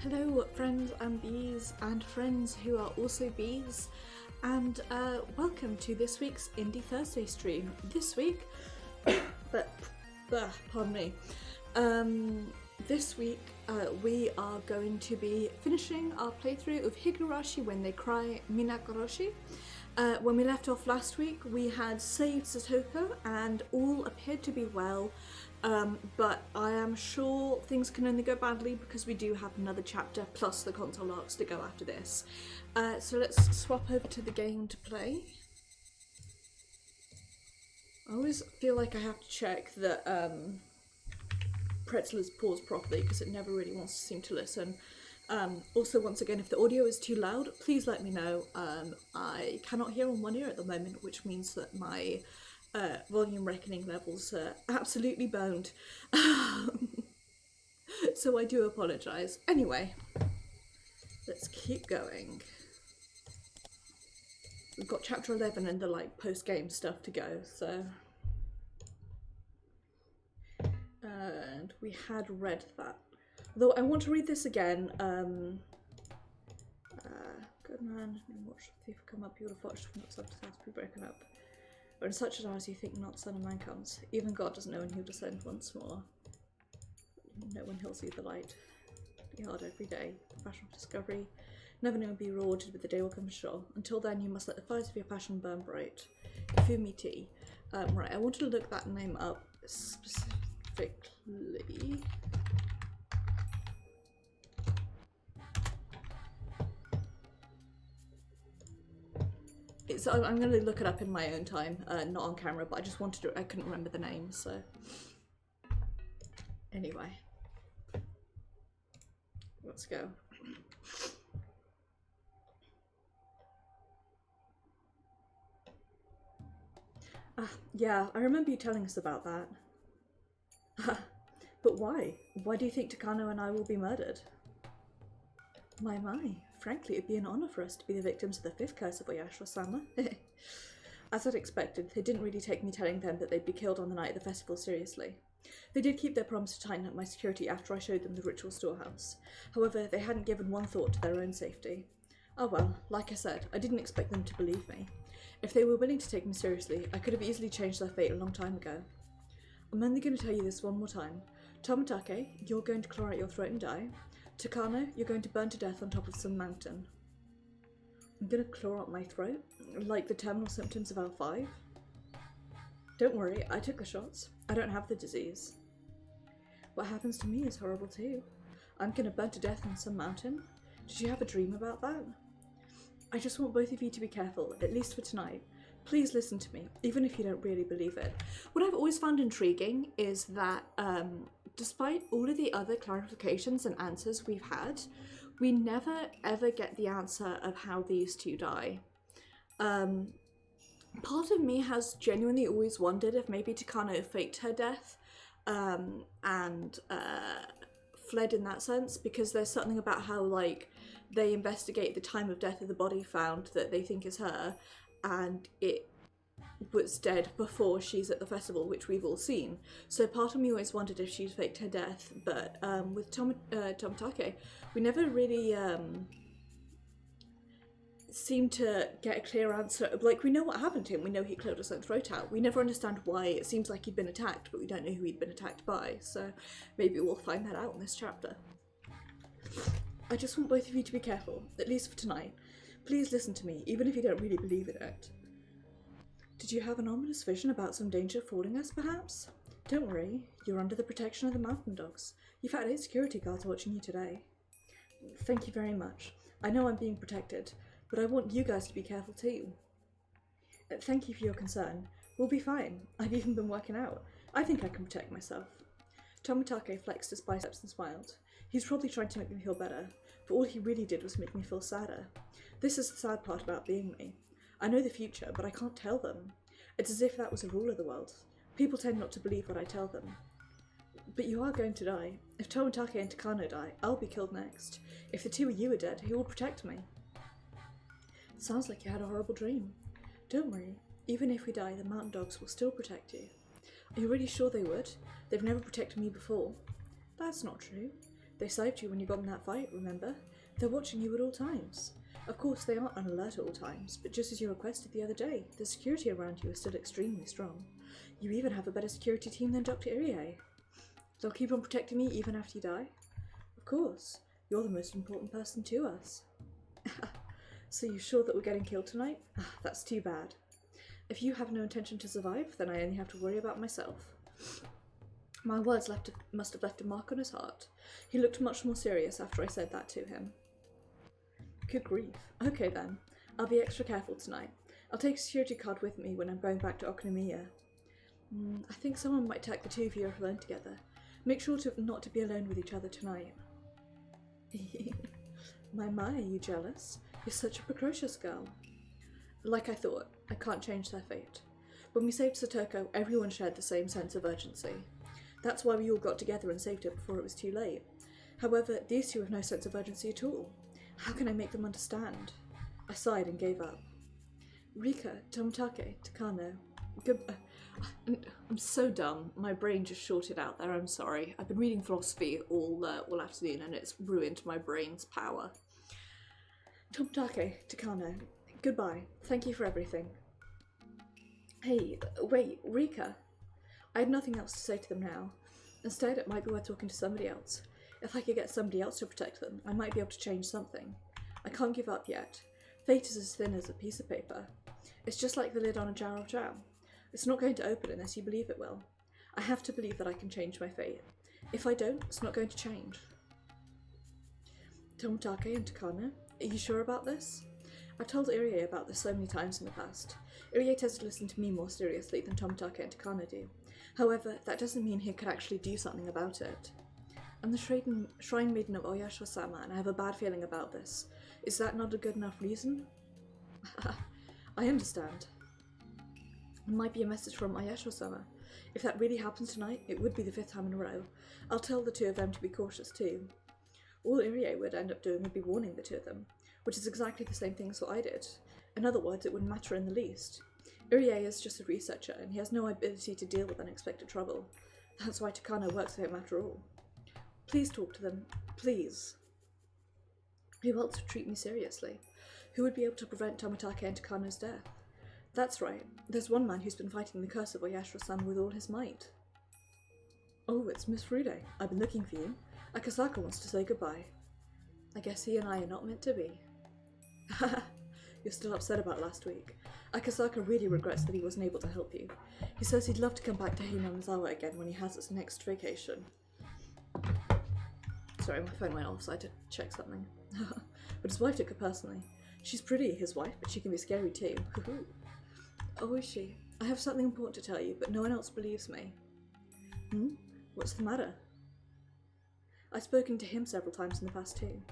Hello friends and bees and friends who are also bees, and welcome to this week's Indie Thursday stream. This week, pardon me, this week we are going to be finishing our playthrough of Higurashi When They Cry Minagoroshi. When we left off last week, we had saved Satoko and all appeared to be well. But I am sure things can only go badly because we do have another chapter plus the console arcs to go after this. So let's swap over to the game to play. I always feel like I have to check that Pretzel is paused properly because it never really wants to seem to listen. Also, once again, if the audio is too loud, please let me know. I cannot hear on one ear at the moment, which means that my volume reckoning levels are absolutely boned. So I do apologise. Anyway, let's keep going. We've got chapter 11 and the post-game stuff to go, so. And we had read that. Though I want to read this again. Good man, watch the thief come up, you would have watched when it's up to be broken up. But in such an hour as you think not, Son of Man comes. Even God doesn't know when he'll descend once more. Know when he'll see the light. Be hard every day. The passion of discovery. Never know be rewarded, but the day will come for sure. Until then, you must let the fires of your passion burn bright. Fumi tea. Right, I wanted to look that name up specifically. So I'm going to look it up in my own time, not on camera, but I just wanted to, I couldn't remember the name, so. Anyway. Let's go. Yeah, I remember you telling us about that. But why? Why do you think Takano and I will be murdered? My. Frankly, it'd be an honour for us to be the victims of the fifth curse of Oyashiro-sama. As I'd expected, they didn't really take me telling them that they'd be killed on the night of the festival seriously. They did keep their promise to tighten up my security after I showed them the ritual storehouse. However, they hadn't given one thought to their own safety. Oh well, like I said, I didn't expect them to believe me. If they were willing to take me seriously, I could have easily changed their fate a long time ago. I'm only going to tell you this one more time. Tomitake, you're going to claw out your throat and die. Takano, you're going to burn to death on top of some mountain. I'm going to claw out my throat? Like the terminal symptoms of L5? Don't worry, I took the shots. I don't have the disease. What happens to me is horrible too. I'm going to burn to death on some mountain? Did you have a dream about that? I just want both of you to be careful, at least for tonight. Please listen to me, even if you don't really believe it. What I've always found intriguing is that despite all of the other clarifications and answers we've had, we never ever get the answer of how these two die. Part of me has genuinely always wondered if maybe Takano faked her death and fled in that sense, because there's something about how they investigate the time of death of the body found that they think is her, and it was dead before she's at the festival, which we've all seen. So part of me always wondered if she'd faked her death, but with Tomitake, we never really seem to get a clear answer. We know what happened to him, we know he clawed his own throat out. We never understand why. It seems like he'd been attacked, but we don't know who he'd been attacked by, so maybe we'll find that out in this chapter. I just want both of you to be careful, at least for tonight. Please listen to me, even if you don't really believe in it. Did you have an ominous vision about some danger falling us, perhaps? Don't worry, you're under the protection of the mountain dogs. You've had 8 security guards watching you today. Thank you very much. I know I'm being protected, but I want you guys to be careful too. Thank you for your concern. We'll be fine. I've even been working out. I think I can protect myself. Tomitake flexed his biceps and smiled. He's probably trying to make me feel better, but all he really did was make me feel sadder. This is the sad part about being me. I know the future, but I can't tell them. It's as if that was a rule of the world. People tend not to believe what I tell them. But you are going to die. If Tomitake and Takano die, I'll be killed next. If the two of you are dead, who will protect me? It sounds like you had a horrible dream. Don't worry. Even if we die, the mountain dogs will still protect you. Are you really sure they would? They've never protected me before. That's not true. They saved you when you got in that fight, remember? They're watching you at all times. Of course, they aren't on alert at all times, but just as you requested the other day, the security around you is still extremely strong. You even have a better security team than Dr. Irie. They'll keep on protecting me even after you die? Of course. You're the most important person to us. So you're sure that we're getting killed tonight? That's too bad. If you have no intention to survive, then I only have to worry about myself. My words must have left a mark on his heart. He looked much more serious after I said that to him. Good grief. Okay then. I'll be extra careful tonight. I'll take a security card with me when I'm going back to Okonomiya. I think someone might take the two of you alone together. Make sure not to be alone with each other tonight. My, are you jealous? You're such a precocious girl. Like I thought, I can't change their fate. When we saved Satoko, everyone shared the same sense of urgency. That's why we all got together and saved her before it was too late. However, these two have no sense of urgency at all. How can I make them understand? I sighed and gave up. Rika, Tomitake, Takano. I'm so dumb. My brain just shorted out there, I'm sorry. I've been reading philosophy all afternoon and it's ruined my brain's power. Tomitake, Takano. Goodbye. Thank you for everything. Hey, wait, Rika. I had nothing else to say to them now. Instead, it might be worth talking to somebody else. If I could get somebody else to protect them, I might be able to change something. I can't give up yet. Fate is as thin as a piece of paper. It's just like the lid on a jar of jam. It's not going to open unless you believe it will. I have to believe that I can change my fate. If I don't, it's not going to change. Tomitake and Takano, are you sure about this? I've told Irie about this so many times in the past. Irie tends to listen to me more seriously than Tomitake and Takano do. However, that doesn't mean he could actually do something about it. I'm the Shrine Maiden of Oyashiro-sama and I have a bad feeling about this. Is that not a good enough reason? I understand. It might be a message from Oyashiro-sama. If that really happens tonight, it would be the 5th time in a row. I'll tell the two of them to be cautious too. All Irie would end up doing would be warning the two of them, which is exactly the same thing as what I did. In other words, it wouldn't matter in the least. Irie is just a researcher and he has no ability to deal with unexpected trouble. That's why Takano works for him after all. Please talk to them. Please. Who else would treat me seriously? Who would be able to prevent Tomitake and Takano's death? That's right. There's one man who's been fighting the curse of Oyashiro-sama with all his might. Oh, it's Miss Furude. I've been looking for you. Akasaka wants to say goodbye. I guess he and I are not meant to be. Haha. You're still upset about last week. Akasaka really regrets that he wasn't able to help you. He says he'd love to come back to Hinamizawa again when he has his next vacation. Sorry, my phone went off, so I had to check something. But his wife took it personally. She's pretty, his wife, but she can be scary too. Oh, is she? I have something important to tell you, but no one else believes me. What's the matter? I've spoken to him several times in the past too.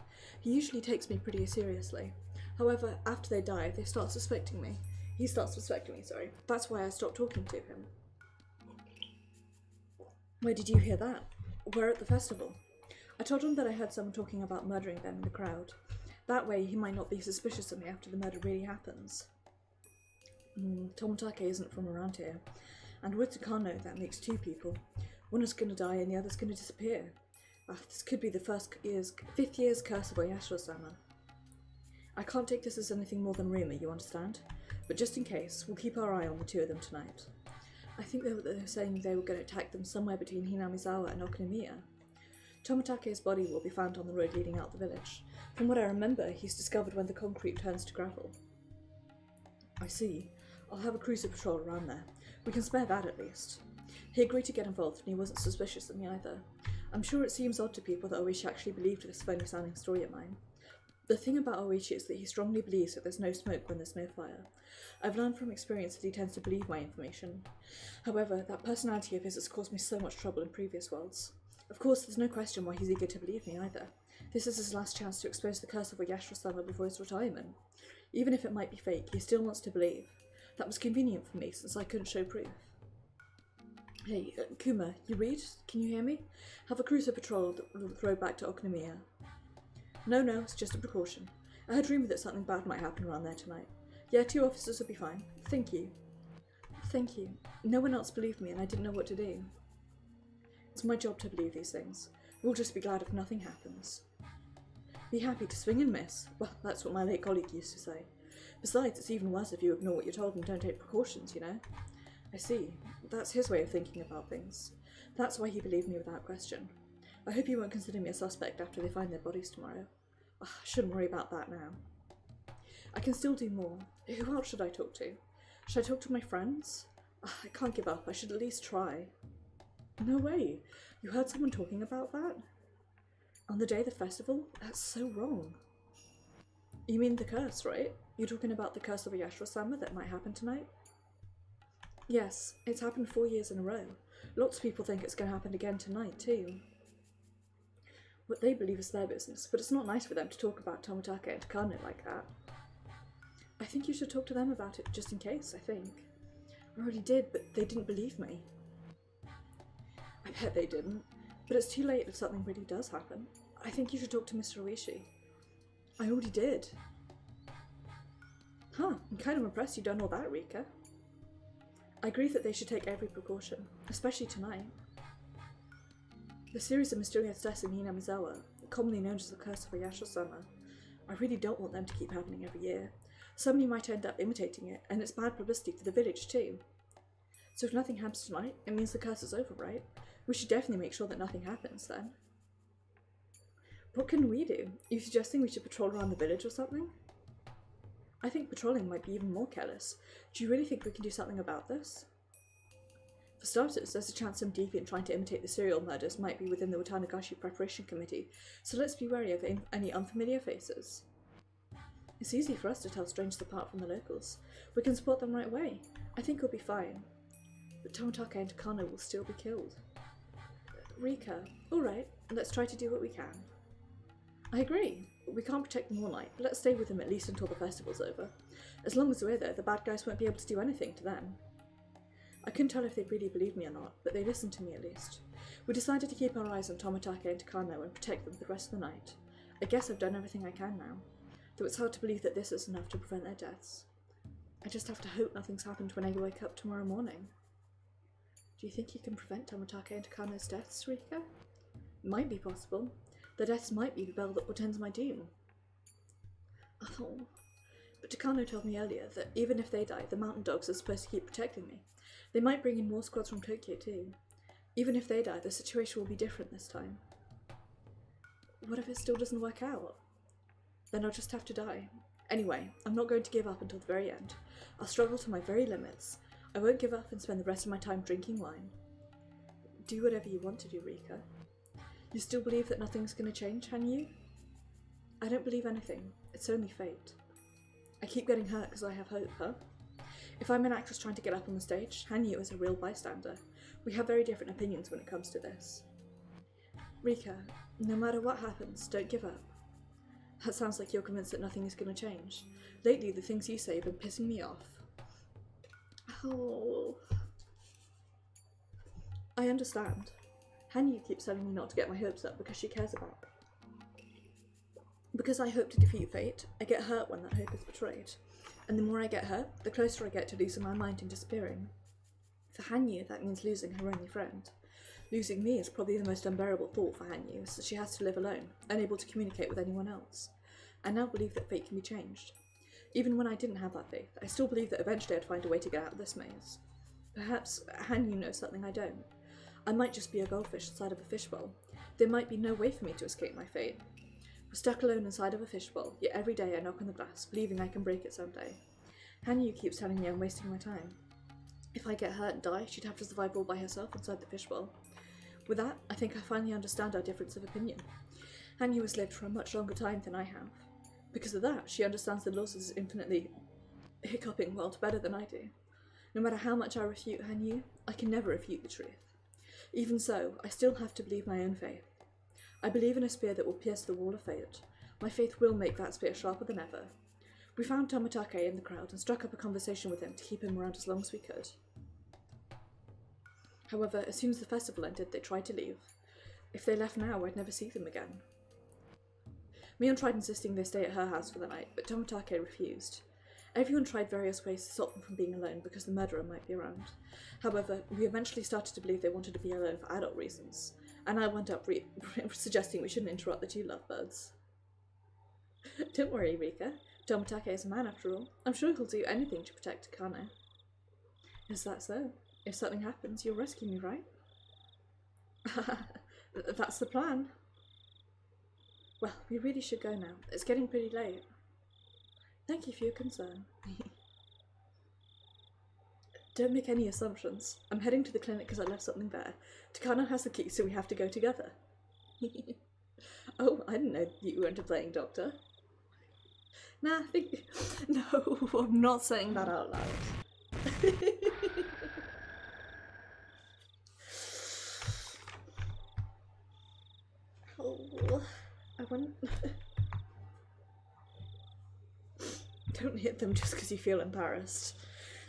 He usually takes me pretty seriously. However, after they die, they start suspecting me. He starts suspecting me, sorry. That's why I stopped talking to him. Where did you hear that? We're at the festival. I told him that I heard someone talking about murdering them in the crowd. That way he might not be suspicious of me after the murder really happens. Tomitake isn't from around here. And with Takano, that makes two people. One is going to die and the other's going to disappear. This could be the 5th year's curse of Oyashiro-sama. I can't take this as anything more than rumour, you understand? But just in case, we'll keep our eye on the two of them tonight. I think they were saying they were going to attack them somewhere between Hinamizawa and Okonomiya. Tomitake's body will be found on the road leading out the village. From what I remember, he's discovered when the concrete turns to gravel. I see. I'll have a cruiser patrol around there. We can spare that at least. He agreed to get involved and he wasn't suspicious of me either. I'm sure it seems odd to people that Oishi actually believed this phony sounding story of mine. The thing about Oishi is that he strongly believes that there's no smoke when there's no fire. I've learned from experience that he tends to believe my information. However, that personality of his has caused me so much trouble in previous worlds. Of course, there's no question why he's eager to believe me either. This is his last chance to expose the curse of Oyashiro-sama before his retirement. Even if it might be fake, he still wants to believe. That was convenient for me since I couldn't show proof. Hey, Kuma, you read? Can you hear me? Have a cruiser patrol the road back to Okonomiya. No, it's just a precaution. I had rumored that something bad might happen around there tonight. Yeah, 2 officers will be fine. Thank you. Thank you. No one else believed me and I didn't know what to do. It's my job to believe these things. We'll just be glad if nothing happens. Be happy to swing and miss. Well, that's what my late colleague used to say. Besides, it's even worse if you ignore what you're told and don't take precautions, you know? I see. That's his way of thinking about things. That's why he believed me without question. I hope you won't consider me a suspect after they find their bodies tomorrow. I shouldn't worry about that now. I can still do more. Who else should I talk to? Should I talk to my friends? I can't give up. I should at least try. No way. You heard someone talking about that? On the day of the festival? That's so wrong. You mean the curse, right? You're talking about the curse of Yashiro-sama that might happen tonight? Yes, it's happened 4 years in a row. Lots of people think it's going to happen again tonight, too. What they believe is their business, but it's not nice for them to talk about Tomitake and Takano like that. I think you should talk to them about it just in case, I think. I already did, but they didn't believe me. I bet they didn't, but it's too late if something really does happen. I think you should talk to Mr. Oishi. I already did. Huh, I'm kind of impressed you've done all that, Rika. I agree that they should take every precaution, especially tonight. The series of mysterious deaths in Hinamizawa, commonly known as the curse of Yashiro-sama, I really don't want them to keep happening every year. Somebody might end up imitating it, and it's bad publicity for the village too. So if nothing happens tonight, it means the curse is over, right? We should definitely make sure that nothing happens then. What can we do? Are you suggesting we should patrol around the village or something? I think patrolling might be even more careless. Do you really think we can do something about this? For starters, there's a chance some deviant trying to imitate the serial murders might be within the Watanagashi Preparation Committee, so let's be wary of any unfamiliar faces. It's easy for us to tell strangers apart from the locals. We can spot them right away. I think we'll be fine. But Tomitake and Takano will still be killed. Rika, alright, let's try to do what we can. I agree. We can't protect them all night, but let's stay with them at least until the festival's over. As long as we're there, the bad guys won't be able to do anything to them. I couldn't tell if they really believed me or not, but they listened to me at least. We decided to keep our eyes on Tomitake and Takano and protect them for the rest of the night. I guess I've done everything I can now, though it's hard to believe that this is enough to prevent their deaths. I just have to hope nothing's happened when I wake up tomorrow morning. Do you think you can prevent Tomitake and Takano's deaths, Rika? Might be possible. Their deaths might be the bell that portends my doom. Oh, but Takano told me earlier that even if they die, the mountain dogs are supposed to keep protecting me. They might bring in more squads from Tokyo too. Even if they die, the situation will be different this time. What if it still doesn't work out? Then I'll just have to die. Anyway, I'm not going to give up until the very end. I'll struggle to my very limits. I won't give up and spend the rest of my time drinking wine. Do whatever you want to do, Rika. You still believe that nothing's going to change, Hanyu? I don't believe anything. It's only fate. I keep getting hurt because I have hope, huh? If I'm an actress trying to get up on the stage, Hanyu is a real bystander. We have very different opinions when it comes to this. Rika, no matter what happens, don't give up. That sounds like you're convinced that nothing is going to change. Lately, the things you say have been pissing me off. Oh. I understand. Hanyu keeps telling me not to get my hopes up because she cares about me. Because I hope to defeat fate, I get hurt when that hope is betrayed. And the more I get hurt, the closer I get to losing my mind and disappearing. For Hanyu, that means losing her only friend. Losing me is probably the most unbearable thought for Hanyu, so she has to live alone, unable to communicate with anyone else. I now believe that fate can be changed. Even when I didn't have that faith, I still believe that eventually I'd find a way to get out of this maze. Perhaps Hanyu knows something I don't. I might just be a goldfish inside of a fishbowl. There might be no way for me to escape my fate. We're stuck alone inside of a fishbowl, yet every day I knock on the glass, believing I can break it someday. Hanyu keeps telling me I'm wasting my time. If I get hurt and die, she'd have to survive all by herself inside the fishbowl. With that, I think I finally understand our difference of opinion. Hanyu has lived for a much longer time than I have. Because of that, she understands the laws of this infinitely hiccuping world better than I do. No matter how much I refute Hanyu, I can never refute the truth. Even so, I still have to believe my own faith. I believe in a spear that will pierce the wall of fate. My faith will make that spear sharper than ever. We found Tomitake in the crowd and struck up a conversation with him to keep him around as long as we could. However, as soon as the festival ended, they tried to leave. If they left now, I'd never see them again. Mion tried insisting they stay at her house for the night, but Tomitake refused. Everyone tried various ways to stop them from being alone because the murderer might be around. However, we eventually started to believe they wanted to be alone for adult reasons, and I went up suggesting we shouldn't interrupt the two lovebirds. Don't worry, Rika. Tomitake is a man after all. I'm sure he'll do anything to protect Takano. Is that so? If something happens, you'll rescue me, right? That's the plan. Well, we really should go now. It's getting pretty late. Thank you for your concern. Don't make any assumptions. I'm heading to the clinic because I left something there. Takano has the key, so we have to go together. Oh, I didn't know you weren't a playing doctor. Nah, no, I'm not saying that out loud. Oh, I wouldn't. Don't hit them just because you feel embarrassed.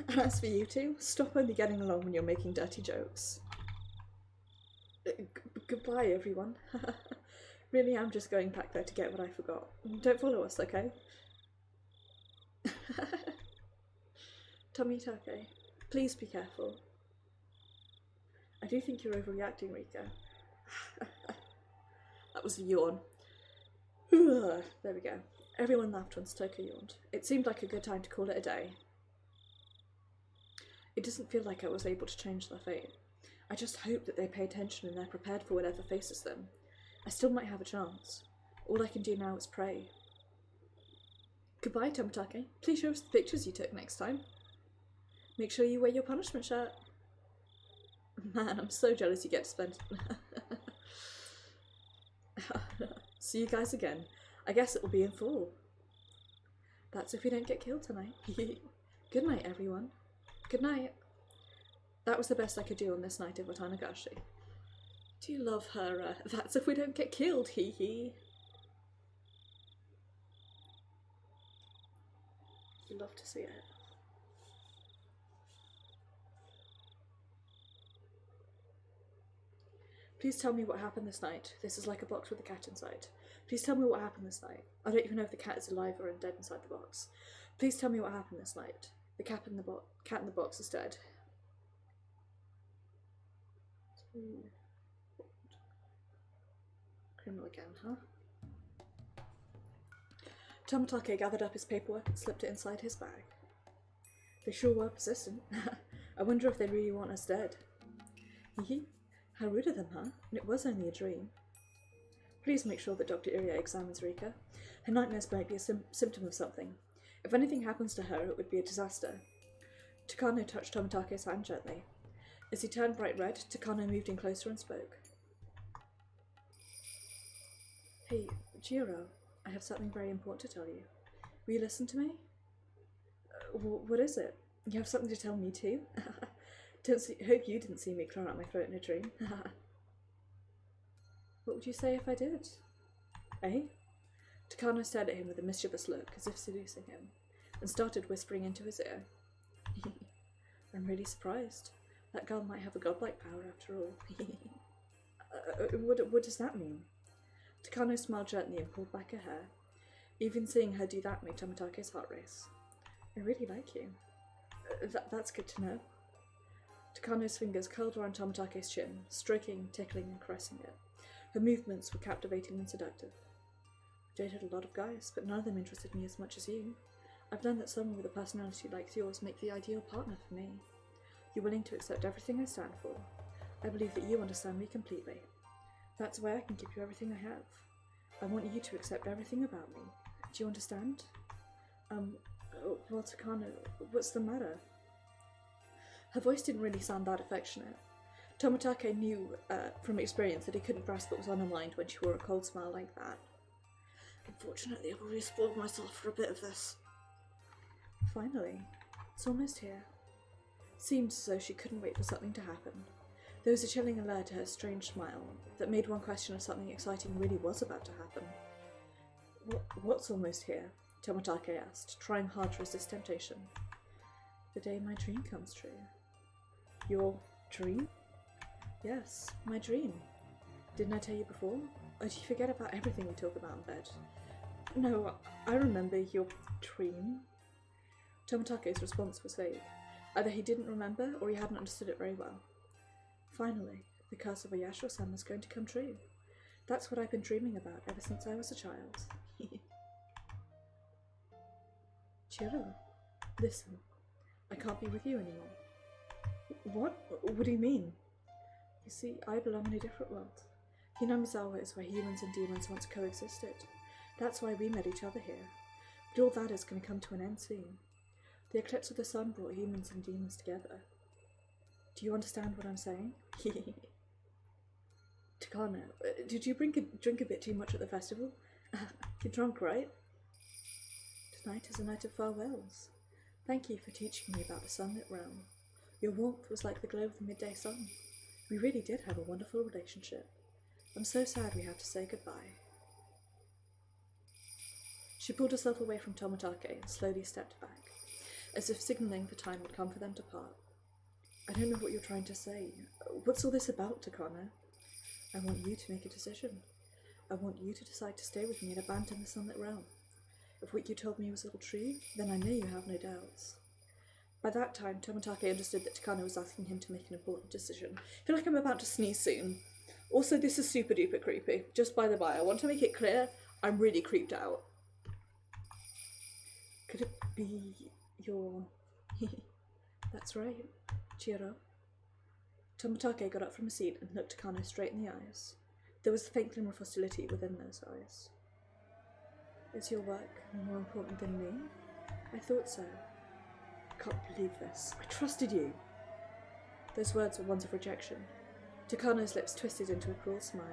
And as for you two, stop only getting along when you're making dirty jokes. Goodbye, everyone. Really, I'm just going back there to get what I forgot. Don't follow us, okay? Tomitake, please be careful. I do think you're overreacting, Rika. That was a yawn. There we go. Everyone laughed once Toko yawned. It seemed like a good time to call it a day. It doesn't feel like I was able to change their fate. I just hope that they pay attention and they're prepared for whatever faces them. I still might have a chance. All I can do now is pray. Goodbye, Tomitake. Please show us the pictures you took next time. Make sure you wear your punishment shirt. Man, I'm so jealous you get to spend... See you guys again. I guess it will be in fall. That's if we don't get killed tonight. Good night, everyone. Good night. That was the best I could do on this night of Minagoroshi. Do you love her? That's if we don't get killed, hee hee. You love to see it. Please tell me what happened this night. This is like a box with a cat inside. Please tell me what happened this night. I don't even know if the cat is alive or dead inside the box. Please tell me what happened this night. The cat in the box is dead. Criminal again, huh? Tomitake gathered up his paperwork and slipped it inside his bag. They sure were persistent. I wonder if they really want us dead. Hee. How rude of them, huh? And it was only a dream. Please make sure that Dr. Irie examines Rika. Her nightmares might be a symptom of something. If anything happens to her, it would be a disaster. Takano touched Tomitake's hand gently. As he turned bright red, Takano moved in closer and spoke. Hey, Jiro, I have something very important to tell you. Will you listen to me? What is it? You have something to tell me too? Hope you didn't see me clear out my throat in a dream. What would you say if I did? Eh? Takano stared at him with a mischievous look, as if seducing him, and started whispering into his ear. I'm really surprised. That girl might have a godlike power after all. What does that mean? Takano smiled gently and pulled back her hair. Even seeing her do that made Tomitake's heart race. I really like you. That's good to know. Takano's fingers curled around Tomitake's chin, stroking, tickling, and caressing it. Her movements were captivating and seductive. I've dated a lot of guys, but none of them interested me as much as you. I've learned that someone with a personality like yours make the ideal partner for me. You're willing to accept everything I stand for. I believe that you understand me completely. That's why I can give you everything I have. I want you to accept everything about me. Do you understand? Well, Takano, what's the matter? Her voice didn't really sound that affectionate. Tomitake knew from experience that he couldn't grasp what was on her mind when she wore a cold smile like that. Unfortunately, I've already spoiled myself for a bit of this. Finally, it's almost here. It seemed as though she couldn't wait for something to happen. There was a chilling allure to her strange smile that made one question if something exciting really was about to happen. What's almost here? Tomitake asked, trying hard to resist temptation. The day my dream comes true. Your dream? Yes, my dream. Didn't I tell you before? Or did you forget about everything we talk about in bed? No, I remember your dream. Tomitake's response was vague. Either he didn't remember or he hadn't understood it very well. Finally, The curse of Oyashiro-san was going to come true. That's what I've been dreaming about ever since I was a child. Chiro, listen. I can't be with you anymore. What? What do you mean? You see, I belong in a different world. Hinamizawa is where humans and demons once coexisted. That's why we met each other here. But all that is going to come to an end soon. The eclipse of the sun brought humans and demons together. Do you understand what I'm saying? Takano, did you drink a bit too much at the festival? You're drunk, right? Tonight is a night of farewells. Thank you for teaching me about the sunlit realm. Your warmth was like the glow of the midday sun. We really did have a wonderful relationship. I'm so sad we have to say goodbye. She pulled herself away from Tomitake and slowly stepped back, as if signalling the time had come for them to part. I don't know what you're trying to say. What's all this about, Takano? I want you to make a decision. I want you to decide to stay with me and abandon the sunlit realm. If what you told me was all true, then I know you have no doubts. By that time, Tomitake understood that Takano was asking him to make an important decision. I feel like I'm about to sneeze soon. Also, this is super duper creepy. Just by the by, I want to make it clear, I'm really creeped out. Could it be your... That's right, Chiro. Tomitake got up from his seat and looked Takano straight in the eyes. There was a faint glimmer of hostility within those eyes. Is your work more important than me? I thought so. I can't believe this. I trusted you. Those words were ones of rejection. Takano's lips twisted into a cruel smile.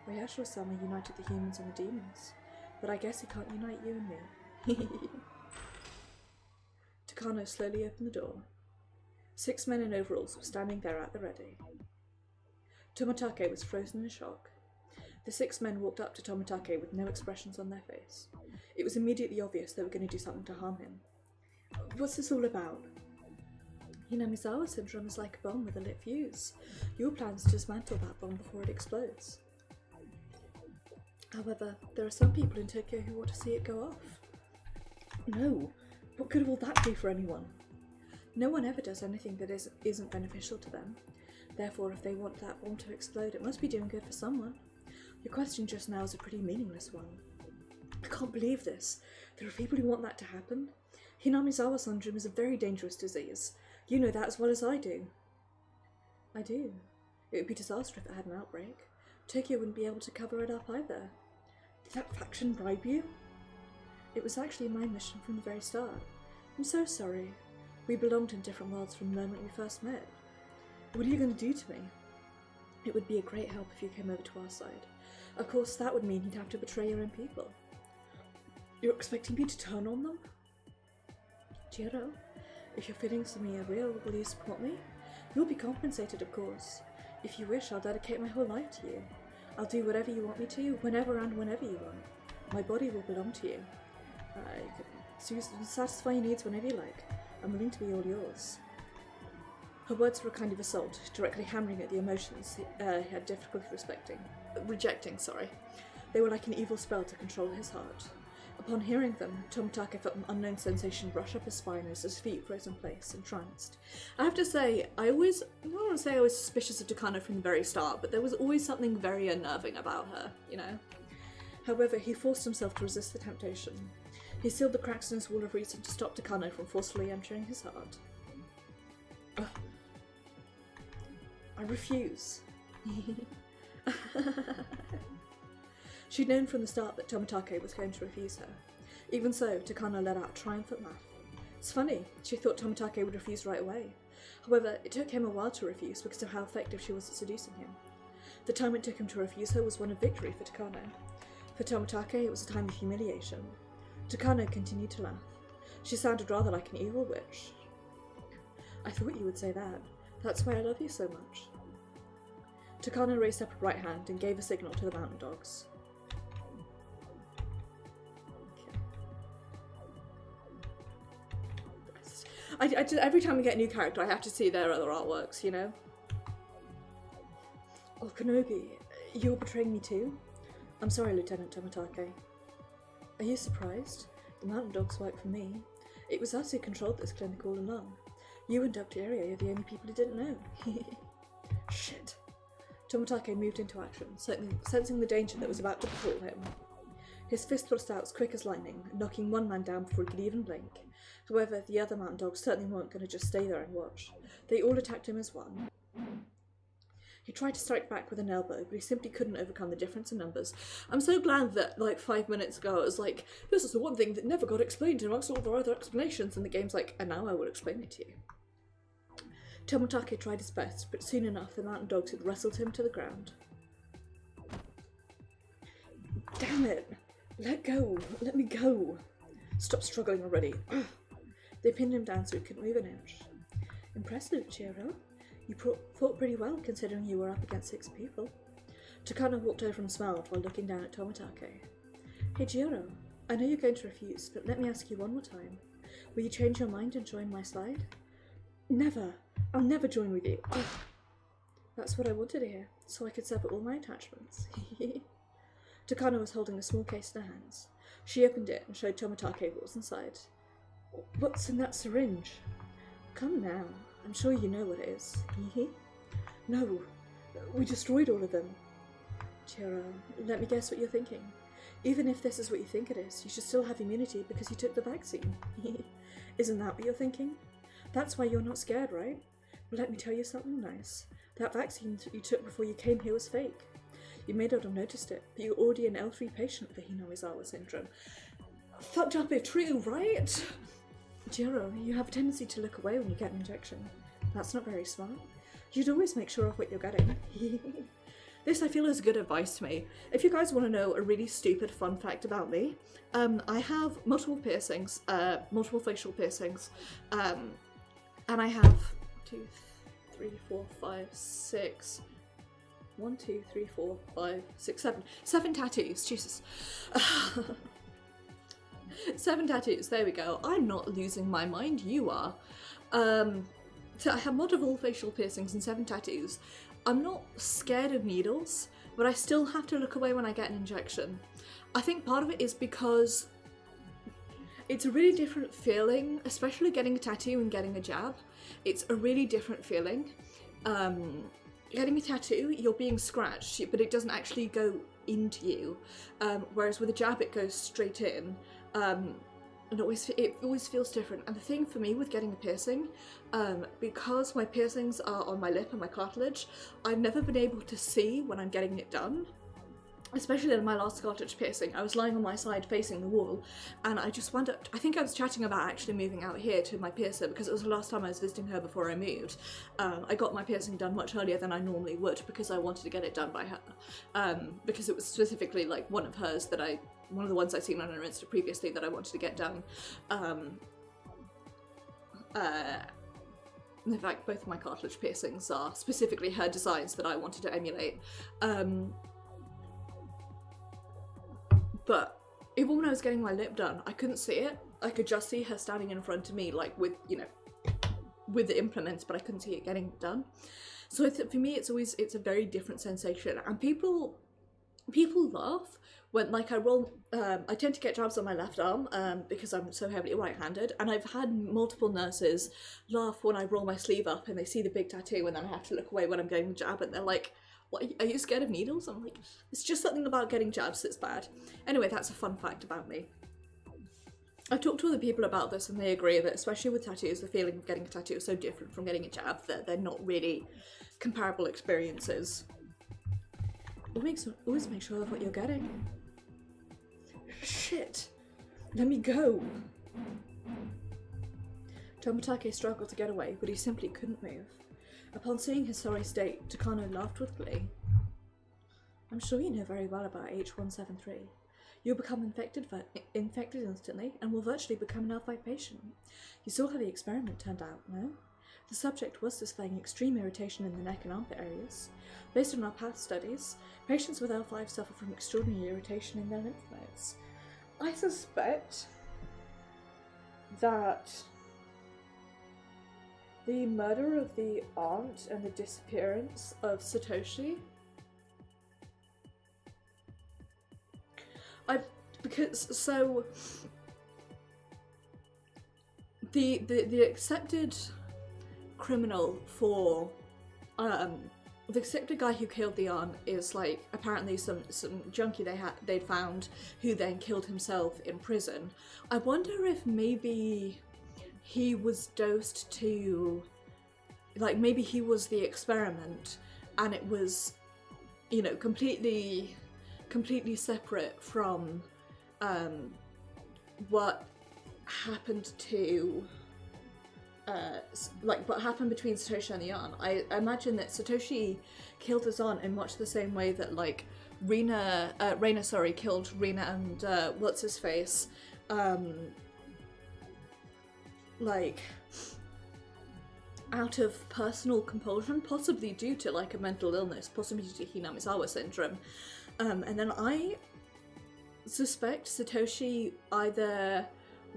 Oyashiro-sama united the humans and the demons, but I guess he can't unite you and me. Takano slowly opened the door. 6 men in overalls were standing there at the ready. Tomitake was frozen in shock. The 6 men walked up to Tomitake with no expressions on their face. It was immediately obvious they were going to do something to harm him. What's this all about? Hinamizawa syndrome is like a bomb with a lit fuse. Your plan is to dismantle that bomb before it explodes. However, there are some people in Tokyo who want to see it go off. No, what good will that be for anyone? No one ever does anything that isn't beneficial to them. Therefore, if they want that bomb to explode, it must be doing good for someone. Your question just now is a pretty meaningless one. I can't believe this. There are people who want that to happen. Hinamizawa syndrome is a very dangerous disease. You know that as well as I do. I do. It would be disastrous if it had an outbreak. Tokyo wouldn't be able to cover it up either. Did that faction bribe you? It was actually my mission from the very start. I'm so sorry. We belonged in different worlds from the moment we first met. What are you going to do to me? It would be a great help if you came over to our side. Of course, that would mean you'd have to betray your own people. You're expecting me to turn on them? Jiro, if your feelings for me are real, will you support me? You'll be compensated, of course. If you wish, I'll dedicate my whole life to you. I'll do whatever you want me to, whenever and whenever you want. My body will belong to you. I can satisfy your needs whenever you like. I'm willing to be all yours. Her words were a kind of assault, directly hammering at the emotions he had difficulty rejecting. They were like an evil spell to control his heart. Upon hearing them, Tomitake felt an unknown sensation rush up his spine as his feet froze in place, entranced. I have to say, I don't want to say I was suspicious of Takano from the very start, but there was always something very unnerving about her, you know? However, he forced himself to resist the temptation. He sealed the cracks in his wall of reason to stop Takano from forcefully entering his heart. Ugh. I refuse. She'd known from the start that Tomitake was going to refuse her. Even so, Takano let out a triumphant laugh. It's funny, she thought Tomitake would refuse right away. However, it took him a while to refuse because of how effective she was at seducing him. The time it took him to refuse her was one of victory for Takano. For Tomitake, it was a time of humiliation. Takano continued to laugh. She sounded rather like an evil witch. I thought you would say that. That's why I love you so much. Takano raised up her right hand and gave a signal to the mountain dogs. Every time we get a new character, I have to see their other artworks, you know? Oh, Kanogi, you're betraying me too? I'm sorry, Lieutenant Tomitake. Are you surprised? The mountain dogs work for me. It was us who controlled this clinic all along. You and Dr. Irie are the only people who didn't know. Shit. Tomitake moved into action, sensing the danger that was about to befall him. His fist thrust out as quick as lightning, knocking one man down before he could even blink. However, the other mountain dogs certainly weren't going to just stay there and watch. They all attacked him as one. He tried to strike back with an elbow, but he simply couldn't overcome the difference in numbers. I'm so glad that, like, 5 minutes ago, it was like, this is the one thing that never got explained amongst all the other explanations, and the game's like, and now I will explain it to you. Tomitake tried his best, but soon enough the mountain dogs had wrestled him to the ground. Damn it! Let go! Let me go! Stop struggling already. They pinned him down so he couldn't move an inch. Impressive, Chiro. You fought pretty well, considering you were up against 6 people. Takano walked over and smiled while looking down at Tomitake. Hey Jiro, I know you're going to refuse, but let me ask you one more time. Will you change your mind and join my side? Never. I'll never join with you. That's what I wanted to hear, so I could sever all my attachments. Takano was holding a small case in her hands. She opened it and showed Tomitake what was inside. What's in that syringe? Come now. I'm sure you know what it is. No, we destroyed all of them. Chiro, let me guess what you're thinking. Even if this is what you think it is, you should still have immunity because you took the vaccine. Isn't that what you're thinking? That's why you're not scared, right? Well, let me tell you something nice. That vaccine you took before you came here was fake. You may not have noticed it, but you're already an L3 patient with the Hinamizawa syndrome. Fucked up if true, right? Jiro, you have a tendency to look away when you get an injection. That's not very smart. You'd always make sure of what you're getting. This, I feel, is good advice to me. If you guys want to know a really stupid fun fact about me, I have multiple piercings, multiple facial piercings, and I have 2, 3, 4, 5, 6... 1, 2, 3, 4, 5, 6, 7. 7 tattoos, Jesus. 7 tattoos, there we go. I'm not losing my mind, you are. So I have multiple facial piercings and 7 tattoos. I'm not scared of needles, but I still have to look away when I get an injection. I think part of it is because it's a really different feeling, especially getting a tattoo and getting a jab. It's a really different feeling. Getting a tattoo, you're being scratched, but it doesn't actually go into you, whereas with a jab it goes straight in, and it always feels different. And the thing for me with getting a piercing, because my piercings are on my lip and my cartilage, I've never been able to see when I'm getting it done. Especially in my last cartilage piercing, I was lying on my side facing the wall, and I just wound up, I think I was chatting about actually moving out here to my piercer because it was the last time I was visiting her before I moved. I got my piercing done much earlier than I normally would because I wanted to get it done by her, because it was specifically like one of hers that one of the ones I'd seen on her Insta previously that I wanted to get done. In fact, both of my cartilage piercings are specifically her designs that I wanted to emulate. But even when I was getting my lip done, I couldn't see it. I could just see her standing in front of me, like with, you know, with the implements, but I couldn't see it getting done. So for me, it's a very different sensation. And people laugh when, like, I tend to get jabs on my left arm because I'm so heavily right-handed. And I've had multiple nurses laugh when I roll my sleeve up and they see the big tattoo and then I have to look away when I'm getting the jab and they're like, what, are you scared of needles? I'm like, it's just something about getting jabs that's bad. Anyway, that's a fun fact about me. I've talked to other people about this and they agree that, especially with tattoos, the feeling of getting a tattoo is so different from getting a jab that they're not really comparable experiences. Always make sure of what you're getting. Shit. Let me go. Tomitake struggled to get away, but he simply couldn't move. Upon seeing his sorry state, Takano laughed with glee. I'm sure you know very well about H173. You'll become infected instantly and will virtually become an L5 patient. You saw how the experiment turned out, no? The subject was displaying extreme irritation in the neck and armpit areas. Based on our past studies, patients with L5 suffer from extraordinary irritation in their lymph nodes. I suspect that the murder of the aunt and the disappearance of Satoshi, the accepted criminal for the suspected guy who killed the aunt is like apparently some junkie they'd found, who then killed himself in prison. I wonder if maybe he was dosed to, like, maybe he was the experiment and it was, you know, completely separate from what happened to like what happened between Satoshi and the aunt. I imagine that Satoshi killed his aunt in much the same way that like Reina killed Rena and what's his face, like out of personal compulsion, possibly due to like a mental illness, possibly due to Hinamizawa syndrome. And then I suspect Satoshi either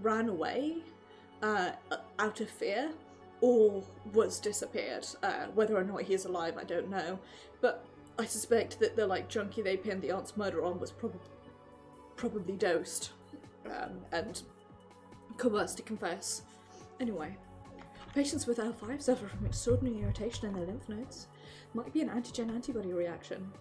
ran away out of fear or was disappeared. Whether or not he's alive, I don't know. But I suspect that the like junkie they pinned the aunt's murder on was probably dosed and coerced to confess. Anyway, patients with L5 suffer from extraordinary irritation in their lymph nodes. Might be an antigen antibody reaction.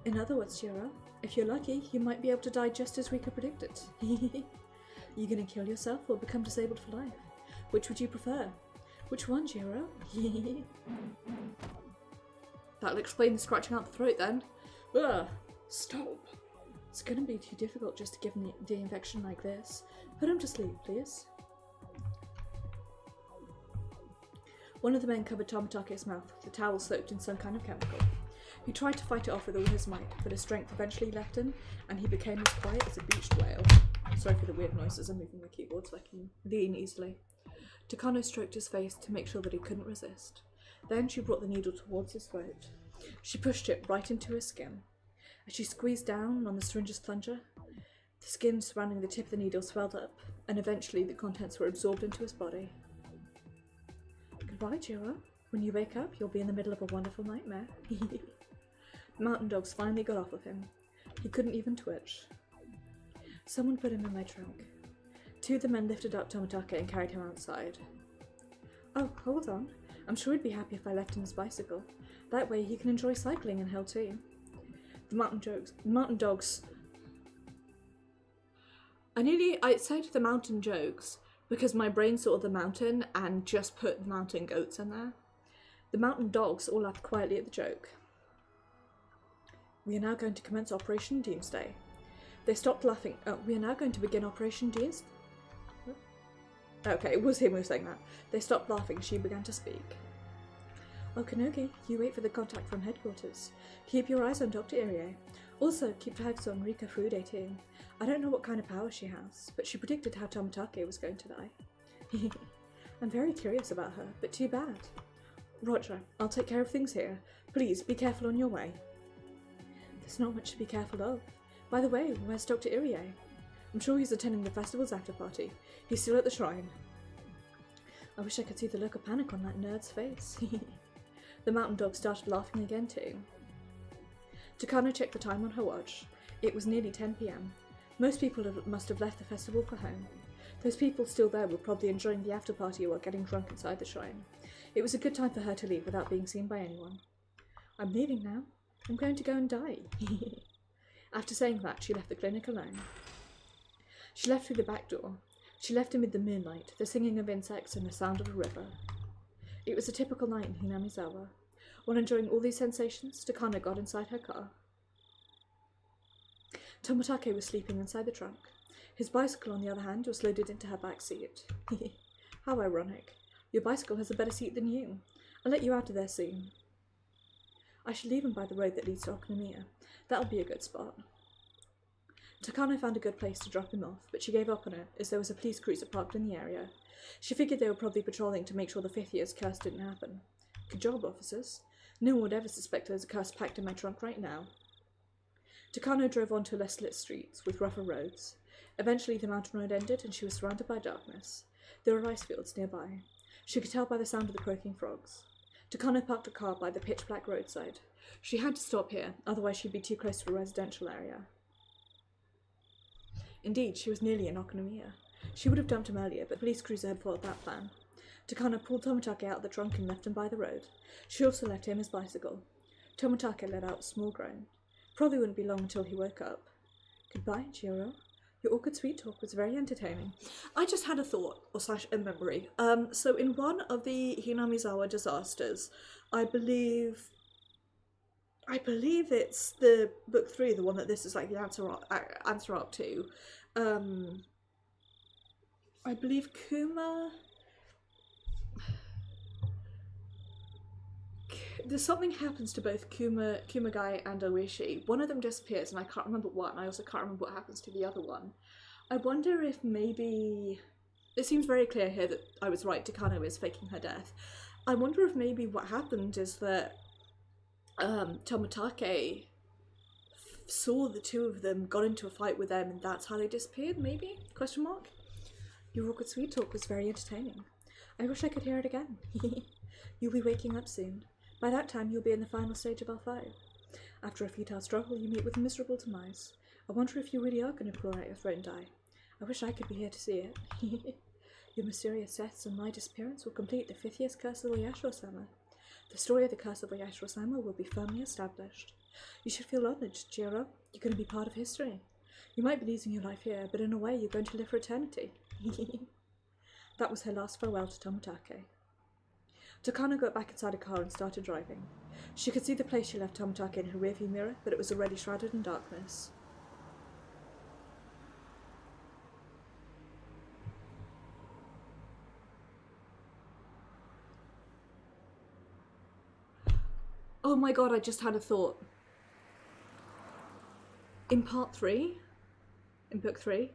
In other words, Jiro, if you're lucky, you might be able to die just as Rika predicted. You gonna kill yourself or become disabled for life? Which would you prefer? Which one, Jiro? That'll explain the scratching out the throat then. Ugh, stop. It's gonna be too difficult just to give him the infection like this. Put him to sleep, please. One of the men covered Tomatake's mouth with a towel soaked in some kind of chemical. He tried to fight it off with all his might, but his strength eventually left him, and he became as quiet as a beached whale. Sorry for the weird noises, I'm moving my keyboard so I can lean easily. Takano stroked his face to make sure that he couldn't resist. Then she brought the needle towards his throat. She pushed it right into his skin. As she squeezed down on the syringe's plunger, the skin surrounding the tip of the needle swelled up, and eventually the contents were absorbed into his body. Goodbye, Jiro. When you wake up, you'll be in the middle of a wonderful nightmare. The mountain dogs finally got off of him. He couldn't even twitch. Someone put him in my trunk. Two of the men lifted up Tomatake and carried him outside. Oh, hold on. I'm sure he'd be happy if I left him his bicycle. That way he can enjoy cycling in hell too. The mountain dogs. I said the mountain jokes because my brain saw the mountain and just put mountain goats in there. The mountain dogs all laughed quietly at the joke. We are now going to commence Operation Doomsday. They stopped laughing. Oh, we are now going to begin Operation Doomsday. Okay, it was him who was saying that. They stopped laughing. She began to speak. Okanogi, you wait for the contact from headquarters. Keep your eyes on Dr. Irie. Also, keep tabs on Rika Furude too. I don't know what kind of power she has, but she predicted how Tomatake was going to die. I'm very curious about her, but too bad. Roger, I'll take care of things here. Please, be careful on your way. There's not much to be careful of. By the way, where's Dr. Irie? I'm sure he's attending the festival's after party. He's still at the shrine. I wish I could see the look of panic on that nerd's face. The mountain dog started laughing again too. Takano checked the time on her watch. It was nearly 10 p.m. Most people must have left the festival for home. Those people still there were probably enjoying the after party while getting drunk inside the shrine. It was a good time for her to leave without being seen by anyone. I'm leaving now. I'm going to go and die. After saying that, she left the clinic alone. She left through the back door. She left amid the moonlight, the singing of insects and the sound of a river. It was a typical night in Hinamizawa. While enjoying all these sensations, Takano got inside her car. Tomatake was sleeping inside the trunk. His bicycle, on the other hand, was loaded into her back seat. How ironic. Your bicycle has a better seat than you. I'll let you out of there soon. I should leave him by the road that leads to Okunomiya. That'll be a good spot. Takano found a good place to drop him off, but she gave up on it, as there was a police cruiser parked in the area. She figured they were probably patrolling to make sure the 5th year's curse didn't happen. Good job, officers. No one would ever suspect there's a curse packed in my trunk right now. Takano drove onto less lit streets, with rougher roads. Eventually the mountain road ended, and she was surrounded by darkness. There were rice fields nearby. She could tell by the sound of the croaking frogs. Takano parked a car by the pitch-black roadside. She had to stop here, otherwise she'd be too close to a residential area. Indeed, she was nearly in Okunomiya. She would have dumped him earlier, but the police cruiser had foiled that plan. Takano pulled Tomatake out of the trunk and left him by the road. She also left him his bicycle. Tomitake let out a small groan. Probably wouldn't be long until he woke up. Goodbye, Jiro. Your awkward sweet talk was very entertaining. I just had a thought, or slash a memory. So in one of the Hinamizawa disasters, I believe it's the book 3, the one that this is like the answer arc to. I believe there's something happens to both Kumagai and Oishi. One of them disappears and I can't remember what, and I also can't remember what happens to the other one. I wonder if maybe... It seems very clear here that I was right, Takano is faking her death. I wonder if maybe what happened is that Tomitake saw the two of them, got into a fight with them, and that's how they disappeared, maybe? Question mark? Your awkward sweet talk was very entertaining. I wish I could hear it again. You'll be waking up soon. By that time, you'll be in the final stage of L5. After a futile struggle, you meet with a miserable demise. I wonder if you really are going to crawl out your throat and die. I wish I could be here to see it. Your mysterious deaths and my disappearance will complete the 5th year's curse of Oyashiro-sama. The story of the curse of Oyashiro-sama will be firmly established. You should feel honoured, Jiro. You're going to be part of history. You might be losing your life here, but in a way you're going to live for eternity. That was her last farewell to Tomitake. Takano got back inside a car and started driving. She could see the place she left Tomitake in her rearview mirror, but it was already shrouded in darkness. Oh my god, I just had a thought. In part 3, in book 3,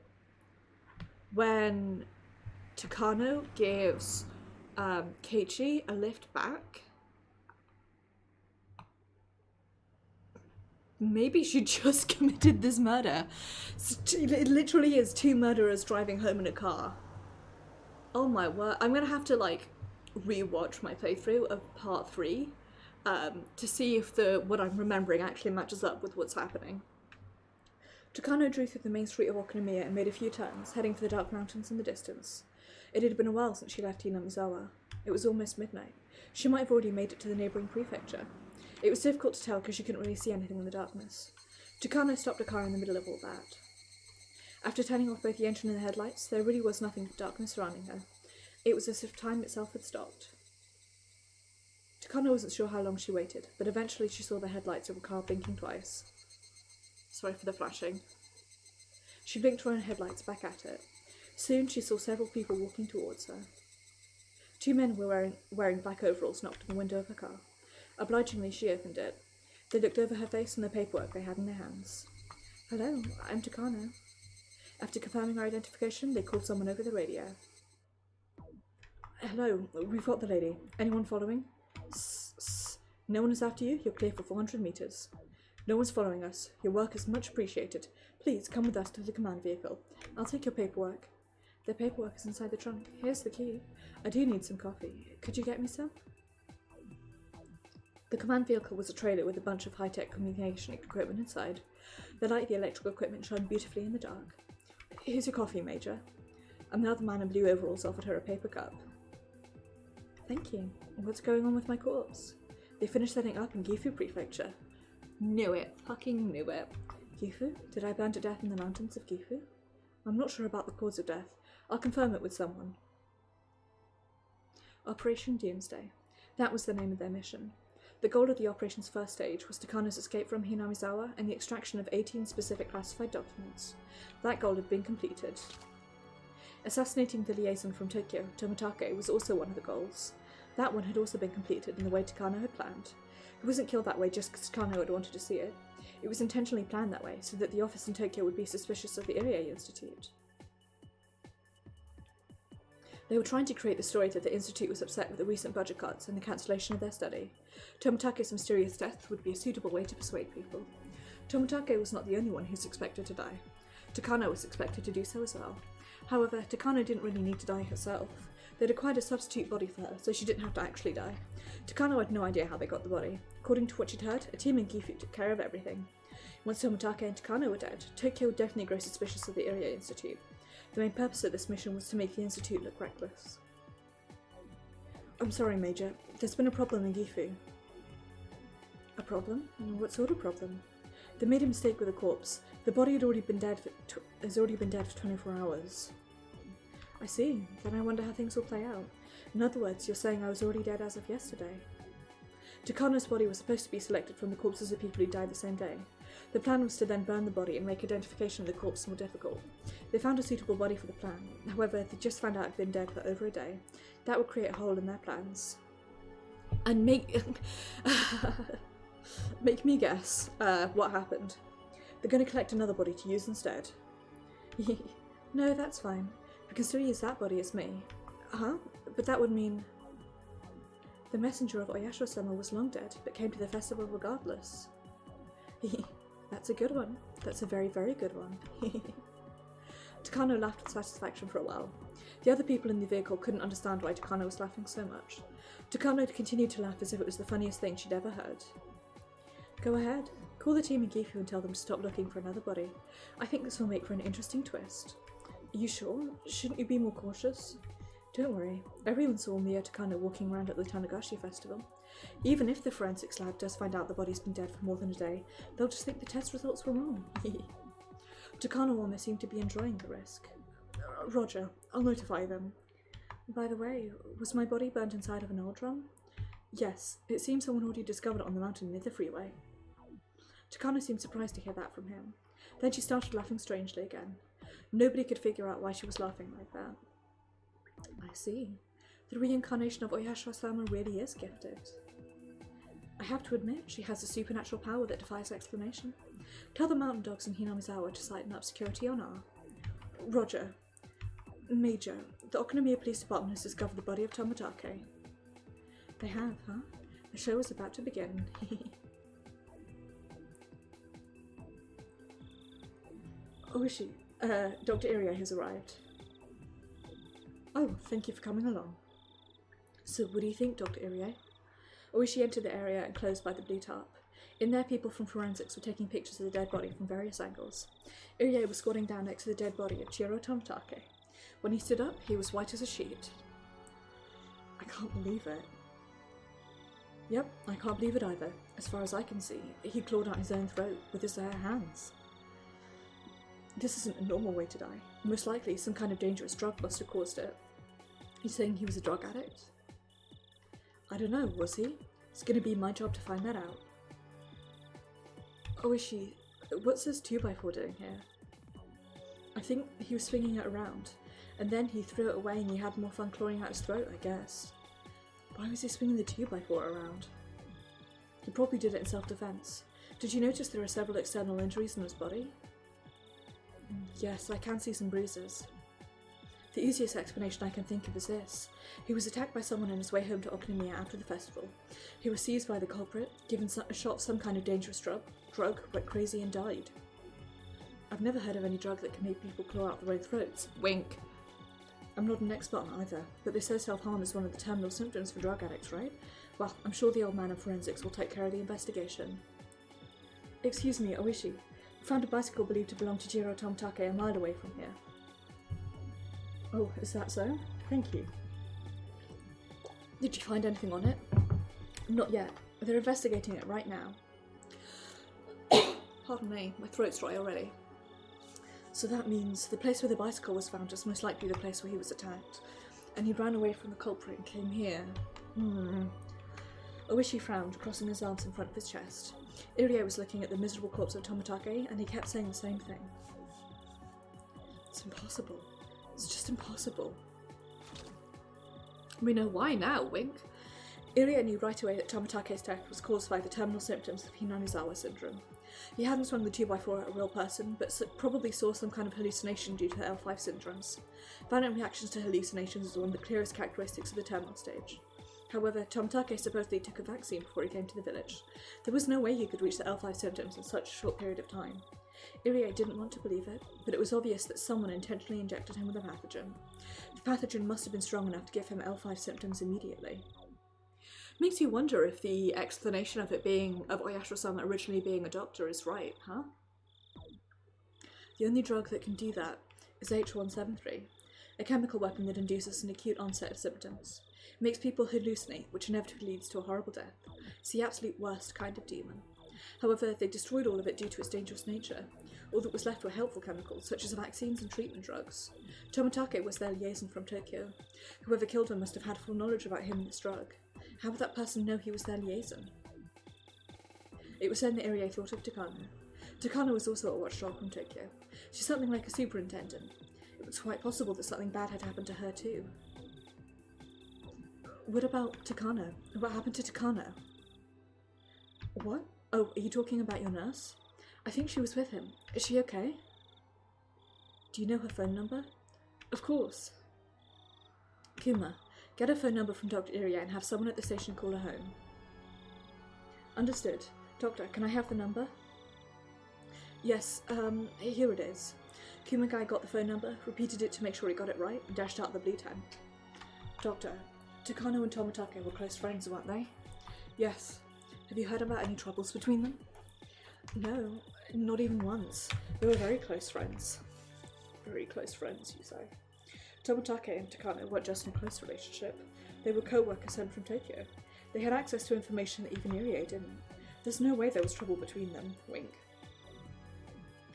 when Takano gives Keiichi a lift back, maybe she just committed this murder. It literally is 2 murderers driving home in a car. Oh my word, I'm gonna have to like rewatch my playthrough of part 3 to see if what I'm remembering actually matches up with what's happening. Takano drew through the main street of Okonomiya and made a few turns, heading for the dark mountains in the distance. It had been a while since she left Hinamizawa. It was almost midnight. She might have already made it to the neighbouring prefecture. It was difficult to tell because she couldn't really see anything in the darkness. Takano stopped the car in the middle of all that. After turning off both the engine and the headlights, there really was nothing but darkness surrounding her. It was as if time itself had stopped. Takano wasn't sure how long she waited, but eventually she saw the headlights of a car blinking twice. Sorry for the flashing. She blinked her own headlights back at it. Soon she saw several people walking towards her. 2 men were wearing black overalls knocked on the window of her car. Obligingly, she opened it. They looked over her face and the paperwork they had in their hands. Hello, I'm Takano. After confirming her identification, they called someone over the radio. Hello, we've got the lady. Anyone following? No one is after you. You're clear for 400 meters. No one's following us. Your work is much appreciated. Please come with us to the command vehicle. I'll take your paperwork. The paperwork is inside the trunk. Here's the key. I do need some coffee. Could you get me some? The command vehicle was a trailer with a bunch of high-tech communication equipment inside. The light of the electrical equipment shone beautifully in the dark. Here's your coffee, Major. Another man in blue overalls offered her a paper cup. Thank you. What's going on with my corpse? They finished setting up in Gifu Prefecture. Knew it. Fucking knew it. Gifu? Did I burn to death in the mountains of Gifu? I'm not sure about the cause of death. I'll confirm it with someone. Operation Doomsday. That was the name of their mission. The goal of the operation's first stage was Takano's escape from Hinamizawa and the extraction of 18 specific classified documents. That goal had been completed. Assassinating the liaison from Tokyo, Tomitake, was also one of the goals. That one had also been completed in the way Takano had planned. He wasn't killed that way just because Takano had wanted to see it. It was intentionally planned that way so that the office in Tokyo would be suspicious of the Irie Institute. They were trying to create the story that the Institute was upset with the recent budget cuts and the cancellation of their study. Tomitake's mysterious death would be a suitable way to persuade people. Tomitake was not the only one who was expected to die. Takano was expected to do so as well. However, Takano didn't really need to die herself. They'd acquired a substitute body for her, so she didn't have to actually die. Takano had no idea how they got the body. According to what she'd heard, a team in Gifu took care of everything. Once Tomitake and Takano were dead, Tokyo would definitely grow suspicious of the Irie Institute. The main purpose of this mission was to make the Institute look reckless. I'm sorry, Major. There's been a problem in Gifu. A problem? What sort of problem? They made a mistake with the corpse. The body has already been dead for 24 hours. I see. Then I wonder how things will play out. In other words, you're saying I was already dead as of yesterday. Takano's body was supposed to be selected from the corpses of people who died the same day. The plan was to then burn the body and make identification of the corpse more difficult. They found a suitable body for the plan. However, they just found out I'd been dead for over a day. That would create a hole in their plans. And make me guess what happened. They're going to collect another body to use instead. No, that's fine. We can still use that body as me. Huh? But that would mean... The messenger of Oyashiro-sama was long dead, but came to the festival regardless. That's a good one. That's a very, very good one. Takano laughed with satisfaction for a while. The other people in the vehicle couldn't understand why Takano was laughing so much. Takano continued to laugh as if it was the funniest thing she'd ever heard. Go ahead. Call the team in Gifu and tell them to stop looking for another body. I think this will make for an interesting twist. Are you sure? Shouldn't you be more cautious? Don't worry, everyone saw Mio Takano walking around at the Tanagashi festival. Even if the forensics lab does find out the body's been dead for more than a day, they'll just think the test results were wrong. Takano almost seemed to be enjoying the risk. Roger, I'll notify them. By the way, was my body burnt inside of an oil drum? Yes, it seems someone already discovered it on the mountain near the freeway. Takano seemed surprised to hear that from him. Then she started laughing strangely again. Nobody could figure out why she was laughing like that. I see. The reincarnation of Oyashiro-sama really is gifted. I have to admit, she has a supernatural power that defies explanation. Tell the mountain dogs in Hinamizawa to tighten up security on R. Roger. Major, the Okonomiya Police Department has discovered the body of Tomitake. They have, huh? The show is about to begin. Oishi, Dr. Irie has arrived. Oh, thank you for coming along. So, what do you think, Dr. Irie? Oishi entered the area enclosed by the blue tarp. In there, people from forensics were taking pictures of the dead body from various angles. Irie was squatting down next to the dead body of Chiro Tomitake. When he stood up, he was white as a sheet. I can't believe it. Yep, I can't believe it either. As far as I can see, he clawed out his own throat with his bare hands. This isn't a normal way to die. Most likely, some kind of dangerous drug must have caused it. He's saying he was a drug addict? I don't know, was he? It's gonna be my job to find that out. Oishi, what's this 2x4 doing here? I think he was swinging it around, and then he threw it away and he had more fun clawing out his throat, I guess. Why was he swinging the 2x4 around? He probably did it in self-defense. Did you notice there are several external injuries in his body? Yes, I can see some bruises. The easiest explanation I can think of is this. He was attacked by someone on his way home to Okonomiya after the festival. He was seized by the culprit, given a shot of some kind of dangerous drug, went crazy and died. I've never heard of any drug that can make people claw out their own throats. Wink. I'm not an expert on either, but they say self-harm is one of the terminal symptoms for drug addicts, right? Well, I'm sure the old man in forensics will take care of the investigation. Excuse me, Oishi. We found a bicycle believed to belong to Jiro Tomitake a mile away from here. Oh, is that so? Thank you. Did you find anything on it? Not yet. They're investigating it right now. Pardon me, my throat's dry already. So that means the place where the bicycle was found is most likely the place where he was attacked. And he ran away from the culprit and came here. Oishi frowned, crossing his arms in front of his chest. Irie was looking at the miserable corpse of Tomitake, and he kept saying the same thing. It's impossible. It's just impossible. We know why now, wink. Irie knew right away that Tomitake's death was caused by the terminal symptoms of Hinamizawa syndrome. He hadn't swung the 2x4 at a real person, but probably saw some kind of hallucination due to the L5 syndromes. Violent reactions to hallucinations is one of the clearest characteristics of the terminal stage. However, Tomitake supposedly took a vaccine before he came to the village. There was no way he could reach the L5 symptoms in such a short period of time. Irie didn't want to believe it, but it was obvious that someone intentionally injected him with a pathogen. The pathogen must have been strong enough to give him L5 symptoms immediately. Makes you wonder if the explanation of Oyashiro-sama originally being a doctor is right, huh? The only drug that can do that is H173, a chemical weapon that induces an acute onset of symptoms. It makes people hallucinate, which inevitably leads to a horrible death. It's the absolute worst kind of demon. However, they destroyed all of it due to its dangerous nature. All that was left were helpful chemicals, such as vaccines and treatment drugs. Tomitake was their liaison from Tokyo. Whoever killed him must have had full knowledge about him and this drug. How would that person know he was their liaison? It was then that Irie thought of Takano. Takano was also a watchdog from Tokyo. She's something like a superintendent. It was quite possible that something bad had happened to her too. What about Takano? What happened to Takano? What? Oh, are you talking about your nurse? I think she was with him. Is she okay? Do you know her phone number? Of course. Kuma, get her phone number from Dr. Irie and have someone at the station call her home. Understood. Doctor, can I have the number? Yes, here it is. Kumagai got the phone number, repeated it to make sure he got it right, and dashed out the blue pen. Doctor, Takano and Tomitake were close friends, weren't they? Yes. Have you heard about any troubles between them? No, not even once. They were very close friends. Very close friends, you say. Tomitake and Takano weren't just in a close relationship. They were co-workers sent from Tokyo. They had access to information that even Irie didn't. There's no way there was trouble between them. Wink.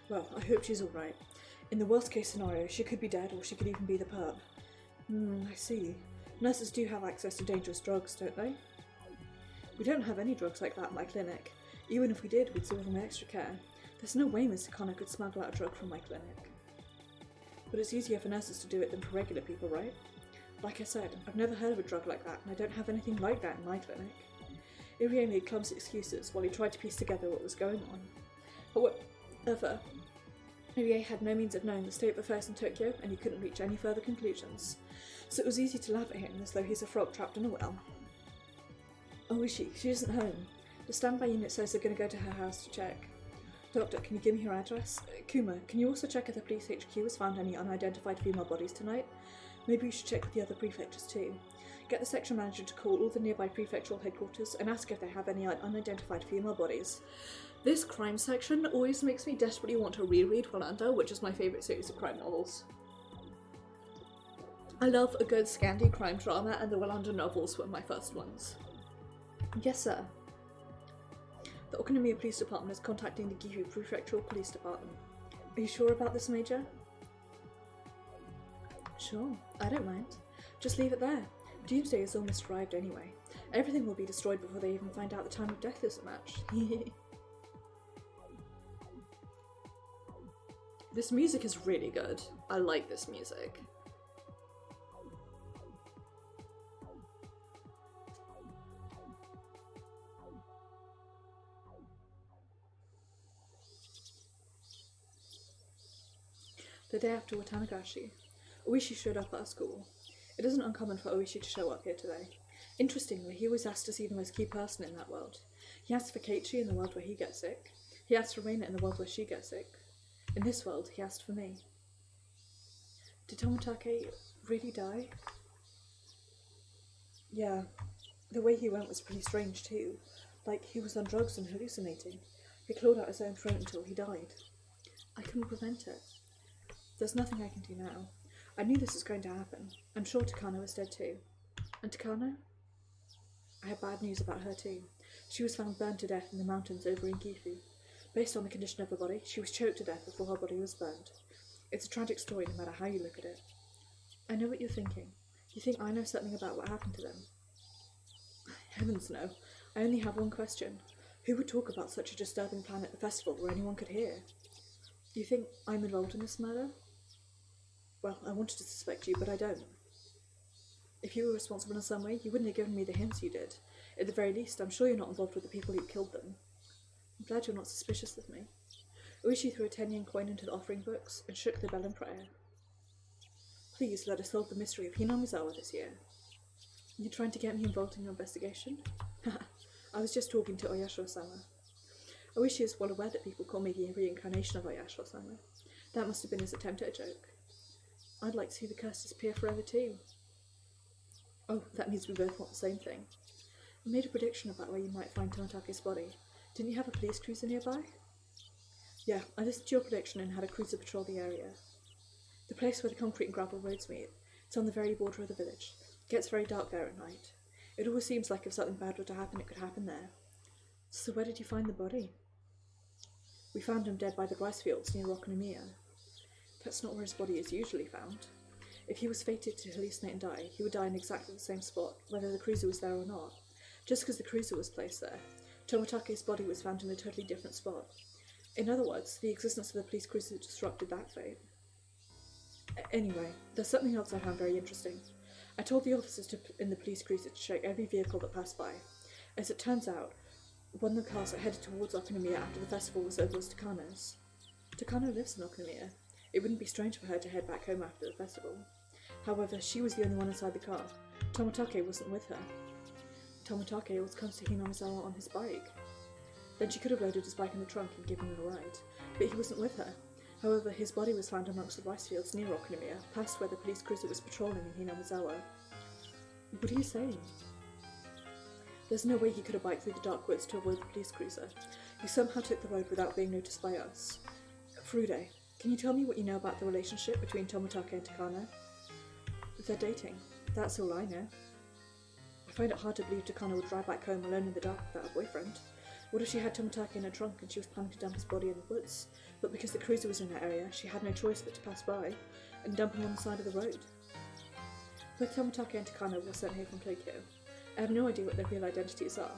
Well, I hope she's alright. In the worst case scenario, she could be dead or she could even be the perp. I see. Nurses do have access to dangerous drugs, don't they? We don't have any drugs like that in my clinic. Even if we did, we'd still have them extra care. There's no way Mr. Connor could smuggle out a drug from my clinic. But it's easier for nurses to do it than for regular people, right? Like I said, I've never heard of a drug like that, and I don't have anything like that in my clinic. Irie made clumsy excuses while he tried to piece together what was going on. However, Irie had no means of knowing the state of affairs in Tokyo, and he couldn't reach any further conclusions. So it was easy to laugh at him as though he's a frog trapped in a well. Oh, is she? She isn't home. The standby unit says they're going to go to her house to check. Doctor, can you give me her address? Kuma, can you also check if the police HQ has found any unidentified female bodies tonight? Maybe you should check with the other prefectures too. Get the section manager to call all the nearby prefectural headquarters and ask if they have any unidentified female bodies. This crime section always makes me desperately want to reread Wallander, which is my favourite series of crime novels. I love a good Scandi crime drama, and the Wallander novels were my first ones. Yes, sir. The Okonomiya Police Department is contacting the Gifu Prefectural Police Department. Are you sure about this, Major? Sure, I don't mind. Just leave it there. Doomsday has almost arrived anyway. Everything will be destroyed before they even find out the time of death is a match. This music is really good. I like this music. The day after Watanagashi, Oishi showed up at our school. It isn't uncommon for Oishi to show up here today. Interestingly, he always asks to see the most key person in that world. He asks for Keiichi in the world where he gets sick. He asks for Reina in the world where she gets sick. In this world, he asked for me. Did Tomitake really die? Yeah. The way he went was pretty strange too. Like he was on drugs and hallucinating. He clawed out his own throat until he died. I couldn't prevent it. There's nothing I can do now. I knew this was going to happen. I'm sure Takano is dead too. And Takano? I have bad news about her too. She was found burned to death in the mountains over in Gifu. Based on the condition of her body, she was choked to death before her body was burned. It's a tragic story no matter how you look at it. I know what you're thinking. You think I know something about what happened to them? Heavens no. I only have one question. Who would talk about such a disturbing plan at the festival where anyone could hear? You think I'm involved in this murder? Well, I wanted to suspect you, but I don't. If you were responsible in some way, you wouldn't have given me the hints you did. At the very least, I'm sure you're not involved with the people who killed them. I'm glad you're not suspicious of me. Oishi threw a 10-yen coin into the offering books and shook the bell in prayer. Please let us solve the mystery of Hinamizawa this year. You trying to get me involved in your investigation? I was just talking to Oyashiro-sama. Oishi is well aware that people call me the reincarnation of Oyashiro-sama. That must have been his attempt at a joke. I'd like to see the curse disappear forever too. Oh, that means we both want the same thing. I made a prediction about where you might find Tomitake's body. Didn't you have a police cruiser nearby? Yeah, I listened to your prediction and had a cruiser patrol the area. The place where the concrete and gravel roads meet. It's on the very border of the village. It gets very dark there at night. It always seems like if something bad were to happen, it could happen there. So where did you find the body? We found him dead by the rice fields near Rokonomiya. That's not where his body is usually found. If he was fated to hallucinate and die, he would die in exactly the same spot, whether the cruiser was there or not. Just because the cruiser was placed there, Tomotake's body was found in a totally different spot. In other words, the existence of the police cruiser disrupted that fate. Anyway, there's something else I found very interesting. I told the officers in the police cruiser to check every vehicle that passed by. As it turns out, one of the cars that headed towards Okonomiya after the festival was over was Takano's. Takano lives in Okonomiya. It wouldn't be strange for her to head back home after the festival. However, she was the only one inside the car. Tomotake wasn't with her. Tomotake was close to Hinamizawa on his bike. Then she could have loaded his bike in the trunk and given him a ride, but he wasn't with her. However, his body was found amongst the rice fields near Okonomiya, past where the police cruiser was patrolling in Hinamizawa. What are you saying? There's no way he could have biked through the dark woods to avoid the police cruiser. He somehow took the road without being noticed by us. Furude, can you tell me what you know about the relationship between Tomotake and Takano? They're dating. That's all I know. I find it hard to believe Takano would drive back home alone in the dark without a boyfriend. What if she had Tomotake in her trunk and she was planning to dump his body in the woods, but because the cruiser was in that area, she had no choice but to pass by and dump him on the side of the road? Both Tomotake and Takano were sent here from Tokyo. I have no idea what their real identities are.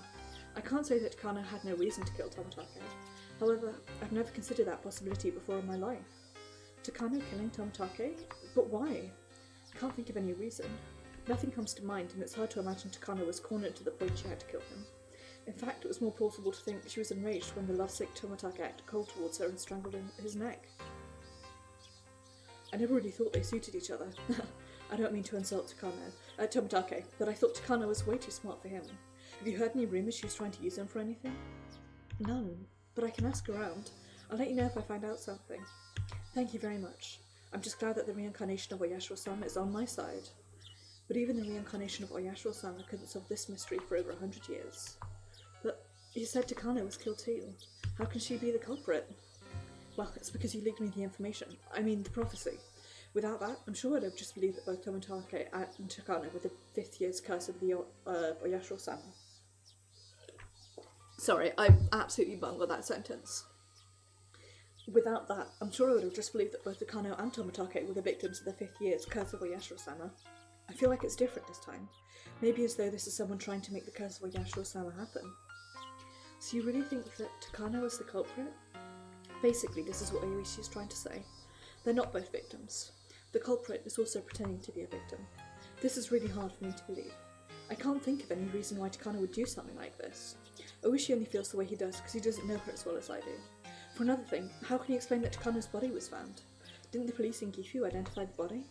I can't say that Takano had no reason to kill Tomotake. However, I've never considered that possibility before in my life. Takano killing Tomotake? But why? I can't think of any reason. Nothing comes to mind, and it's hard to imagine Takano was cornered to the point she had to kill him. In fact, it was more plausible to think she was enraged when the lovesick Tomotake acted cold towards her and strangled his neck. I never really thought they suited each other. I don't mean to insult Tomotake, but I thought Takano was way too smart for him. Have you heard any rumours she was trying to use him for anything? None, but I can ask around. I'll let you know if I find out something. Thank you very much. I'm just glad that the reincarnation of Oyashiro-sama is on my side. But even the reincarnation of Oyashiro-sama couldn't solve this mystery for over 100 years. But you said Takano was killed too. How can she be the culprit? Well, it's because you leaked me the information. I mean, the prophecy. Without that, I'm sure I'd have just believed that both Tomotake and Takano were the 5th year's curse of the Oyashiro-sama. Sorry, I absolutely bungled that sentence. Without that, I'm sure I would have just believed that both Takano and Tomotake were the victims of the 5th year's curse of Oyashiro-sama. I feel like it's different this time. Maybe as though this is someone trying to make the curse of Oyashiro-sama happen. So you really think that Takano is the culprit? Basically, this is what Higurashi is trying to say. They're not both victims. The culprit is also pretending to be a victim. This is really hard for me to believe. I can't think of any reason why Takano would do something like this. Oishi only feels the way he does because he doesn't know her as well as I do. For another thing, how can he explain that Takano's body was found? Didn't the police in Gifu identify the body?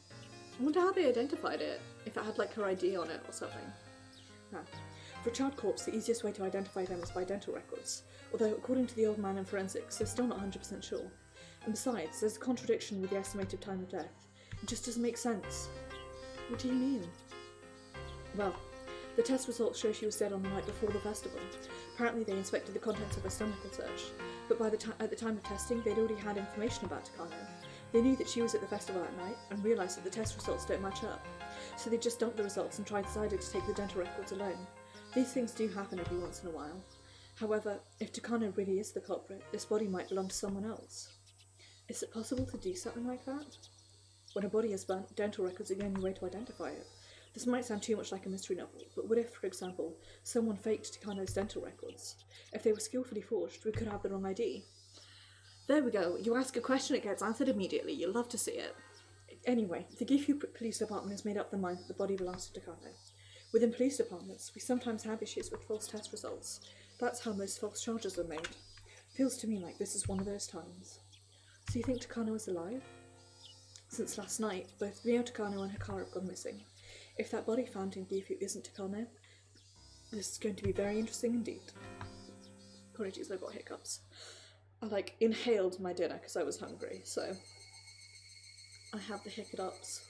I wonder how they identified it, if it had like her ID on it or something. For a child corpse, the easiest way to identify them is by dental records, although according to the old man in forensics, they're still not 100% sure. And besides, there's a contradiction with the estimated time of death. It just doesn't make sense. What do you mean? Well, the test results show she was dead on the night before the festival. Apparently they inspected the contents of her stomach and such, but at the time of testing they'd already had information about Takano. They knew that she was at the festival that night and realised that the test results don't match up, so they just dumped the results and decided to take the dental records alone. These things do happen every once in a while. However, if Takano really is the culprit, this body might belong to someone else. Is it possible to do something like that? When a body is burnt, dental records are the only way to identify it. This might sound too much like a mystery novel, but what if, for example, someone faked Takano's dental records? If they were skillfully forged, we could have the wrong ID. There we go. You ask a question, it gets answered immediately. You'll love to see it. Anyway, the Gifu Police Department has made up their mind that the body belongs to Takano. Within police departments, we sometimes have issues with false test results. That's how most false charges are made. Feels to me like this is one of those times. So you think Takano is alive? Since last night, both Ryo Takano and Hikaru have gone missing. If that body found in Gifu isn't Takano, this is going to be very interesting indeed. Apologies, I got hiccups. I inhaled my dinner because I was hungry, so I have the hiccups.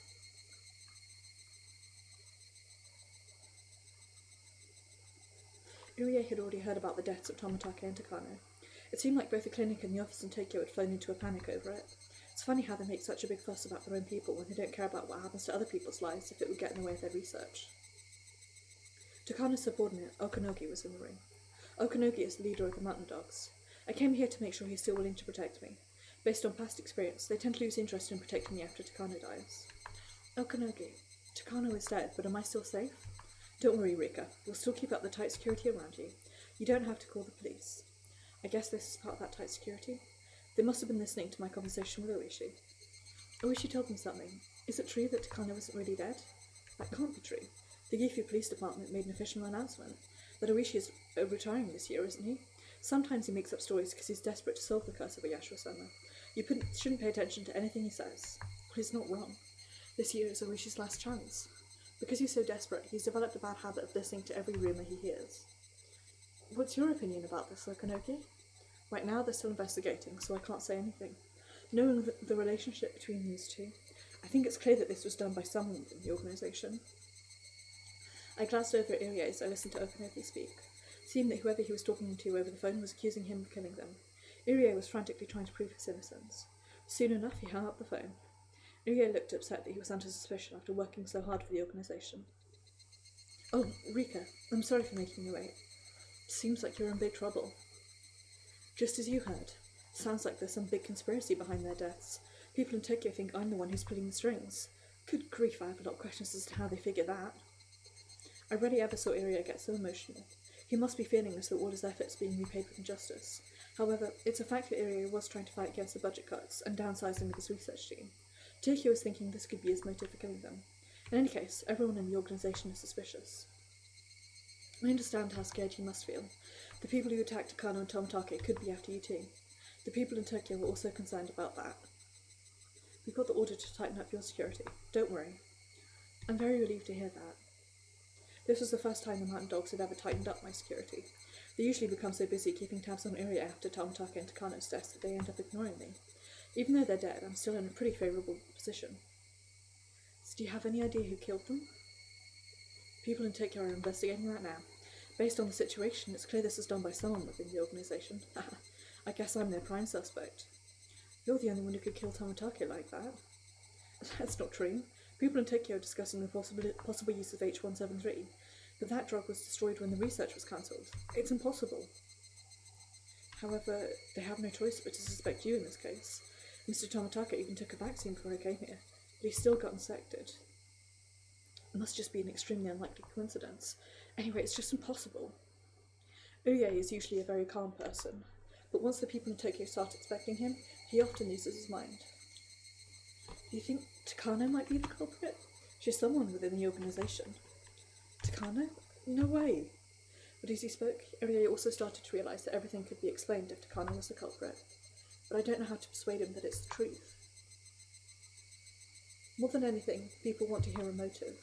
Urie had already heard about the deaths of Tomotake and Takano. It seemed like both the clinic and the office in Tokyo had flown into a panic over it. It's funny how they make such a big fuss about their own people when they don't care about what happens to other people's lives if it would get in the way of their research. Takano's subordinate, Okanogi, was in the room. Okanogi is the leader of the mountain dogs. I came here to make sure he's still willing to protect me. Based on past experience, they tend to lose interest in protecting me after Takano dies. Okanogi, Takano is dead, but am I still safe? Don't worry, Rika. We'll still keep up the tight security around you. You don't have to call the police. I guess this is part of that tight security? They must have been listening to my conversation with Oishi. Oishi told them something. Is it true that Takano isn't really dead? That can't be true. The Gifu Police Department made an official announcement that Oishi is retiring this year, isn't he? Sometimes he makes up stories because he's desperate to solve the curse of Oyashiro-sama. You shouldn't pay attention to anything he says. But he's not wrong. This year is Oishi's last chance. Because he's so desperate, he's developed a bad habit of listening to every rumour he hears. What's your opinion about this, Okanogi? Right now they're still investigating, so I can't say anything. Knowing the relationship between these two, I think it's clear that this was done by someone within the organisation. I glanced over at Irie as I listened to Okanogi speak. Seeing that whoever he was talking to over the phone was accusing him of killing them, Irie was frantically trying to prove his innocence. Soon enough, he hung up the phone. Irie looked upset that he was under suspicion after working so hard for the organisation. Oh, Rika, I'm sorry for making you wait. Seems like you're in big trouble. Just as you heard. Sounds like there's some big conspiracy behind their deaths. People in Tokyo think I'm the one who's pulling the strings. Good grief, I have a lot of questions as to how they figure that. I rarely ever saw Irie get so emotional. He must be feeling as though all his efforts are being repaid with injustice. However, it's a fact that Irie was trying to fight against the budget cuts and downsizing of his research team. Tokyo was thinking this could be his motive for killing them. In any case, everyone in the organisation is suspicious. I understand how scared you must feel. The people who attacked Takano and Tomitake could be after you too. The people in Tokyo were also concerned about that. We got the order to tighten up your security. Don't worry. I'm very relieved to hear that. This was the first time the mountain dogs had ever tightened up my security. They usually become so busy keeping tabs on Irie after Tomitake and Takano's deaths that they end up ignoring me. Even though they're dead, I'm still in a pretty favourable position. So do you have any idea who killed them? People in Tokyo are investigating that now. Based on the situation, it's clear this is done by someone within the organisation. I guess I'm their prime suspect. You're the only one who could kill Tomitake like that. That's not true. People in Tokyo are discussing the possible use of H173, but that drug was destroyed when the research was cancelled. It's impossible. However, they have no choice but to suspect you in this case. Mr. Tomitake even took a vaccine before he came here, but he still got infected. It must just be an extremely unlikely coincidence. Anyway, it's just impossible. Uye is usually a very calm person, but once the people in Tokyo start expecting him, he often loses his mind. Do you think Takano might be the culprit? She's someone within the organisation. Takano? No way. But as he spoke, Urie also started to realise that everything could be explained if Takano was the culprit. But I don't know how to persuade him that it's the truth. More than anything, people want to hear a motive.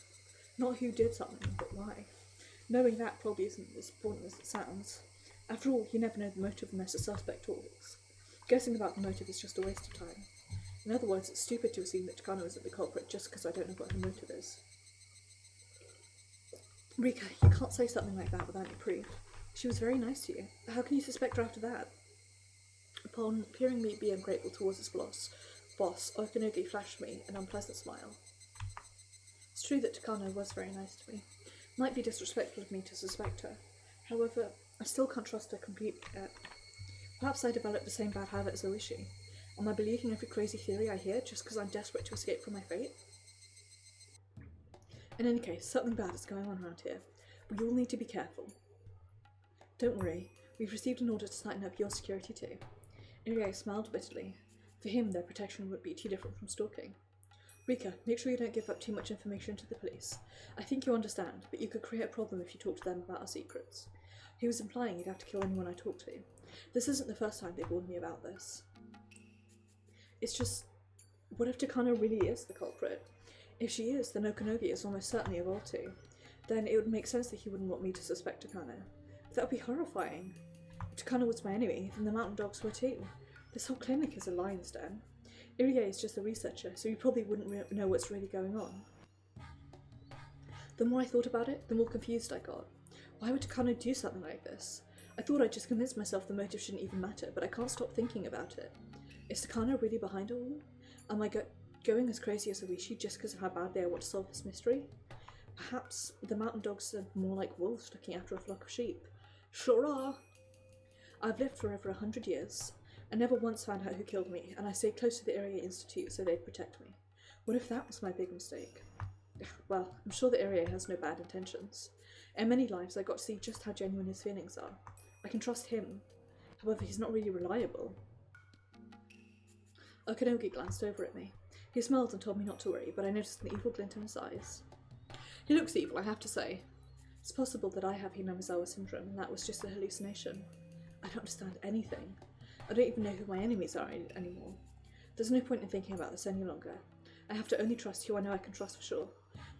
Not who did something, but why. Knowing that probably isn't as important as it sounds. After all, you never know the motive unless a suspect talks. Guessing about the motive is just a waste of time. In other words, it's stupid to assume that Takano isn't the culprit just because I don't know what her motive is. Rika, you can't say something like that without any proof. She was very nice to you. How can you suspect her after that? Upon hearing me be ungrateful towards his boss, Okanogi flashed me an unpleasant smile. It's true that Takano was very nice to me. Might be disrespectful of me to suspect her. However, I still can't trust her completely yet. Perhaps I developed the same bad habit as Oishi. Am I believing every crazy theory I hear just because I'm desperate to escape from my fate? In any case, something bad is going on around here. We all need to be careful. Don't worry, we've received an order to tighten up your security too. Irie smiled bitterly. For him, their protection would be too different from stalking. Rika, make sure you don't give up too much information to the police. I think you understand, but you could create a problem if you talk to them about our secrets. He was implying you'd have to kill anyone I talk to. This isn't the first time they've warned me about this. It's just, what if Takano really is the culprit? If she is, then Okanogi is almost certainly a role too. Then it would make sense that he wouldn't want me to suspect Takano. That would be horrifying. If Takano was my enemy, then the mountain dogs were too. This whole clinic is a lion's den. Irie is just a researcher, so he probably wouldn't know what's really going on. The more I thought about it, the more confused I got. Why would Takano do something like this? I thought I'd just convinced myself the motive shouldn't even matter, but I can't stop thinking about it. Is Takano really behind all? Am I going as crazy as a Rishi just because of how badly I want to solve this mystery? Perhaps the mountain dogs are more like wolves looking after a flock of sheep. Sure are. I've lived for over 100 years. I never once found out who killed me, and I stayed close to the area institute so they'd protect me. What if that was my big mistake? Well, I'm sure the area has no bad intentions. In many lives, I got to see just how genuine his feelings are. I can trust him. However, he's not really reliable. Okanogi glanced over at me. He smiled and told me not to worry, but I noticed an evil glint in his eyes. He looks evil, I have to say. It's possible that I have Hinamizawa syndrome, and that was just a hallucination. I don't understand anything. I don't even know who my enemies are anymore. There's no point in thinking about this any longer. I have to only trust who I know I can trust for sure.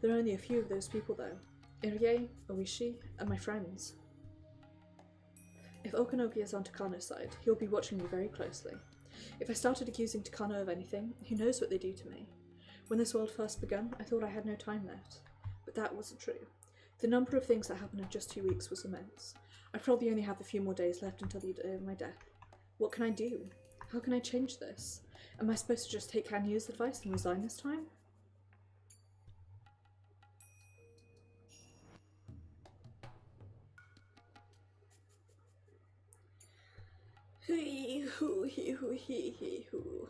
There are only a few of those people though. Irie, Oishi, and my friends. If Okanogi is on Takano's side, he'll be watching me very closely. If I started accusing Takano of anything, who knows what they do to me. When this world first began, I thought I had no time left. But that wasn't true. The number of things that happened in just 2 weeks was immense. I probably only have a few more days left until the day of my death. What can I do? How can I change this? Am I supposed to just take Kanyu's advice and resign this time? Hee hoo, hee hoo, hee hoo.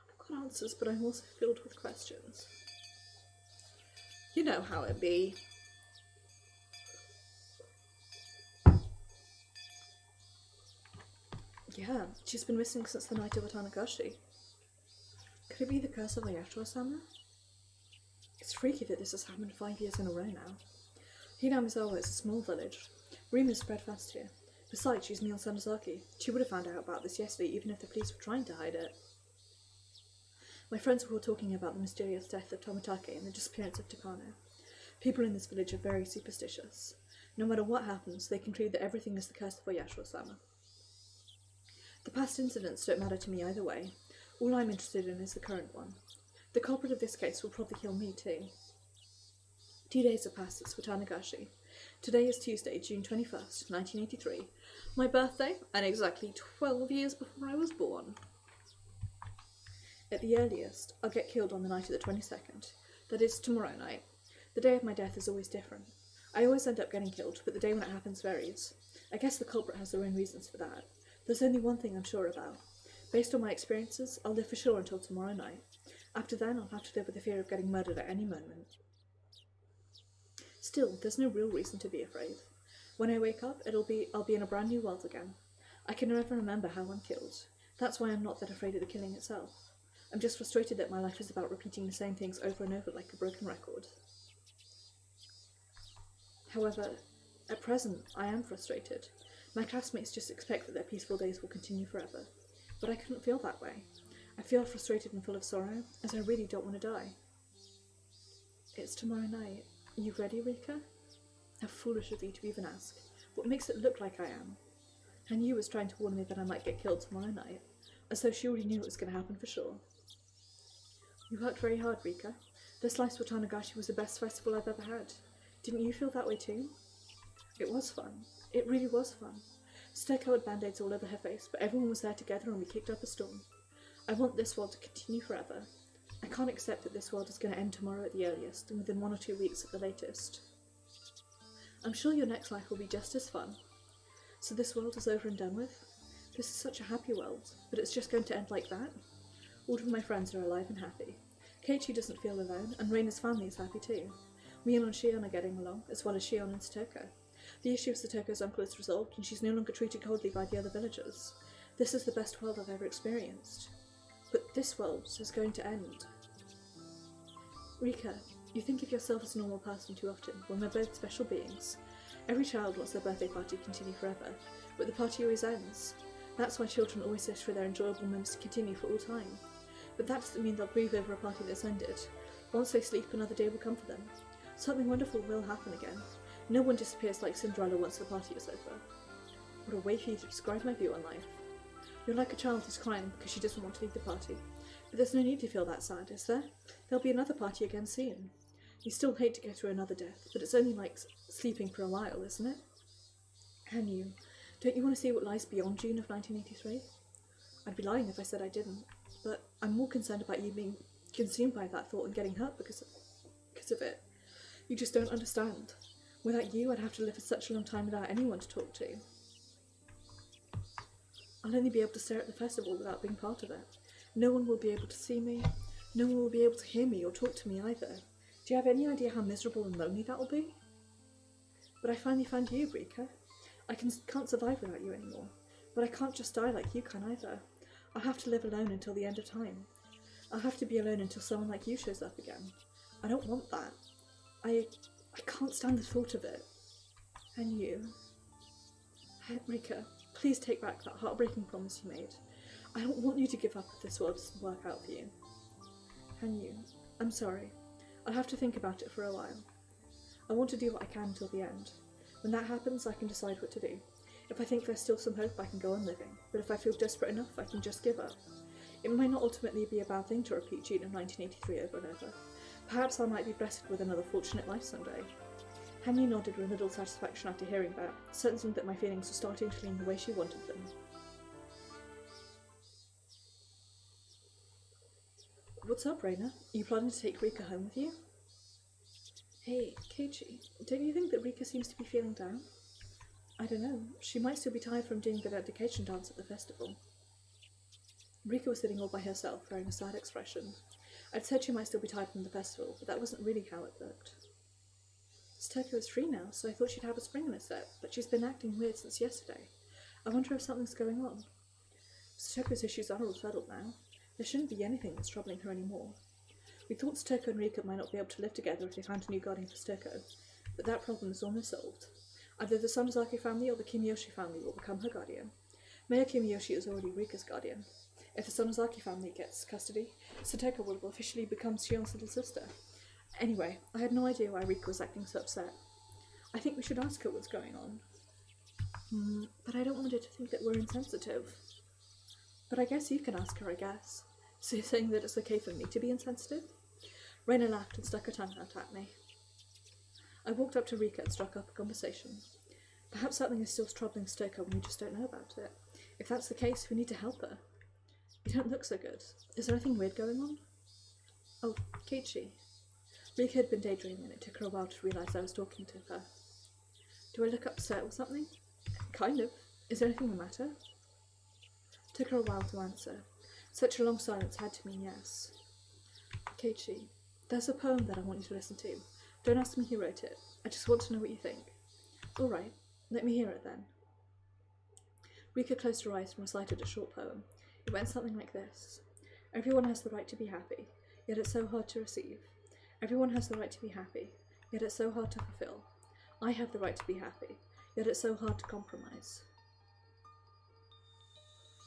I've got answers, but I'm also filled with questions. You know how it be. Yeah, she's been missing since the night of Minagoroshi. Could it be the curse of Ayashiro-sama? It's freaky that this has happened 5 years in a row now. Hinamizawa is a small village. Rumors spread fast here. Besides, she's Mio Sanozaki. She would have found out about this yesterday even if the police were trying to hide it. My friends were all talking about the mysterious death of Tomitake and the disappearance of Takano. People in this village are very superstitious. No matter what happens, they conclude that everything is the curse of Oyashiro-sama. The past incidents don't matter to me either way. All I'm interested in is the current one. The culprit of this case will probably kill me too. 2 days have passed since Watanagashi. Today is Tuesday, June 21st, 1983, my birthday, and exactly 12 years before I was born. At the earliest, I'll get killed on the night of the 22nd. That is, tomorrow night. The day of my death is always different. I always end up getting killed, but the day when it happens varies. I guess the culprit has their own reasons for that. There's only one thing I'm sure about. Based on my experiences, I'll live for sure until tomorrow night. After then, I'll have to live with the fear of getting murdered at any moment. Still, there's no real reason to be afraid. When I wake up, I'll be in a brand new world again. I can never remember how I'm killed. That's why I'm not that afraid of the killing itself. I'm just frustrated that my life is about repeating the same things over and over like a broken record. However, at present, I am frustrated. My classmates just expect that their peaceful days will continue forever. But I couldn't feel that way. I feel frustrated and full of sorrow, as I really don't want to die. It's tomorrow night. Are you ready, Rika? How foolish of you to even ask. What makes it look like I am? Hanyu was trying to warn me that I might get killed tomorrow night, as though she already knew it was going to happen for sure. You worked very hard, Rika. This last Watanagashi was the best festival I've ever had. Didn't you feel that way too? It was fun. It really was fun. Steko had band-aids all over her face, but everyone was there together and we kicked up a storm. I want this world to continue forever. I can't accept that this world is going to end tomorrow at the earliest, and within 1 or 2 weeks at the latest. I'm sure your next life will be just as fun. So this world is over and done with? This is such a happy world, but it's just going to end like that? All of my friends are alive and happy. Keiichi doesn't feel alone, and Reina's family is happy too. Mion and Shion are getting along, as well as Shion and Satoko. The issue of Satoko's uncle is resolved, and she's no longer treated coldly by the other villagers. This is the best world I've ever experienced. But this world is going to end. Rika, you think of yourself as a normal person too often, when we're both special beings. Every child wants their birthday party to continue forever, but the party always ends. That's why children always wish for their enjoyable moments to continue for all time. But that doesn't mean they'll grieve over a party that's ended. Once they sleep, another day will come for them. Something wonderful will happen again. No one disappears like Cinderella once the party is over. What a way for you to describe my view on life. You're like a child who's crying because she doesn't want to leave the party. But there's no need to feel that sad, is there? There'll be another party again soon. You still hate to go through another death, but it's only like sleeping for a while, isn't it? And you, don't you want to see what lies beyond June of 1983? I'd be lying if I said I didn't, but I'm more concerned about you being consumed by that thought and getting hurt because of it. You just don't understand. Without you, I'd have to live for such a long time without anyone to talk to. I'll only be able to stare at the festival without being part of it. No one will be able to see me. No one will be able to hear me or talk to me either. Do you have any idea how miserable and lonely that will be? But I finally found you, Rika. I can't survive without you anymore. But I can't just die like you can either. I'll have to live alone until the end of time. I'll have to be alone until someone like you shows up again. I don't want that. I can't stand the thought of it. And you. Rika, please take back that heartbreaking promise you made. I don't want you to give up if this world doesn't work out for you. And you. I'm sorry. I'll have to think about it for a while. I want to do what I can until the end. When that happens, I can decide what to do. If I think there's still some hope, I can go on living. But if I feel desperate enough, I can just give up. It might not ultimately be a bad thing to repeat June of 1983 over and over. Perhaps I might be blessed with another fortunate life someday. Hanyu nodded with little satisfaction after hearing that, sensing that my feelings were starting to lean the way she wanted them. What's up, Reina? Are you planning to take Rika home with you? Hey, Keiichi, don't you think that Rika seems to be feeling down? I don't know. She might still be tired from doing the dedication dance at the festival. Rika was sitting all by herself, wearing a sad expression. I'd said she might still be tired from the festival, but that wasn't really how it looked. Toko is free now, so I thought she'd have a spring in her step, but she's been acting weird since yesterday. I wonder if something's going on. Toko's issues are all settled now. There shouldn't be anything that's troubling her anymore. We thought Stoko and Rika might not be able to live together if they found a new guardian for Stoko, but that problem is almost solved. Either the Sonozaki family or the Kimiyoshi family will become her guardian. Mayor Kimiyoshi is already Rika's guardian. If the Sonozaki family gets custody, Satoko will officially become Shion's little sister. Anyway, I had no idea why Rika was acting so upset. I think we should ask her what's going on. But I don't want her to think that we're insensitive. But I guess you can ask her, I guess. So you're saying that it's okay for me to be insensitive? Reina laughed and stuck her tongue out at me. I walked up to Rika and struck up a conversation. Perhaps something is still troubling Stoko and we just don't know about it. If that's the case, we need to help her. You don't look so good. Is there anything weird going on? Oh, Keiichi. Rika had been daydreaming and it took her a while to realise I was talking to her. Do I look upset or something? Kind of. Is there anything the matter? It took her a while to answer. Such a long silence had to mean yes. Keiichi, there's a poem that I want you to listen to. Don't ask me who wrote it. I just want to know what you think. All right, let me hear it then. Rika closed her eyes and recited a short poem. It went something like this. Everyone has the right to be happy, yet it's so hard to receive. Everyone has the right to be happy, yet it's so hard to fulfill. I have the right to be happy, yet it's so hard to compromise.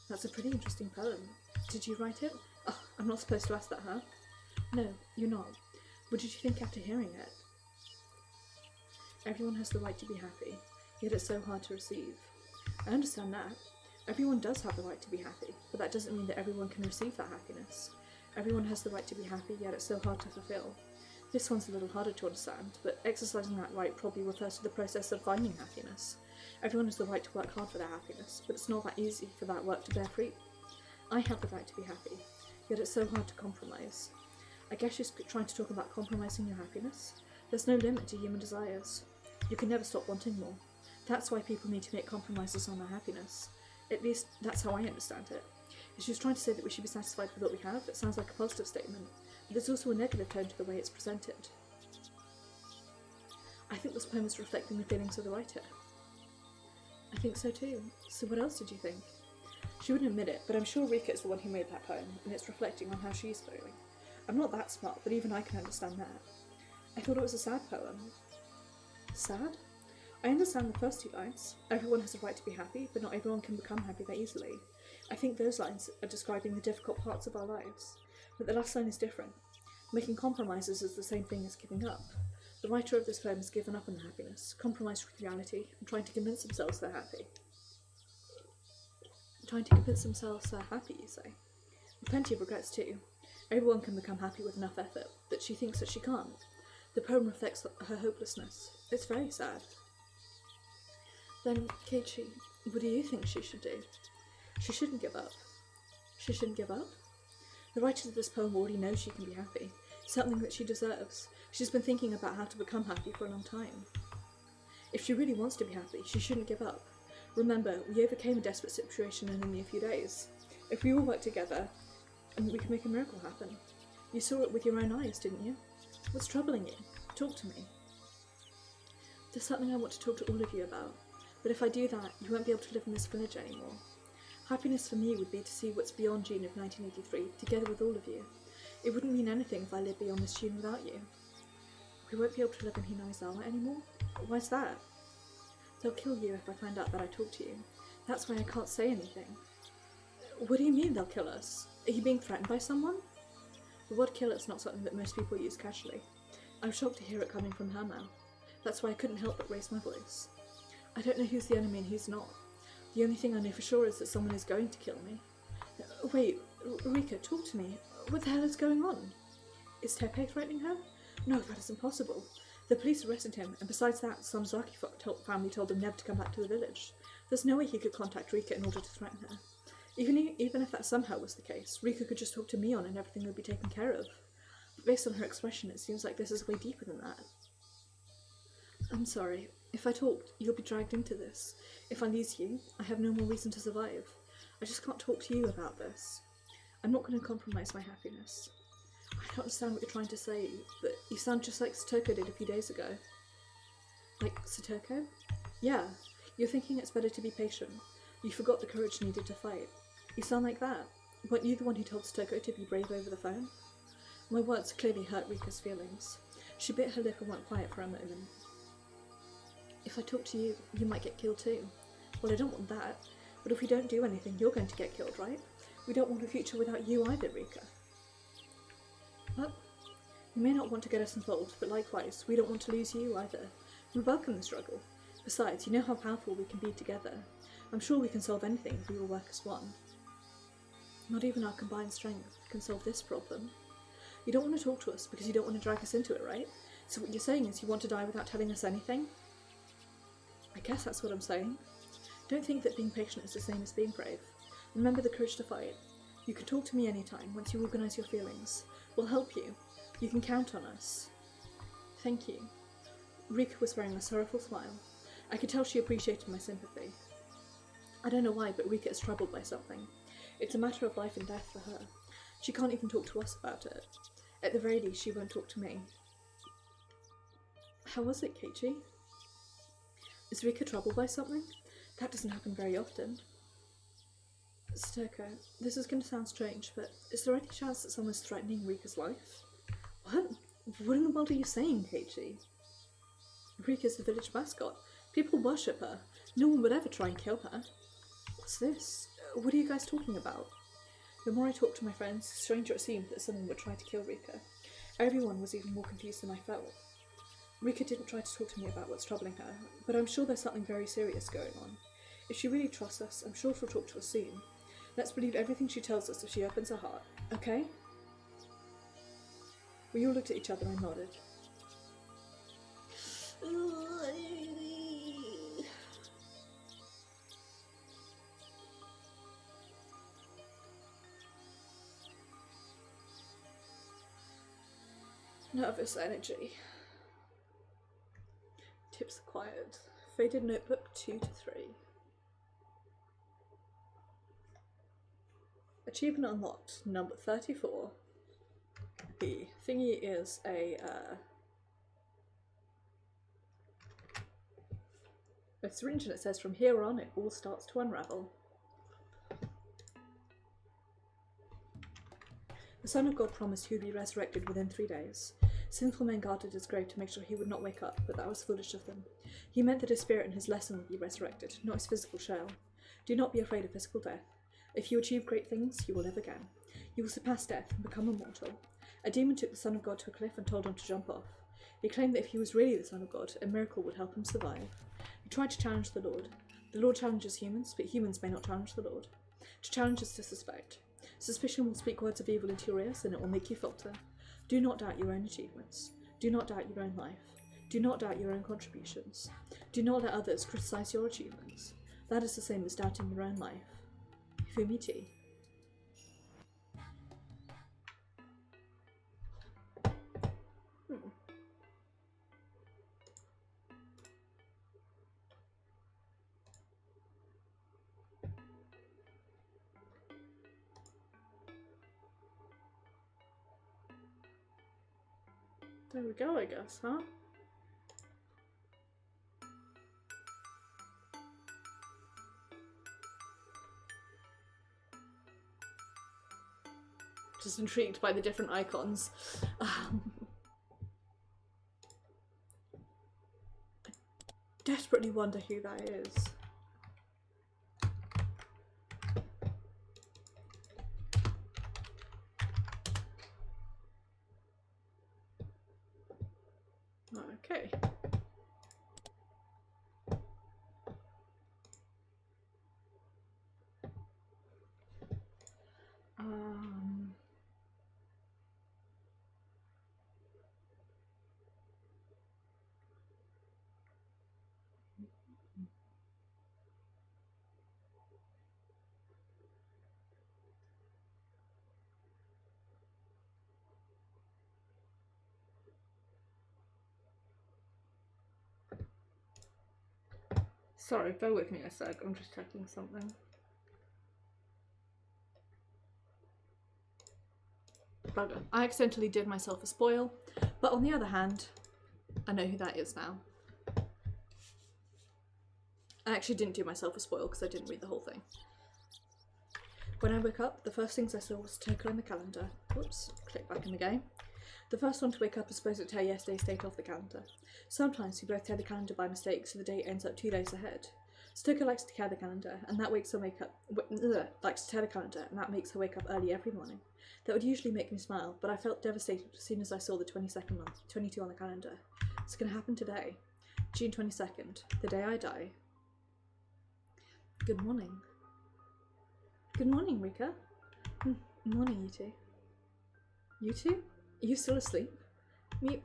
That's a pretty interesting poem. Did you write it? Oh, I'm not supposed to ask that, huh? No, you're not. What did you think after hearing it? Everyone has the right to be happy, yet it's so hard to receive. I understand that. Everyone does have the right to be happy, but that doesn't mean that everyone can receive that happiness. Everyone has the right to be happy, yet it's so hard to fulfill. This one's a little harder to understand, but exercising that right probably refers to the process of finding happiness. Everyone has the right to work hard for their happiness, but it's not that easy for that work to bear fruit. I have the right to be happy, yet it's so hard to compromise. I guess you're trying to talk about compromising your happiness. There's no limit to human desires. You can never stop wanting more. That's why people need to make compromises on their happiness. At least, that's how I understand it. If she was trying to say that we should be satisfied with what we have, it sounds like a positive statement, but there's also a negative tone to the way it's presented. I think this poem is reflecting the feelings of the writer. I think so too. So what else did you think? She wouldn't admit it, but I'm sure Rika is the one who made that poem, and it's reflecting on how she's feeling. I'm not that smart, but even I can understand that. I thought it was a sad poem. Sad? I understand the first two lines. Everyone has a right to be happy, but not everyone can become happy that easily. I think those lines are describing the difficult parts of our lives. But the last line is different. Making compromises is the same thing as giving up. The writer of this poem has given up on happiness, compromised with reality, and trying to convince themselves they're happy. Trying to convince themselves they're happy, you say? With plenty of regrets too. Everyone can become happy with enough effort, but she thinks that she can't. The poem reflects her hopelessness. It's very sad. Then, Keiichi, what do you think she should do? She shouldn't give up. She shouldn't give up? The writer of this poem already knows she can be happy, something that she deserves. She's been thinking about how to become happy for a long time. If she really wants to be happy, she shouldn't give up. Remember, we overcame a desperate situation in only a few days. If we all work together, we can make a miracle happen. You saw it with your own eyes, didn't you? What's troubling you? Talk to me. There's something I want to talk to all of you about, but if I do that, you won't be able to live in this village anymore. Happiness for me would be to see what's beyond June of 1983, together with all of you. It wouldn't mean anything if I lived beyond this June without you. We won't be able to live in Hinaizawa anymore? Why's that? They'll kill you if I find out that I talk to you. That's why I can't say anything. What do you mean they'll kill us? Are you being threatened by someone? The word kill is not something that most people use casually. I'm shocked to hear it coming from her mouth. That's why I couldn't help but raise my voice. I don't know who's the enemy and who's not. The only thing I know for sure is that someone is going to kill me. Wait, Rika, talk to me. What the hell is going on? Is Teppei threatening her? No, that is impossible. The police arrested him, and besides that, the Sonozaki family told him never to come back to the village. There's no way he could contact Rika in order to threaten her. Even if that somehow was the case, Rika could just talk to Mion and everything would be taken care of. But based on her expression, it seems like this is way deeper than that. I'm sorry. If I talked, you'll be dragged into this. If I lose you, I have no more reason to survive. I just can't talk to you about this. I'm not going to compromise my happiness. I don't understand what you're trying to say, but you sound just like Satoko did a few days ago. Like Satoko? Yeah, you're thinking it's better to be patient. You forgot the courage needed to fight. You sound like that. Weren't you the one who told Satoko to be brave over the phone? My words clearly hurt Rika's feelings. She bit her lip and went quiet for a moment. If I talk to you, you might get killed too. Well, I don't want that, but if we don't do anything, you're going to get killed, right? We don't want a future without you either, Rika. What? You may not want to get us involved, but likewise, we don't want to lose you either. We welcome the struggle. Besides, you know how powerful we can be together. I'm sure we can solve anything if we all work as one. Not even our combined strength can solve this problem. You don't want to talk to us because you don't want to drag us into it, right? So what you're saying is you want to die without telling us anything? I guess that's what I'm saying. Don't think that being patient is the same as being brave. Remember the courage to fight. You can talk to me anytime once you organise your feelings. We'll help you. You can count on us. Thank you. Rika was wearing a sorrowful smile. I could tell she appreciated my sympathy. I don't know why, but Rika is troubled by something. It's a matter of life and death for her. She can't even talk to us about it. At the very least, she won't talk to me. How was it, Keiichi? Is Rika troubled by something? That doesn't happen very often. Satoko, this is going to sound strange, but is there any chance that someone's threatening Rika's life? What? What in the world are you saying, Keiichi? Rika's the village mascot. People worship her. No one would ever try and kill her. What's this? What are you guys talking about? The more I talked to my friends, the stranger it seemed that someone would try to kill Rika. Everyone was even more confused than I felt. Rika didn't try to talk to me about what's troubling her, but I'm sure there's something very serious going on. If she really trusts us, I'm sure she'll talk to us soon. Let's believe everything she tells us if she opens her heart, okay? We all looked at each other and nodded. Nervous energy. Tips acquired. Faded notebook 2 to 3. Achievement unlocked, number 34. The thingy is a syringe, and it says from here on it all starts to unravel. The Son of God promised he would be resurrected within 3 days. Sinful men guarded his grave to make sure he would not wake up, but that was foolish of them. He meant that his spirit and his lesson would be resurrected, not his physical shell. Do not be afraid of physical death. If you achieve great things, you will live again. You will surpass death and become immortal. A demon took the Son of God to a cliff and told him to jump off. He claimed that if he was really the Son of God, a miracle would help him survive. He tried to challenge the Lord. The Lord challenges humans, but humans may not challenge the Lord. To challenge is to suspect. Suspicion will speak words of evil into your ears, and it will make you falter. Do not doubt your own achievements. Do not doubt your own life. Do not doubt your own contributions. Do not let others criticize your achievements. That is the same as doubting your own life. Fumiti. There we go, I guess, huh? Just intrigued by the different icons. I desperately wonder who that is. Okay. Sorry, bear with me a sec, I'm just checking something. Bugger. I accidentally did myself a spoil, but on the other hand, I know who that is now. I actually didn't do myself a spoil because I didn't read the whole thing. When I woke up, the first things I saw was Takano in the calendar. Whoops, click back in the game. The first one to wake up is supposed to tear yesterday's date off the calendar. Sometimes we both tear the calendar by mistake, so the date ends up 2 days ahead. Stoker likes to tear the calendar, and that makes her wake up. Likes to tear the calendar, and that makes her wake up early every morning. That would usually make me smile, but I felt devastated as soon as I saw the 22nd month, 22 on the calendar. It's gonna happen today, June 22nd, the day I die. Good morning. Good morning, Rika. Morning, you two. You two? Are you still asleep? Meep.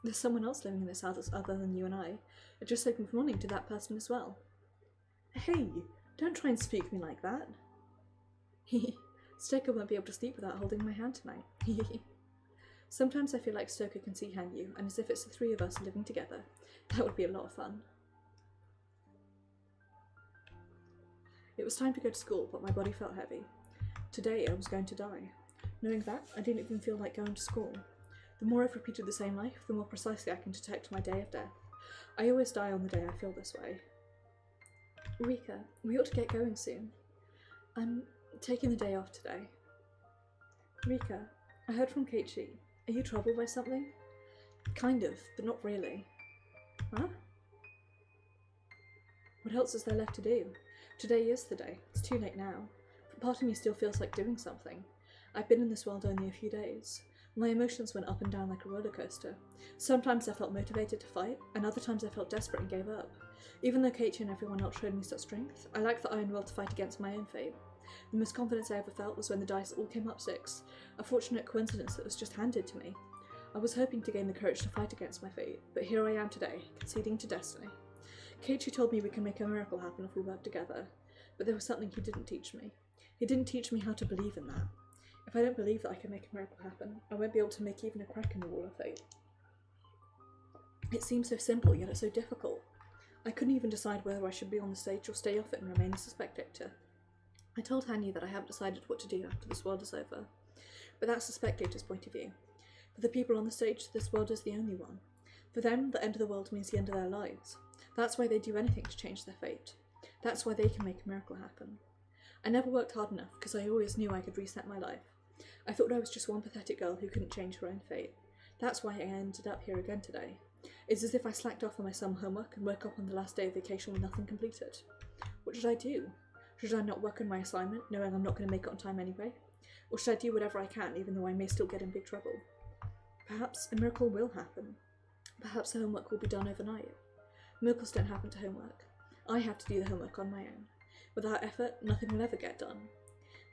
There's someone else living in this house other than you and I. I just said good morning to that person as well. Hey, don't try and speak me like that. Stoker won't be able to sleep without holding my hand tonight. Sometimes I feel like Stoker can see you, and as if it's the three of us living together. That would be a lot of fun. It was time to go to school, but my body felt heavy. Today I was going to die. Knowing that, I didn't even feel like going to school. The more I've repeated the same life, the more precisely I can detect my day of death. I always die on the day I feel this way. Rika, we ought to get going soon. I'm taking the day off today. Rika, I heard from Keiichi. Are you troubled by something? Kind of, but not really. Huh? What else is there left to do? Today is the day. It's too late now. But part of me still feels like doing something. I've been in this world only a few days. My emotions went up and down like a roller coaster. Sometimes I felt motivated to fight, and other times I felt desperate and gave up. Even though Keiichi and everyone else showed me such strength, I lacked the iron will to fight against my own fate. The most confidence I ever felt was when the dice all came up 6, a fortunate coincidence that was just handed to me. I was hoping to gain the courage to fight against my fate, but here I am today, conceding to destiny. Keiichi told me we can make a miracle happen if we work together, but there was something he didn't teach me. He didn't teach me how to believe in that. If I don't believe that I can make a miracle happen, I won't be able to make even a crack in the wall of fate. It seems so simple, yet it's so difficult. I couldn't even decide whether I should be on the stage or stay off it and remain as a spectator. I told Hanyu that I haven't decided what to do after this world is over, but that's the spectator's point of view. For the people on the stage, this world is the only one. For them, the end of the world means the end of their lives. That's why they do anything to change their fate. That's why they can make a miracle happen. I never worked hard enough because I always knew I could reset my life. I thought I was just one pathetic girl who couldn't change her own fate. That's why I ended up here again today. It's as if I slacked off on my summer homework and woke up on the last day of vacation with nothing completed. What should I do? Should I not work on my assignment, knowing I'm not going to make it on time anyway? Or should I do whatever I can, even though I may still get in big trouble? Perhaps a miracle will happen. Perhaps the homework will be done overnight. Miracles don't happen to homework. I have to do the homework on my own. Without effort, nothing will ever get done.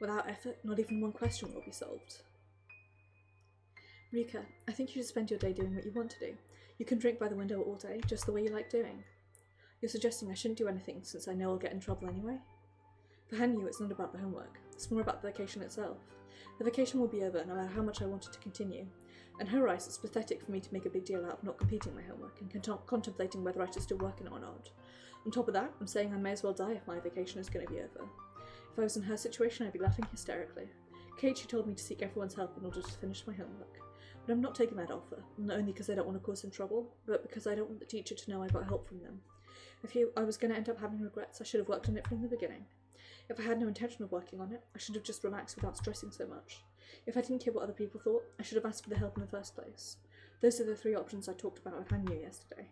Without effort, not even one question will be solved. Rika, I think you should spend your day doing what you want to do. You can drink by the window all day, just the way you like doing. You're suggesting I shouldn't do anything since I know I'll get in trouble anyway? For Hanyu, it's not about the homework. It's more about the vacation itself. The vacation will be over no matter how much I want it to continue. In her eyes, it's pathetic for me to make a big deal out of not completing my homework and contemplating whether I should still work on it or not. On top of that, I'm saying I may as well die if my vacation is going to be over. If I was in her situation, I'd be laughing hysterically. Keiichi told me to seek everyone's help in order to finish my homework. But I'm not taking that offer, not only because I don't want to cause him trouble, but because I don't want the teacher to know I got help from them. If I was going to end up having regrets, I should have worked on it from the beginning. If I had no intention of working on it, I should have just relaxed without stressing so much. If I didn't care what other people thought, I should have asked for the help in the first place. Those are the 3 options I talked about with Hanyu yesterday.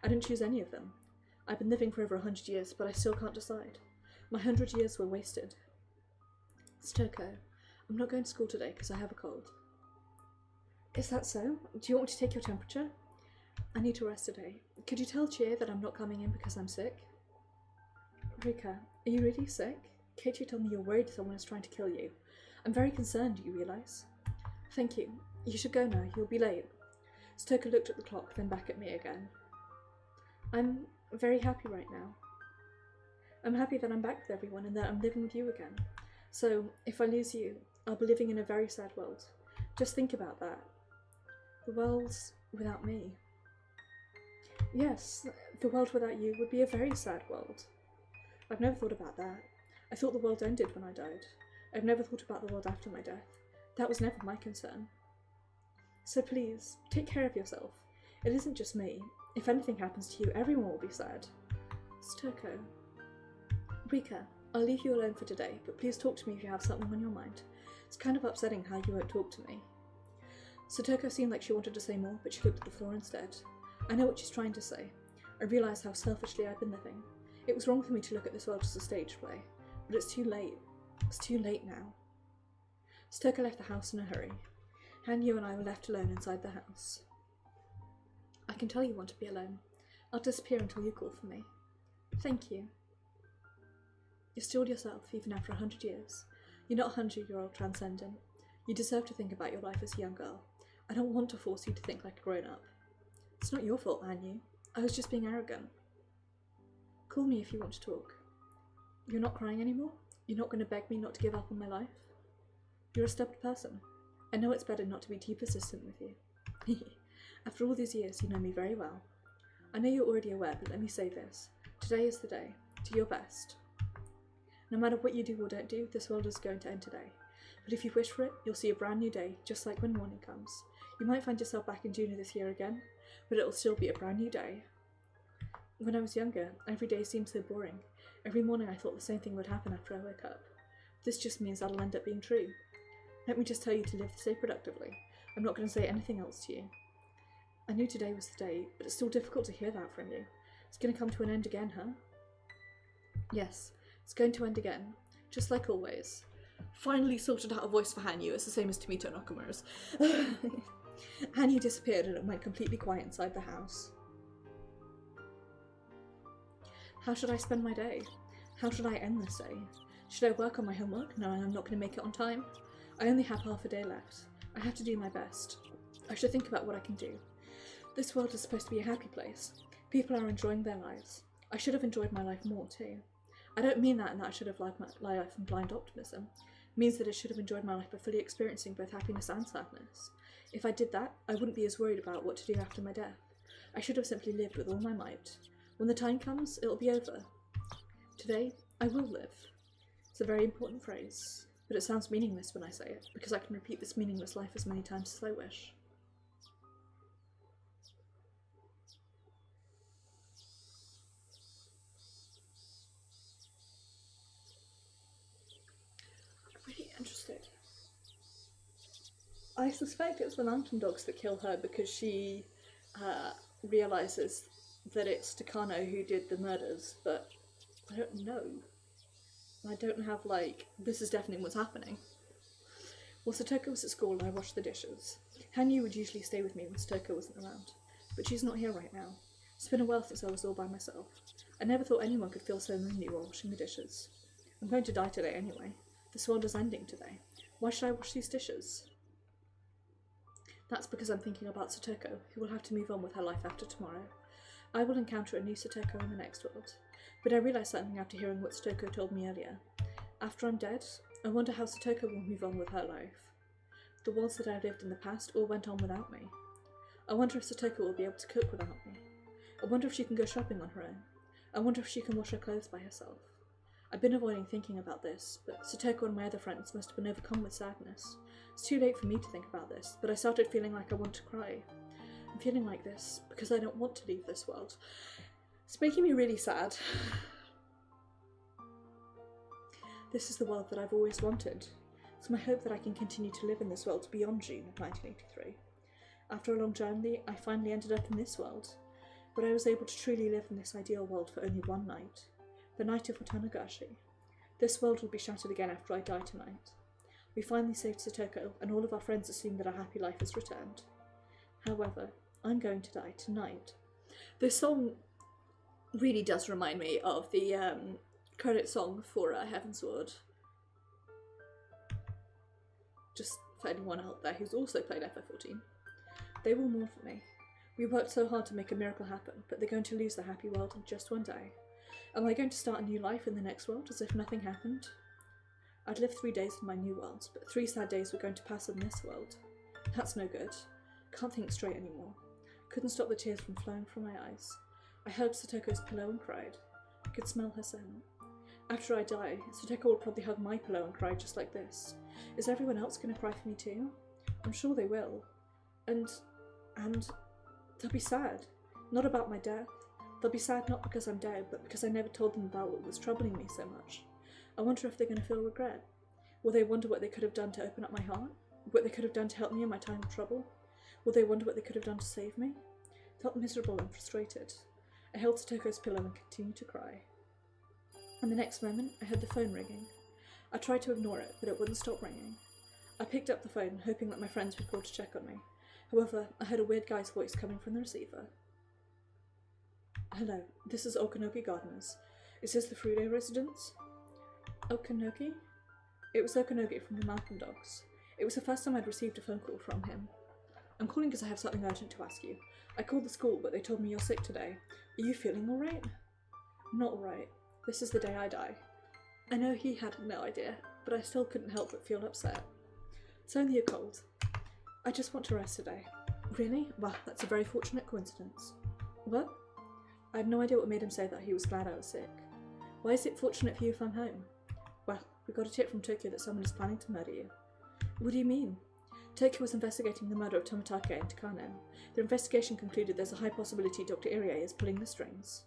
I didn't choose any of them. I've been living for over 100 years, but I still can't decide. My 100 years were wasted. Stoko, I'm not going to school today because I have a cold. Is that so? Do you want me to take your temperature? I need to rest today. Could you tell Chie that I'm not coming in because I'm sick? Rika, are you really sick? Keiichi told me you're worried someone is trying to kill you. I'm very concerned, do you realise? Thank you. You should go now, you'll be late. Stoko looked at the clock, then back at me again. I'm very happy right now. I'm happy that I'm back with everyone and that I'm living with you again. So, if I lose you, I'll be living in a very sad world. Just think about that. The world without me. Yes, the world without you would be a very sad world. I've never thought about that. I thought the world ended when I died. I've never thought about the world after my death. That was never my concern. So please, take care of yourself. It isn't just me. If anything happens to you, everyone will be sad. Stoko. Rika, I'll leave you alone for today, but please talk to me if you have something on your mind. It's kind of upsetting how you won't talk to me. Stoko seemed like she wanted to say more, but she looked at the floor instead. I know what she's trying to say. I realise how selfishly I've been living. It was wrong for me to look at this world as a stage play, but it's too late. It's too late now. Stoko left the house in a hurry. Hanyu and I were left alone inside the house. I can tell you want to be alone. I'll disappear until you call for me. Thank you. You're still yourself, even after 100 years. You're not a 100-year-old transcendent. You deserve to think about your life as a young girl. I don't want to force you to think like a grown-up. It's not your fault, Hanyu. I was just being arrogant. Call me if you want to talk. You're not crying anymore? You're not going to beg me not to give up on my life? You're a stubborn person. I know it's better not to be too persistent with you. After all these years, you know me very well. I know you're already aware, but let me say this. Today is the day. Do your best. No matter what you do or don't do, this world is going to end today. But if you wish for it, you'll see a brand new day, just like when morning comes. You might find yourself back in June of this year again, but it'll still be a brand new day. When I was younger, every day seemed so boring. Every morning I thought the same thing would happen after I woke up. This just means that'll end up being true. Let me just tell you to live this day productively. I'm not going to say anything else to you. I knew today was the day, but it's still difficult to hear that from you. It's going to come to an end again, huh? Yes, it's going to end again, just like always. Finally sorted out a voice for Hanyu. It's the same as Tomito Nakamura's. Hanyu disappeared and it went completely quiet inside the house. How should I spend my day? How should I end this day? Should I work on my homework knowing I'm not going to make it on time? I only have half a day left. I have to do my best. I should think about what I can do. This world is supposed to be a happy place. People are enjoying their lives. I should have enjoyed my life more too. I don't mean that in that I should have lived my life in blind optimism. It means that I should have enjoyed my life by fully experiencing both happiness and sadness. If I did that, I wouldn't be as worried about what to do after my death. I should have simply lived with all my might. When the time comes, it'll be over. Today, I will live. It's a very important phrase, but it sounds meaningless when I say it, because I can repeat this meaningless life as many times as I wish. I'm really interested. I suspect it's the mountain dogs that kill her because she realises that it's Takano who did the murders, but I don't know. I don't have, like, this is definitely what's happening. Well, Satoko was at school and I washed the dishes. Hanyu would usually stay with me when Satoko wasn't around, but she's not here right now. It's been a while since I was all by myself. I never thought anyone could feel so lonely while washing the dishes. I'm going to die today anyway. This world is ending today. Why should I wash these dishes? That's because I'm thinking about Satoko, who will have to move on with her life after tomorrow. I will encounter a new Satoko in the next world, but I realised something after hearing what Satoko told me earlier. After I'm dead, I wonder how Satoko will move on with her life. The worlds that I lived in the past all went on without me. I wonder if Satoko will be able to cook without me. I wonder if she can go shopping on her own. I wonder if she can wash her clothes by herself. I've been avoiding thinking about this, but Satoko and my other friends must have been overcome with sadness. It's too late for me to think about this, but I started feeling like I want to cry. I'm feeling like this because I don't want to leave this world. It's making me really sad. This is the world that I've always wanted. It's my hope that I can continue to live in this world beyond June of 1983. After a long journey, I finally ended up in this world, but I was able to truly live in this ideal world for only one night. The night of Higurashi. This world will be shattered again after I die tonight. We finally saved Satoko, and all of our friends assume that our happy life has returned. However, I'm going to die tonight. This song really does remind me of the credit song for Heavensward. Just for anyone out there who's also played FF14. They will mourn for me. We worked so hard to make a miracle happen, but they're going to lose their happy world in just one day. Am I going to start a new life in the next world as if nothing happened? I'd lived 3 days in my new world, but 3 sad days were going to pass in this world. That's no good. Can't think straight anymore. Couldn't stop the tears from flowing from my eyes. I hugged Satoko's pillow and cried. I could smell her scent. After I die, Satoko will probably hug my pillow and cry just like this. Is everyone else going to cry for me too? I'm sure they will. And they'll be sad. Not about my death. They'll be sad not because I'm dead, but because I never told them about what was troubling me so much. I wonder if they're going to feel regret. Will they wonder what they could have done to open up my heart? What they could have done to help me in my time of trouble? Will they wonder what they could have done to save me? I felt miserable and frustrated. I held Satoko's pillow and continued to cry. And the next moment, I heard the phone ringing. I tried to ignore it, but it wouldn't stop ringing. I picked up the phone, hoping that my friends would call to check on me. However, I heard a weird guy's voice coming from the receiver. Hello, this is Okanoki Gardeners. Is this the Frudo residence? Okanoki? It was Okanoki from the Malcolm Dogs. It was the first time I'd received a phone call from him. I'm calling because I have something urgent to ask you. I called the school, but they told me you're sick today. Are you feeling alright? Not alright. This is the day I die. I know he had no idea, but I still couldn't help but feel upset. It's only a cold. I just want to rest today. Really? Well, that's a very fortunate coincidence. What? I had no idea what made him say that he was glad I was sick. Why is it fortunate for you if I'm home? Well, we got a tip from Tokyo that someone is planning to murder you. What do you mean? Tokyo was investigating the murder of Tomitake and Takano. Their investigation concluded there's a high possibility Dr. Irie is pulling the strings.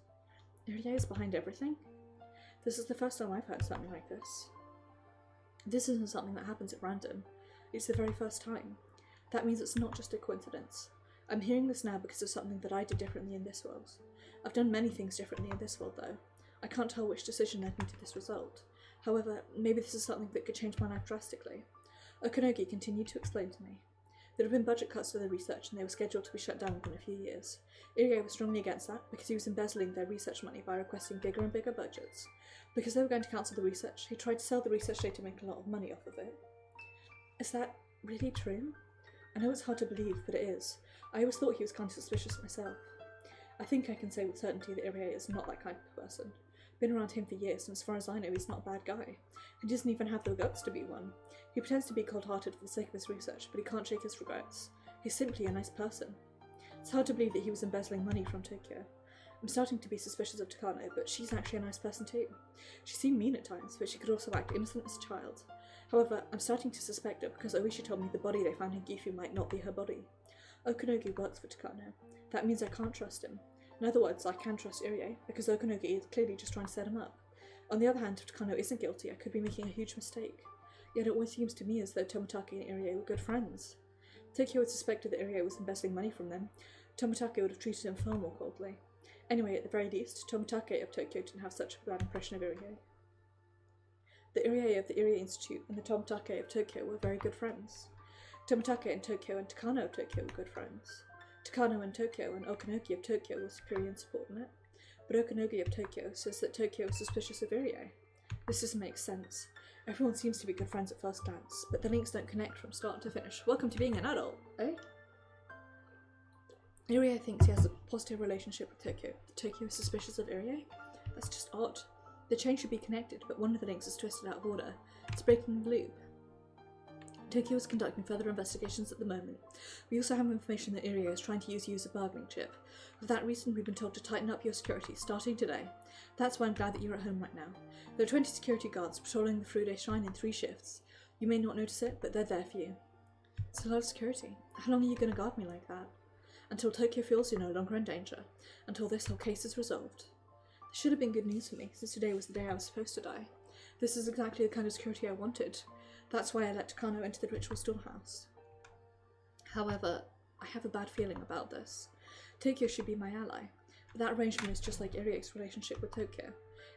Irie is behind everything? This is the first time I've heard something like this. This isn't something that happens at random. It's the very first time. That means it's not just a coincidence. I'm hearing this now because of something that I did differently in this world. I've done many things differently in this world though. I can't tell which decision led me to this result. However, maybe this is something that could change my life drastically. Okanogi continued to explain to me. There had been budget cuts for their research and they were scheduled to be shut down within a few years. Irie was strongly against that because he was embezzling their research money by requesting bigger and bigger budgets. Because they were going to cancel the research, he tried to sell the research data to make a lot of money off of it. Is that really true? I know it's hard to believe, but it is. I always thought he was kind of suspicious myself. I think I can say with certainty that Irie is not that kind of person. Been around him for years, and as far as I know, he's not a bad guy. He doesn't even have the guts to be one. He pretends to be cold-hearted for the sake of his research, but he can't shake his regrets. He's simply a nice person. It's hard to believe that he was embezzling money from Tokyo. I'm starting to be suspicious of Takano, but she's actually a nice person too. She seemed mean at times, but she could also act innocent as a child. However, I'm starting to suspect her because Oishi told me the body they found in Gifu might not be her body. Okanogi works for Takano. That means I can't trust him. In other words, I can trust Irie, because Okanogi is clearly just trying to set him up. On the other hand, if Takano isn't guilty, I could be making a huge mistake. Yet it always seems to me as though Tomitake and Irie were good friends. Tokyo had suspected that Irie was investing money from them. Tomitake would have treated him far more coldly. Anyway, at the very least, Tomitake of Tokyo didn't have such a bad impression of Irie. The Irie of the Irie Institute and the Tomitake of Tokyo were very good friends. Tomitake and Tokyo and Takano of Tokyo were good friends. Takano and Tokyo and Okanogi of Tokyo were superior and subordinate, but Okanogi of Tokyo says that Tokyo is suspicious of Irie. This doesn't make sense. Everyone seems to be good friends at first glance, but the links don't connect from start to finish. Welcome to being an adult, eh? Irie thinks he has a positive relationship with Tokyo. Tokyo is suspicious of Irie? That's just odd. The chain should be connected, but one of the links is twisted out of order. It's breaking the loop. Tokyo is conducting further investigations at the moment. We also have information that Irie is trying to use you as a bargaining chip. For that reason, we've been told to tighten up your security, starting today. That's why I'm glad that you're at home right now. There are 20 security guards patrolling the Frude Shrine in 3 shifts. You may not notice it, but they're there for you. It's a lot of security. How long are you going to guard me like that? Until Tokyo feels you're no longer in danger. Until this whole case is resolved. This should have been good news for me, since today was the day I was supposed to die. This is exactly the kind of security I wanted. That's why I let Takano into the ritual storehouse. However, I have a bad feeling about this. Tokyo should be my ally, but that arrangement is just like Irie's relationship with Tokyo.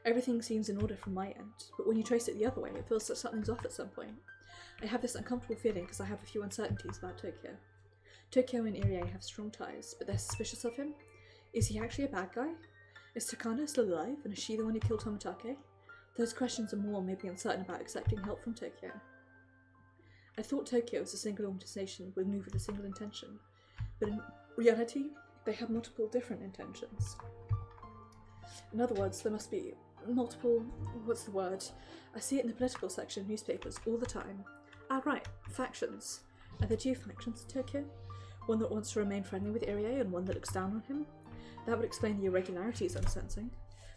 Everything seems in order from my end, but when you trace it the other way, it feels like something's off at some point. I have this uncomfortable feeling because I have a few uncertainties about Tokyo. Tokyo and Irie have strong ties, but they're suspicious of him. Is he actually a bad guy? Is Takano still alive, and is she the one who killed Tomitake? Those questions and more made me uncertain about accepting help from Tokyo. I thought Tokyo was a single organization would move with a single intention, but in reality, they have multiple different intentions. In other words, there must be multiple, I see it in the political section of newspapers all the time. Ah right, factions. Are there 2 factions in Tokyo? One that wants to remain friendly with Irie and one that looks down on him? That would explain the irregularities I'm sensing.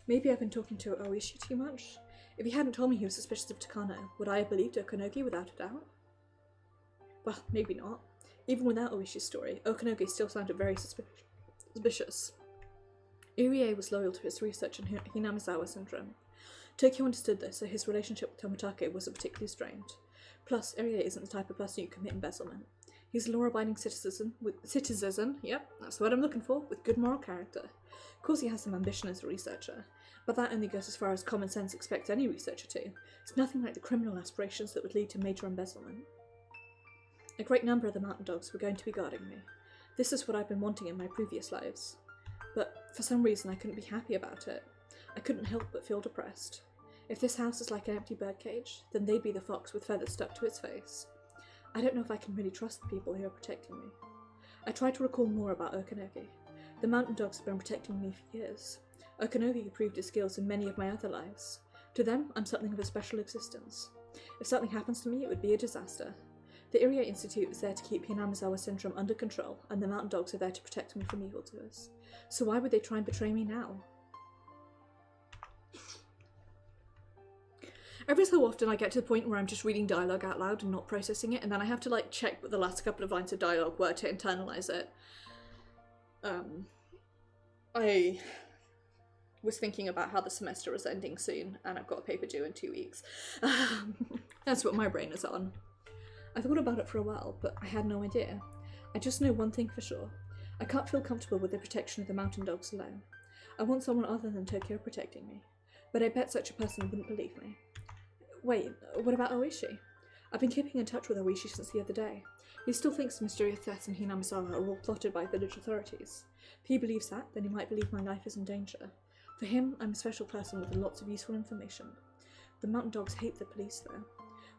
Maybe I've been talking to Oishi too much? If he hadn't told me he was suspicious of Takano, would I have believed Okanogi without a doubt? Well, maybe not. Even without Oishi's story, Okanogi still sounded very suspicious. Irie was loyal to his research in Hinamizawa syndrome. Tokyo understood this, so his relationship with Tomitake wasn't particularly strained. Plus, Irie isn't the type of person who commit embezzlement. He's a law-abiding citizen, yep, that's the word I'm looking for, with good moral character. Of course he has some ambition as a researcher, but that only goes as far as common sense expects any researcher to. It's nothing like the criminal aspirations that would lead to major embezzlement. A great number of the mountain dogs were going to be guarding me. This is what I've been wanting in my previous lives. But for some reason I couldn't be happy about it. I couldn't help but feel depressed. If this house is like an empty birdcage, then they'd be the fox with feathers stuck to its face. I don't know if I can really trust the people who are protecting me. I tried to recall more about Okanogi. The mountain dogs have been protecting me for years. Okanogi proved his skills in many of my other lives. To them, I'm something of a special existence. If something happens to me, it would be a disaster. The Irie Institute is there to keep Hinamizawa syndrome under control, and the mountain dogs are there to protect me from evildoers. So why would they try and betray me now? Every so often I get to the point where I'm just reading dialogue out loud and not processing it, and then I have to like check what the last couple of lines of dialogue were to internalize it. I was thinking about how the semester is ending soon, and I've got a paper due in 2 weeks. That's what my brain is on. I thought about it for a while, but I had no idea. I just know one thing for sure. I can't feel comfortable with the protection of the mountain dogs alone. I want someone other than Tokyo protecting me, but I bet such a person wouldn't believe me. Wait, what about Oishi? I've been keeping in touch with Oishi since the other day. He still thinks the mysterious deaths in Hinamizawa are all plotted by village authorities. If he believes that, then he might believe my life is in danger. For him, I'm a special person with lots of useful information. The mountain dogs hate the police, though.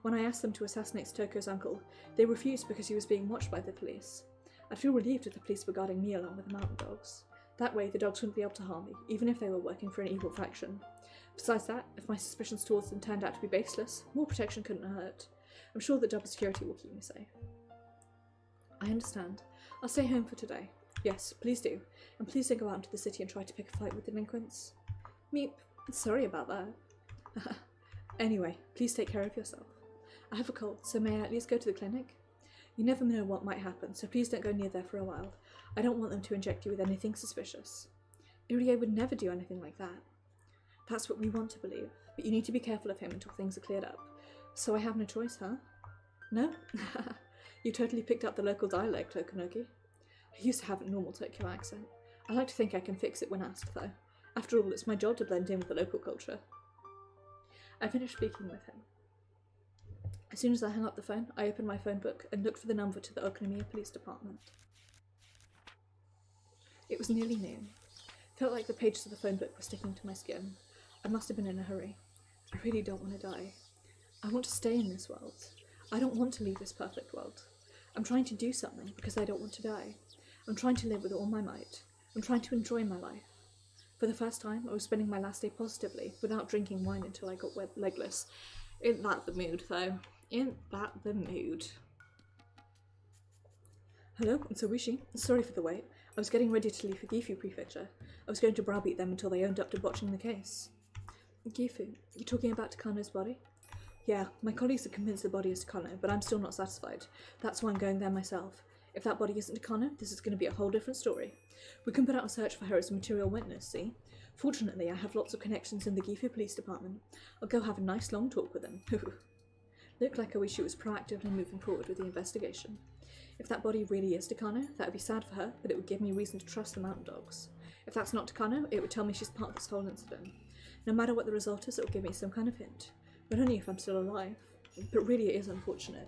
When I asked them to assassinate Tokyo's uncle, they refused because he was being watched by the police. I'd feel relieved if the police were guarding me along with the mountain dogs. That way, the dogs wouldn't be able to harm me, even if they were working for an evil faction. Besides that, if my suspicions towards them turned out to be baseless, more protection couldn't hurt. I'm sure that double security will keep me safe. I understand. I'll stay home for today. Yes, please do. And please don't go out into the city and try to pick a fight with delinquents. Meep. Sorry about that. Anyway, please take care of yourself. I have a cold, so may I at least go to the clinic? You never know what might happen, so please don't go near there for a while. I don't want them to inject you with anything suspicious. Irie would never do anything like that. That's what we want to believe, but you need to be careful of him until things are cleared up. So I have no choice, huh? No? You totally picked up the local dialect, Okanogi. I used to have a normal Tokyo accent. I like to think I can fix it when asked, though. After all, it's my job to blend in with the local culture. I finished speaking with him. As soon as I hung up the phone, I opened my phone book and looked for the number to the Okonomiya Police Department. It was nearly noon. It felt like the pages of the phone book were sticking to my skin. I must have been in a hurry. I really don't want to die. I want to stay in this world. I don't want to leave this perfect world. I'm trying to do something because I don't want to die. I'm trying to live with all my might. I'm trying to enjoy my life. For the first time, I was spending my last day positively, without drinking wine until I got legless. Ain't that the mood, though? Ain't that the mood? Hello, it's Higurashi. Sorry for the wait. I was getting ready to leave for Gifu Prefecture. I was going to browbeat them until they owned up to botching the case. Gifu, you talking about Takano's body? Yeah, my colleagues are convinced the body is Takano, but I'm still not satisfied. That's why I'm going there myself. If that body isn't Takano, this is going to be a whole different story. We can put out a search for her as a material witness, see? Fortunately, I have lots of connections in the Gifu Police Department. I'll go have a nice long talk with them. Looked like Oishi was proactively moving forward with the investigation. If that body really is Takano, that would be sad for her, but it would give me reason to trust the mountain dogs. If that's not Takano, it would tell me she's part of this whole incident. No matter what the result is, it will give me some kind of hint. But only if I'm still alive. But really it is unfortunate.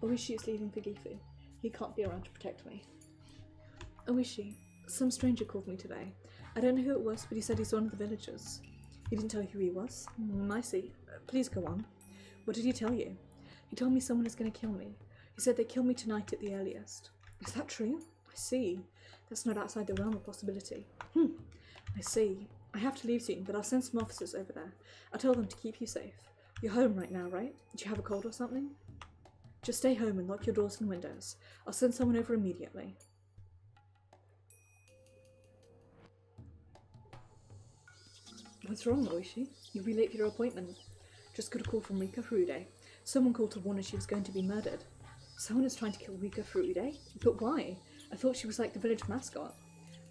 Oishi is leaving for Gifu. He can't be around to protect me. Oishi, some stranger called me today. I don't know who it was, but he said he's one of the villagers. He didn't tell you who he was? I see. Please go on. What did he tell you? He told me someone is going to kill me. He said they'd kill me tonight at the earliest. Is that true? I see. That's not outside the realm of possibility. I see. I have to leave soon, but I'll send some officers over there. I'll tell them to keep you safe. You're home right now, right? Do you have a cold or something? Just stay home and lock your doors and windows. I'll send someone over immediately. What's wrong, Oishi? You'll be late for your appointment. Just got a call from Rika Furude. Someone called to warn her she was going to be murdered. Someone is trying to kill Rika Furude? But why? I thought she was like the village mascot.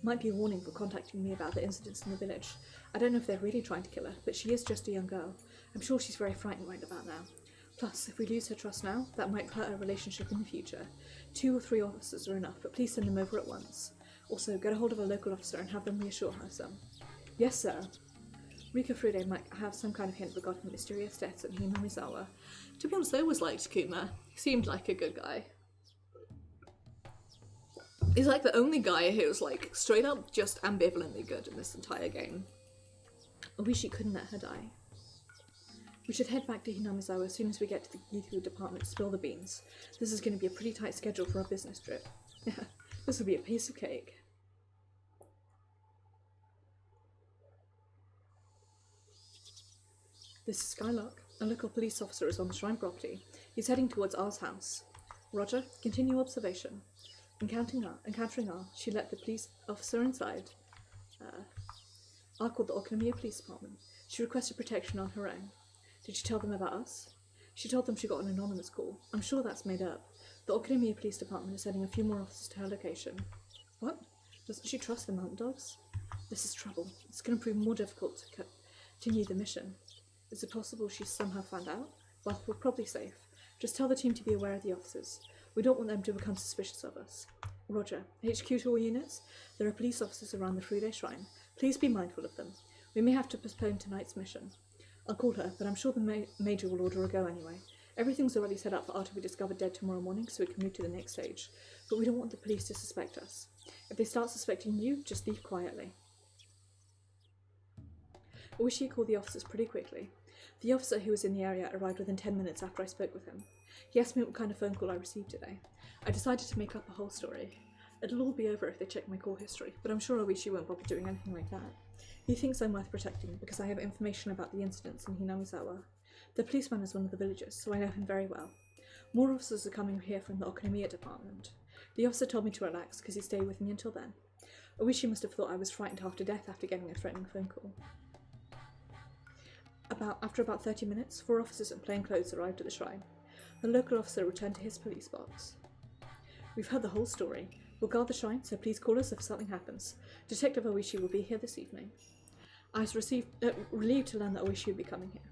Might be a warning for contacting me about the incidents in the village. I don't know if they're really trying to kill her, but she is just a young girl. I'm sure she's very frightened right about now. Plus, if we lose her trust now, that might hurt our relationship in the future. 2 or 3 officers are enough, but please send them over at once. Also, get a hold of a local officer and have them reassure her some. Yes, sir. Rika Furude might have some kind of hint regarding the mysterious deaths at Hinamizawa. To be honest, I always liked Kuma. He seemed like a good guy. He's like the only guy who's like straight up just ambivalently good in this entire game. I wish he couldn't let her die. We should head back to Hinamizawa as soon as we get to the Gifu department to spill the beans. This is going to be a pretty tight schedule for our business trip. Yeah, this will be a piece of cake. This is Skylark. A local police officer is on the shrine property. He's heading towards R's house. Roger, continue observation. Encountering R, she let the police officer inside. R called the Oknomiya Police Department. She requested protection on her own. Did she tell them about us? She told them she got an anonymous call. I'm sure that's made up. The Oknomiya Police Department is sending a few more officers to her location. What? Doesn't she trust the mountain dogs? This is trouble. It's going to prove more difficult to continue the mission. Is it possible she's somehow found out? Well, we're probably safe. Just tell the team to be aware of the officers. We don't want them to become suspicious of us. Roger. HQ to all units. There are police officers around the Furude Shrine. Please be mindful of them. We may have to postpone tonight's mission. I'll call her, but I'm sure the Major will order a go anyway. Everything's already set up for R to be discovered dead tomorrow morning, so we can move to the next stage. But we don't want the police to suspect us. If they start suspecting you, just leave quietly. I wish he called the officers pretty quickly. The officer who was in the area arrived within 10 minutes after I spoke with him. He asked me what kind of phone call I received today. I decided to make up a whole story. It'll all be over if they check my call history, but I'm sure Oishi won't bother doing anything like that. He thinks I'm worth protecting because I have information about the incidents in Hinamizawa. The policeman is one of the villagers, so I know him very well. More officers are coming here from the Oknomiya department. The officer told me to relax because he'd stay with me until then. Oishi must have thought I was frightened half to death after getting a threatening phone call. After about 30 minutes, 4 officers in plain clothes arrived at the shrine. The local officer returned to his police box. We've heard the whole story. We'll guard the shrine, so please call us if something happens. Detective Oishi will be here this evening. I was relieved to learn that Oishi would be coming here.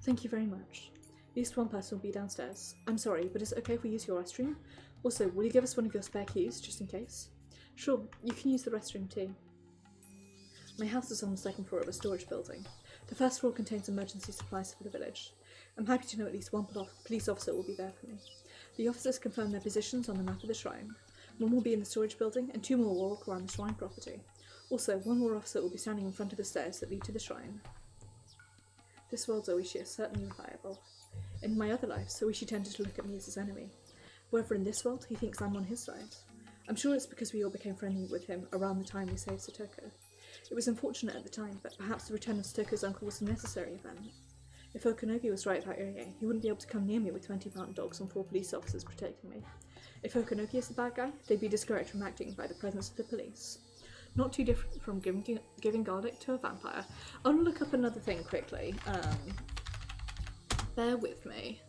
Thank you very much. At least one person will be downstairs. I'm sorry, but is it okay if we use your restroom? Also, will you give us one of your spare keys, just in case? Sure, you can use the restroom too. My house is on the 2nd floor of a storage building. The 1st floor contains emergency supplies for the village. I'm happy to know at least one police officer will be there for me. The officers confirm their positions on the map of the shrine. 1 will be in the storage building, and 2 more will walk around the shrine property. Also, 1 more officer will be standing in front of the stairs that lead to the shrine. This world's Oishi is certainly reliable. In my other lives, Oishi tended to look at me as his enemy. However, in this world, he thinks I'm on his side. I'm sure it's because we all became friendly with him around the time we saved Satoko. It was unfortunate at the time, but perhaps the return of Satoko's uncle was a necessary event. If Okanogi was right about Oye, he wouldn't be able to come near me with 20 mountain dogs and 4 police officers protecting me. If Okanogi is the bad guy, they'd be discouraged from acting by the presence of the police. Not too different from giving garlic to a vampire. I'll look up another thing quickly. Bear with me.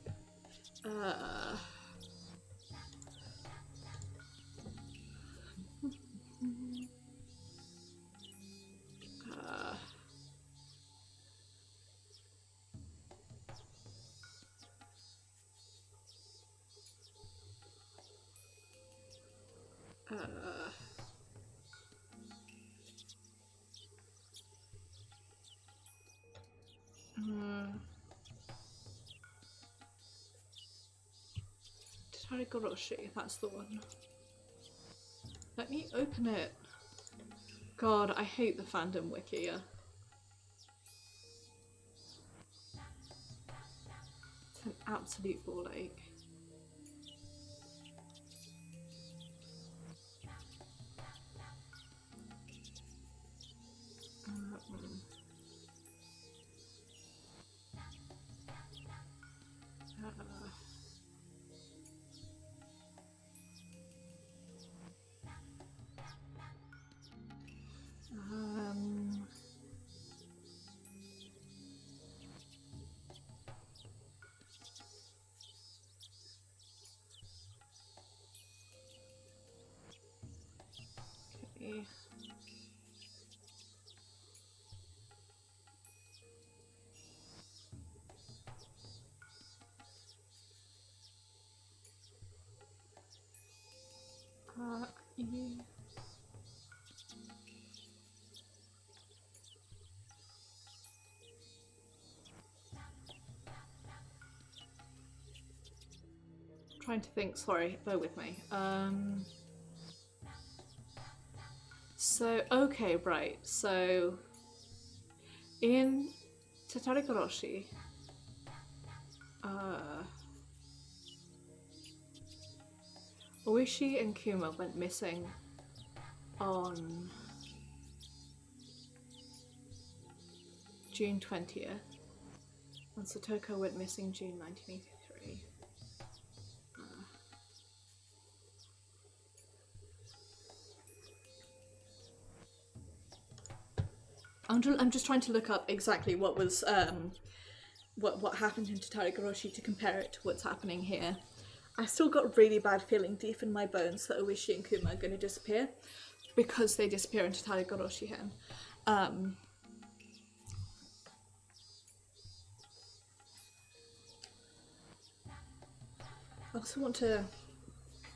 Minagoroshi, that's the one. Let me open it. God, I hate the fandom wiki. It's an absolute ball ache. Okay. Trying to think, sorry, bear with me. So, okay, right, so in Tatarigoroshi, Oishi and Kuma went missing on June 20th, and Satoko went missing June 1983. I'm just trying to look up exactly what was what happened in Tatarigoroshi to compare it to what's happening here. I still got a really bad feeling deep in my bones that Oishi and Kuma are going to disappear because they disappear in Tatarigoroshi here. I also want to,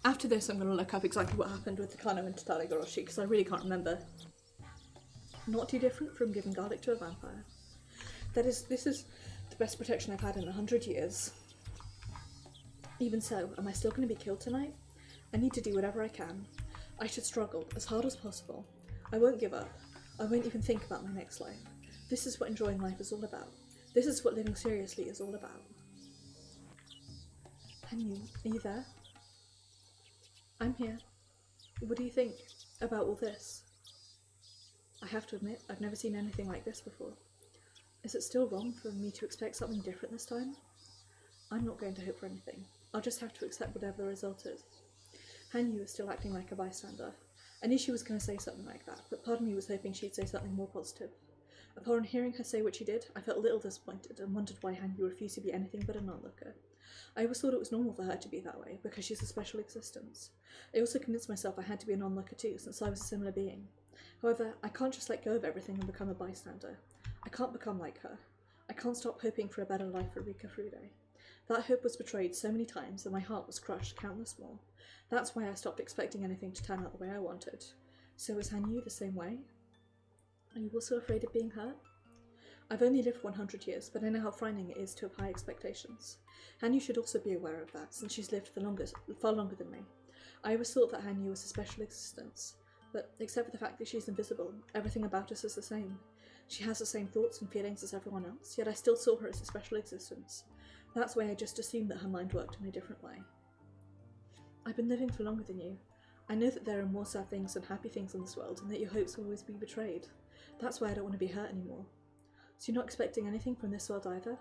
after this I'm going to look up exactly what happened with Takano and Tatarigoroshi because I really can't remember. Not too different from giving garlic to a vampire. This is the best protection I've had in 100 years. Even so, am I still going to be killed tonight? I need to do whatever I can. I should struggle as hard as possible. I won't give up. I won't even think about my next life. This is what enjoying life is all about. This is what living seriously is all about. And are you there? I'm here. What do you think about all this? I have to admit, I've never seen anything like this before. Is it still wrong for me to expect something different this time? I'm not going to hope for anything. I'll just have to accept whatever the result is. Hanyu was still acting like a bystander. I knew she was going to say something like that, but part of me was hoping she'd say something more positive. Upon hearing her say what she did, I felt a little disappointed and wondered why Hanyu refused to be anything but an onlooker. I always thought it was normal for her to be that way, because she's a special existence. I also convinced myself I had to be an onlooker too, since I was a similar being. However, I can't just let go of everything and become a bystander. I can't become like her. I can't stop hoping for a better life for Rika Furude. That hope was betrayed so many times and my heart was crushed countless more. That's why I stopped expecting anything to turn out the way I wanted. So is Hanyu the same way? Are you also afraid of being hurt? I've only lived 100 years, but I know how frightening it is to have high expectations. Hanyu should also be aware of that, since she's lived far longer than me. I always thought that Hanyu was a special existence, but except for the fact that she's invisible, everything about us is the same. She has the same thoughts and feelings as everyone else, yet I still saw her as a special existence. That's why I just assumed that her mind worked in a different way. I've been living for longer than you. I know that there are more sad things than happy things in this world, and that your hopes will always be betrayed. That's why I don't want to be hurt anymore. So you're not expecting anything from this world either?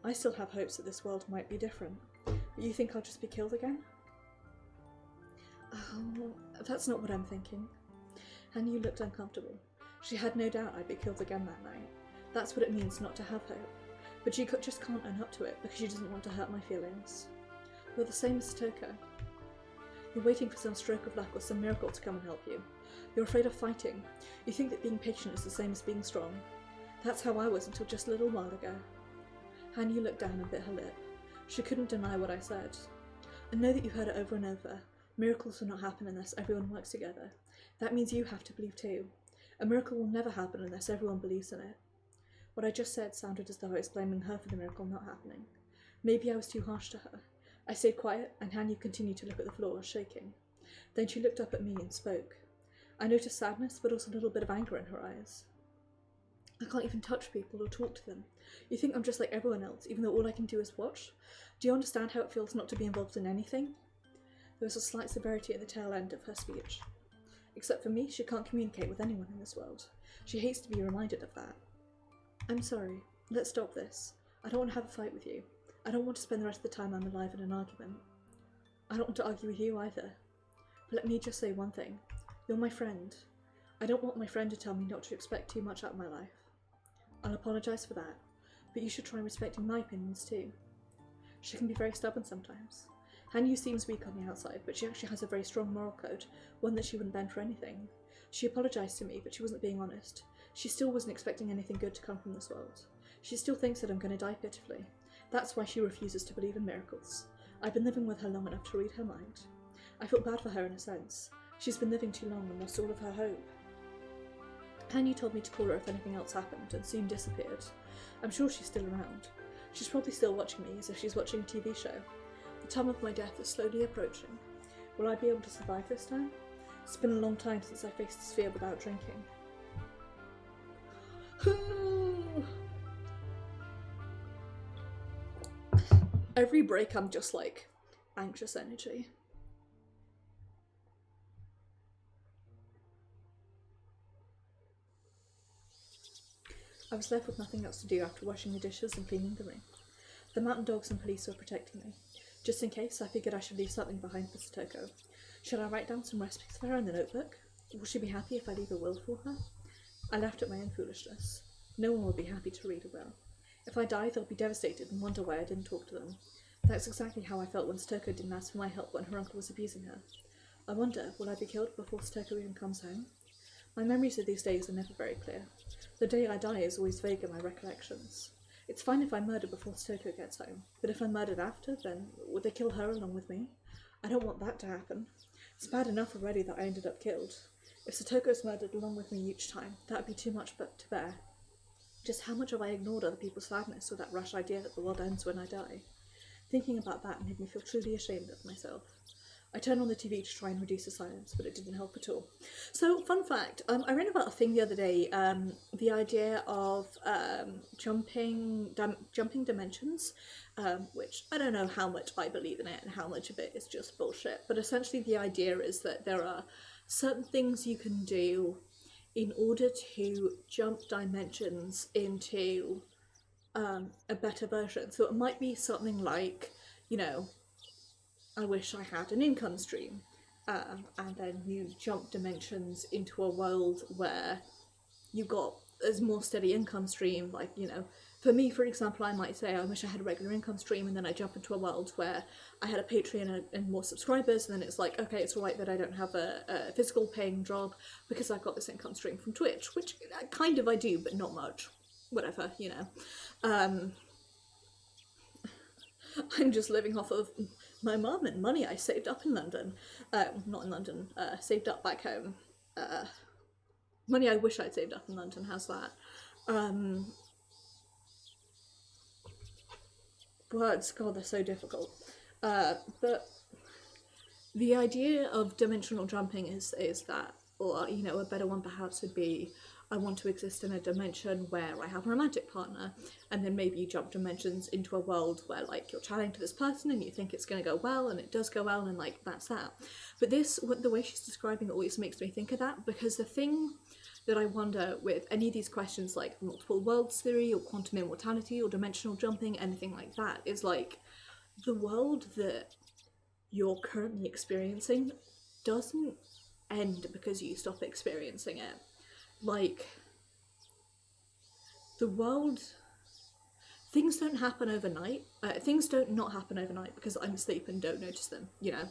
I still have hopes that this world might be different. But you think I'll just be killed again? Oh, that's not what I'm thinking. Hanyu looked uncomfortable. She had no doubt I'd be killed again that night. That's what it means not to have hope. But she just can't own up to it because she doesn't want to hurt my feelings. You're the same as Toko. You're waiting for some stroke of luck or some miracle to come and help you. You're afraid of fighting. You think that being patient is the same as being strong. That's how I was until just a little while ago. Hanyu looked down and bit her lip. She couldn't deny what I said. I know that you heard it over and over. Miracles will not happen unless everyone works together. That means you have to believe too. A miracle will never happen unless everyone believes in it. What I just said sounded as though I was blaming her for the miracle not happening. Maybe I was too harsh to her. I stayed quiet, and Hanyu continued to look at the floor, shaking. Then she looked up at me and spoke. I noticed sadness, but also a little bit of anger in her eyes. I can't even touch people or talk to them. You think I'm just like everyone else, even though all I can do is watch? Do you understand how it feels not to be involved in anything? There was a slight severity at the tail end of her speech. Except for me, she can't communicate with anyone in this world. She hates to be reminded of that. I'm sorry. Let's stop this. I don't want to have a fight with you. I don't want to spend the rest of the time I'm alive in an argument. I don't want to argue with you either. But let me just say one thing. You're my friend. I don't want my friend to tell me not to expect too much out of my life. I'll apologise for that, but you should try respecting my opinions too. She can be very stubborn sometimes. Hanyu seems weak on the outside, but she actually has a very strong moral code, one that she wouldn't bend for anything. She apologised to me, but she wasn't being honest. She still wasn't expecting anything good to come from this world. She still thinks that I'm going to die pitifully. That's why she refuses to believe in miracles. I've been living with her long enough to read her mind. I feel bad for her in a sense. She's been living too long and lost all of her hope. Hanyu told me to call her if anything else happened, and soon disappeared. I'm sure she's still around. She's probably still watching me as if she's watching a TV show. The time of my death is slowly approaching. Will I be able to survive this time? It's been a long time since I faced this fear without drinking. Every break I'm just like, anxious energy. I was left with nothing else to do after washing the dishes and cleaning the room. The mountain dogs and police were protecting me. Just in case, I figured I should leave something behind for Satoko. Should I write down some recipes for her in the notebook? Will she be happy if I leave a will for her? I laughed at my own foolishness. No one will be happy to read a will. If I die, they'll be devastated and wonder why I didn't talk to them. That's exactly how I felt when Satoko didn't ask for my help when her uncle was abusing her. I wonder, will I be killed before Satoko even comes home? My memories of these days are never very clear. The day I die is always vague in my recollections. It's fine if I'm murdered before Satoko gets home, but if I'm murdered after, then would they kill her along with me? I don't want that to happen. It's bad enough already that I ended up killed. If Satoko's murdered along with me each time, that would be too much to bear. Just how much have I ignored other people's sadness or that rash idea that the world ends when I die? Thinking about that made me feel truly ashamed of myself. I turned on the TV to try and reduce the silence, but it didn't help at all. So, fun fact, I read about a thing the other day, the idea of jumping dimensions, which I don't know how much I believe in it and how much of it is just bullshit, but essentially the idea is that there are certain things you can do in order to jump dimensions into a better version. So it might be something like, you know, I wish I had an income stream, and then you jump dimensions into a world where you've got a more steady income stream. Like, you know, for me, for example, I might say I wish I had a regular income stream, and then I jump into a world where I had a Patreon and more subscribers, and then it's like, okay, it's alright that I don't have a physical paying job because I've got this income stream from Twitch, which kind of I do, but not much. Whatever, you know. I'm just living off of my mum and money I saved up in London. Not in London, saved up back home. Money I wish I'd saved up in London, how's that? Words, God, they're so difficult. But the idea of dimensional jumping is that, or, you know, a better one perhaps would be I want to exist in a dimension where I have a romantic partner, and then maybe you jump dimensions into a world where like you're chatting to this person and you think it's going to go well, and it does go well, and like that's that. But the way she's describing it always makes me think of that, because the thing that I wonder with any of these questions like multiple worlds theory or quantum immortality or dimensional jumping, anything like that, is like the world that you're currently experiencing doesn't end because you stop experiencing it. Like, the world, things don't happen overnight. Things don't not happen overnight because I'm asleep and don't notice them, you know.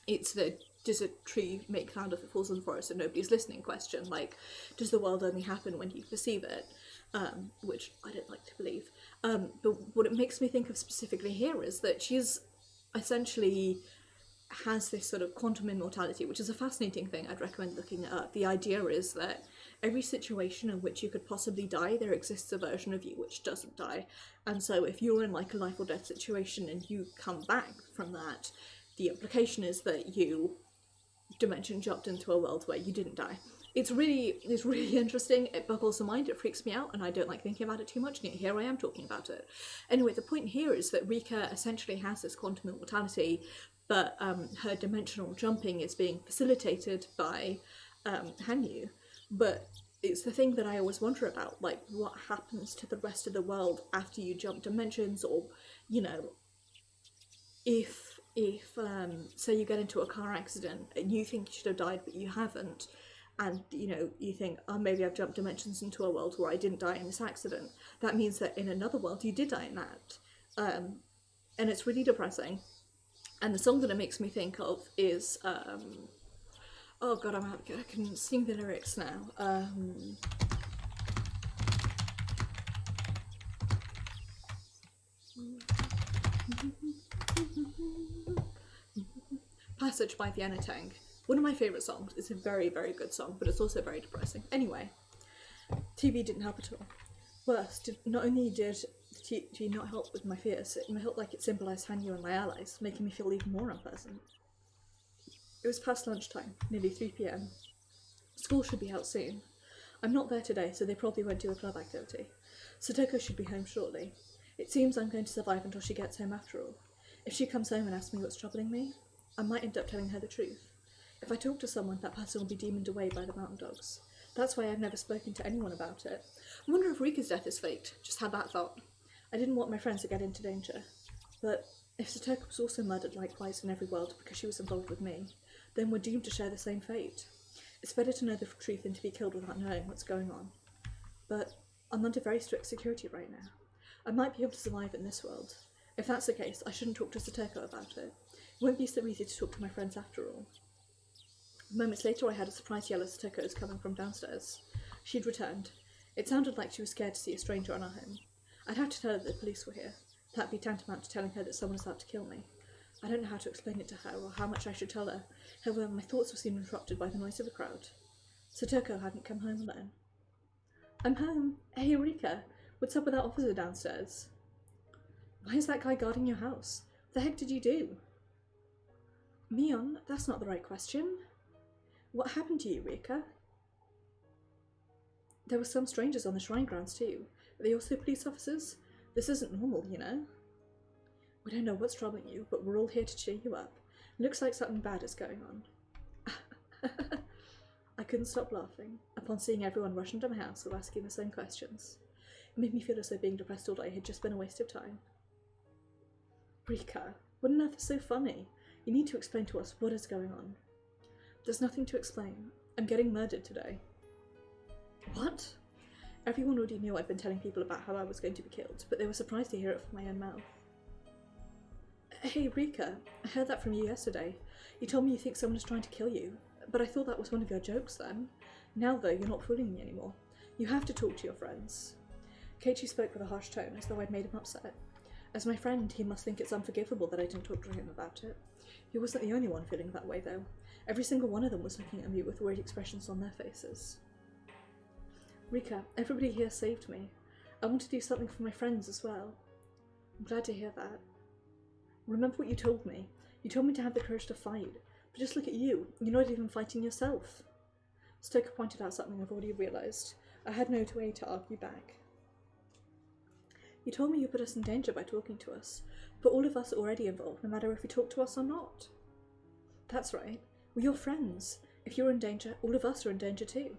It's the does a tree make sound if it falls in the forest and nobody's listening question. Like, does the world only happen when you perceive it? Which I don't like to believe. But what it makes me think of specifically here is that she's essentially has this sort of quantum immortality, which is a fascinating thing. I'd recommend looking it up. The idea is that every situation in which you could possibly die, there exists a version of you which doesn't die. And so if you're in like a life or death situation and you come back from that, the implication is that you dimension jumped into a world where you didn't die. It's really interesting. It boggles the mind, it freaks me out, and I don't like thinking about it too much, and yet here I am talking about it. Anyway, the point here is that Rika essentially has this quantum immortality, but her dimensional jumping is being facilitated by Hanyu. But it's the thing that I always wonder about, like, what happens to the rest of the world after you jump dimensions, or, you know, if say you get into a car accident and you think you should have died but you haven't, and you know, you think, oh, maybe I've jumped dimensions into a world where I didn't die in this accident. That means that in another world you did die in that. And it's really depressing. And the song that it makes me think of is, oh god, I can sing the lyrics now. Passage by Vienna Tank. One of my favourite songs. It's a very, very good song, but it's also very depressing. Anyway, TV didn't help at all. Worse, not only did the TV not help with my fears, it felt like it symbolised Hanyu and my allies, making me feel even more unpleasant. It was past lunchtime, nearly 3 p.m. School should be out soon. I'm not there today, so they probably won't do a club activity. Satoko should be home shortly. It seems I'm going to survive until she gets home after all. If she comes home and asks me what's troubling me, I might end up telling her the truth. If I talk to someone, that person will be demoned away by the mountain dogs. That's why I've never spoken to anyone about it. I wonder if Rika's death is faked. Just had that thought. I didn't want my friends to get into danger. But if Satoko was also murdered likewise in every world because she was involved with me, then we're doomed to share the same fate. It's better to know the truth than to be killed without knowing what's going on. But I'm under very strict security right now. I might be able to survive in this world. If that's the case, I shouldn't talk to Satoko about it. It won't be so easy to talk to my friends after all. Moments later I had a surprise yell as Satoko was coming from downstairs. She'd returned. It sounded like she was scared to see a stranger on our home. I'd have to tell her that the police were here. That'd be tantamount to telling her that someone was out to kill me. I don't know how to explain it to her, or how much I should tell her. However, my thoughts were soon interrupted by the noise of a crowd. Satoko hadn't come home alone. I'm home. Hey, Rika. What's up with that officer downstairs? Why is that guy guarding your house? What the heck did you do? Mion, that's not the right question. What happened to you, Rika? There were some strangers on the shrine grounds too. Are they also police officers? This isn't normal, you know. We don't know what's troubling you, but we're all here to cheer you up. Looks like something bad is going on. I couldn't stop laughing upon seeing everyone rush into my house or asking the same questions. It made me feel as though being depressed all day had just been a waste of time. Rika, what on earth is so funny? You need to explain to us what is going on. There's nothing to explain. I'm getting murdered today. What? Everyone already knew I'd been telling people about how I was going to be killed, but they were surprised to hear it from my own mouth. Hey Rika, I heard that from you yesterday. You told me you think someone is trying to kill you, but I thought that was one of your jokes then. Now though, you're not fooling me anymore. You have to talk to your friends. Keiichi spoke with a harsh tone, as though I'd made him upset. As my friend, he must think it's unforgivable that I didn't talk to him about it. He wasn't the only one feeling that way though. Every single one of them was looking at me with worried expressions on their faces. Rika, everybody here saved me. I want to do something for my friends as well. I'm glad to hear that. Remember what you told me. You told me to have the courage to fight. But just look at you. You're not even fighting yourself. Stoker pointed out something I've already realised. I had no way to argue back. You told me you put us in danger by talking to us, but all of us are already involved, no matter if you talk to us or not. That's right. We're your friends. If you're in danger, all of us are in danger too.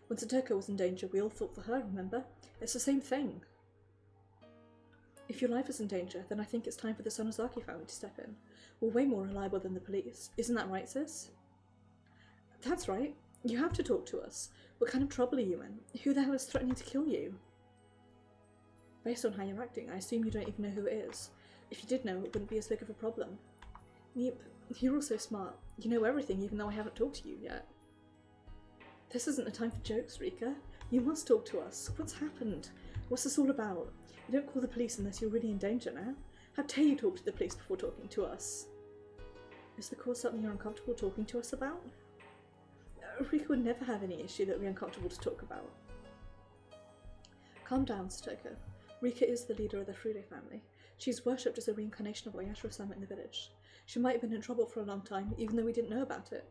When Satoko was in danger, we all fought for her, remember? It's the same thing. If your life is in danger, then I think it's time for the Sonozaki family to step in. We're way more reliable than the police. Isn't that right, sis? That's right. You have to talk to us. What kind of trouble are you in? Who the hell is threatening to kill you? Based on how you're acting, I assume you don't even know who it is. If you did know, it wouldn't be as big of a problem. Yep, you're all so smart. You know everything, even though I haven't talked to you yet. This isn't the time for jokes, Rika. You must talk to us. What's happened? What's this all about? You don't call the police unless you're really in danger now. How dare you talk to the police before talking to us? Is the cause something you're uncomfortable talking to us about? Rika would never have any issue that we're uncomfortable to talk about. Calm down, Satoko. Rika is the leader of the Furude family. She's worshipped as a reincarnation of Oyashiro-sama in the village. She might have been in trouble for a long time, even though we didn't know about it.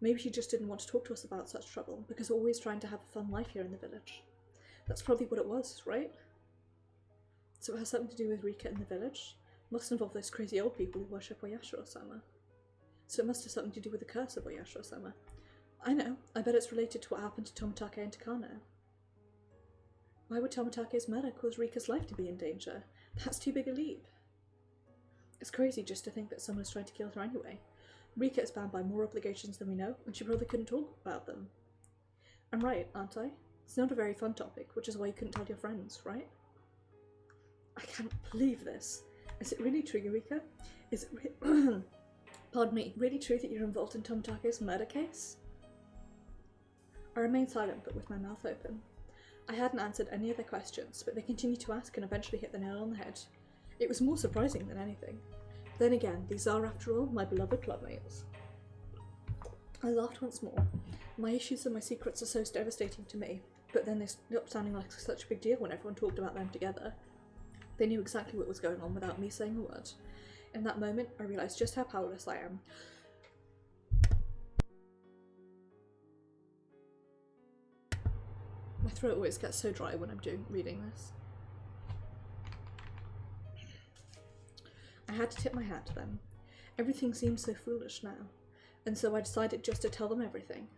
Maybe she just didn't want to talk to us about such trouble, because we're always trying to have a fun life here in the village. That's probably what it was, right? So it has something to do with Rika in the village? Must involve those crazy old people who worship Oyashiro-sama. So it must have something to do with the curse of Oyashiro-sama. I know. I bet it's related to what happened to Tomitake and Takano. Why would Tomitake's murder cause Rika's life to be in danger? That's too big a leap. It's crazy just to think that someone's trying to kill her anyway. Rika is bound by more obligations than we know, and she probably couldn't talk about them. I'm right, aren't I? It's not a very fun topic, which is why you couldn't tell your friends, right? I can't believe this. Is it really true, Eureka? Is it pardon me, really true that you're involved in Tomitake's murder case? I remained silent, but with my mouth open. I hadn't answered any of their questions, but they continued to ask and eventually hit the nail on the head. It was more surprising than anything. Then again, these are, after all, my beloved clubmates. I laughed once more. My issues and my secrets are so devastating to me, but then they stopped sounding like such a big deal when everyone talked about them together. They knew exactly what was going on without me saying a word. In that moment, I realised just how powerless I am. My throat always gets so dry when I'm reading this. I had to tip my hat to them. Everything seems so foolish now, and so I decided just to tell them everything.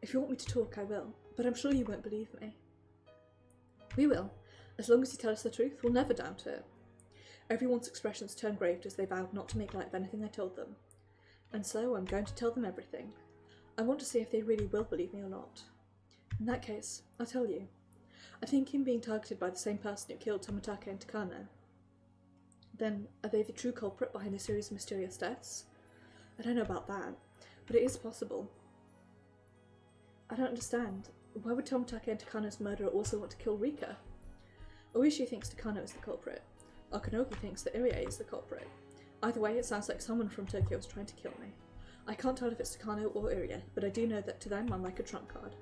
If you want me to talk, I will, but I'm sure you won't believe me. We will. As long as you tell us the truth, we'll never doubt it. Everyone's expressions turned grave as they vowed not to make light of anything I told them. And so I'm going to tell them everything. I want to see if they really will believe me or not. In that case, I'll tell you. I think him being targeted by the same person who killed Tomitake and Takano. Then, are they the true culprit behind the series of mysterious deaths? I don't know about that, but it is possible. I don't understand. Why would Tomitake and Takano's murderer also want to kill Rika? Oishi thinks Takano is the culprit. Akanogi thinks that Irie is the culprit. Either way, it sounds like someone from Tokyo is trying to kill me. I can't tell if it's Takano or Irie, but I do know that to them I'm like a trump card.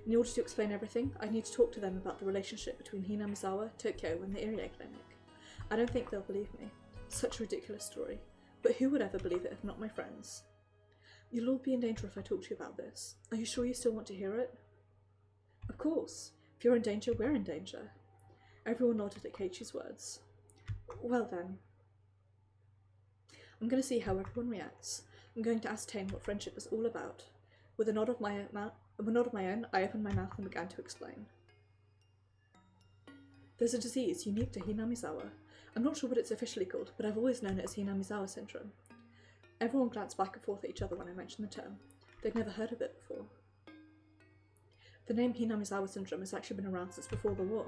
In order to explain everything, I need to talk to them about the relationship between Hinamizawa, Tokyo, and the Irie clinic. I don't think they'll believe me. Such a ridiculous story. But who would ever believe it if not my friends? You'll all be in danger if I talk to you about this. Are you sure you still want to hear it? Of course. If you're in danger, we're in danger. Everyone nodded at Keiichi's words. Well then. I'm going to see how everyone reacts. I'm going to ascertain what friendship is all about. With a nod of my own, I opened my mouth and began to explain. There's a disease unique to Hinamizawa. I'm not sure what it's officially called, but I've always known it as Hinamizawa syndrome. Everyone glanced back and forth at each other when I mentioned the term. They'd never heard of it before. The name Hinamizawa syndrome has actually been around since before the war.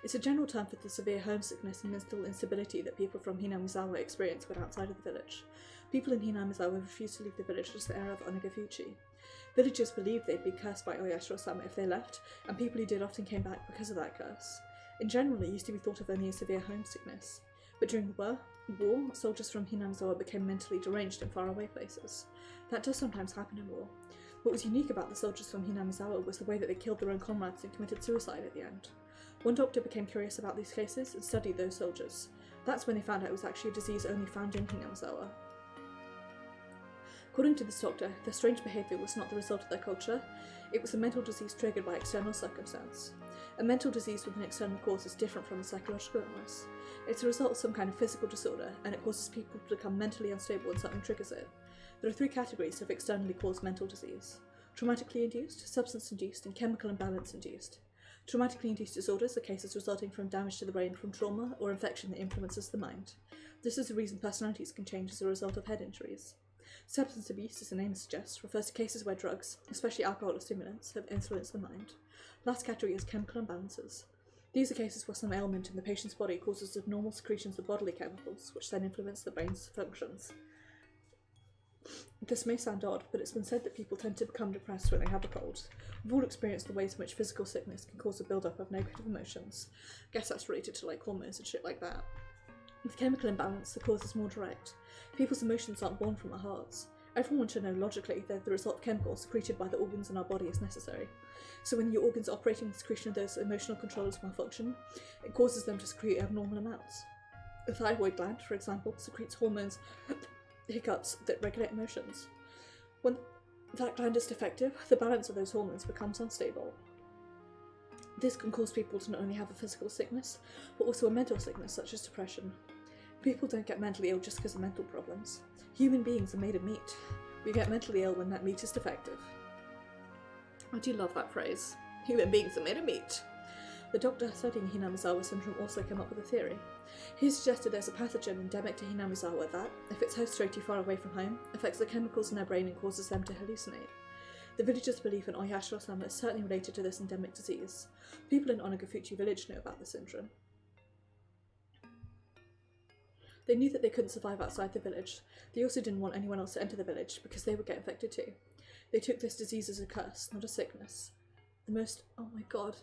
It's a general term for the severe homesickness and mental instability that people from Hinamizawa experience when outside of the village. People in Hinamizawa refused to leave the village as the era of Onagafuchi. Villagers believed they'd be cursed by Oyashiro-sama if they left, and people who did often came back because of that curse. In general, it used to be thought of only as severe homesickness, but during the war, soldiers from Hinamizawa became mentally deranged in faraway places. That does sometimes happen in war. What was unique about the soldiers from Hinamizawa was the way that they killed their own comrades and committed suicide at the end. One doctor became curious about these cases and studied those soldiers. That's when they found out it was actually a disease only found in Hinamizawa. According to this doctor, their strange behaviour was not the result of their culture, it was a mental disease triggered by external circumstance. A mental disease with an external cause is different from a psychological illness. It's a result of some kind of physical disorder, and it causes people to become mentally unstable when something triggers it. There are 3 categories of externally caused mental disease: traumatically induced, substance-induced, and chemical imbalance-induced. Traumatically induced disorders are cases resulting from damage to the brain from trauma or infection that influences the mind. This is the reason personalities can change as a result of head injuries. Substance abuse, as the name suggests, refers to cases where drugs, especially alcohol or stimulants, have influenced the mind. Last category is chemical imbalances. These are cases where some ailment in the patient's body causes abnormal secretions of bodily chemicals, which then influence the brain's functions. This may sound odd, but it's been said that people tend to become depressed when they have a cold. We've all experienced the ways in which physical sickness can cause a build-up of negative emotions. I guess that's related to like hormones and shit like that. With chemical imbalance, the cause is more direct. People's emotions aren't born from our hearts. Everyone should know logically that the result of chemicals secreted by the organs in our body is necessary. So when your organs operating the secretion of those emotional controllers malfunction, it causes them to secrete abnormal amounts. The thyroid gland, for example, secretes hormones, hiccups, that regulate emotions. When that gland is defective, the balance of those hormones becomes unstable. This can cause people to not only have a physical sickness, but also a mental sickness such as depression. People don't get mentally ill just because of mental problems. Human beings are made of meat. We get mentally ill when that meat is defective. I do love that phrase. Human beings are made of meat. The doctor studying Hinamizawa syndrome also came up with a theory. He suggested there's a pathogen endemic to Hinamizawa that, if its host stray too far away from home, affects the chemicals in their brain and causes them to hallucinate. The villagers' belief in Oyashiro-sama is certainly related to this endemic disease. People in Onagafuchi village know about the syndrome. They knew that they couldn't survive outside the village. They also didn't want anyone else to enter the village because they would get infected too. They took this disease as a curse, not a sickness. Oh my god.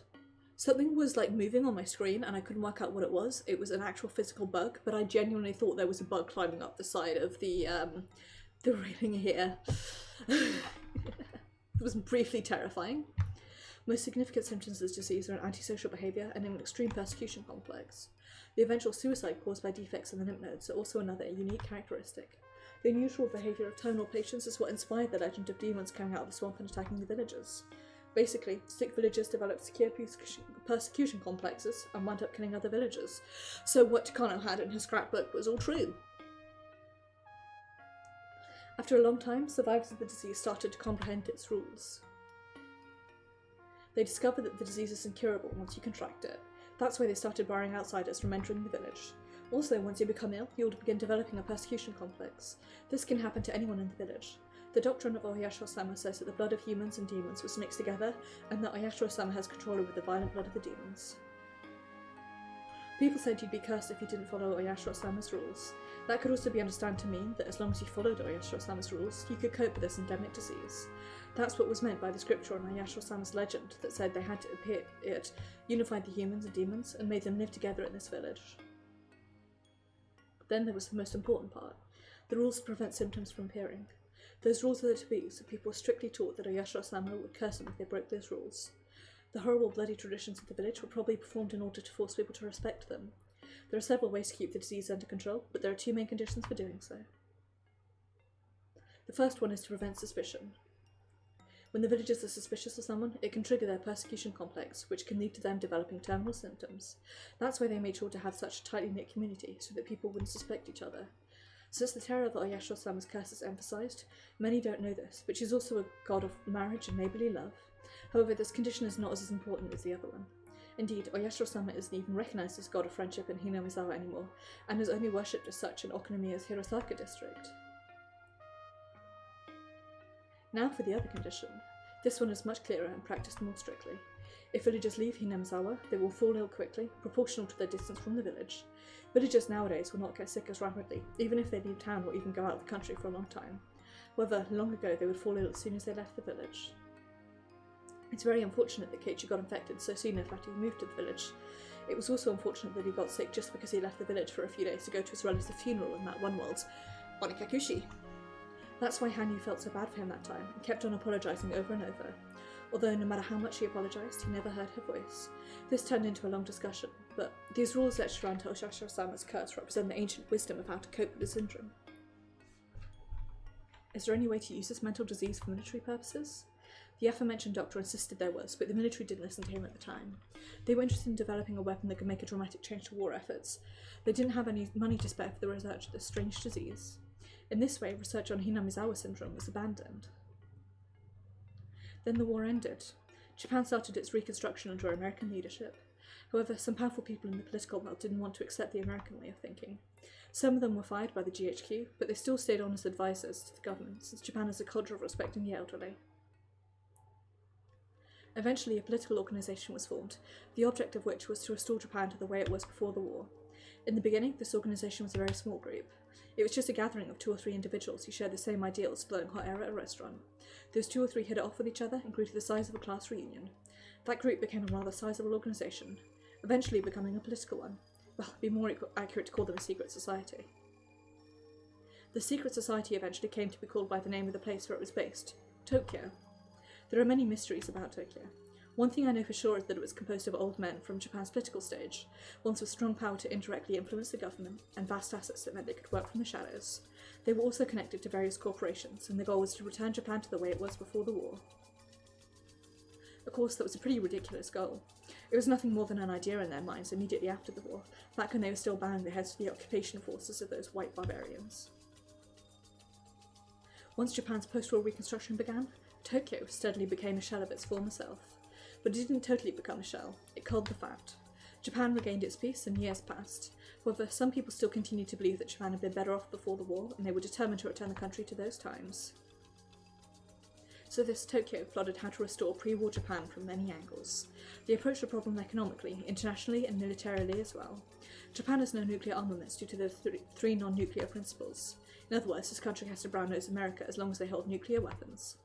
Something was like moving on my screen and I couldn't work out what it was. It was an actual physical bug, but I genuinely thought there was a bug climbing up the side of the railing here. It was briefly terrifying. Most significant symptoms of this disease are an antisocial behaviour and an extreme persecution complex. The eventual suicide caused by defects in the lymph nodes are also another unique characteristic. The unusual behaviour of terminal patients is what inspired the legend of demons coming out of the swamp and attacking the villagers. Basically, sick villagers developed secure persecution complexes and wound up killing other villagers. So what Takano had in his scrapbook was all true. After a long time, survivors of the disease started to comprehend its rules. They discovered that the disease is incurable once you contract it. That's why they started barring outsiders from entering the village. Also, once you become ill, you'll begin developing a persecution complex. This can happen to anyone in the village. The doctrine of Oyashiro-sama says that the blood of humans and demons was mixed together, and that Oyashiro-sama has control over the violent blood of the demons. People said you'd be cursed if you didn't follow Oyashiro-sama's rules. That could also be understood to mean that as long as you followed Oyashiro-sama's rules, you could cope with this endemic disease. That's what was meant by the scripture on Oyashiro-sama's legend that said they had to appear, it unified the humans and demons and made them live together in this village. Then there was the most important part, the rules to prevent symptoms from appearing. Those rules are the taboos, so people were strictly taught that Oyashiro-sama would curse them if they broke those rules. The horrible bloody traditions of the village were probably performed in order to force people to respect them. There are several ways to keep the disease under control, but there are 2 main conditions for doing so. The first one is to prevent suspicion. When the villagers are suspicious of someone, it can trigger their persecution complex, which can lead to them developing terminal symptoms. That's why they made sure to have such a tightly knit community, so that people wouldn't suspect each other. Since the terror of Oyashiro-sama's curse is emphasised, many don't know this, but she's also a god of marriage and neighbourly love. However, this condition is not as important as the other one. Indeed, Oyashiro-sama isn't even recognised as god of friendship in Hinamizawa anymore, and is only worshipped as such in Okonomiya's Hirosaka district. Now for the other condition. This one is much clearer and practised more strictly. If villagers leave Hinamizawa, they will fall ill quickly, proportional to their distance from the village. Villagers nowadays will not get sick as rapidly, even if they leave town or even go out of the country for a long time. However, long ago they would fall ill as soon as they left the village. It's very unfortunate that Keiichi got infected so soon after he moved to the village. It was also unfortunate that he got sick just because he left the village for a few days to go to his relative's funeral in that one world's Onikakushi. That's why Hanyu felt so bad for him that time and kept on apologising over and over. Although no matter how much he apologised, he never heard her voice. This turned into a long discussion, but these rules etched around Oyashiro-sama's curse represent the ancient wisdom of how to cope with the syndrome. Is there any way to use this mental disease for military purposes? The aforementioned doctor insisted there was, but the military didn't listen to him at the time. They were interested in developing a weapon that could make a dramatic change to war efforts. They didn't have any money to spare for the research of this strange disease. In this way, research on Hinamizawa syndrome was abandoned. Then the war ended. Japan started its reconstruction under American leadership. However, some powerful people in the political world didn't want to accept the American way of thinking. Some of them were fired by the GHQ, but they still stayed on as advisors to the government, since Japan has a culture of respecting the elderly. Eventually, a political organisation was formed, the object of which was to restore Japan to the way it was before the war. In the beginning, this organisation was a very small group. It was just a gathering of 2 or 3 individuals who shared the same ideals, blowing hot air at a restaurant. Those 2 or 3 hit it off with each other and grew to the size of a class reunion. That group became a rather sizable organisation, eventually becoming a political one. Well, it'd be more accurate to call them a secret society. The secret society eventually came to be called by the name of the place where it was based, Tokyo. There are many mysteries about Tokyo. One thing I know for sure is that it was composed of old men from Japan's political stage, ones with strong power to indirectly influence the government, and vast assets that meant they could work from the shadows. They were also connected to various corporations, and the goal was to return Japan to the way it was before the war. Of course, that was a pretty ridiculous goal. It was nothing more than an idea in their minds immediately after the war, back when they were still bowing their heads to the occupation forces of those white barbarians. Once Japan's post-war reconstruction began, Tokyo steadily became a shell of its former self. But it didn't totally become a shell, it culled the fat. Japan regained its peace and years passed. However, some people still continued to believe that Japan had been better off before the war, and they were determined to return the country to those times. So this Tokyo plotted how to restore pre-war Japan from many angles. They approached the problem economically, internationally, and militarily as well. Japan has no nuclear armaments due to the 3 non-nuclear principles. In other words, this country has to brown-nose America as long as they hold nuclear weapons.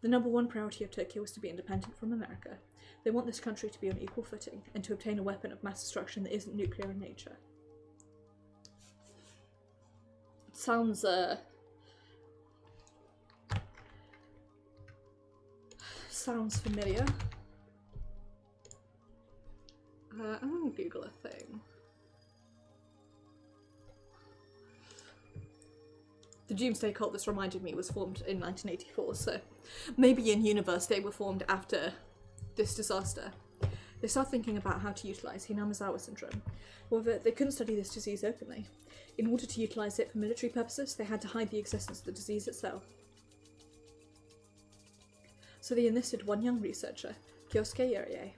The number 1 priority of Tokyo was to be independent from America. They want this country to be on equal footing, and to obtain a weapon of mass destruction that isn't nuclear in nature. Sounds familiar. I'm gonna Google a thing. The Doomsday Cult, this reminded me, was formed in 1984, so maybe in universe they were formed after this disaster. They started thinking about how to utilise Hinamizawa syndrome. However, they couldn't study this disease openly. In order to utilise it for military purposes, they had to hide the existence of the disease itself. So they enlisted one young researcher, Kyosuke Irie.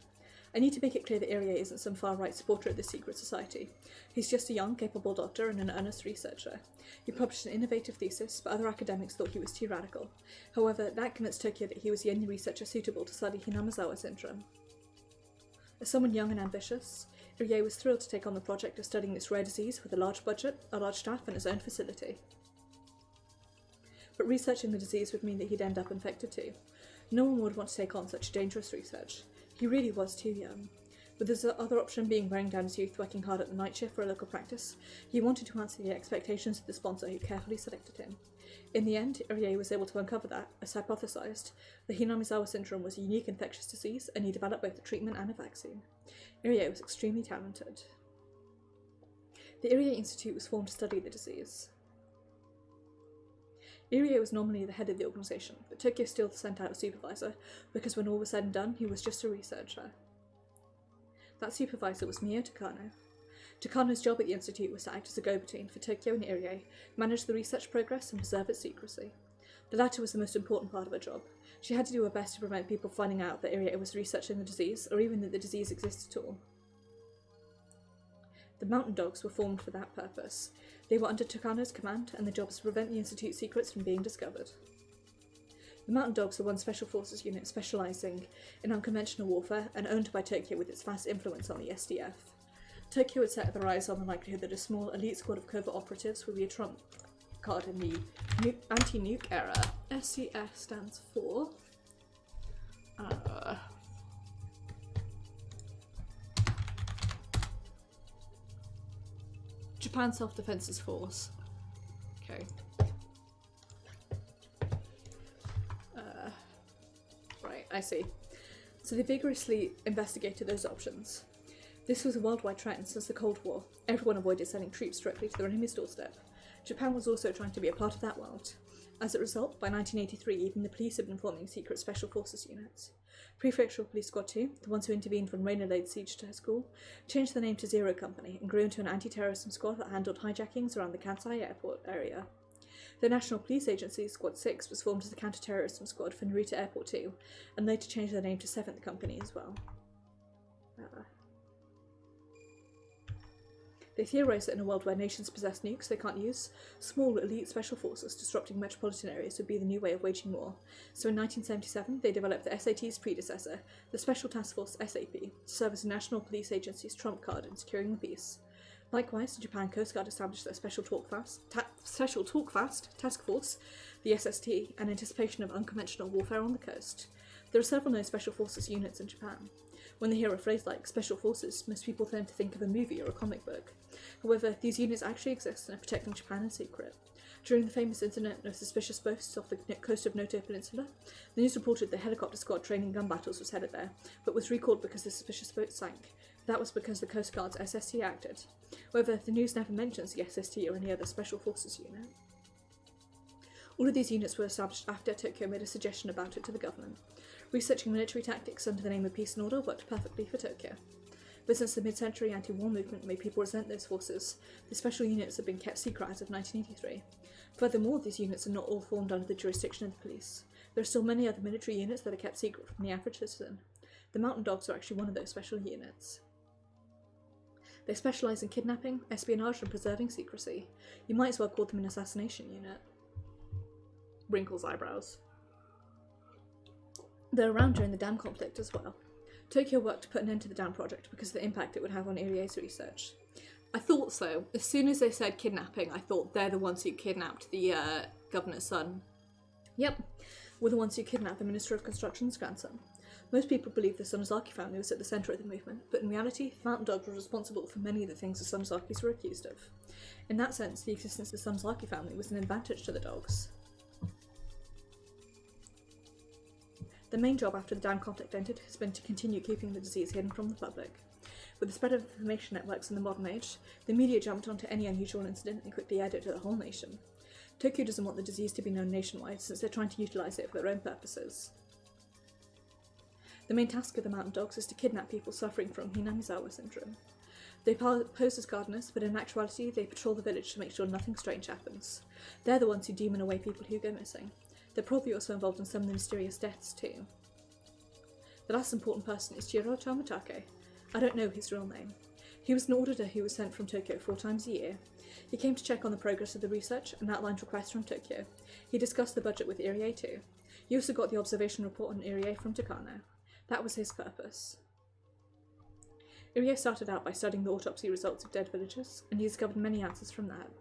I need to make it clear that Irie isn't some far-right supporter of this secret society. He's just a young, capable doctor and an earnest researcher. He published an innovative thesis, but other academics thought he was too radical. However, that convinced Tokyo that he was the only researcher suitable to study Hinamizawa syndrome. As someone young and ambitious, Irie was thrilled to take on the project of studying this rare disease with a large budget, a large staff, and his own facility. But researching the disease would mean that he'd end up infected too. No one would want to take on such dangerous research. He really was too young. With his other option being wearing down his youth working hard at the night shift for a local practice, he wanted to answer the expectations of the sponsor who carefully selected him. In the end, Irie was able to uncover that, as hypothesised, the Hinamizawa syndrome was a unique infectious disease, and he developed both a treatment and a vaccine. Irie was extremely talented. The Irie Institute was formed to study the disease. Irie was nominally the head of the organisation, but Tokyo still sent out a supervisor, because when all was said and done, he was just a researcher. That supervisor was Mio Takano. Takano's job at the Institute was to act as a go-between for Tokyo and Irie, manage the research progress and preserve its secrecy. The latter was the most important part of her job. She had to do her best to prevent people finding out that Irie was researching the disease, or even that the disease existed at all. The Mountain Dogs were formed for that purpose. They were under Takano's command, and their job was to prevent the Institute's secrets from being discovered. The Mountain Dogs are one special forces unit specialising in unconventional warfare and owned by Tokyo with its vast influence on the SDF. Tokyo had set their eyes on the likelihood that a small elite squad of covert operatives would be a trump card in the anti-nuke era. SDF stands for... Japan Self-Defense Force. Okay. Right, I see. So they vigorously investigated those options. This was a worldwide trend since the Cold War. Everyone avoided sending troops directly to their enemy's doorstep. Japan was also trying to be a part of that world. As a result, by 1983, even the police had been forming secret special forces units. Prefectural Police Squad 2, the ones who intervened when Reina laid siege to her school, changed the name to Zero Company and grew into an anti-terrorism squad that handled hijackings around the Kansai airport area. The National Police Agency, Squad 6, was formed as a counter-terrorism squad for Narita Airport 2, and later changed their name to 7th Company as well. They theorised that in a world where nations possess nukes they can't use, small elite special forces disrupting metropolitan areas would be the new way of waging war. So in 1977 they developed the SAT's predecessor, the Special Task Force SAP, to serve as the National Police Agency's trump card in securing the peace. Likewise, the Japan Coast Guard established their Special Talkfast Task Force, the SST, in anticipation of unconventional warfare on the coast. There are several known Special Forces units in Japan. When they hear a phrase like Special Forces, most people tend to think of a movie or a comic book. However, these units actually exist and are protecting Japan in secret. During the famous incident of suspicious boats off the coast of Noto Peninsula, the news reported the helicopter squad training gun battles was headed there, but was recalled because the suspicious boat sank. That was because the Coast Guard's SST acted. However, the news never mentions the SST or any other Special Forces unit. All of these units were established after Tokyo made a suggestion about it to the government. Researching military tactics under the name of peace and order worked perfectly for Tokyo. But since the mid-century anti-war movement made people resent those forces, the special units have been kept secret as of 1983. Furthermore, these units are not all formed under the jurisdiction of the police. There are still many other military units that are kept secret from the average citizen. The Mountain Dogs are actually one of those special units. They specialise in kidnapping, espionage, and preserving secrecy. You might as well call them an assassination unit. Wrinkles eyebrows. They're around during the dam conflict as well. Tokyo worked to put an end to the dam project because of the impact it would have on Irie's research. I thought so. As soon as they said kidnapping, I thought they're the ones who kidnapped the governor's son. Yep, we're the ones who kidnapped the Minister of Construction's grandson. Most people believe the Sonozaki family was at the centre of the movement, but in reality, the Mountain Dogs were responsible for many of the things the Sonozakis were accused of. In that sense, the existence of the Sonozaki family was an advantage to the dogs. The main job after the dam conflict ended has been to continue keeping the disease hidden from the public. With the spread of information networks in the modern age, the media jumped onto any unusual incident and quickly aired it to the whole nation. Tokyo doesn't want the disease to be known nationwide since they're trying to utilise it for their own purposes. The main task of the Mountain Dogs is to kidnap people suffering from Hinamizawa syndrome. They pose as gardeners, but in actuality they patrol the village to make sure nothing strange happens. They're the ones who demon away people who go missing. They're probably also involved in some of the mysterious deaths too. The last important person is Jiro Tamatake. I don't know his real name. He was an auditor who was sent from Tokyo 4 times a year. He came to check on the progress of the research and outlined requests from Tokyo. He discussed the budget with Irie too. He also got the observation report on Irie from Takano. That was his purpose. Irie started out by studying the autopsy results of dead villagers, and he discovered many answers from that.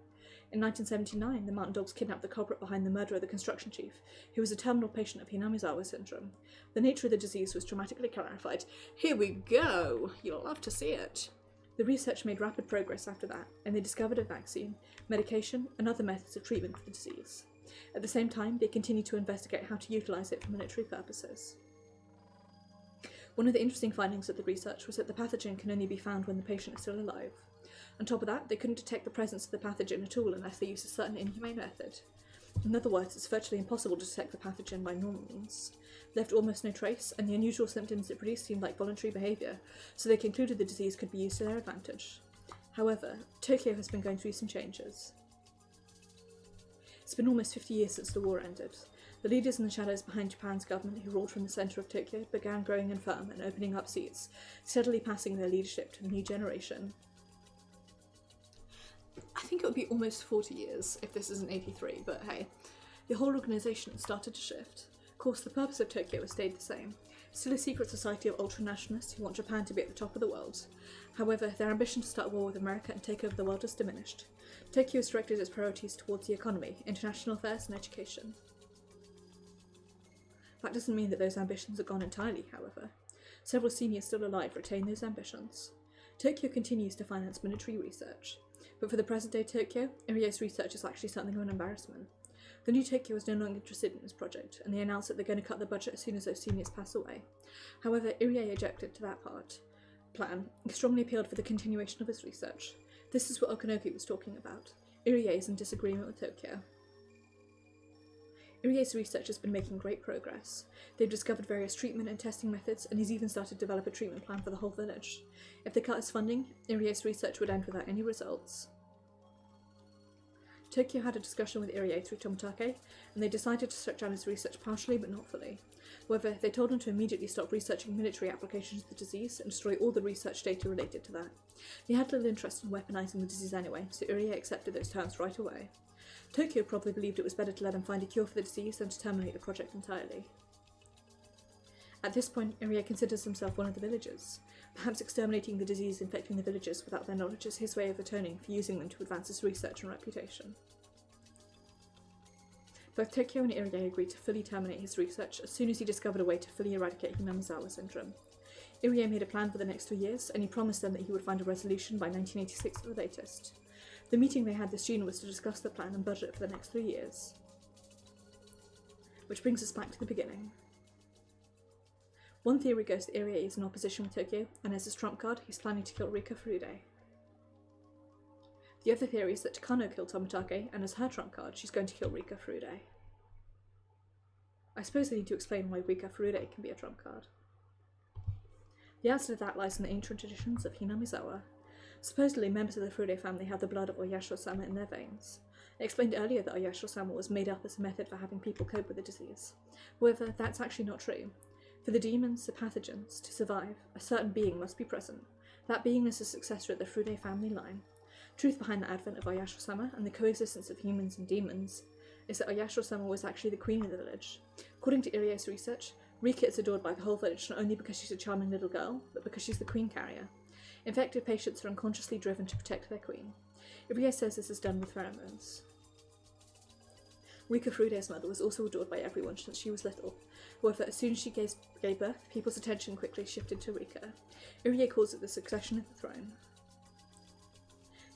In 1979, the Mountain Dogs kidnapped the culprit behind the murder of the construction chief, who was a terminal patient of Hinamizawa syndrome. The nature of the disease was dramatically clarified. Here we go! You'll love to see it! The research made rapid progress after that, and they discovered a vaccine, medication, and other methods of treatment for the disease. At the same time, they continued to investigate how to utilise it for military purposes. One of the interesting findings of the research was that the pathogen can only be found when the patient is still alive. On top of that, they couldn't detect the presence of the pathogen at all unless they used a certain inhumane method. In other words, it's virtually impossible to detect the pathogen by normal means. They left almost no trace, and the unusual symptoms it produced seemed like voluntary behaviour, so they concluded the disease could be used to their advantage. However, Tokyo has been going through some changes. It's been almost 50 years since the war ended. The leaders in the shadows behind Japan's government who ruled from the centre of Tokyo began growing infirm and opening up seats, steadily passing their leadership to the new generation. I think it would be almost 40 years if this isn't 83, but hey, the whole organisation started to shift. Of course, the purpose of Tokyo has stayed the same. Still a secret society of ultra-nationalists who want Japan to be at the top of the world. However, their ambition to start a war with America and take over the world has diminished. Tokyo has directed its priorities towards the economy, international affairs, and education. That doesn't mean that those ambitions are gone entirely, however. Several seniors still alive retain those ambitions. Tokyo continues to finance military research. But for the present-day Tokyo, Irie's research is actually something of an embarrassment. The new Tokyo is no longer interested in this project, and they announced that they're going to cut the budget as soon as those seniors pass away. However, Irie objected to that plan. He strongly appealed for the continuation of his research. This is what Okanoki was talking about. Irie is in disagreement with Tokyo. Irie's research has been making great progress. They've discovered various treatment and testing methods, and he's even started to develop a treatment plan for the whole village. If they cut his funding, Irie's research would end without any results. Tokyo had a discussion with Irie through Tomitake, and they decided to shut down his research partially but not fully. However, they told him to immediately stop researching military applications of the disease and destroy all the research data related to that. He had little interest in weaponizing the disease anyway, so Irie accepted those terms right away. Tokyo probably believed it was better to let him find a cure for the disease than to terminate the project entirely. At this point, Irie considers himself one of the villagers. Perhaps exterminating the disease infecting the villagers without their knowledge is his way of atoning for using them to advance his research and reputation. Both Tokyo and Irie agreed to fully terminate his research as soon as he discovered a way to fully eradicate Hinamizawa syndrome. Irie made a plan for the next 3 years, and he promised them that he would find a resolution by 1986 at the latest. The meeting they had this June was to discuss the plan and budget for the next 3 years. Which brings us back to the beginning. One theory goes that Irie is in opposition with Tokyo, and as his trump card, he's planning to kill Rika Furude. The other theory is that Takano killed Tomitake, and as her trump card, she's going to kill Rika Furude. I suppose I need to explain why Rika Furude can be a trump card. The answer to that lies in the ancient traditions of Hinamizawa. Supposedly, members of the Furude family have the blood of Oyashiro-sama in their veins. I explained earlier that Oyashiro-sama was made up as a method for having people cope with the disease. However, that's actually not true. For the demons, the pathogens, to survive, a certain being must be present. That being is a successor of the Furude family line. Truth behind the advent of Oyashiro-sama and the coexistence of humans and demons is that Oyashiro-sama was actually the queen of the village. According to Irie's research, Rika is adored by the whole village not only because she's a charming little girl, but because she's the queen carrier. Infected patients are unconsciously driven to protect their queen. Irie says this is done with pheromones. Rika Furude's mother was also adored by everyone since she was little. However, as soon as she gave birth, people's attention quickly shifted to Rika. Irie calls it the succession of the throne.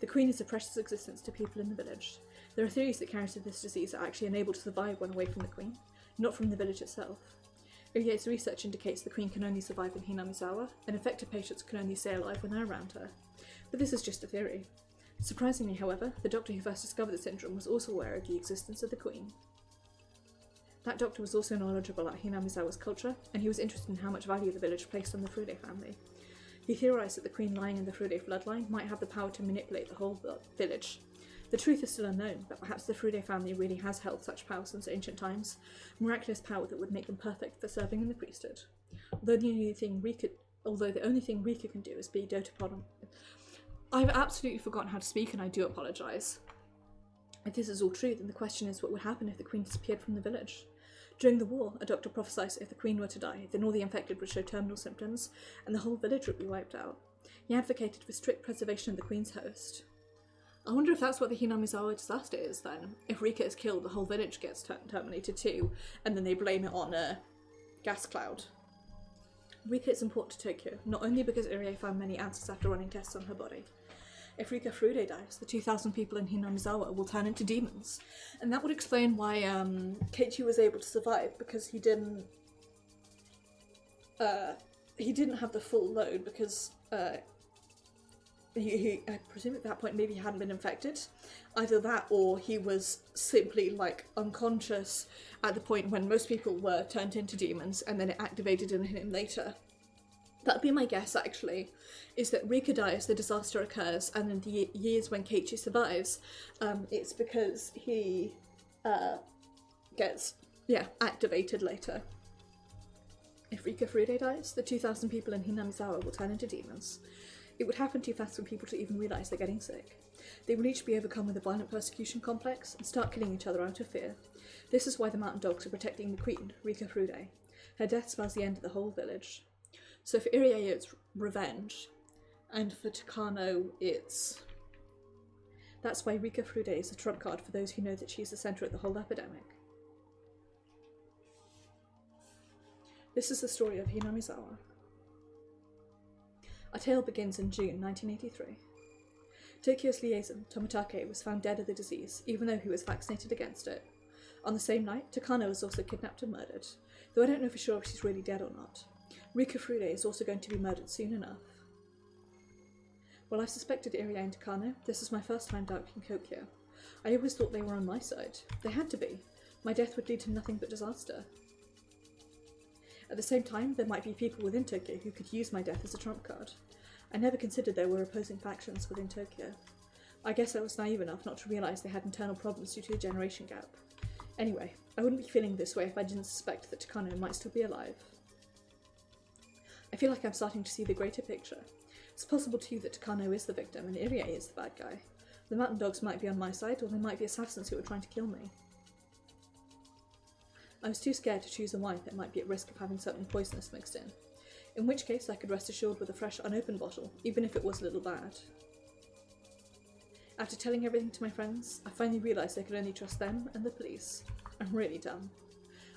The queen is a precious existence to people in the village. There are theories that carriers of this disease are actually unable to survive when away from the queen, not from the village itself. Irie's research indicates the queen can only survive in Hinamizawa, and infected patients can only stay alive when they're around her. But this is just a theory. Surprisingly, however, the doctor who first discovered the syndrome was also aware of the existence of the queen. That doctor was also knowledgeable about Hinamizawa's culture, and he was interested in how much value the village placed on the Furude family. He theorized that the queen lying in the Furude bloodline might have the power to manipulate the whole village. The truth is still unknown, but perhaps the Furude family really has held such power since ancient times, miraculous power that would make them perfect for serving in the priesthood. Although the only thing Rika can do is be doted upon. I've absolutely forgotten how to speak, and I do apologise. If this is all true, then the question is what would happen if the queen disappeared from the village? During the war, a doctor prophesied if the queen were to die, then all the infected would show terminal symptoms, and the whole village would be wiped out. He advocated for strict preservation of the queen's host. I wonder if that's what the Hinamizawa disaster is then. If Rika is killed, the whole village gets terminated too, and then they blame it on a gas cloud. Rika is important to Tokyo, not only because Irie found many answers after running tests on her body. If Rika Furude dies, the 2,000 people in Hinamizawa will turn into demons. And that would explain why Keiichi was able to survive, because he didn't have the full load, because I presume at that point maybe he hadn't been infected. Either that, or he was simply like unconscious at the point when most people were turned into demons, and then it activated in him later. That'd be my guess, actually, is that Rika dies, the disaster occurs, and in the years when Keiichi survives, it's because he gets, activated later. If Rika Furude dies, the 2,000 people in Hinamizawa will turn into demons. It would happen too fast for people to even realise they're getting sick. They will each be overcome with a violent persecution complex and start killing each other out of fear. This is why the mountain dogs are protecting the queen, Rika Furude. Her death spells the end of the whole village. So for Irie it's revenge, and for Takano that's why Rika Furude is a trump card for those who know that she's the centre of the whole epidemic. This is the story of Hinamizawa. Our tale begins in June 1983. Tokyo's liaison, Tomitake, was found dead of the disease, even though he was vaccinated against it. On the same night, Takano was also kidnapped and murdered, though I don't know for sure if she's really dead or not. Rika Furude is also going to be murdered soon enough. While I suspected Irie and Takano, this was my first time doubting Tokyo. I always thought they were on my side. They had to be. My death would lead to nothing but disaster. At the same time, there might be people within Tokyo who could use my death as a trump card. I never considered there were opposing factions within Tokyo. I guess I was naive enough not to realise they had internal problems due to a generation gap. Anyway, I wouldn't be feeling this way if I didn't suspect that Takano might still be alive. I feel like I'm starting to see the greater picture. It's possible too that Takano is the victim and Irie is the bad guy. The mountain dogs might be on my side, or they might be assassins who are trying to kill me. I was too scared to choose a wife that might be at risk of having something poisonous mixed in which case I could rest assured with a fresh, unopened bottle, even if it was a little bad. After telling everything to my friends, I finally realised I could only trust them and the police. I'm really dumb.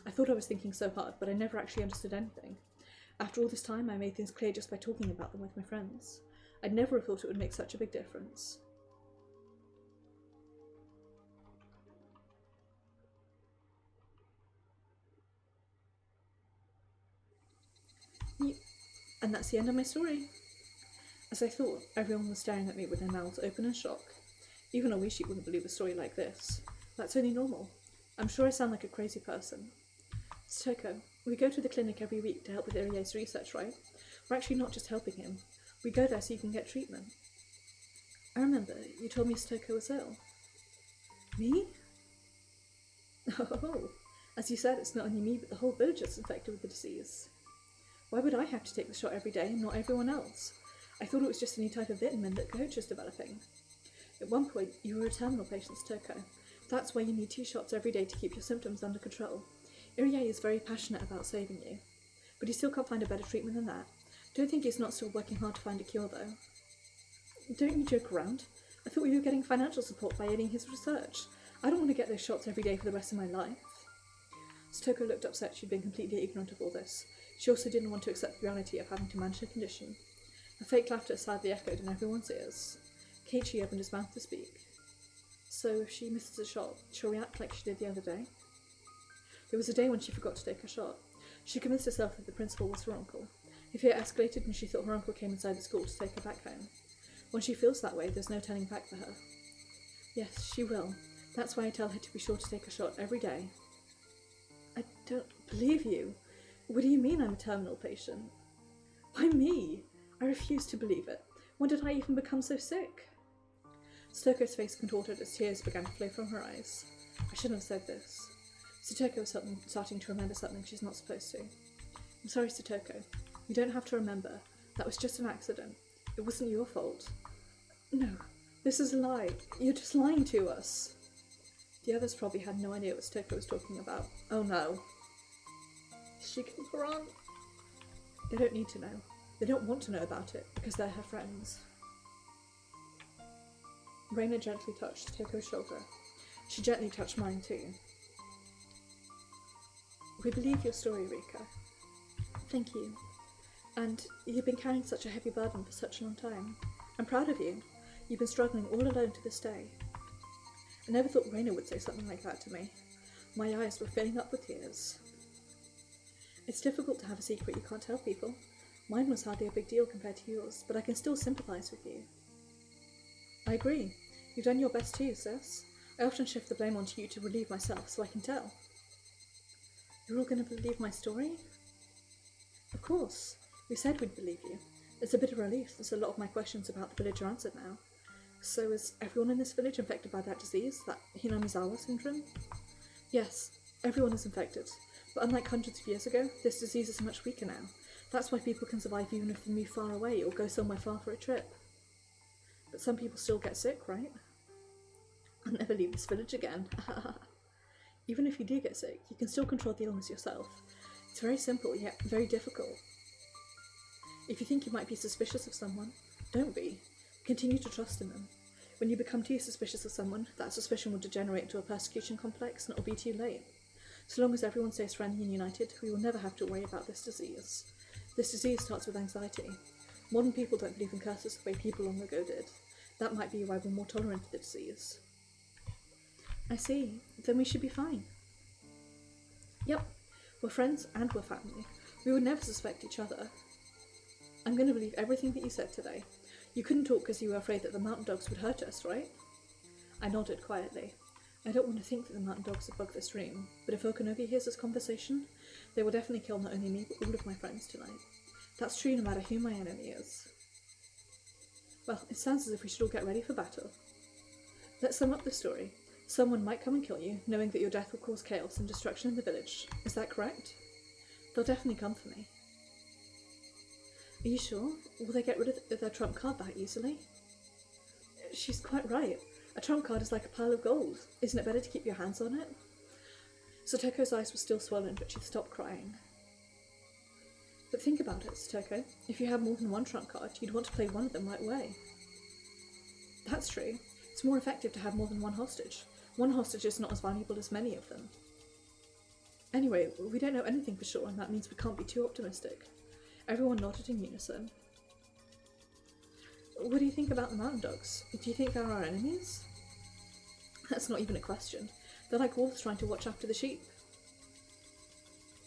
I thought I was thinking so hard, but I never actually understood anything. After all this time, I made things clear just by talking about them with my friends. I'd never have thought it would make such a big difference. And that's the end of my story. As I thought, everyone was staring at me with their mouths open in shock. Even a Wishi wouldn't believe a story like this. That's only normal. I'm sure I sound like a crazy person. Toko, we go to the clinic every week to help with Irie's research, right? We're actually not just helping him. We go there so you can get treatment. I remember, you told me Toko was ill. Me? Oh, as you said, it's not only me, but the whole village is infected with the disease. Why would I have to take the shot every day and not everyone else? I thought it was just a new type of vitamin that Coach is developing. At one point, you were a terminal patient, Toko. That's why you need 2 shots every day to keep your symptoms under control. Irie is very passionate about saving you. But he still can't find a better treatment than that. Don't think he's not still working hard to find a cure, though. Don't you joke around. I thought we were getting financial support by aiding his research. I don't want to get those shots every day for the rest of my life. Toko looked upset she'd been completely ignorant of all this. She also didn't want to accept the reality of having to manage her condition. Her fake laughter sadly echoed in everyone's ears. Keiichi opened his mouth to speak. So if she misses a shot, she'll react like she did the other day? There was a day when she forgot to take a shot. She convinced herself that the principal was her uncle. Her fear escalated and she thought her uncle came inside the school to take her back home. When she feels that way, there's no turning back for her. Yes, she will. That's why I tell her to be sure to take a shot every day. I don't believe you. What do you mean I'm a terminal patient? Why me? I refuse to believe it. When did I even become so sick? Toko's face contorted as tears began to flow from her eyes. I shouldn't have said this. Toko was starting to remember something she's not supposed to. I'm sorry, Toko. You don't have to remember. That was just an accident. It wasn't your fault. No, this is a lie. You're just lying to us. The others probably had no idea what Toko was talking about. Oh no. She killed her aunt. They don't need to know. They don't want to know about it because they're her friends. Reina gently touched Toko's shoulder. She gently touched mine too. We believe your story, Rika. Thank you. And you've been carrying such a heavy burden for such a long time. I'm proud of you. You've been struggling all alone to this day. I never thought Reina would say something like that to me. My eyes were filling up with tears. It's difficult to have a secret you can't tell people. Mine was hardly a big deal compared to yours, but I can still sympathise with you. I agree. You've done your best too, sis. I often shift the blame onto you to relieve myself so I can tell. You're all going to believe my story? Of course. We said we'd believe you. It's a bit of relief since a lot of my questions about the village are answered now. So is everyone in this village infected by that disease, that Hinamizawa syndrome? Yes, everyone is infected. But unlike hundreds of years ago, this disease is much weaker now. That's why people can survive even if they move far away or go somewhere far for a trip. But some people still get sick, right? I'll never leave this village again. Even if you do get sick, you can still control the illness yourself. It's very simple, yet very difficult. If you think you might be suspicious of someone, don't be. Continue to trust in them. When you become too suspicious of someone, that suspicion will degenerate into a persecution complex and it will be too late. So long as everyone stays friendly and united, we will never have to worry about this disease. This disease starts with anxiety. Modern people don't believe in curses the way people long ago did. That might be why we're more tolerant of the disease. I see. Then we should be fine. Yep. We're friends and we're family. We would never suspect each other. I'm going to believe everything that you said today. You couldn't talk because you were afraid that the mountain dogs would hurt us, right? I nodded quietly. I don't want to think that the mountain dogs have bugged this room, but if Okanogi hears this conversation, they will definitely kill not only me, but all of my friends tonight. That's true no matter who my enemy is. Well, it sounds as if we should all get ready for battle. Let's sum up the story. Someone might come and kill you, knowing that your death will cause chaos and destruction in the village. Is that correct? They'll definitely come for me. Are you sure? Will they get rid of their trump card that easily? She's quite right. A trump card is like a pile of gold. Isn't it better to keep your hands on it? Sotoko's eyes were still swollen, but she stopped crying. But think about it, Sotoko. If you have more than one trump card, you'd want to play one of them right away. That's true. It's more effective to have more than one hostage. One hostage is not as valuable as many of them. Anyway, we don't know anything for sure, and that means we can't be too optimistic. Everyone nodded in unison. What do you think about the mountain dogs? Do you think they're our enemies? That's not even a question. They're like wolves trying to watch after the sheep.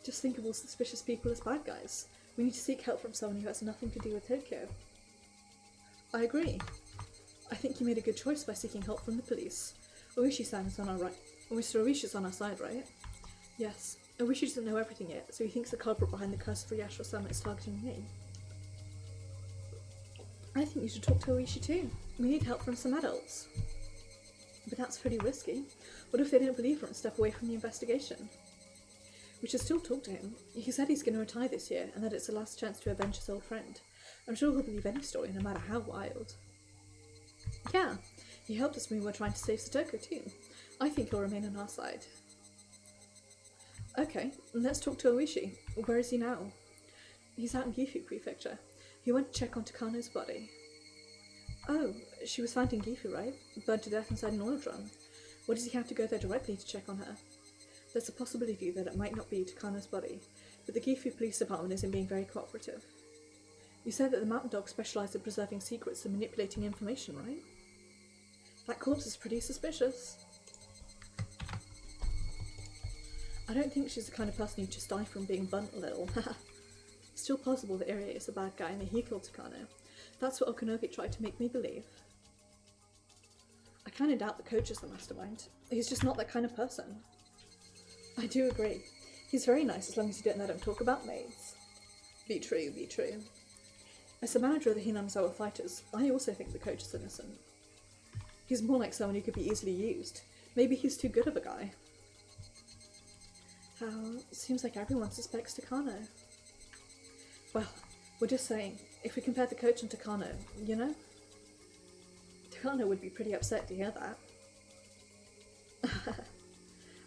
Just think of all suspicious people as bad guys. We need to seek help from someone who has nothing to do with Tokyo. I agree. I think you made a good choice by seeking help from the police. Oishi-san is on our right. Mr. Oishi's on our side, right? Yes. Oishi doesn't know everything yet, so he thinks the culprit behind the curse of Yashiro-sama is targeting me. I think you should talk to Oishi too. We need help from some adults. But that's pretty risky. What if they don't believe her and step away from the investigation? We should still talk to him. He said he's going to retire this year and that it's the last chance to avenge his old friend. I'm sure he'll believe any story, no matter how wild. Yeah, he helped us when we were trying to save Sotoko too. I think he'll remain on our side. Okay, let's talk to Oishi. Where is he now? He's out in Gifu Prefecture. He went to check on Takano's body. Oh, she was found in Gifu, right? Burned to death inside an oil drum. Why does he have to go there directly to check on her? There's a possibility that it might not be Takano's body, but the Gifu Police Department isn't being very cooperative. You said that the mountain dogs specialise in preserving secrets and manipulating information, right? That corpse is pretty suspicious. I don't think she's the kind of person who'd just die from being burnt a little. Still possible that Irie is a bad guy and that he killed Takano. That's what Okanogi tried to make me believe. I kind of doubt the coach is the mastermind. He's just not that kind of person. I do agree. He's very nice as long as you don't let him talk about maids. Be true, be true. As the manager of the Hinamizawa fighters, I also think the coach is innocent. He's more like someone who could be easily used. Maybe he's too good of a guy. Seems like everyone suspects Takano. Well, we're just saying, if we compared the coach and Takano, you know? Takano would be pretty upset to hear that.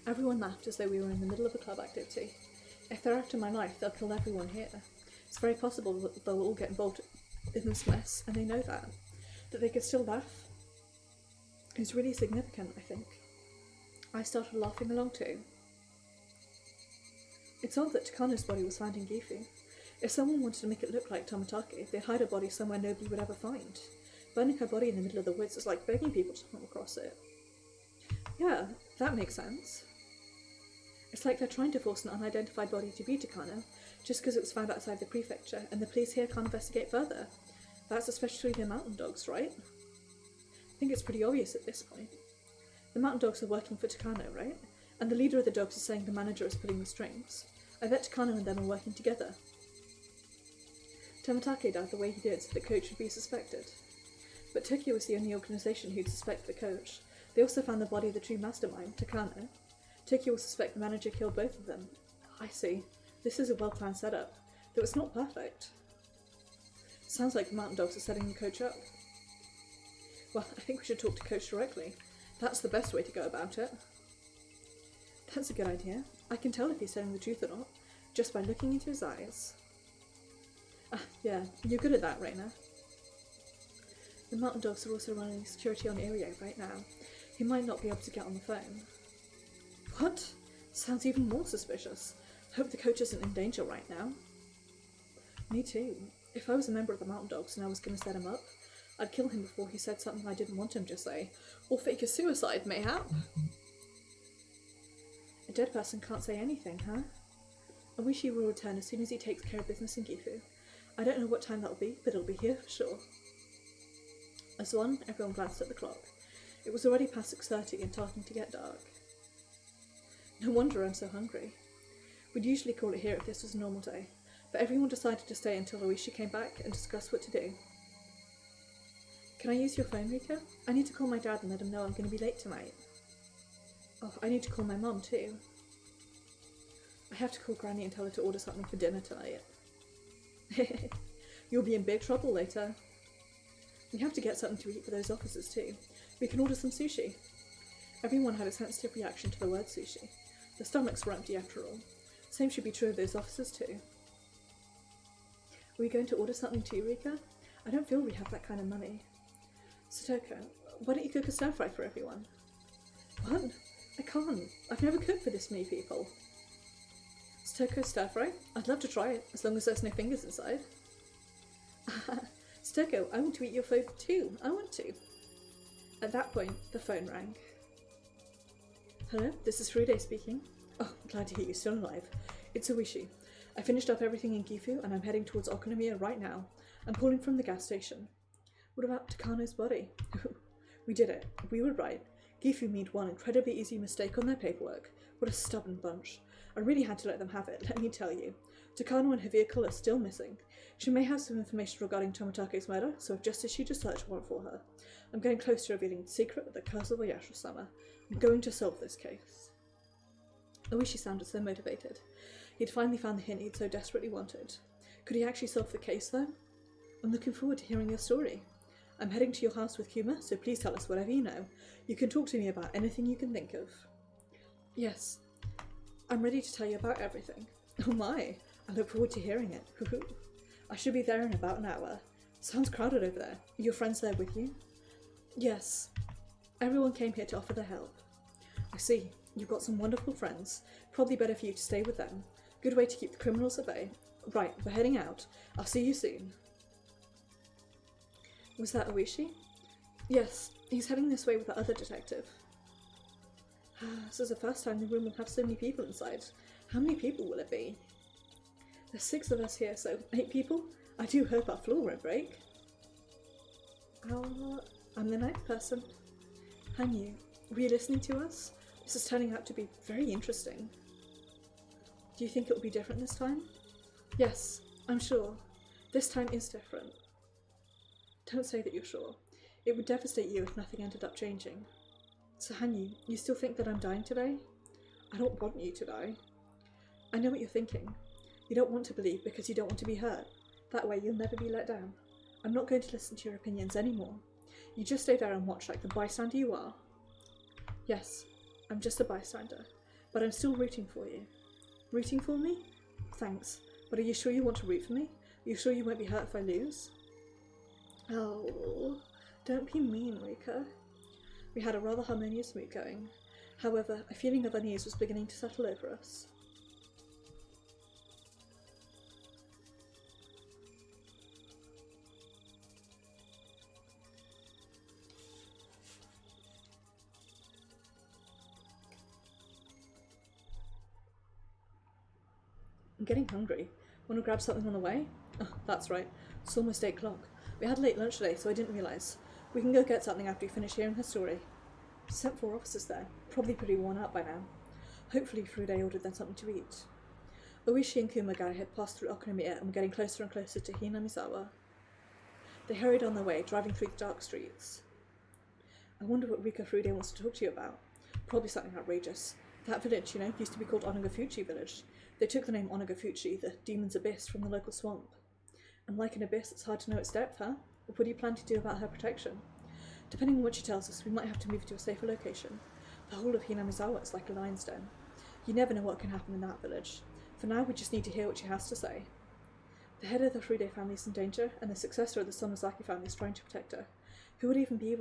Everyone laughed as though we were in the middle of a club activity. If they're after my life, they'll kill everyone here. It's very possible that they'll all get involved in this mess, and they know that. That they could still laugh is really significant, I think. I started laughing along too. It's odd that Takano's body was found in Gifu. If someone wanted to make it look like Tomitake, they'd hide her body somewhere nobody would ever find. Burning her body in the middle of the woods is like begging people to come across it. Yeah, that makes sense. It's like they're trying to force an unidentified body to be Takano, just because it was found outside the prefecture, and the police here can't investigate further. That's especially the mountain dogs, right? I think it's pretty obvious at this point. The mountain dogs are working for Takano, right? And the leader of the dogs is saying the manager is pulling the strings. I bet Takano and them are working together. Tomitake died the way he did so the coach would be suspected. But Tokyo was the only organisation who'd suspect the coach. They also found the body of the true mastermind, Takano. Tokyo will suspect the manager killed both of them. I see. This is a well-planned setup, though it's not perfect. Sounds like the mountain dogs are setting the coach up. Well, I think we should talk to Coach directly. That's the best way to go about it. That's a good idea. I can tell if he's telling the truth or not, just by looking into his eyes. Yeah, you're good at that, Reina. The mountain dogs are also running security on Irie right now. He might not be able to get on the phone. What? Sounds even more suspicious. Hope the coach isn't in danger right now. Me too. If I was a member of the mountain dogs and I was going to set him up, I'd kill him before he said something I didn't want him to say. Or fake a suicide, mayhap. A dead person can't say anything, huh? I wish he will return as soon as he takes care of business in Gifu. I don't know what time that'll be, but it'll be here for sure. As one, everyone glanced at the clock. It was already past 6:30 and starting to get dark. No wonder I'm so hungry. We'd usually call it here if this was a normal day, but everyone decided to stay until Higurashi came back and discuss what to do. Can I use your phone, Rika? I need to call my dad and let him know I'm going to be late tonight. Oh, I need to call my mum too. I have to call Granny and tell her to order something for dinner tonight. You'll be in big trouble later. We have to get something to eat for those officers too. We can order some sushi. Everyone had a sensitive reaction to the word sushi. Their stomachs were empty after all. Same should be true of those officers too. Are we going to order something too, Rika? I don't feel we have that kind of money. Satoko, why don't you cook a stir fry for everyone? What? I can't. I've never cooked for this many people. Satoko stir fry? I'd love to try it, as long as there's no fingers inside. Satoko, I want to eat your food too. I want to. At that point, the phone rang. Hello, this is Furude speaking. Oh, glad to hear you're still alive. It's Higurashi. I finished up everything in Gifu and I'm heading towards Okonomiya right now. I'm calling from the gas station. What about Takano's body? We did it. We were right. Gifu made one incredibly easy mistake on their paperwork. What a stubborn bunch. I really had to let them have it, let me tell you. Takano and her vehicle are still missing. She may have some information regarding Tomatake's murder, so I've just issued a search warrant for her. I'm getting close to revealing the secret of the curse of Oyashiro-sama. I'm going to solve this case. Oishi sounded so motivated. He'd finally found the hint he'd so desperately wanted. Could he actually solve the case, though? I'm looking forward to hearing your story. I'm heading to your house with Kuma, so please tell us whatever you know. You can talk to me about anything you can think of. Yes, I'm ready to tell you about everything. Oh my, I look forward to hearing it. I should be there in about an hour. Sounds crowded over there. Are your friends there with you? Yes. Everyone came here to offer their help. I see. You've got some wonderful friends. Probably better for you to stay with them. Good way to keep the criminals at bay. Right, we're heading out. I'll see you soon. Was that Oishi? Yes, he's heading this way with the other detective. This is the first time the room will have so many people inside. How many people will it be? There's 6 of us here, so 8 people? I do hope our floor won't break. I'm the 9th person. Hanyu, were you listening to us? This is turning out to be very interesting. Do you think it will be different this time? Yes, I'm sure. This time is different. Don't say that you're sure. It would devastate you if nothing ended up changing. So Hanyu, you still think that I'm dying today? I don't want you to die. I know what you're thinking. You don't want to believe because you don't want to be hurt. That way you'll never be let down. I'm not going to listen to your opinions anymore. You just stay there and watch like the bystander you are. Yes, I'm just a bystander, but I'm still rooting for you. Rooting for me? Thanks, but are you sure you want to root for me? Are you sure you won't be hurt if I lose? Oh, don't be mean, Rika. We had a rather harmonious mood going. However, a feeling of unease was beginning to settle over us. I'm getting hungry. Want to grab something on the way? Oh, that's right. It's almost 8 o'clock. We had late lunch today, so I didn't realise. We can go get something after we finish hearing her story. Sent 4 officers there. Probably pretty worn out by now. Hopefully Furude ordered them something to eat. Oishi and Kumagai had passed through Okonomiya and were getting closer and closer to Hinamizawa. They hurried on their way, driving through the dark streets. I wonder what Rika Furude wants to talk to you about. Probably something outrageous. That village, you know, used to be called Onagafuchi Village. They took the name Onagafuchi, the demon's abyss, from the local swamp. And like an abyss, it's hard to know its depth, huh? What do you plan to do about her protection? Depending on what she tells us, we might have to move to a safer location. The whole of Hinamizawa is like a lion's den. You never know what can happen in that village. For now, we just need to hear what she has to say. The head of the Furude family is in danger, and the successor of the Sonozaki family is trying to protect her. Who would even be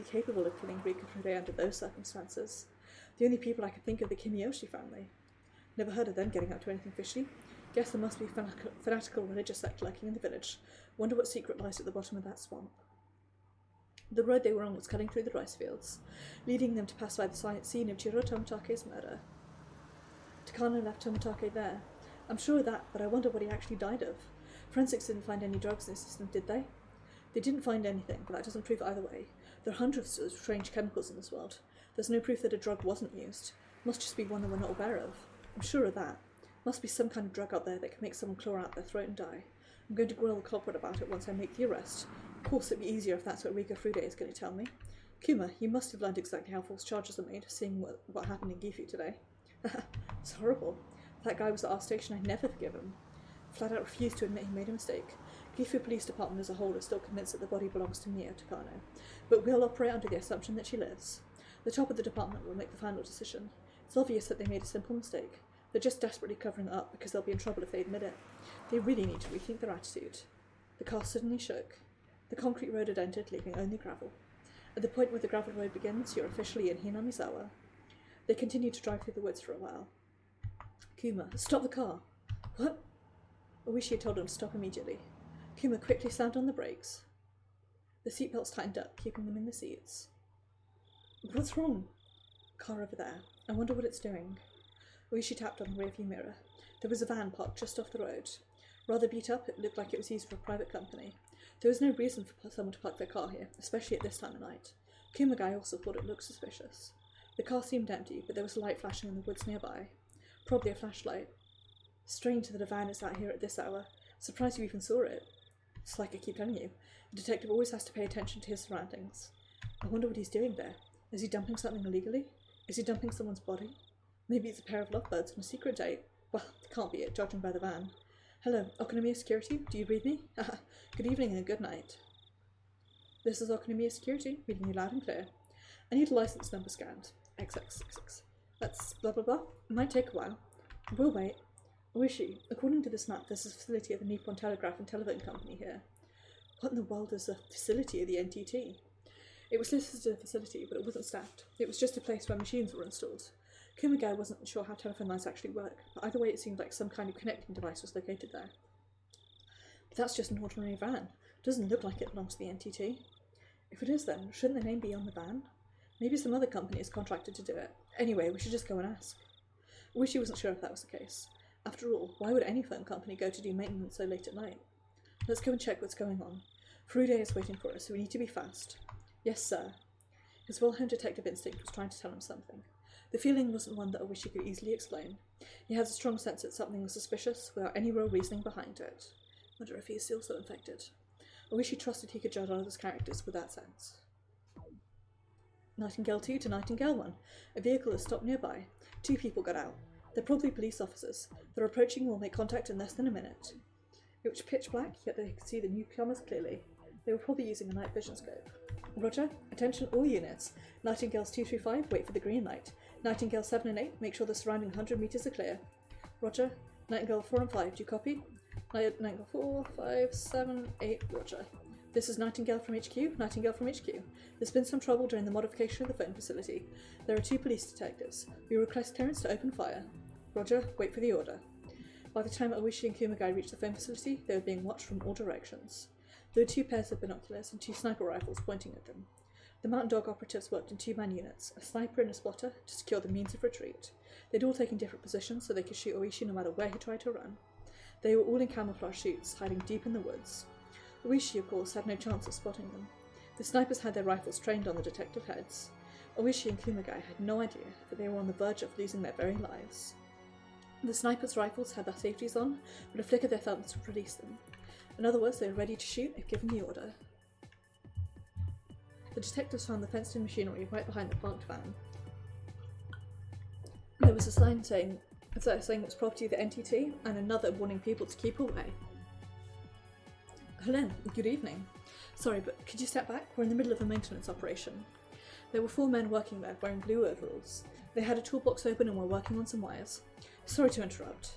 capable of killing Rika Furude under those circumstances? The only people I can think of the Kimiyoshi family. Never heard of them getting up to anything fishy. Guess there must be a fanatical religious sect lurking in the village. Wonder what secret lies at the bottom of that swamp. The road they were on was cutting through the rice fields, leading them to pass by the scene of Chiro Tomatake's murder. Takano left Tomatake there. I'm sure of that, but I wonder what he actually died of. Forensics didn't find any drugs in his system, did they? They didn't find anything, but that doesn't prove either way. There are hundreds of strange chemicals in this world. There's no proof that a drug wasn't used. Must just be one that we're not aware of. I'm sure of that. Must be some kind of drug out there that can make someone claw out their throat and die. I'm going to grill the culprit about it once I make the arrest. Of course, it'd be easier if that's what Rika Furude is going to tell me. Kuma, you must have learned exactly how false charges are made, seeing what happened in Gifu today. It's horrible. If that guy was at our station, I'd never forgive him. Flat out refused to admit he made a mistake. Gifu Police Department as a whole is still convinced that the body belongs to Mia Takano, but we'll operate under the assumption that she lives. The top of the department will make the final decision. It's obvious that they made a simple mistake. They're just desperately covering it up because they'll be in trouble if they admit it. They really need to rethink their attitude. The car suddenly shook. The concrete road had entered, leaving only gravel. At the point where the gravel road begins, you're officially in Hinamizawa. They continued to drive through the woods for a while. Kuma, stop the car! What? I wish he had told him to stop immediately. Kuma quickly slammed on the brakes. The seatbelts tightened up, keeping them in the seats. What's wrong? Car over there. I wonder what it's doing. Oishi tapped on the rearview mirror. There was a van parked just off the road. Rather beat up, it looked like it was used for a private company. There was no reason for someone to park their car here, especially at this time of night. Kumagai also thought it looked suspicious. The car seemed empty, but there was a light flashing in the woods nearby. Probably a flashlight. Strange that a van is out here at this hour. Surprised you even saw it. It's like I keep telling you, a detective always has to pay attention to his surroundings. I wonder what he's doing there. Is he dumping something illegally? Is he dumping someone's body? Maybe it's a pair of lovebirds on a secret date. Well, it can't be it, judging by the van. Hello, Okonomiya Security, do you read me? Haha, good evening and good night. This is Okonomiya Security, reading you loud and clear. I need a license number scanned. XXXX. That's blah blah blah. It might take a while. We'll wait. Oishi, according to this map, there's a facility of the Nippon Telegraph and Telephone Company here. What in the world is a facility of the NTT? It was listed as a facility, but it wasn't staffed. It was just a place where machines were installed. Kumagai wasn't sure how telephone lines actually work, but either way it seemed like some kind of connecting device was located there. But that's just an ordinary van. Doesn't look like it belongs to the NTT. If it is then, shouldn't the name be on the van? Maybe some other company is contracted to do it. Anyway, we should just go and ask. Oishi wasn't sure if that was the case. After all, why would any phone company go to do maintenance so late at night? Let's go and check what's going on. Furude is waiting for us, so we need to be fast. Yes, sir. His well-honed detective instinct was trying to tell him something. The feeling wasn't one that Oishi could easily explain. He had a strong sense that something was suspicious without any real reasoning behind it. Wonder if he is still so infected. Oishi trusted he could judge others' characters with that sense. Nightingale 2 to Nightingale 1. A vehicle has stopped nearby. 2 people got out. They're probably police officers. They're approaching and will make contact in less than a minute. It was pitch black, yet they could see the newcomers clearly. They were probably using a night vision scope. Roger. Attention all units. Nightingales 2 through 5, wait for the green light. Nightingale 7 and 8, make sure the surrounding 100 metres are clear. Roger. Nightingale 4 and 5, do you copy? Nightingale 4, 5, 7, 8, roger. This is Nightingale from HQ, Nightingale from HQ. There's been some trouble during the modification of the phone facility. There are 2 police detectives. We request clearance to open fire. Roger, wait for the order. By the time Oishi and Kumagai reached the phone facility, they were being watched from all directions. There were 2 pairs of binoculars and 2 sniper rifles pointing at them. The Mountain Dog operatives worked in 2-man units, a sniper and a spotter, to secure the means of retreat. They'd all taken different positions so they could shoot Oishi no matter where he tried to run. They were all in camouflage suits, hiding deep in the woods. Oishi, of course, had no chance of spotting them. The snipers had their rifles trained on the detective heads. Oishi and Kumagai had no idea that they were on the verge of losing their very lives. The snipers' rifles had their safeties on, but a flick of their thumbs would release them. In other words, they were ready to shoot if given the order. The detectives found the fenced-in machinery right behind the parked van. There was a sign saying it was property of the NTT, and another warning people to keep away. Hello, good evening. Sorry, but could you step back? We're in the middle of a maintenance operation. There were 4 men working there, wearing blue overalls. They had a toolbox open and were working on some wires. Sorry to interrupt.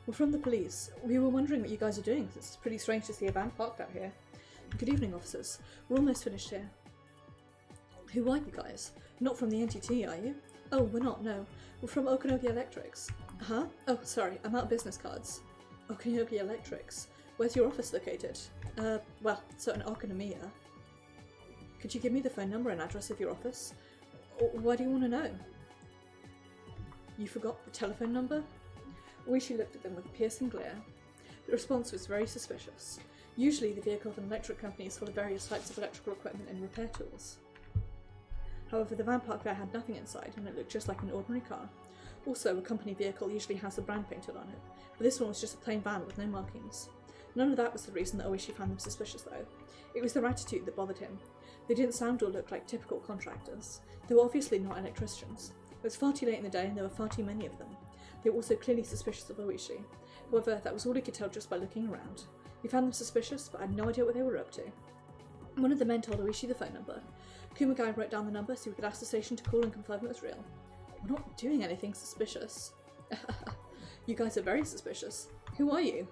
We're from the police. We were wondering what you guys are doing. It's pretty strange to see a van parked out here. Good evening, officers. We're almost finished here. Who are you guys? Not from the NTT, are you? Oh, we're not, no. We're from Okanogi Electrics. Huh? Oh, sorry, I'm out of business cards. Okanogi Electrics. Where's your office located? Well, so in Okonomiya. Could you give me the phone number and address of your office? Or why do you want to know? You forgot the telephone number? Oishi looked at them with a piercing glare. The response was very suspicious. Usually the vehicle of an electric company is full of various types of electrical equipment and repair tools. However, the van park there had nothing inside, and it looked just like an ordinary car. Also, a company vehicle usually has the brand painted on it, but this one was just a plain van with no markings. None of that was the reason that Oishi found them suspicious, though. It was their attitude that bothered him. They didn't sound or look like typical contractors. They were obviously not electricians. It was far too late in the day, and there were far too many of them. They were also clearly suspicious of Oishi. However, that was all he could tell just by looking around. He found them suspicious, but had no idea what they were up to. One of the men told Oishi the phone number. Kumagai wrote down the number so he could ask the station to call and confirm it was real. We're not doing anything suspicious. You guys are very suspicious. Who are you?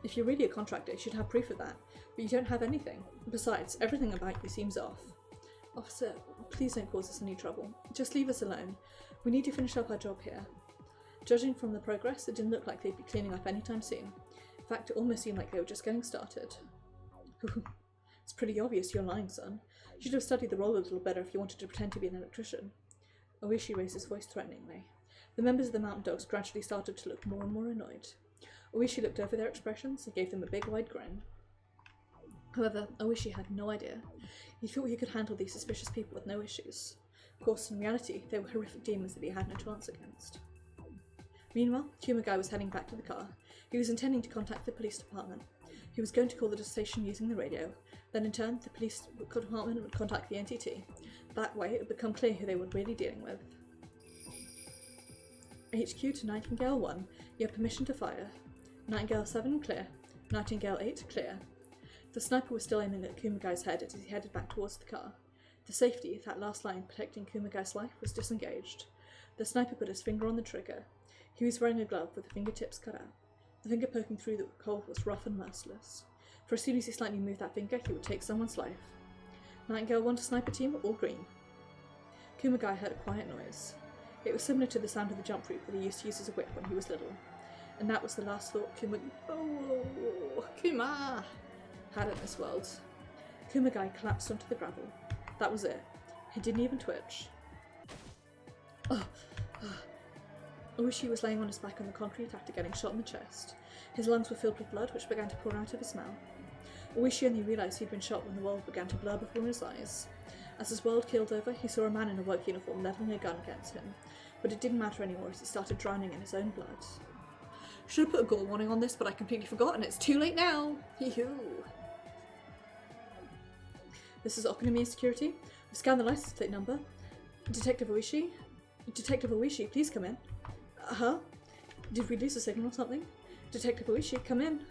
If you're really a contractor, you should have proof of that, but you don't have anything. Besides, everything about you seems off. Officer, please don't cause us any trouble. Just leave us alone. We need to finish up our job here. Judging from the progress, it didn't look like they'd be cleaning up anytime soon. In fact, it almost seemed like they were just getting started. It's pretty obvious you're lying, son. You should have studied the role a little better if you wanted to pretend to be an electrician. Oishi raised his voice threateningly. The members of the mountain dogs gradually started to look more and more annoyed. Oishi looked over their expressions and gave them a big wide grin. However, Oishi had no idea. He thought he could handle these suspicious people with no issues. Of course, in reality, they were horrific demons that he had no chance against. Meanwhile, Kumagai was heading back to the car. He was intending to contact the police department. He was going to call the station using the radio. Then in turn, the police department would contact the NTT. That way, it would become clear who they were really dealing with. HQ to Nightingale 1, you have permission to fire. Nightingale 7, clear. Nightingale 8, clear. The sniper was still aiming at Kumagai's head as he headed back towards the car. The safety, that last line protecting Kumagai's life, was disengaged. The sniper put his finger on the trigger. He was wearing a glove with the fingertips cut out. The finger poking through the cold was rough and merciless. For as soon as he slightly moved that finger, he would take someone's life. Nightingale 1 to sniper team, all green. Kumagai heard a quiet noise. It was similar to the sound of the jump rope that he used to use as a whip when he was little. And that was the last thought Kuma had in this world. Kumagai collapsed onto the gravel. That was it. He didn't even twitch. Oishi was laying on his back on the concrete after getting shot in the chest. His lungs were filled with blood, which began to pour out of his mouth. Oishi only realised he'd been shot when the world began to blur before his eyes. As his world keeled over, he saw a man in a work uniform levelling a gun against him, but it didn't matter anymore as he started drowning in his own blood. Should have put a gore warning on this, but I completely forgot, and it's too late now! Hee hoo! This is Okonomiya Security. We scanned the license plate number. Detective Oishi? Detective Oishi, please come in. Huh? Did we lose a signal or something? Detective Oishi, come in.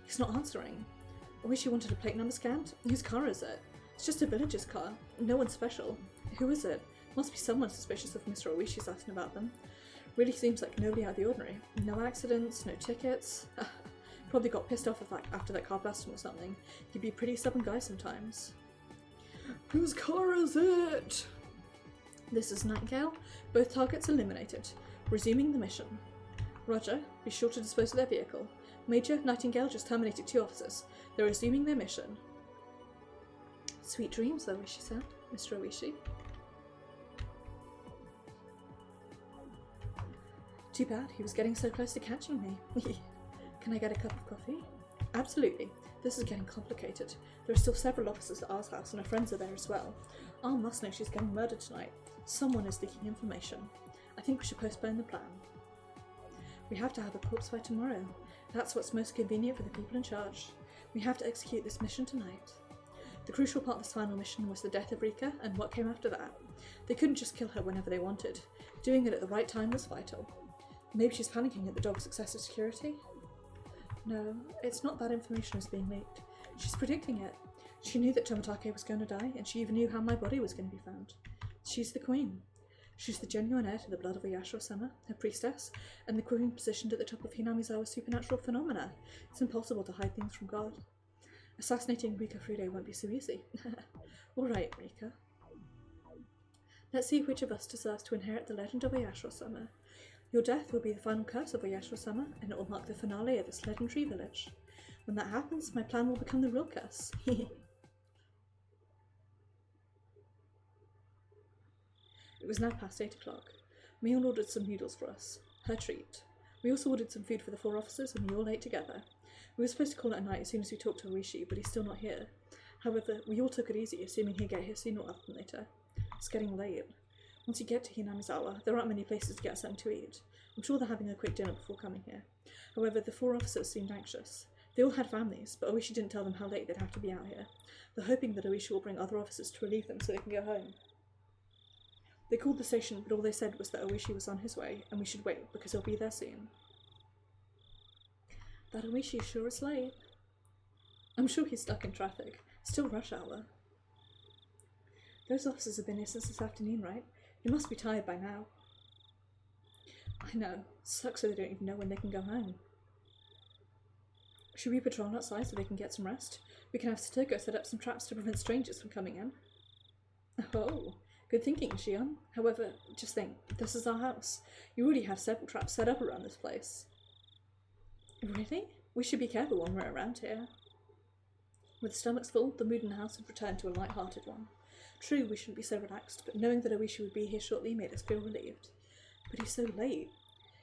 He's not answering. Oishi wanted a plate number scanned? Whose car is it? It's just a villager's car. No one special. Who is it? Must be someone suspicious of Mr. Oishi's asking about them. Really seems like nobody out of the ordinary. No accidents, no tickets. Probably got pissed off after that car blasted him or something. He'd be a pretty stubborn guy sometimes. Whose car is it? This is Nightingale. Both targets eliminated. Resuming the mission. Roger. Be sure to dispose of their vehicle. Major, Nightingale just terminated 2 officers. They're resuming their mission. Sweet dreams, Oishi said. Mr. Oishi. Too bad, he was getting so close to catching me. Can I get a cup of coffee? Absolutely. This is getting complicated. There are still several officers at R's house and her friends are there as well. R must know she's getting murdered tonight. Someone is leaking information. I think we should postpone the plan. We have to have a corpse fight tomorrow. That's what's most convenient for the people in charge. We have to execute this mission tonight. The crucial part of this final mission was the death of Rika and what came after that. They couldn't just kill her whenever they wanted. Doing it at the right time was vital. Maybe she's panicking at the dog's excessive security? No, it's not that information is being leaked. She's predicting it. She knew that Tomatake was going to die, and she even knew how my body was going to be found. She's the queen. She's the genuine heir to the blood of Oyashiro-sama, her priestess, and the queen positioned at the top of Hinamizawa's supernatural phenomena. It's impossible to hide things from God. Assassinating Rika Fude won't be so easy. Alright, Rika. Let's see which of us deserves to inherit the legend of Oyashiro-sama. Your death will be the final curse of Oyashiro-sama, and it will mark the finale of this legendary village. When that happens, my plan will become the real curse. It was now past 8 o'clock. Mion ordered some noodles for us, her treat. We also ordered some food for the 4 officers, and we all ate together. We were supposed to call it a night as soon as we talked to Oishi, but he's still not here. However, we all took it easy, assuming he'd get here sooner rather than later. It's getting late. Once you get to Hinamizawa, there aren't many places to get something to eat. I'm sure they're having a quick dinner before coming here. However, the 4 officers seemed anxious. They all had families, but Oishi didn't tell them how late they'd have to be out here. They're hoping that Oishi will bring other officers to relieve them so they can go home. They called the station, but all they said was that Oishi was on his way, and we should wait, because he'll be there soon. That Oishi sure is late. I'm sure he's stuck in traffic. Still rush hour. Those officers have been here since this afternoon, right? You must be tired by now. I know. Sucks so they don't even know when they can go home. Should we patrol outside so they can get some rest? We can have Satoko set up some traps to prevent strangers from coming in. Oh, good thinking, Shion. However, just think, this is our house. You already have several traps set up around this place. Really? We should be careful when we're around here. With stomachs full, the mood in the house had returned to a light-hearted one. True, we shouldn't be so relaxed, but knowing that Oishi would be here shortly made us feel relieved. But he's so late.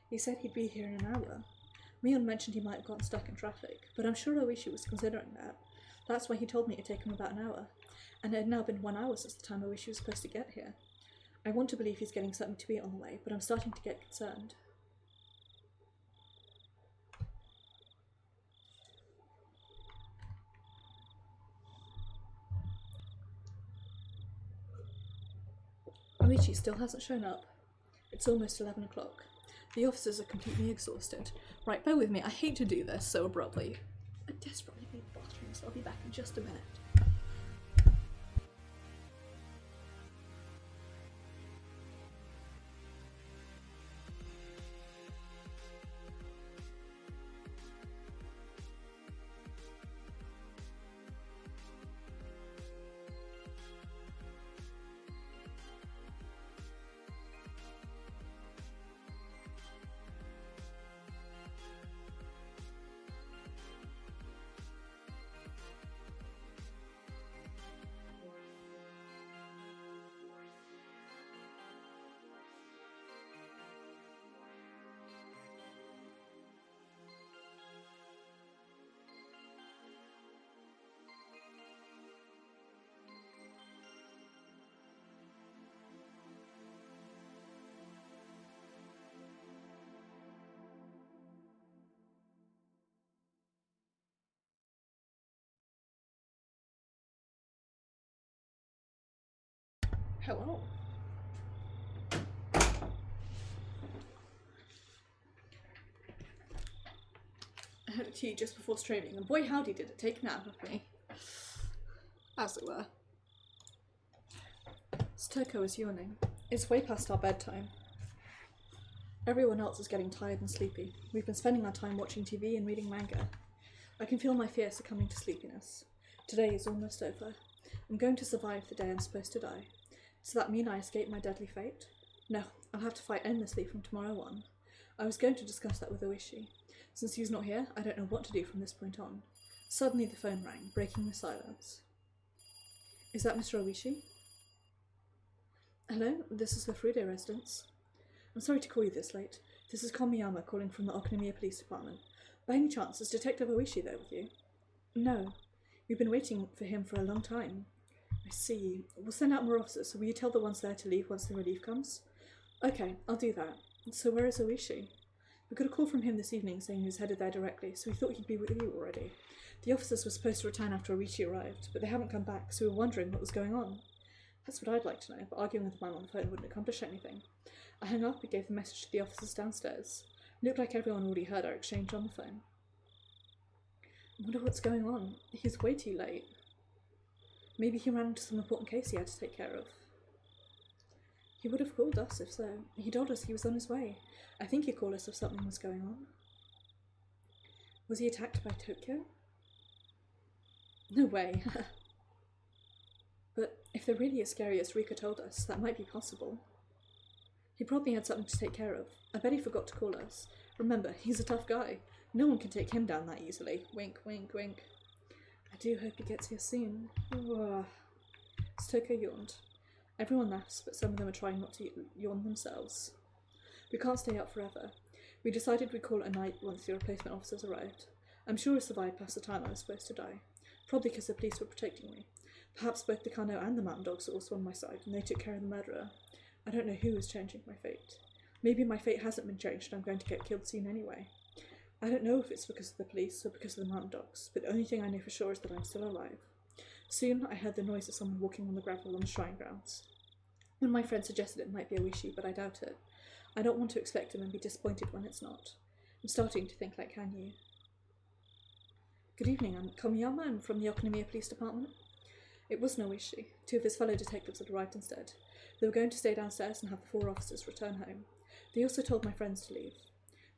He said he'd be here in an hour. Mion mentioned he might have gotten stuck in traffic, but I'm sure Oishi was considering that. That's why he told me it'd take him about an hour, and it had now been 1 hour since the time Oishi was supposed to get here. I want to believe he's getting something to eat on the way, but I'm starting to get concerned. Oishi still hasn't shown up. It's almost 11 o'clock. The officers are completely exhausted. Right, bear with me, I hate to do this so abruptly. I desperately need the bathroom, so I'll be back in just a minute. Hello. I had a tea just before streaming, and boy howdy did it take an out of me. As it were. Satoko is yawning. It's way past our bedtime. Everyone else is getting tired and sleepy. We've been spending our time watching TV and reading manga. I can feel my fear succumbing to sleepiness. Today is almost over. I'm going to survive the day I'm supposed to die. Does that mean I escape my deadly fate? No, I'll have to fight endlessly from tomorrow on. I was going to discuss that with Oishi. Since he's not here, I don't know what to do from this point on. Suddenly the phone rang, breaking the silence. Is that Mr. Oishi? Hello, this is the Frude residence. I'm sorry to call you this late. This is Komiyama calling from the Okonomiya Police Department. By any chance, is Detective Oishi there with you? No. We've been waiting for him for a long time. I see. We'll send out more officers, so will you tell the ones there to leave once the relief comes? Okay, I'll do that. So where is Oishi? We got a call from him this evening saying he was headed there directly, so we thought he'd be with you already. The officers were supposed to return after Oishi arrived, but they haven't come back, so we were wondering what was going on. That's what I'd like to know, but arguing with the man on the phone wouldn't accomplish anything. I hung up and gave the message to the officers downstairs. It looked like everyone already heard our exchange on the phone. I wonder what's going on. He's way too late. Maybe he ran into some important case he had to take care of. He would have called us if so. He told us he was on his way. I think he'd call us if something was going on. Was he attacked by Tokyo? No way. But if they're really as scary as Rika told us, that might be possible. He probably had something to take care of. I bet he forgot to call us. Remember, he's a tough guy. No one can take him down that easily. Wink, wink, wink. I do hope he gets here soon. Satoko yawned. Everyone laughs, but some of them are trying not to yawn themselves. We can't stay up forever. We decided we'd call it a night once the replacement officers arrived. I'm sure I survived past the time I was supposed to die. Probably because the police were protecting me. Perhaps both Takano and the mountain dogs are also on my side, and they took care of the murderer. I don't know who is changing my fate. Maybe my fate hasn't been changed and I'm going to get killed soon anyway. I don't know if it's because of the police or because of the mountain dogs, but the only thing I know for sure is that I'm still alive. Soon I heard the noise of someone walking on the gravel on the shrine grounds. One of my friends suggested it might be Oishi, but I doubt it. I don't want to expect him and be disappointed when it's not. I'm starting to think like Hanyu. Good evening, I'm Komiyama. I'm from the Okonomiya Police Department. It was no Oishi. Two of his fellow detectives had arrived instead. They were going to stay downstairs and have the 4 officers return home. They also told my friends to leave.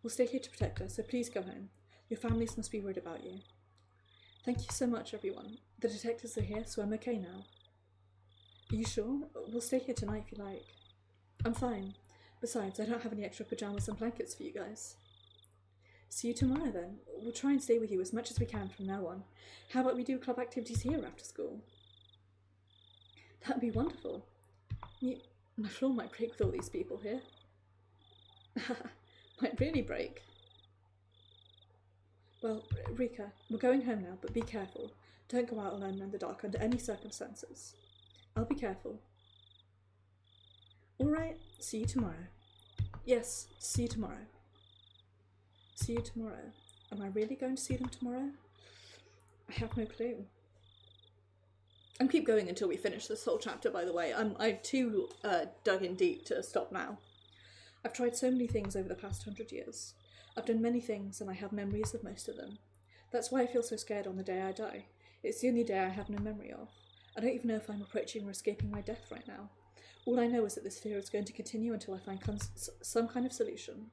We'll stay here to protect us, so please go home. Your families must be worried about you. Thank you so much, everyone. The detectives are here, so I'm okay now. Are you sure? We'll stay here tonight if you like. I'm fine. Besides, I don't have any extra pyjamas and blankets for you guys. See you tomorrow then. We'll try and stay with you as much as we can from now on. How about we do club activities here after school? That'd be wonderful. My floor might break with all these people here. Might really break. Well, Rika, we're going home now, but be careful. Don't go out alone in the dark under any circumstances. I'll be careful. Alright, see you tomorrow. Yes, see you tomorrow. See you tomorrow. Am I really going to see them tomorrow? I have no clue. And keep going until we finish this whole chapter, by the way. I'm too dug in deep to stop now. I've tried so many things over the past 100 years. I've done many things and I have memories of most of them. That's why I feel so scared on the day I die. It's the only day I have no memory of. I don't even know if I'm approaching or escaping my death right now. All I know is that this fear is going to continue until I find some kind of solution.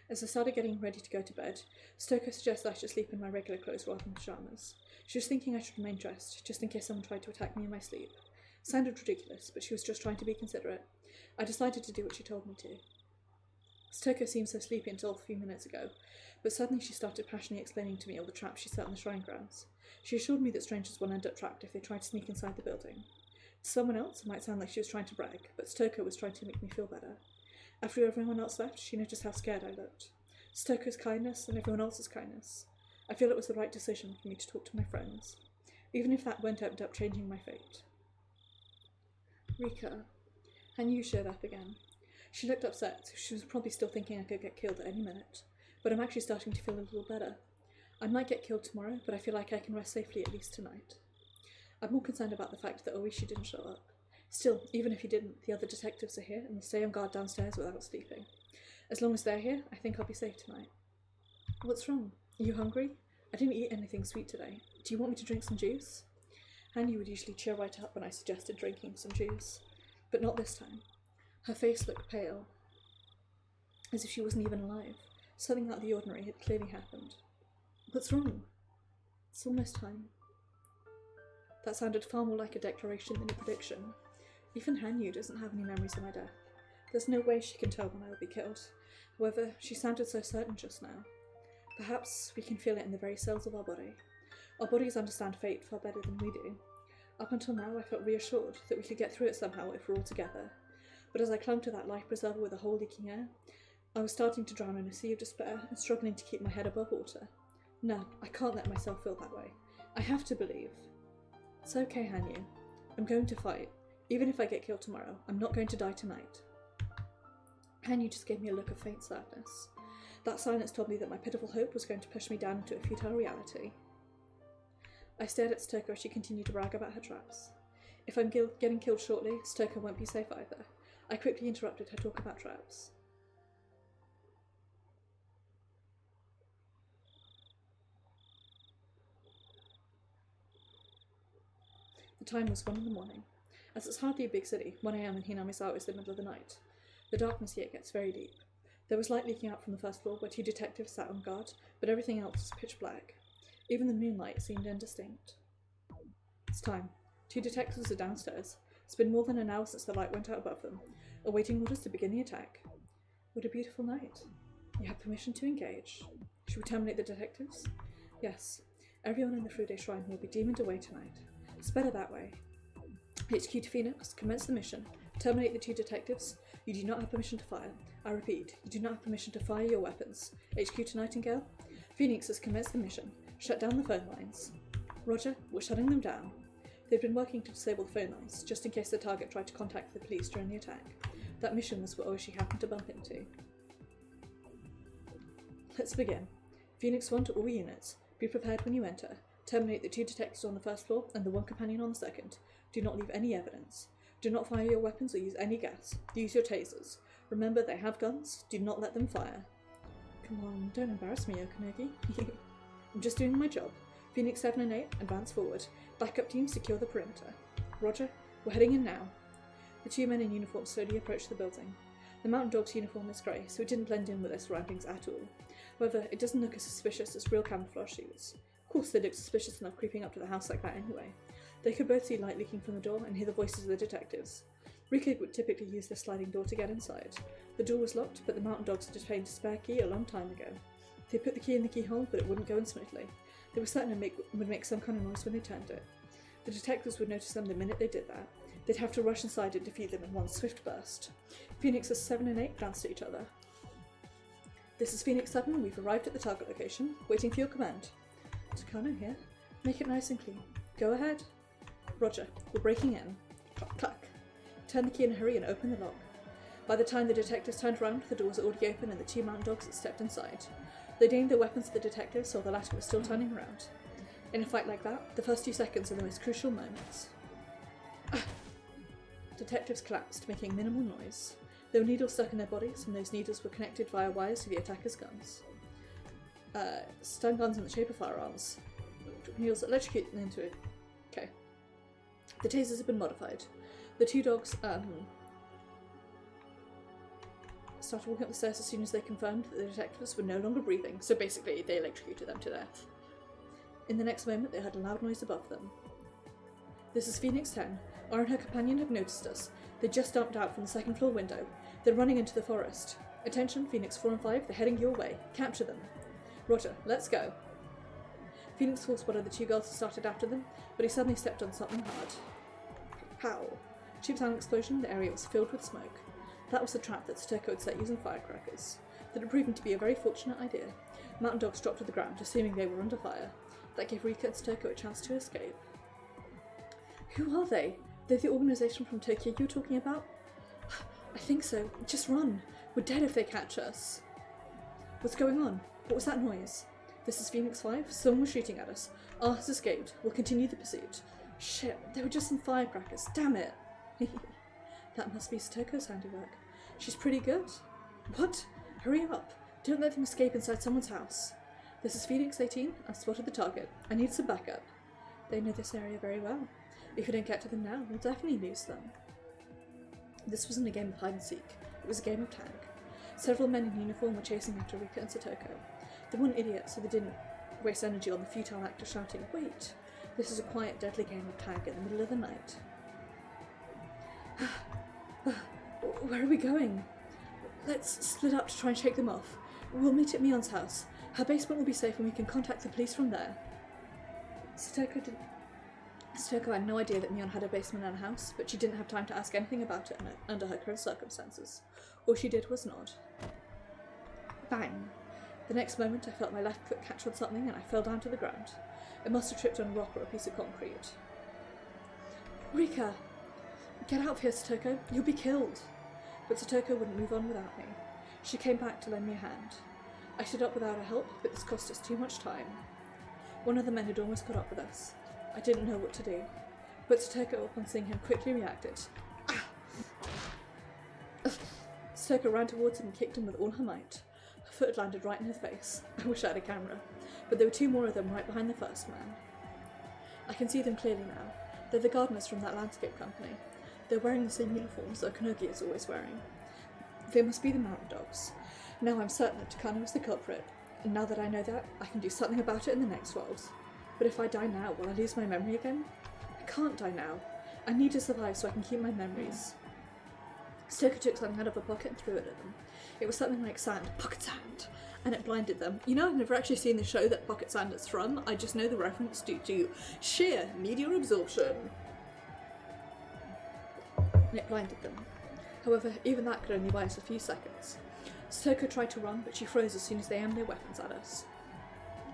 As I started getting ready to go to bed, Stoko suggested I should sleep in my regular clothes rather than pyjamas. She was thinking I should remain dressed, just in case someone tried to attack me in my sleep. Sounded ridiculous, but she was just trying to be considerate. I decided to do what she told me to. Stoko seemed so sleepy until a few minutes ago, but suddenly she started passionately explaining to me all the traps she set on the shrine grounds. She assured me that strangers will end up trapped if they try to sneak inside the building. To someone else, it might sound like she was trying to brag, but Stoko was trying to make me feel better. After everyone else left, she noticed how scared I looked. Stoko's kindness and everyone else's kindness. I feel it was the right decision for me to talk to my friends, even if that won't end up changing my fate. Rika. Hanyu showed up again. She looked upset, so she was probably still thinking I could get killed at any minute, but I'm actually starting to feel a little better. I might get killed tomorrow, but I feel like I can rest safely at least tonight. I'm more concerned about the fact that Oishi didn't show up. Still, even if he didn't, the other detectives are here and will stay on guard downstairs without sleeping. As long as they're here, I think I'll be safe tonight. What's wrong? Are you hungry? I didn't eat anything sweet today. Do you want me to drink some juice? Hanyu would usually cheer right up when I suggested drinking some juice, but not this time. Her face looked pale, as if she wasn't even alive. Something out of the ordinary had clearly happened. What's wrong? It's almost time. That sounded far more like a declaration than a prediction. Even Hanyu doesn't have any memories of my death. There's no way she can tell when I will be killed. However, she sounded so certain just now. Perhaps we can feel it in the very cells of our body. Our bodies understand fate far better than we do. Up until now, I felt reassured that we could get through it somehow if we're all together. But as I clung to that life preserver with a hole leaking air, I was starting to drown in a sea of despair and struggling to keep my head above water. No, I can't let myself feel that way. I have to believe. It's okay, Hanyu. I'm going to fight. Even if I get killed tomorrow, I'm not going to die tonight. Hanyu just gave me a look of faint sadness. That silence told me that my pitiful hope was going to push me down into a futile reality. I stared at Stoko as she continued to brag about her traps. If I'm getting killed shortly, Stoko won't be safe either. I quickly interrupted her talk about traps. The time was 1 in the morning. As it's hardly a big city, 1 AM in Hinamizawa is the middle of the night. The darkness here gets very deep. There was light leaking out from the first floor where 2 detectives sat on guard, but everything else was pitch black. Even the moonlight seemed indistinct. It's time. 2 detectives are downstairs. It's been more than an hour since the light went out above them, awaiting orders to begin the attack. What a beautiful night. You have permission to engage. Should we terminate the detectives? Yes. Everyone in the Frude Shrine will be demoned away tonight. It's better that way. HQ to Phoenix, commence the mission. Terminate the 2 detectives. You do not have permission to fire. I repeat, you do not have permission to fire your weapons. HQ to Nightingale. Phoenix has commenced the mission. Shut down the phone lines. Roger, we're shutting them down. They've been working to disable the phone lines, just in case the target tried to contact the police during the attack. That mission was what Oishi happened to bump into. Let's begin. Phoenix 1 to all units. Be prepared when you enter. Terminate the 2 detectives on the first floor and the 1 companion on the second. Do not leave any evidence. Do not fire your weapons or use any gas. Use your tasers. Remember, they have guns. Do not let them fire. Come on, don't embarrass me, Okanogi. I'm just doing my job. Phoenix 7 and 8, advance forward. Backup team, secure the perimeter. Roger, we're heading in now. The 2 men in uniform slowly approach the building. The mountain dog's uniform is grey, so it didn't blend in with their surroundings at all. However, it doesn't look as suspicious as real camouflage suits. Of course, they look suspicious enough creeping up to the house like that anyway. They could both see light leaking from the door and hear the voices of the detectives. Rika would typically use the sliding door to get inside. The door was locked, but the mountain dogs had obtained a spare key a long time ago. They put the key in the keyhole, but it wouldn't go in smoothly. They were certain it would make some kind of noise when they turned it. The detectives would notice them the minute they did that. They'd have to rush inside and defeat them in one swift burst. Phoenix's 7 and 8 glanced at each other. This is Phoenix 7, we've arrived at the target location, waiting for your command. Takano here. Make it nice and clean. Go ahead. Roger, we're breaking in. Cluck, cluck. Turn the key in a hurry and open the lock. By the time the detectives turned around, the doors were already open and the 2 mountain dogs had stepped inside. They aimed their weapons at the detectives, so the latter was still turning around. In a fight like that, the first 2 seconds are the most crucial moments. Detectives collapsed, making minimal noise. There were needles stuck in their bodies, and those needles were connected via wires to the attackers' guns. Stun guns in the shape of firearms. Needles electrocute them into it. Okay. The tasers have been modified. The 2 dogs, started walking up the stairs as soon as they confirmed that the detectives were no longer breathing, so basically they electrocuted them to death. In the next moment, they heard a loud noise above them. This is Phoenix 10. R and her companion have noticed us. They just jumped out from the 2nd floor window. They're running into the forest. Attention, Phoenix 4 and 5, they're heading your way. Capture them. Roger, let's go. Phoenix 4 spotted the 2 girls who started after them, but he suddenly stepped on something hard. Pow! Cheap sound explosion, the area was filled with smoke. That was the trap that Satoko had set using firecrackers. That had proven to be a very fortunate idea. Mountain dogs dropped to the ground, assuming they were under fire. That gave Rika and Satoko a chance to escape. Who are they? They're the organisation from Tokyo you were talking about? I think so. Just run. We're dead if they catch us. What's going on? What was that noise? This is Phoenix 5. Someone was shooting at us. R has escaped. We'll continue the pursuit. Shit, they were just some firecrackers. Damn it. That must be Satoko's handiwork. She's pretty good. What? Hurry up. Don't let them escape inside someone's house. This is Phoenix 18. I've spotted the target. I need some backup. They know this area very well. If we don't get to them now, we'll definitely lose them. This wasn't a game of hide and seek. It was a game of tag. Several men in uniform were chasing after Rika and Satoko. They weren't idiots, so they didn't waste energy on the futile act of shouting, "Wait! This is a quiet, deadly game of tag in the middle of the night." Where are we going? Let's split up to try and shake them off. We'll meet at Mion's house. Her basement will be safe and we can contact the police from there. Satoko had no idea that Mion had a basement and a house, but she didn't have time to ask anything about it under her current circumstances. All she did was nod. Bang! The next moment I felt my left foot catch on something and I fell down to the ground. It must have tripped on a rock or a piece of concrete. Rika! Get out of here, Satoko. You'll be killed. But Satoko wouldn't move on without me. She came back to lend me a hand. I stood up without her help, but this cost us too much time. One of the men had almost caught up with us. I didn't know what to do, but Satoko, upon seeing him, quickly reacted. Satoko ran towards him and kicked him with all her might. Her foot landed right in his face. I wish I had a camera, but there were 2 more of them right behind the first man. I can see them clearly now. They're the gardeners from that landscape company. They're wearing the same uniforms that Okanogi is always wearing. They must be the mountain dogs. Now I'm certain that Takano is the culprit, and now that I know that, I can do something about it in the next world. But if I die now, will I lose my memory again? I can't die now. I need to survive so I can keep my memories. Stoker took something out of her pocket and threw it at them. It was something like sand, pocket sand, and it blinded them. You know, I've never actually seen the show that pocket sand is from. I just know the reference due to sheer meteor absorption. And it blinded them. However, even that could only buy us a few seconds. Stoker tried to run, but she froze as soon as they aimed their weapons at us.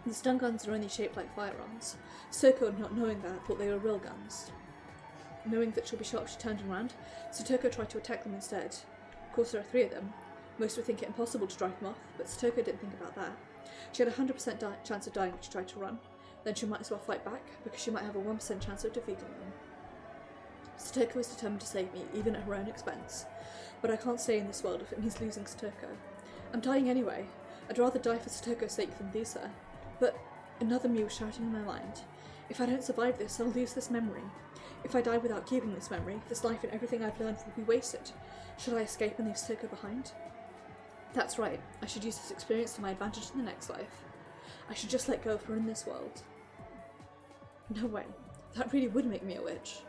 The stun guns are only shaped like firearms. Satoko, not knowing that, thought they were real guns. Knowing that she'll be shot, she turned around. Satoko tried to attack them instead. Of course, there are 3 of them. Most would think it impossible to drive them off, but Satoko didn't think about that. She had a 100% chance of dying if she tried to run. Then she might as well fight back, because she might have a 1% chance of defeating them. Satoko was determined to save me, even at her own expense. But I can't stay in this world if it means losing Satoko. I'm dying anyway. I'd rather die for Satoko's sake than lose her. But another me was shouting in my mind. If I don't survive this, I'll lose this memory. If I die without keeping this memory, this life and everything I've learned will be wasted. Should I escape and leave Satoko behind? That's right. I should use this experience to my advantage in the next life. I should just let go of her in this world. No way. That really would make me a witch.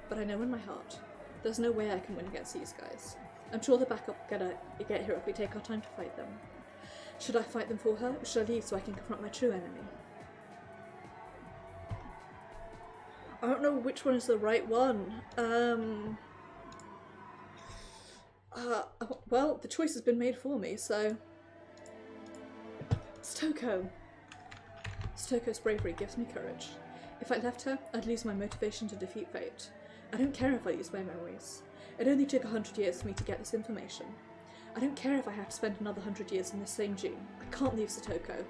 But I know in my heart, there's no way I can win against these guys. I'm sure the backup will get here if we take our time to fight them. Should I fight them for her, or should I leave so I can confront my true enemy? I don't know which one is the right one. Well, the choice has been made for me, so... Satoko! Satoko's bravery gives me courage. If I left her, I'd lose my motivation to defeat fate. I don't care if I lose my memories. It only took 100 years for me to get this information. I don't care if I have to spend another 100 years in this same gene. I can't leave Satoko.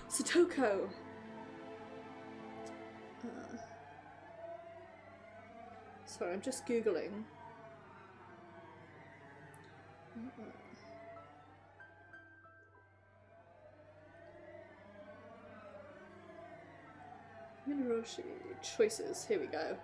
Satoko! Sorry, I'm just googling. Minagoroshi choices, here we go.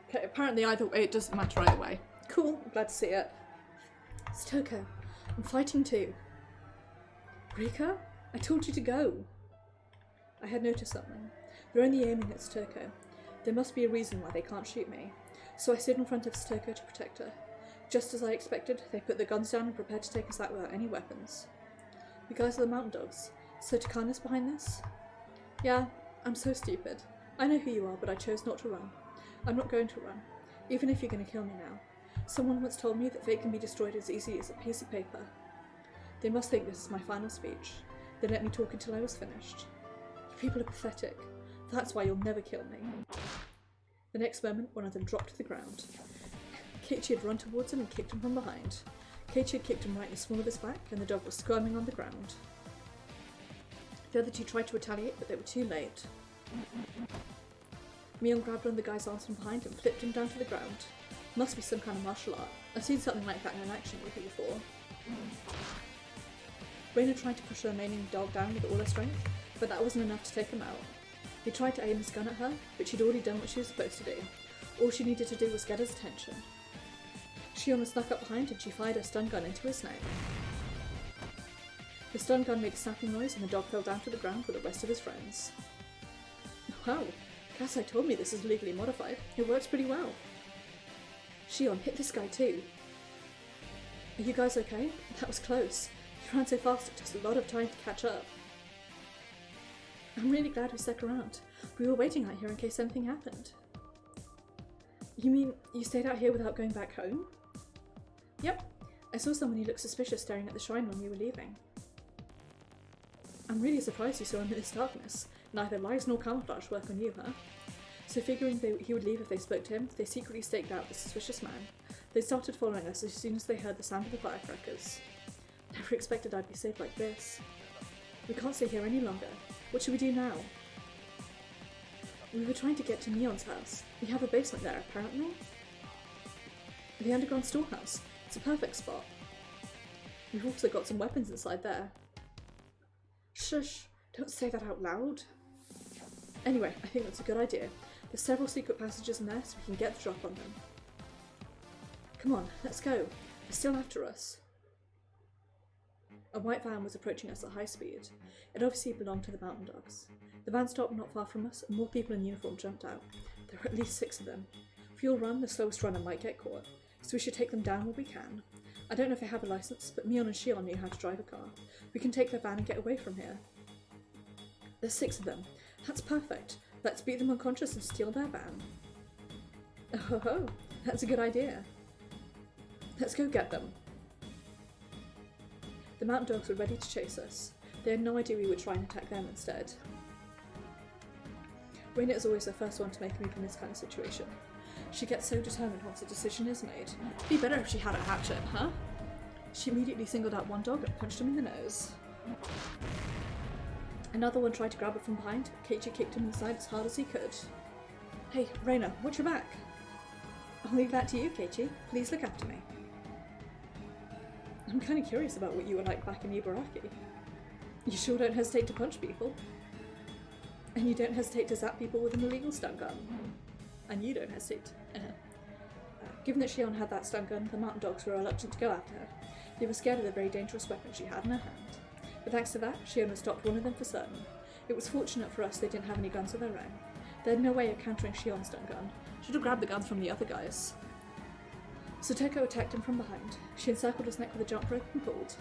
Okay, apparently either way it doesn't matter either way. Cool, I'm glad to see it. Satoko, I'm fighting too. Rika? I told you to go. I had noticed something. They're only aiming at Satoko. There must be a reason why they can't shoot me. So I stood in front of Satoko to protect her. Just as I expected, they put the guns down and prepared to take us out without any weapons. You guys are the mountain dogs. So Takano's behind this? Yeah, I'm so stupid. I know who you are, but I chose not to run. I'm not going to run, even if you're going to kill me now. Someone once told me that fate can be destroyed as easily as a piece of paper. They must think this is my final speech. They let me talk until I was finished. You people are pathetic. That's why you'll never kill me. The next moment, one of them dropped to the ground. Keiichi had run towards him and kicked him from behind. Keiichi had kicked him right in the small of his back, and the dog was squirming on the ground. The other 2 tried to retaliate, but they were too late. Mion grabbed one of the guy's arms from behind and flipped him down to the ground. Must be some kind of martial art. I've seen something like that in an action movie before. Reina tried to push the remaining dog down with all her strength, but that wasn't enough to take him out. He tried to aim his gun at her, but she'd already done what she was supposed to do. All she needed to do was get his attention. Shiona snuck up behind and she fired a stun gun into his neck. The stun gun made a snapping noise and the dog fell down to the ground with the rest of his friends. Wow, Kasai told me this is legally modified. It works pretty well. Shion, hit this guy too. Are you guys okay? That was close. You ran so fast it took a lot of time to catch up. I'm really glad we stuck around. We were waiting out here in case anything happened. You mean you stayed out here without going back home? Yep. I saw someone who looked suspicious staring at the shrine when we were leaving. I'm really surprised you saw him in this darkness. Neither lies nor camouflage work on you, huh? So figuring he would leave if they spoke to him, they secretly staked out the suspicious man. They started following us as soon as they heard the sound of the firecrackers. Never expected I'd be saved like this. We can't stay here any longer. What should we do now? We were trying to get to Neon's house. We have a basement there, apparently. The underground storehouse. It's a perfect spot. We've also got some weapons inside there. Shush! Don't say that out loud. Anyway, I think that's a good idea. There's several secret passages in there so we can get the drop on them. Come on, let's go. They're still after us. A white van was approaching us at high speed. It obviously belonged to the mountain dogs. The van stopped not far from us, and more people in uniform jumped out. There were at least 6 of them. If you'll run, the slowest runner might get caught, so we should take them down where we can. I don't know if they have a license, but Mion and Shion knew how to drive a car. We can take their van and get away from here. There's 6 of them. That's perfect. Let's beat them unconscious and steal their van. Oh ho, that's a good idea. Let's go get them. The mountain dogs were ready to chase us. They had no idea we would try and attack them instead. Raina is always the first one to make a move in this kind of situation. She gets so determined once a decision is made. It'd be better if she had a hatchet, huh? She immediately singled out one dog and punched him in the nose. Another one tried to grab it from behind. Keiichi kicked him in the side as hard as he could. Hey, Raina, watch your back. I'll leave that to you, Keiichi. Please look after me. I'm kind of curious about what you were like back in Higurashi. You sure don't hesitate to punch people. And you don't hesitate to zap people with an illegal stun gun. And you don't hesitate. Given that Shion had that stun gun, the mountain dogs were reluctant to go after her. They were scared of the very dangerous weapon she had in her hand. But thanks to that, Shion had stopped one of them for certain. It was fortunate for us they didn't have any guns of their own. They had no way of countering Shion's stun gun. Should have grabbed the gun from the other guys. Sotoko attacked him from behind. She encircled his neck with a jump rope and pulled.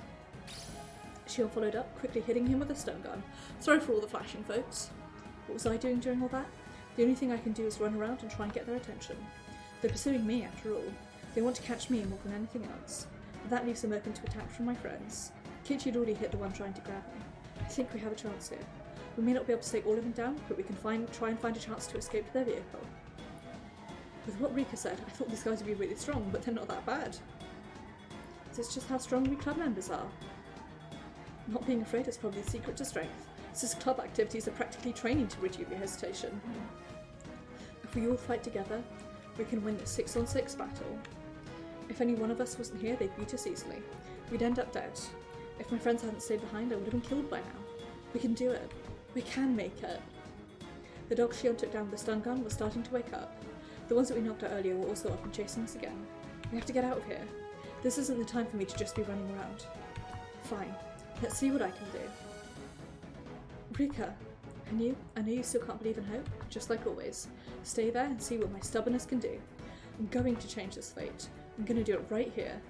Shion followed up, quickly hitting him with a stun gun. Sorry for all the flashing, folks. What was I doing during all that? The only thing I can do is run around and try and get their attention. They're pursuing me, after all. They want to catch me more than anything else. And that leaves them open to attack from my friends. Keiichi had already hit the one trying to grab me. I think we have a chance here. We may not be able to take all of them down, but we can try and find a chance to escape to their vehicle. With what Rika said, I thought these guys would be really strong, but they're not that bad. Is this just how strong we club members are? Not being afraid is probably the secret to strength. Since club activities are practically training to reduce your hesitation. If we all fight together, we can win this 6-on-6 battle. If any one of us wasn't here, they'd beat us easily. We'd end up dead. If my friends hadn't stayed behind, I would have been killed by now. We can do it. We can make it. The dog Shion took down with the stun gun was starting to wake up. The ones that we knocked out earlier were also up and chasing us again. We have to get out of here. This isn't the time for me to just be running around. Fine. Let's see what I can do. Rika, and you? I know you still can't believe in hope, just like always. Stay there and see what my stubbornness can do. I'm going to change this fate. I'm going to do it right here.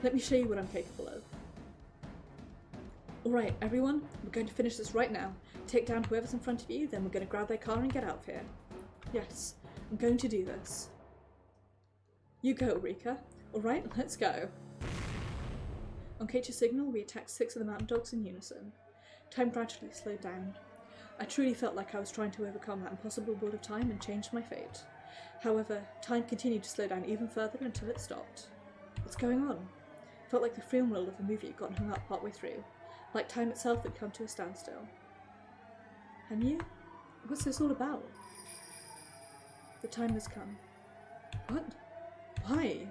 Let me show you what I'm capable of. Alright, everyone, we're going to finish this right now. Take down whoever's in front of you, then we're going to grab their car and get out of here. Yes, I'm going to do this. You go, Rika. Alright, let's go. On Keiichi's signal, we attacked 6 of the mountain dogs in unison. Time gradually slowed down. I truly felt like I was trying to overcome that impossible wall of time and change my fate. However, time continued to slow down even further until it stopped. What's going on? It felt like the film reel of the movie had gotten hung up partway through, like time itself had come to a standstill. Hanyu? What's this all about? The time has come. What? Why?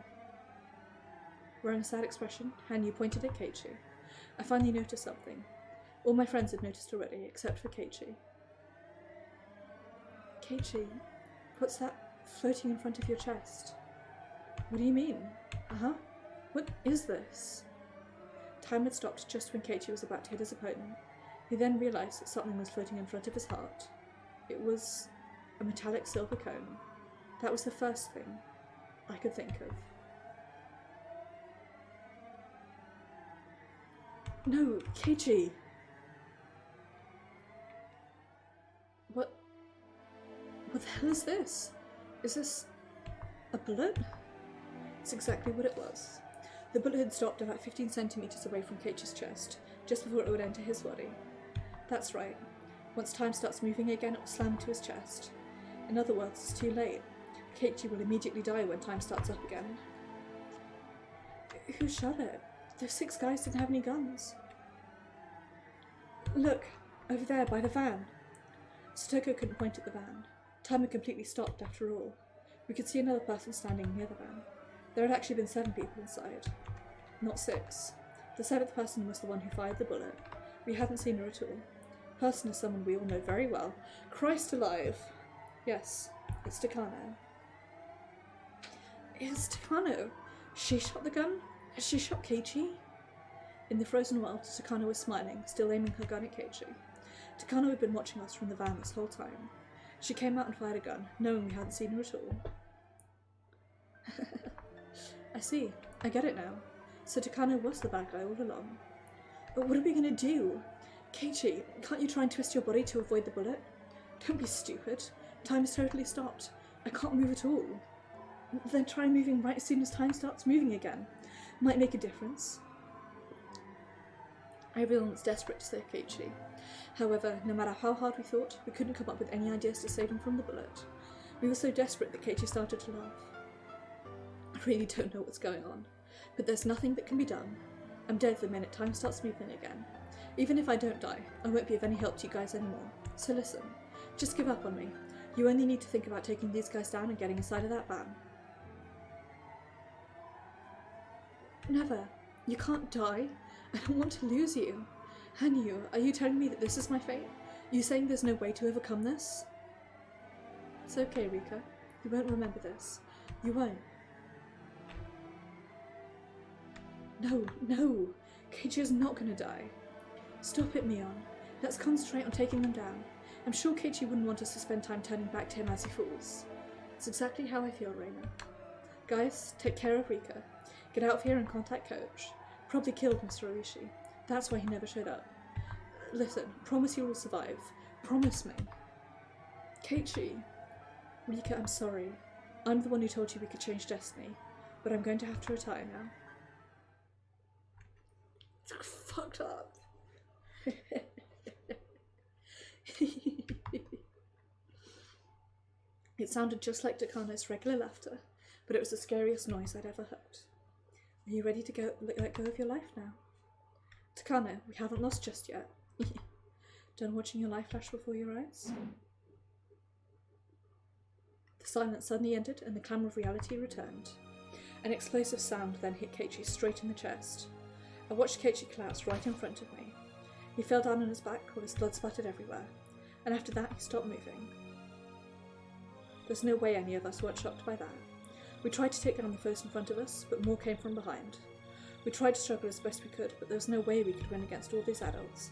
Wearing a sad expression, Hanyu pointed at Keiichi. I finally noticed something. All my friends had noticed already, except for Keiichi. Keiichi, what's that floating in front of your chest? What do you mean? Uh-huh. What is this? Time had stopped just when Keiichi was about to hit his opponent. He then realised that something was floating in front of his heart. It was a metallic silver cone. That was the first thing I could think of. No, Keiichi! What the hell is this? Is this a bullet? It's exactly what it was. The bullet had stopped about 15 centimetres away from Keiichi's chest, just before it would enter his body. That's right. Once time starts moving again, it will slam into his chest. In other words, it's too late. Keiichi will immediately die when time starts up again. Who shot it? Those 6 guys didn't have any guns. Look, over there by the van. Sotoko couldn't point at the van. Time had completely stopped after all. We could see another person standing near the van. There had actually been 7 people inside. Not 6. The 7th person was the one who fired the bullet. We hadn't seen her at all. Person is someone we all know very well. Christ alive! Yes, it's Takano. It's Takano! She shot the gun? She shot Keiichi? In the frozen world, Takano was smiling, still aiming her gun at Keiichi. Takano had been watching us from the van this whole time. She came out and fired a gun, knowing we hadn't seen her at all. I see. I get it now. So Takano was the bad guy all along. But what are we gonna do? Keiichi, can't you try and twist your body to avoid the bullet? Don't be stupid. Time's totally stopped. I can't move at all. Then try moving right as soon as time starts moving again. Might make a difference. Everyone was desperate to save Keiichi. However, no matter how hard we thought, we couldn't come up with any ideas to save him from the bullet. We were so desperate that Keiichi started to laugh. I really don't know what's going on, but there's nothing that can be done. I'm dead the minute time starts moving again. Even if I don't die, I won't be of any help to you guys anymore. So listen, just give up on me. You only need to think about taking these guys down and getting inside of that van. Never. You can't die. I don't want to lose you. Hanyu, are you telling me that this is my fate? Are you saying there's no way to overcome this? It's okay, Rika. You won't remember this. You won't. No, no. Keiichi is not going to die. Stop it, Mion. Let's concentrate on taking them down. I'm sure Keiichi wouldn't want us to spend time turning back to him as he falls. It's exactly how I feel, Reina. Guys, take care of Rika. Get out of here and contact Coach. Probably killed Mr. Oishi. That's why he never showed up. Listen, promise you will survive. Promise me. Keiichi. Rika, I'm sorry. I'm the one who told you we could change destiny, but I'm going to have to retire now. It's fucked up. It sounded just like Takano's regular laughter, but it was the scariest noise I'd ever heard. Are you ready to let go of your life now? Takano, we haven't lost just yet. Done watching your life flash before your eyes? The silence suddenly ended and the clamour of reality returned. An explosive sound then hit Keiichi straight in the chest. I watched Keiichi collapse right in front of me. He fell down on his back with his blood splattered everywhere, and after that he stopped moving. There's no way any of us weren't shocked by that. We tried to take down the foes in front of us, but more came from behind. We tried to struggle as best we could, but there was no way we could win against all these adults.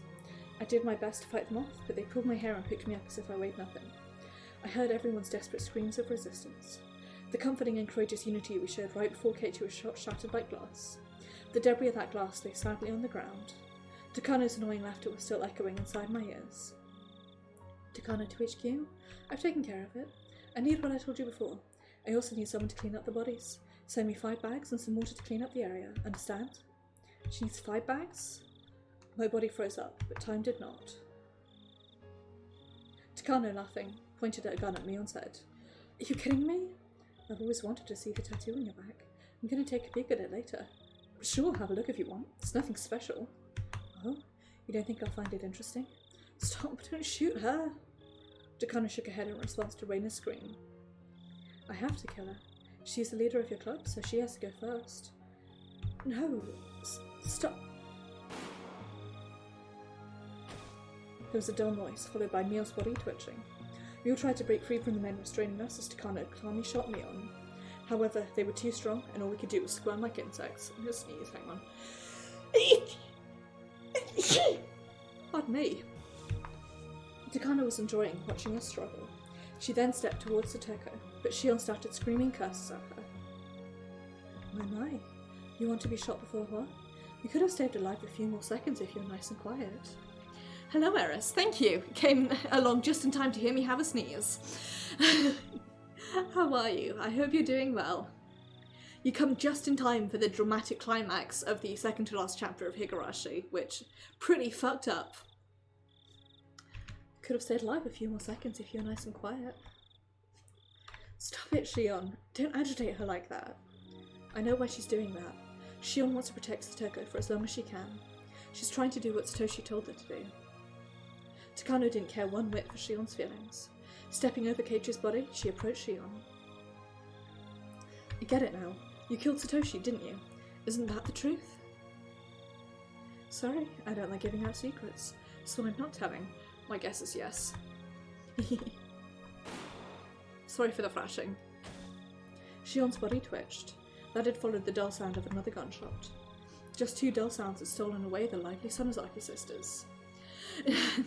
I did my best to fight them off, but they pulled my hair and picked me up as if I weighed nothing. I heard everyone's desperate screams of resistance. The comforting and courageous unity we showed right before Keiichi was shattered like glass. The debris of that glass lay sadly on the ground. Takano's annoying laughter was still echoing inside my ears. Takano to HQ? I've taken care of it. I need what I told you before. I also need someone to clean up the bodies. Send me 5 bags and some water to clean up the area, understand? She needs 5 bags? My body froze up, but time did not. Takano, laughing, pointed a gun at me and said, Are you kidding me? I've always wanted to see the tattoo on your back. I'm going to take a peek at it later. Sure, have a look if you want. It's nothing special. Oh, you don't think I'll find it interesting? Stop, don't shoot her. Takano shook her head in response to Reina's scream. I have to kill her. She's the leader of your club, so she has to go first. No, stop. There was a dull noise, followed by Neil's body twitching. We all tried to break free from the men restraining us as Takano calmly shot me on. However, they were too strong, and all we could do was squirm like insects. I'm gonna sneeze, hang on. Pardon me. Takano was enjoying watching us struggle. She then stepped towards Satoko, but Shion started screaming curses at her. My, you want to be shot before her? You could have stayed alive a few more seconds if you were nice and quiet. Hello, Eris. Thank you. Came along just in time to hear me have a sneeze. How are you? I hope you're doing well. You come just in time for the dramatic climax of the second to last chapter of Higurashi, which pretty fucked up. Could have stayed alive a few more seconds if you're nice and quiet. Stop it, Shion. Don't agitate her like that. I know why she's doing that. Shion wants to protect Satoko for as long as she can. She's trying to do what Satoshi told her to do. Takano didn't care one whit for Shion's feelings. Stepping over Keiichi's body, she approached Shion. I get it now. You killed Satoshi, didn't you? Isn't that the truth? Sorry, I don't like giving out secrets, so I'm not telling. My guess is yes. Sorry for the flashing. Shion's body twitched. That had followed the dull sound of another gunshot. Just 2 dull sounds had stolen away the lively Sonozaki sisters.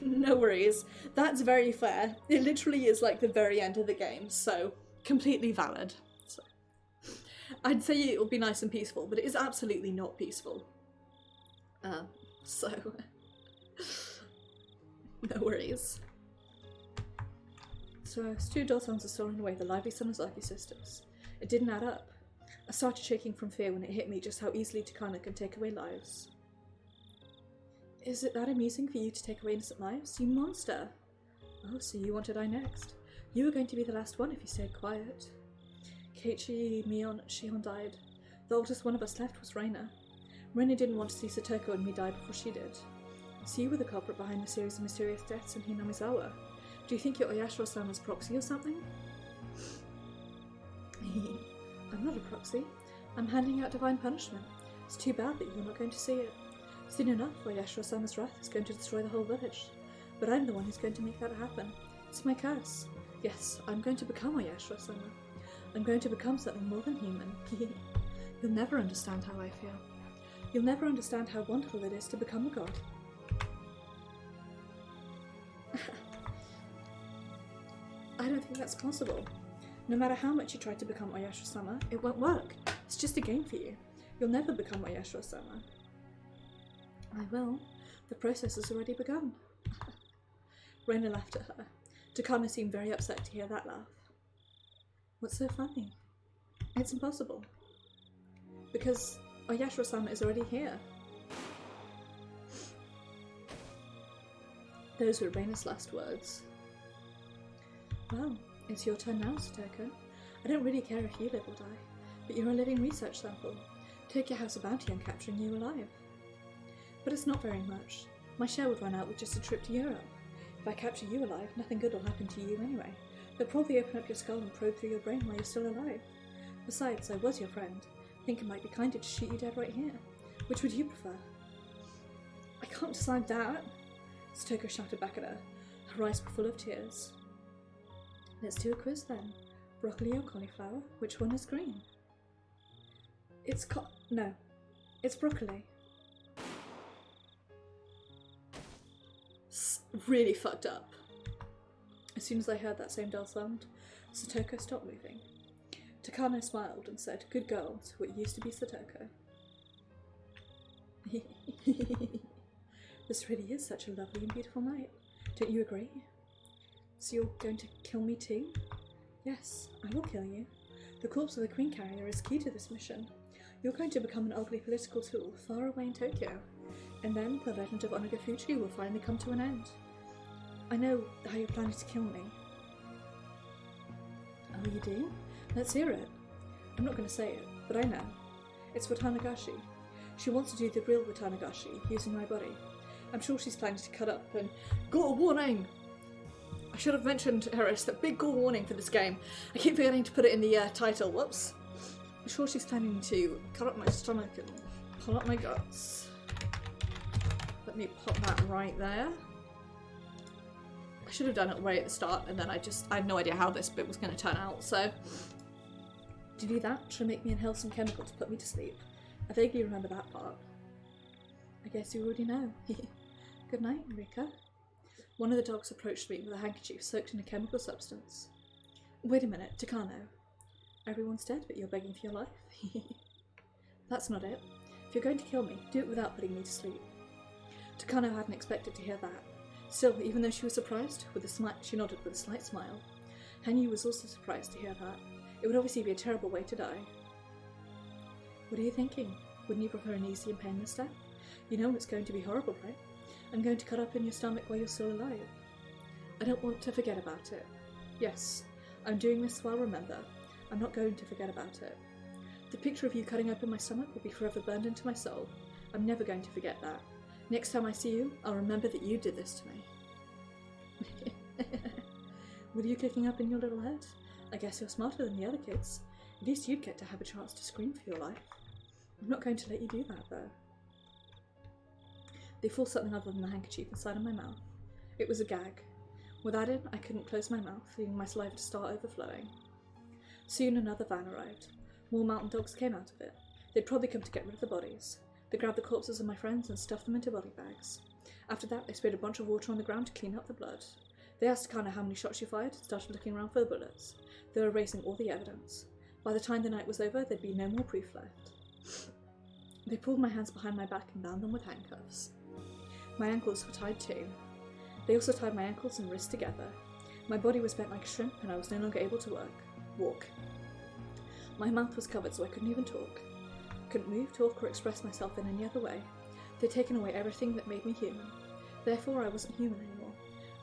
No worries, that's very fair. It literally is like the very end of the game, so completely valid. So, I'd say it will be nice and peaceful, but it is absolutely not peaceful. No worries. So, two dull sons are stolen away, the lively Sonozaki sisters. It didn't add up. I started shaking from fear when it hit me just how easily Takano can take away lives. Is it that amusing for you to take away innocent lives? You monster! Oh, so you want to die next. You were going to be the last one if you stayed quiet. Keiichi, Mion, Shion died. The oldest one of us left was Reina. Reina didn't want to see Satoko and me die before she did. So you were the culprit behind the series of mysterious deaths in Hinamizawa. Do you think your Oyashiro-sama's proxy or something? I'm not a proxy. I'm handing out divine punishment. It's too bad that you're not going to see it. Soon enough, Oyashiro-sama's wrath is going to destroy the whole village. But I'm the one who's going to make that happen. It's my curse. Yes, I'm going to become Oyashiro-sama. I'm going to become something more than human. You'll never understand how I feel. You'll never understand how wonderful it is to become a god. I don't think that's possible. No matter how much you try to become Oyashiro-sama, it won't work. It's just a game for you. You'll never become Oyashiro-sama. I will. The process has already begun. Reina laughed at her. Takano seemed very upset to hear that laugh. What's so funny? It's impossible. Because Oyashiro-sama is already here. Those were Reina's last words. Well, it's your turn now, Satoko. I don't really care if you live or die, but you're a living research sample. Take your house a bounty on capturing you alive. But it's not very much. My share would run out with just a trip to Europe. If I capture you alive, nothing good will happen to you anyway. They'll probably open up your skull and probe through your brain while you're still alive. Besides, I was your friend. I think it might be kinder to shoot you dead right here. Which would you prefer? I can't decide that. Satoko shouted back at her. Her eyes were full of tears. Let's do a quiz then. Broccoli or cauliflower? Which one is green? No. It's broccoli. Really fucked up. As soon as I heard that same dull sound, Satoko stopped moving. Takano smiled and said, "Good girl to what used to be Satoko." This really is such a lovely and beautiful night. Don't you agree? So you're going to kill me too? Yes, I will kill you. The corpse of the Queen Carrier is key to this mission. You're going to become an ugly political tool far away in Tokyo, and then the legend of Onagafuji will finally come to an end. I know how you're planning to kill me. Oh, you do? Let's hear it. I'm not going to say it, but I know. It's Watanagashi. She wants to do the real Watanagashi, using my body. I'm sure she's planning to cut up and... Gore warning! I should have mentioned, Eris, that big gore warning for this game. I keep forgetting to put it in the title, whoops. I'm sure she's planning to cut up my stomach and pull up my guts. Let me pop that right there. I should have done it right at the start, and then I had no idea how this bit was going to turn out, so... To do that, she'll make me inhale some chemical to put me to sleep. I vaguely remember that part. I guess you already know. Good night, Rika. One of the dogs approached me with a handkerchief soaked in a chemical substance. Wait a minute, Takano. Everyone's dead, but you're begging for your life? That's not it. If you're going to kill me, do it without putting me to sleep. Takano hadn't expected to hear that. Still, even though she was surprised, she nodded with a slight smile. Hanyu was also surprised to hear that. It would obviously be a terrible way to die. What are you thinking? Wouldn't you prefer an easy and painless death? You know it's going to be horrible, right? I'm going to cut up in your stomach while you're still alive. I don't want to forget about it. Yes, I'm doing this so I'll remember. I'm not going to forget about it. The picture of you cutting open my stomach will be forever burned into my soul. I'm never going to forget that. Next time I see you, I'll remember that you did this to me. With you kicking up in your little head, I guess you're smarter than the other kids. At least you'd get to have a chance to scream for your life. I'm not going to let you do that, though. They forced something other than the handkerchief inside of my mouth. It was a gag. With that in, I couldn't close my mouth, leaving my saliva to start overflowing. Soon another van arrived. More mountain dogs came out of it. They'd probably come to get rid of the bodies. They grabbed the corpses of my friends and stuffed them into body bags. After that, they sprayed a bunch of water on the ground to clean up the blood. They asked Takano how many shots she fired and started looking around for the bullets. They were erasing all the evidence. By the time the night was over, there'd be no more proof left. They pulled my hands behind my back and bound them with handcuffs. My ankles were tied too. They also tied my ankles and wrists together. My body was bent like a shrimp and I was no longer able to walk. My mouth was covered so I couldn't even talk. I couldn't move, talk, or express myself in any other way. They'd taken away everything that made me human. Therefore, I wasn't human anymore.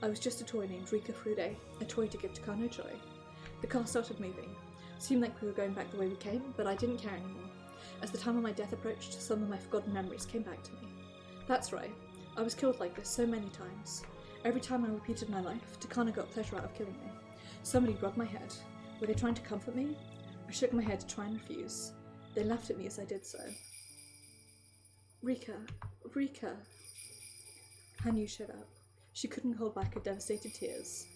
I was just a toy named Rika Frude, a toy to give Takano joy. The car started moving. It seemed like we were going back the way we came, but I didn't care anymore. As the time of my death approached, some of my forgotten memories came back to me. That's right. I was killed like this so many times. Every time I repeated my life, Takano got pleasure out of killing me. Somebody rubbed my head. Were they trying to comfort me? I shook my head to try and refuse. They laughed at me as I did so. Rika. Hanyu shut up. She couldn't hold back her devastated tears.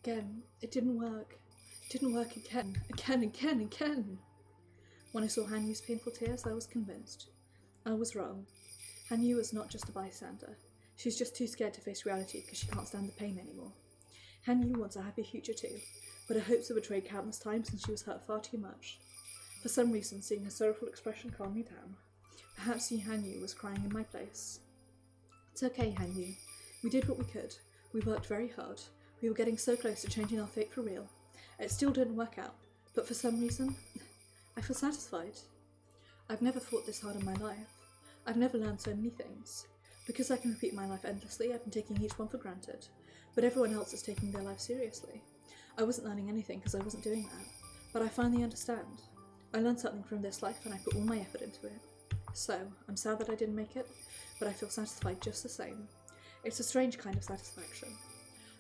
Again, it didn't work. It didn't work again. Again. When I saw Hanyu's painful tears, I was convinced. I was wrong. Hanyu is not just a bystander. She's just too scared to face reality because she can't stand the pain anymore. Hanyu wants a happy future too, but her hopes are betrayed countless times and she was hurt far too much. For some reason, seeing her sorrowful expression calmed me down. Perhaps Hanyu was crying in my place. It's okay, Hanyu. We did what we could. We worked very hard. We were getting so close to changing our fate for real. It still didn't work out, but for some reason, I feel satisfied. I've never fought this hard in my life. I've never learned so many things. Because I can repeat my life endlessly, I've been taking each one for granted. But everyone else is taking their life seriously. I wasn't learning anything because I wasn't doing that. But I finally understand. I learned something from this life and I put all my effort into it. So, I'm sad that I didn't make it, but I feel satisfied just the same. It's a strange kind of satisfaction.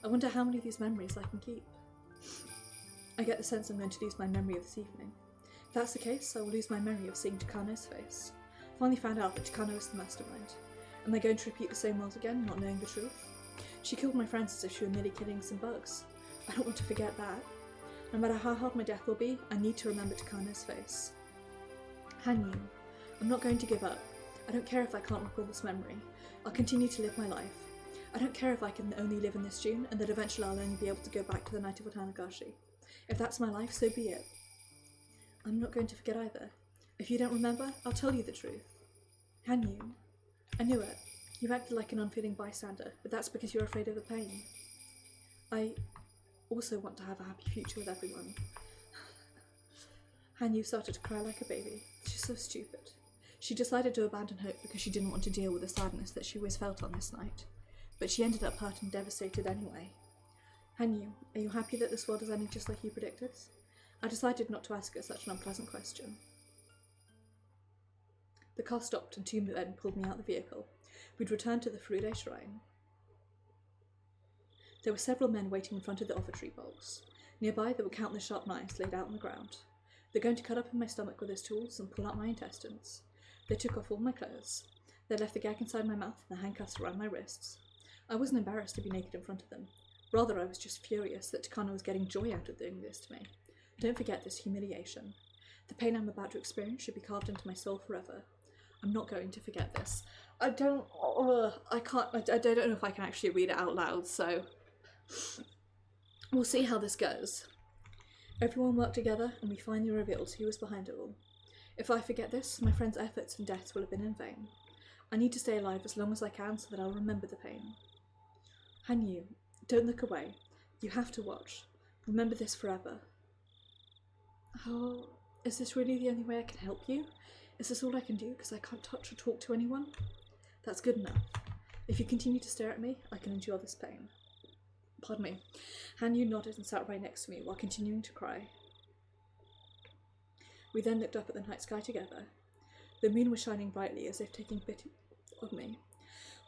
I wonder how many of these memories I can keep. I get the sense I'm going to lose my memory of this evening. If that's the case, I will lose my memory of seeing Takano's face. I finally found out that Takano is the mastermind. Am I going to repeat the same world again, not knowing the truth? She killed my friends as if she were merely killing some bugs. I don't want to forget that. No matter how hard my death will be, I need to remember Takano's face. Hanyu, I'm not going to give up. I don't care if I can't recall this memory. I'll continue to live my life. I don't care if I can only live in this June and that eventually I'll only be able to go back to the night of Higurashi. If that's my life, so be it. I'm not going to forget either. If you don't remember, I'll tell you the truth. Hanyu, I knew it. You acted like an unfeeling bystander, but that's because you're afraid of the pain. I also want to have a happy future with everyone. Hanyu started to cry like a baby. She's so stupid. She decided to abandon hope because she didn't want to deal with the sadness that she always felt on this night. But she ended up hurt and devastated anyway. Hanyu, are you happy that this world is ending just like you predicted? I decided not to ask her such an unpleasant question. The car stopped and two men pulled me out of the vehicle. We'd returned to the Furude shrine. There were several men waiting in front of the offertory box. Nearby there were countless sharp knives laid out on the ground. They're going to cut up in my stomach with his tools and pull out my intestines. They took off all my clothes. They left the gag inside my mouth and the handcuffs around my wrists. I wasn't embarrassed to be naked in front of them. Rather, I was just furious that Takano was getting joy out of doing this to me. Don't forget this humiliation. The pain I'm about to experience should be carved into my soul forever. I'm not going to forget this. I don't know if I can actually read it out loud, so we'll see how this goes. Everyone worked together and we finally revealed who was behind it all. If I forget this, my friend's efforts and deaths will have been in vain. I need to stay alive as long as I can so that I'll remember the pain. Hanyu, don't look away. You have to watch. Remember this forever. Oh, is this really the only way I can help you? Is this all I can do because I can't touch or talk to anyone? That's good enough. If you continue to stare at me, I can endure this pain. Pardon me. Hanyu nodded and sat right next to me while continuing to cry. We then looked up at the night sky together. The moon was shining brightly as if taking pity of me.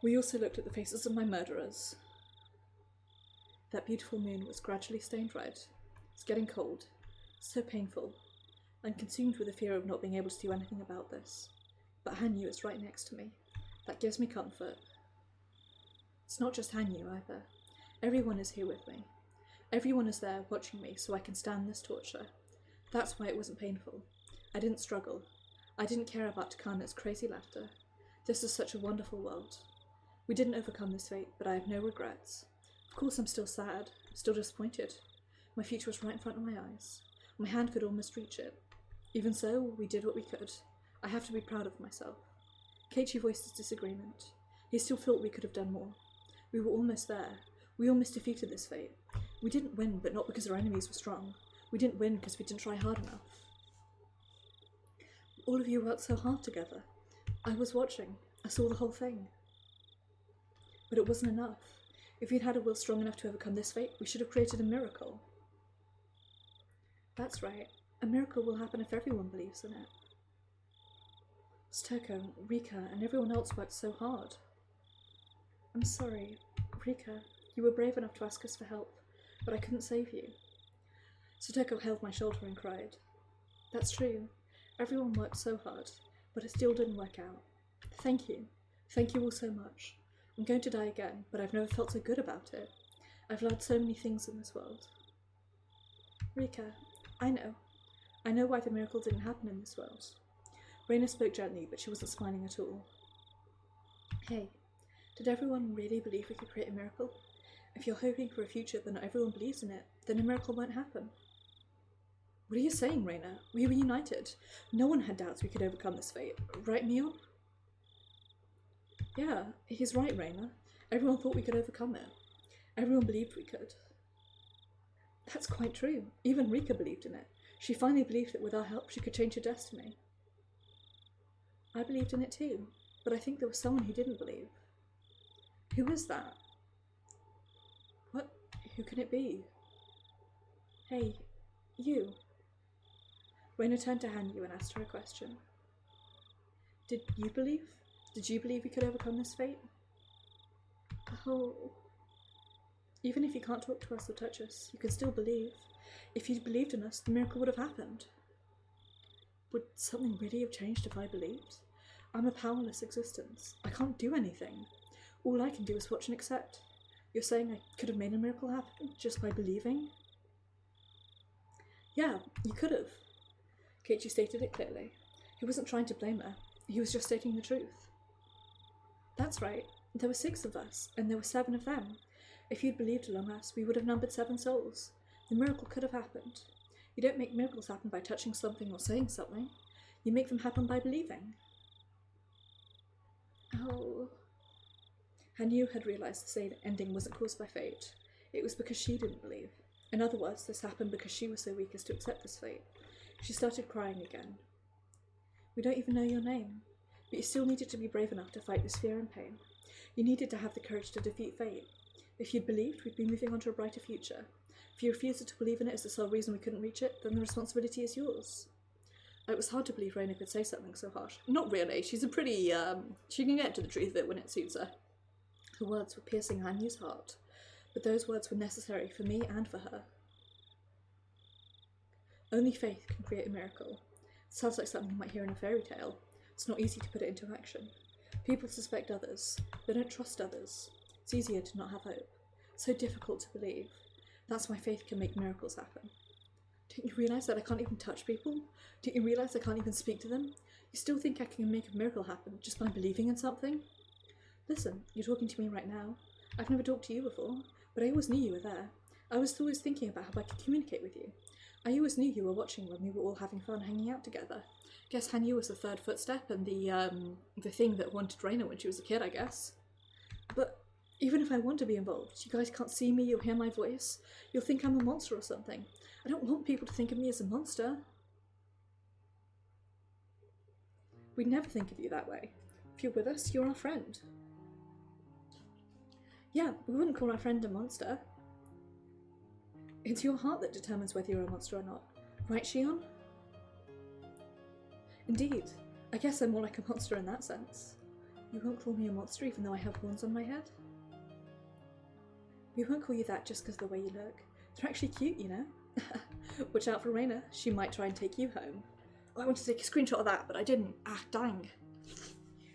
We also looked at the faces of my murderers. That beautiful moon was gradually stained red. It's getting cold. So painful. I'm consumed with the fear of not being able to do anything about this. But Hanyu is right next to me. That gives me comfort. It's not just Hanyu either. Everyone is here with me. Everyone is there watching me so I can stand this torture. That's why it wasn't painful. I didn't struggle. I didn't care about Takano's crazy laughter. This is such a wonderful world. We didn't overcome this fate, but I have no regrets. Of course I'm still sad. I'm still disappointed. My future was right in front of my eyes. My hand could almost reach it. Even so, we did what we could. I have to be proud of myself. Keiichi voiced his disagreement. He still thought we could have done more. We were almost there. We almost defeated this fate. We didn't win, but not because our enemies were strong. We didn't win because we didn't try hard enough. All of you worked so hard together. I was watching. I saw the whole thing. But it wasn't enough. If we'd had a will strong enough to overcome this fate, we should have created a miracle. That's right. A miracle will happen if everyone believes in it. Stoko, Rika, and everyone else worked so hard. I'm sorry, Rika. You were brave enough to ask us for help, but I couldn't save you. Stoko held my shoulder and cried. That's true. Everyone worked so hard, but it still didn't work out. Thank you. Thank you all so much. I'm going to die again, but I've never felt so good about it. I've learned so many things in this world. Rika, I know. I know why the miracle didn't happen in this world. Reina spoke gently, but she wasn't smiling at all. Hey, did everyone really believe we could create a miracle? If you're hoping for a future but not everyone believes in it, then a miracle won't happen. What are you saying, Reina? We were united. No one had doubts we could overcome this fate. Right, Neon? Yeah, he's right, Reina. Everyone thought we could overcome it. Everyone believed we could. That's quite true. Even Rika believed in it. She finally believed that with our help she could change her destiny. I believed in it too, but I think there was someone who didn't believe. Who is that? What? Who can it be? Hey, you. Reina turned to Hanyu and asked her a question. Did you believe? Did you believe we could overcome this fate? Oh. Even if you can't talk to us or touch us, you can still believe. If you'd believed in us, the miracle would have happened. Would something really have changed if I believed? I'm a powerless existence. I can't do anything. All I can do is watch and accept. You're saying I could have made a miracle happen just by believing? Yeah, you could have. Keiichi stated it clearly. He wasn't trying to blame her. He was just stating the truth. That's right. There were 6 of us, and there were 7 of them. If you'd believed along us, we would have numbered 7 souls. The miracle could have happened. You don't make miracles happen by touching something or saying something. You make them happen by believing. Oh. Hanyu had realised the same ending wasn't caused by fate. It was because she didn't believe. In other words, this happened because she was so weak as to accept this fate. She started crying again. We don't even know your name, but you still needed to be brave enough to fight this fear and pain. You needed to have the courage to defeat fate. If you'd believed, we'd be moving on to a brighter future. If you refused to believe in it as the sole reason we couldn't reach it, then the responsibility is yours. It was hard to believe Reina could say something so harsh. Not really. She's a pretty, she can get to the truth of it when it suits her. Her words were piercing Hanyu's heart, but those words were necessary for me and for her. Only faith can create a miracle. It sounds like something you might hear in a fairy tale. It's not easy to put it into action. People suspect others. They don't trust others. It's easier to not have hope. It's so difficult to believe. That's why faith can make miracles happen. Don't you realise that I can't even touch people? Don't you realise I can't even speak to them? You still think I can make a miracle happen just by believing in something? Listen, you're talking to me right now. I've never talked to you before, but I always knew you were there. I was always thinking about how I could communicate with you. I always knew you were watching when we were all having fun hanging out together. Guess Hanyu was the third footstep and the thing that wanted Reina when she was a kid, I guess. But even if I want to be involved, you guys can't see me or hear my voice. You'll think I'm a monster or something. I don't want people to think of me as a monster. We'd never think of you that way. If you're with us, you're our friend. Yeah, we wouldn't call our friend a monster. It's your heart that determines whether you're a monster or not. Right, Shion? Indeed. I guess I'm more like a monster in that sense. You won't call me a monster even though I have horns on my head? We won't call you that just because of the way you look. They're actually cute, you know? Watch out for Reina. She might try and take you home. Oh, I wanted to take a screenshot of that, but I didn't. Ah, dang.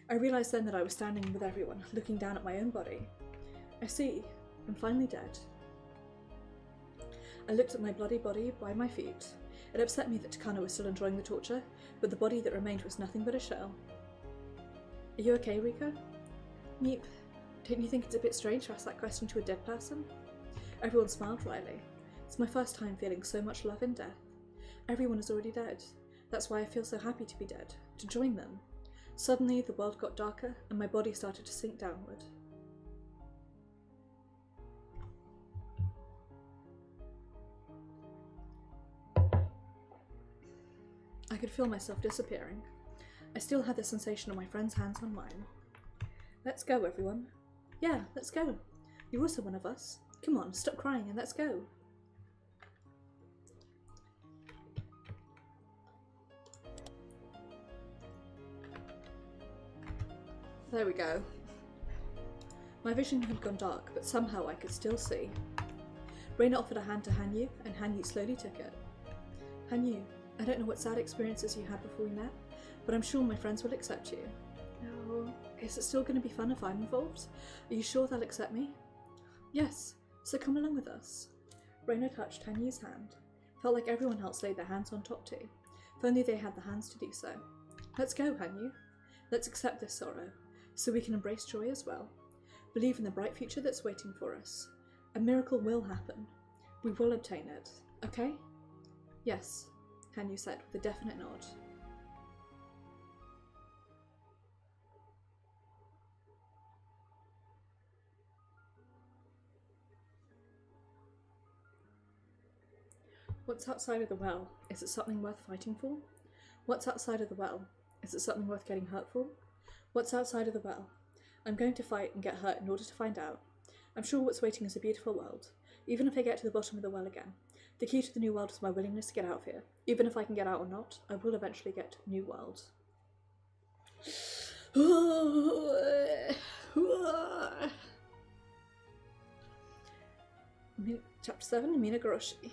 I realised then that I was standing with everyone, looking down at my own body. I see. I'm finally dead. I looked at my bloody body by my feet. It upset me that Takano was still enjoying the torture, but the body that remained was nothing but a shell. Are you okay, Rika? Meep, don't you think it's a bit strange to ask that question to a dead person? Everyone smiled wryly. It's my first time feeling so much love in death. Everyone is already dead. That's why I feel so happy to be dead, to join them. Suddenly the world got darker and my body started to sink downward. could feel myself disappearing. I still had the sensation of my friend's hands on mine. Let's go, everyone. Yeah, let's go. You're also one of us. Come on, stop crying and let's go. There we go. My vision had gone dark, but somehow I could still see. Reina offered a hand to Hanyu, and Hanyu slowly took it. Hanyu, I don't know what sad experiences you had before we met, but I'm sure my friends will accept you. Oh, is it still going to be fun if I'm involved? Are you sure they'll accept me? Yes, so come along with us. Reina touched Hanyu's hand. Felt like everyone else laid their hands on top too. If only they had the hands to do so. Let's go, Hanyu. Let's accept this sorrow, so we can embrace joy as well. Believe in the bright future that's waiting for us. A miracle will happen. We will obtain it, okay? Yes, Hanyu said with a definite nod. What's outside of the well? Is it something worth fighting for? What's outside of the well? Is it something worth getting hurt for? What's outside of the well? I'm going to fight and get hurt in order to find out. I'm sure what's waiting is a beautiful world, even if I get to the bottom of the well again. The key to the new world is my willingness to get out of here. Even if I can get out or not, I will eventually get to the new world. Chapter 7, Minagoroshi.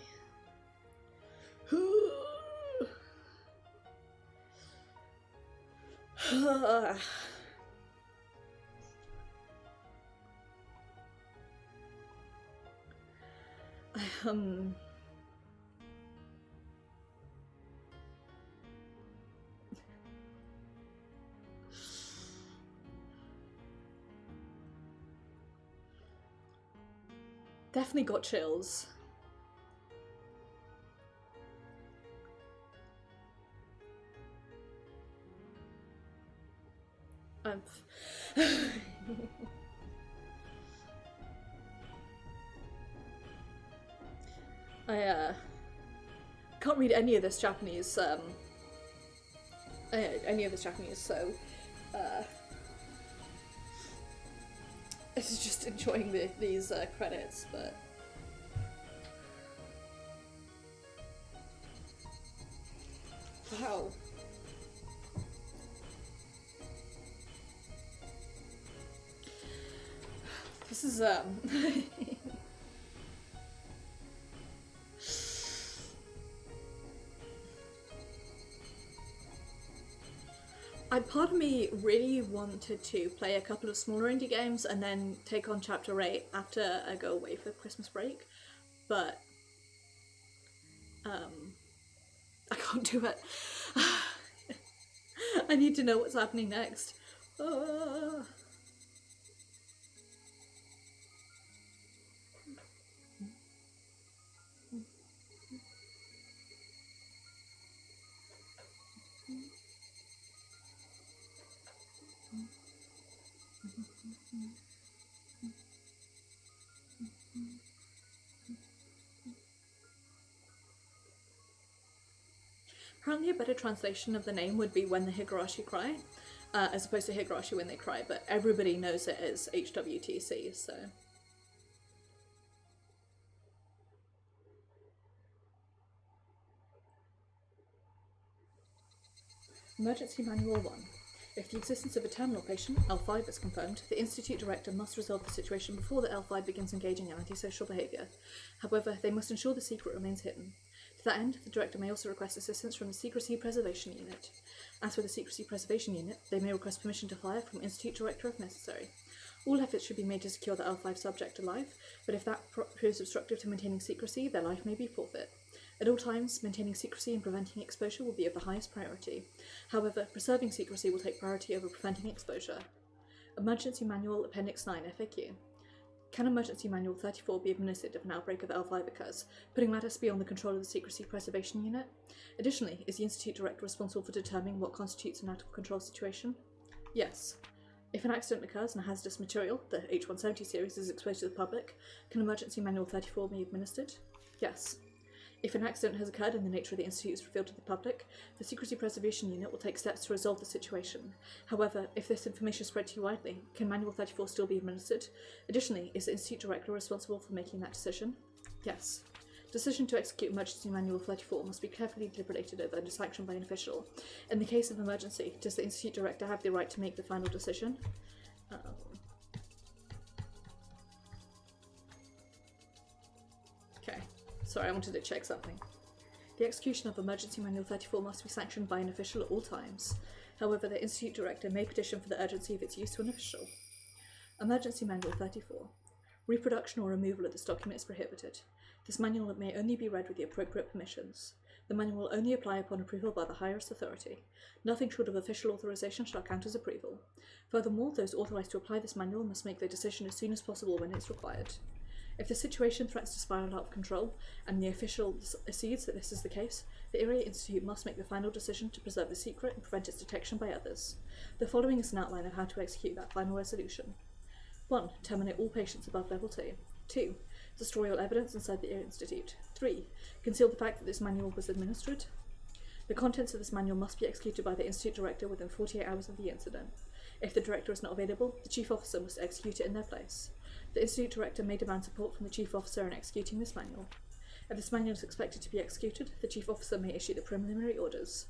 Definitely got chills. I can't read any of this Japanese, so this is just enjoying these credits, but wow. This is part of me really wanted to play a couple of smaller indie games and then take on Chapter 8 after I go away for Christmas break, but I can't do it. I need to know what's happening next. Apparently a better translation of the name would be When the Higurashi Cry, as opposed to Higurashi When They Cry, but everybody knows it as HWTC, so. Emergency Manual 1. If the existence of a terminal patient, L5, is confirmed, the Institute Director must resolve the situation before the L5 begins engaging in antisocial behaviour. However, they must ensure the secret remains hidden. To that end, the Director may also request assistance from the Secrecy Preservation Unit. As for the Secrecy Preservation Unit, they may request permission to fire from Institute Director if necessary. All efforts should be made to secure the L5 subject alive, but if that proves obstructive to maintaining secrecy, their life may be forfeit. At all times, maintaining secrecy and preventing exposure will be of the highest priority. However, preserving secrecy will take priority over preventing exposure. Emergency Manual Appendix 9 FAQ. Can Emergency Manual 34 be administered if an outbreak of L5 occurs, putting matters beyond the control of the Secrecy Preservation Unit? Additionally, is the Institute Director responsible for determining what constitutes an out-of-control situation? Yes. If an accident occurs and hazardous material, the H170 series, is exposed to the public, can Emergency Manual 34 be administered? Yes. If an accident has occurred and the nature of the Institute is revealed to the public, the Secrecy Preservation Unit will take steps to resolve the situation. However, if this information is spread too widely, can Manual 34 still be administered? Additionally, is the Institute Director responsible for making that decision? Yes. Decision to execute Emergency Manual 34 must be carefully deliberated over and sanctioned by an official. In the case of emergency, does the Institute Director have the right to make the final decision? Okay. Sorry, I wanted to check something. The execution of Emergency Manual 34 must be sanctioned by an official at all times. However, the Institute Director may petition for the urgency of its use to an official. Emergency Manual 34. Reproduction or removal of this document is prohibited. This manual may only be read with the appropriate permissions. The manual will only apply upon approval by the highest authority. Nothing short of official authorization shall count as approval. Furthermore, those authorized to apply this manual must make their decision as soon as possible when it's required. If the situation threatens to spiral out of control, and the official accedes that this is the case, the Area Institute must make the final decision to preserve the secret and prevent its detection by others. The following is an outline of how to execute that final resolution. 1. Terminate all patients above level 2. 2. Destroy all evidence inside the Area Institute. 3. Conceal the fact that this manual was administered. The contents of this manual must be executed by the Institute Director within 48 hours of the incident. If the Director is not available, the Chief Officer must execute it in their place. The Institute Director may demand support from the Chief Officer in executing this manual. If this manual is expected to be executed, the Chief Officer may issue the preliminary orders.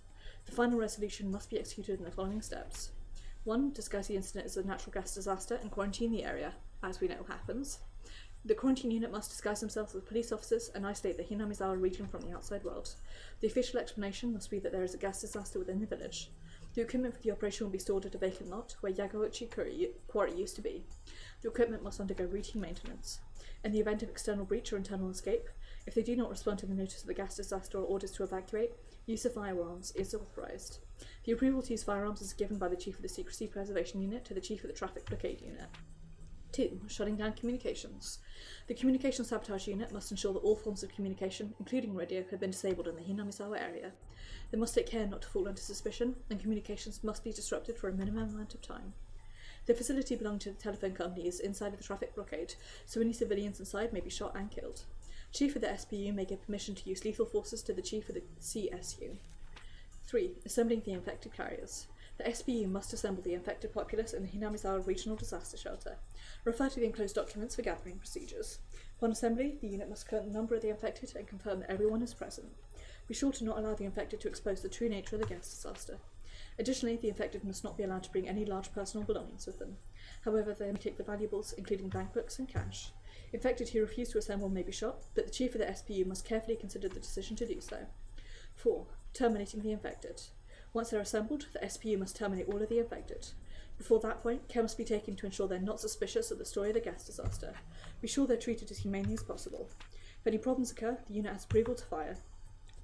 The final resolution must be executed in the following steps. 1. Disguise the incident as a natural gas disaster and quarantine the area, as we know happens. The quarantine unit must disguise themselves as police officers and isolate the Hinamizawa region from the outside world. The official explanation must be that there is a gas disaster within the village. The equipment for the operation will be stored at a vacant lot where Yagouchi Quarry used to be. The equipment must undergo routine maintenance. In the event of external breach or internal escape, if they do not respond to the notice of the gas disaster or orders to evacuate, use of firearms is authorized. The approval to use firearms is given by the Chief of the Secrecy Preservation Unit to the Chief of the Traffic Blockade Unit. 2. Shutting down communications. The Communication Sabotage Unit must ensure that all forms of communication, including radio, have been disabled in the Hinamizawa area. They must take care not to fall under suspicion, and communications must be disrupted for a minimum amount of time. The facility belonging to the telephone company is inside of the traffic blockade, so any civilians inside may be shot and killed. Chief of the SPU may give permission to use lethal forces to the Chief of the CSU. 3. Assembling the infected carriers. The SPU must assemble the infected populace in the Hinamizawa Regional Disaster Shelter. Refer to the enclosed documents for gathering procedures. Upon assembly, the unit must count the number of the infected and confirm that everyone is present. Be sure to not allow the infected to expose the true nature of the gas disaster. Additionally, the infected must not be allowed to bring any large personal belongings with them. However, they may take the valuables, including bank books and cash. Infected who refuse to assemble may be shot, but the Chief of the SPU must carefully consider the decision to do so. 4. Terminating the infected. Once they're assembled, the SPU must terminate all of the infected. Before that point, care must be taken to ensure they're not suspicious of the story of the gas disaster. Be sure they're treated as humanely as possible. If any problems occur, the unit has approval to fire.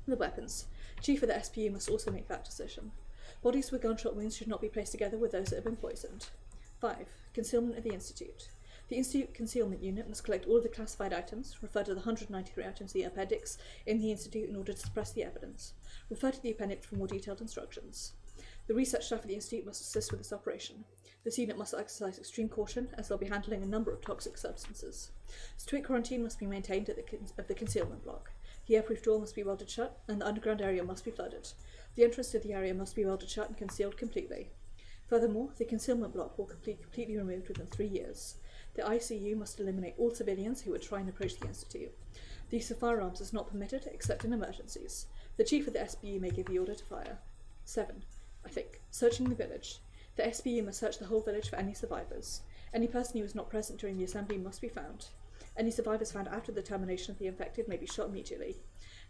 The weapons. Chief of the SPU must also make that decision. Bodies with gunshot wounds should not be placed together with those that have been poisoned. 5. Concealment of the Institute. The Institute Concealment Unit must collect all of the classified items, refer to the 193 items in the appendix, in the Institute in order to suppress the evidence. Refer to the appendix for more detailed instructions. The research staff of the Institute must assist with this operation. This unit must exercise extreme caution, as they'll be handling a number of toxic substances. Strict quarantine must be maintained at the concealment block. The airproof door must be welded shut, and the underground area must be flooded. The entrance to the area must be welded shut and concealed completely. Furthermore, the concealment block will be completely removed within 3 years. The ICU must eliminate all civilians who would try and approach the Institute. The use of firearms is not permitted except in emergencies. The Chief of the SBU may give the order to fire. 7. Searching the village. The SBU must search the whole village for any survivors. Any person who was not present during the assembly must be found. Any survivors found after the termination of the infected may be shot immediately.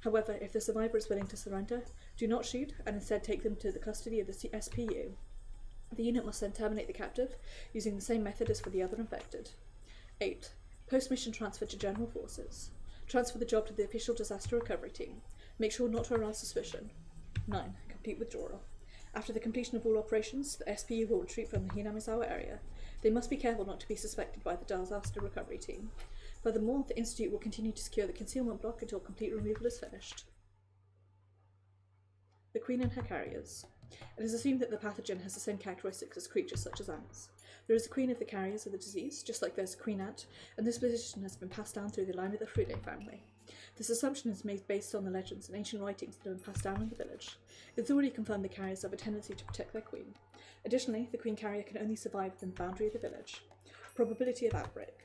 However, if the survivor is willing to surrender, do not shoot and instead take them to the custody of the SPU. The unit must then terminate the captive, using the same method as for the other infected. 8. Post-mission transfer to General Forces. Transfer the job to the official disaster recovery team. Make sure not to arouse suspicion. 9. Complete withdrawal. After the completion of all operations, the SPU will retreat from the Hinamizawa area. They must be careful not to be suspected by the disaster recovery team. Furthermore, the Institute will continue to secure the concealment block until complete removal is finished. The Queen and her carriers. It is assumed that the pathogen has the same characteristics as creatures such as ants. There is a queen of the carriers of the disease, just like there's a queen ant, and this position has been passed down through the line of the Fruitae family. This assumption is made based on the legends and ancient writings that have been passed down in the village. It's already confirmed the carriers have a tendency to protect their queen. Additionally, the queen carrier can only survive within the boundary of the village. Probability of outbreak.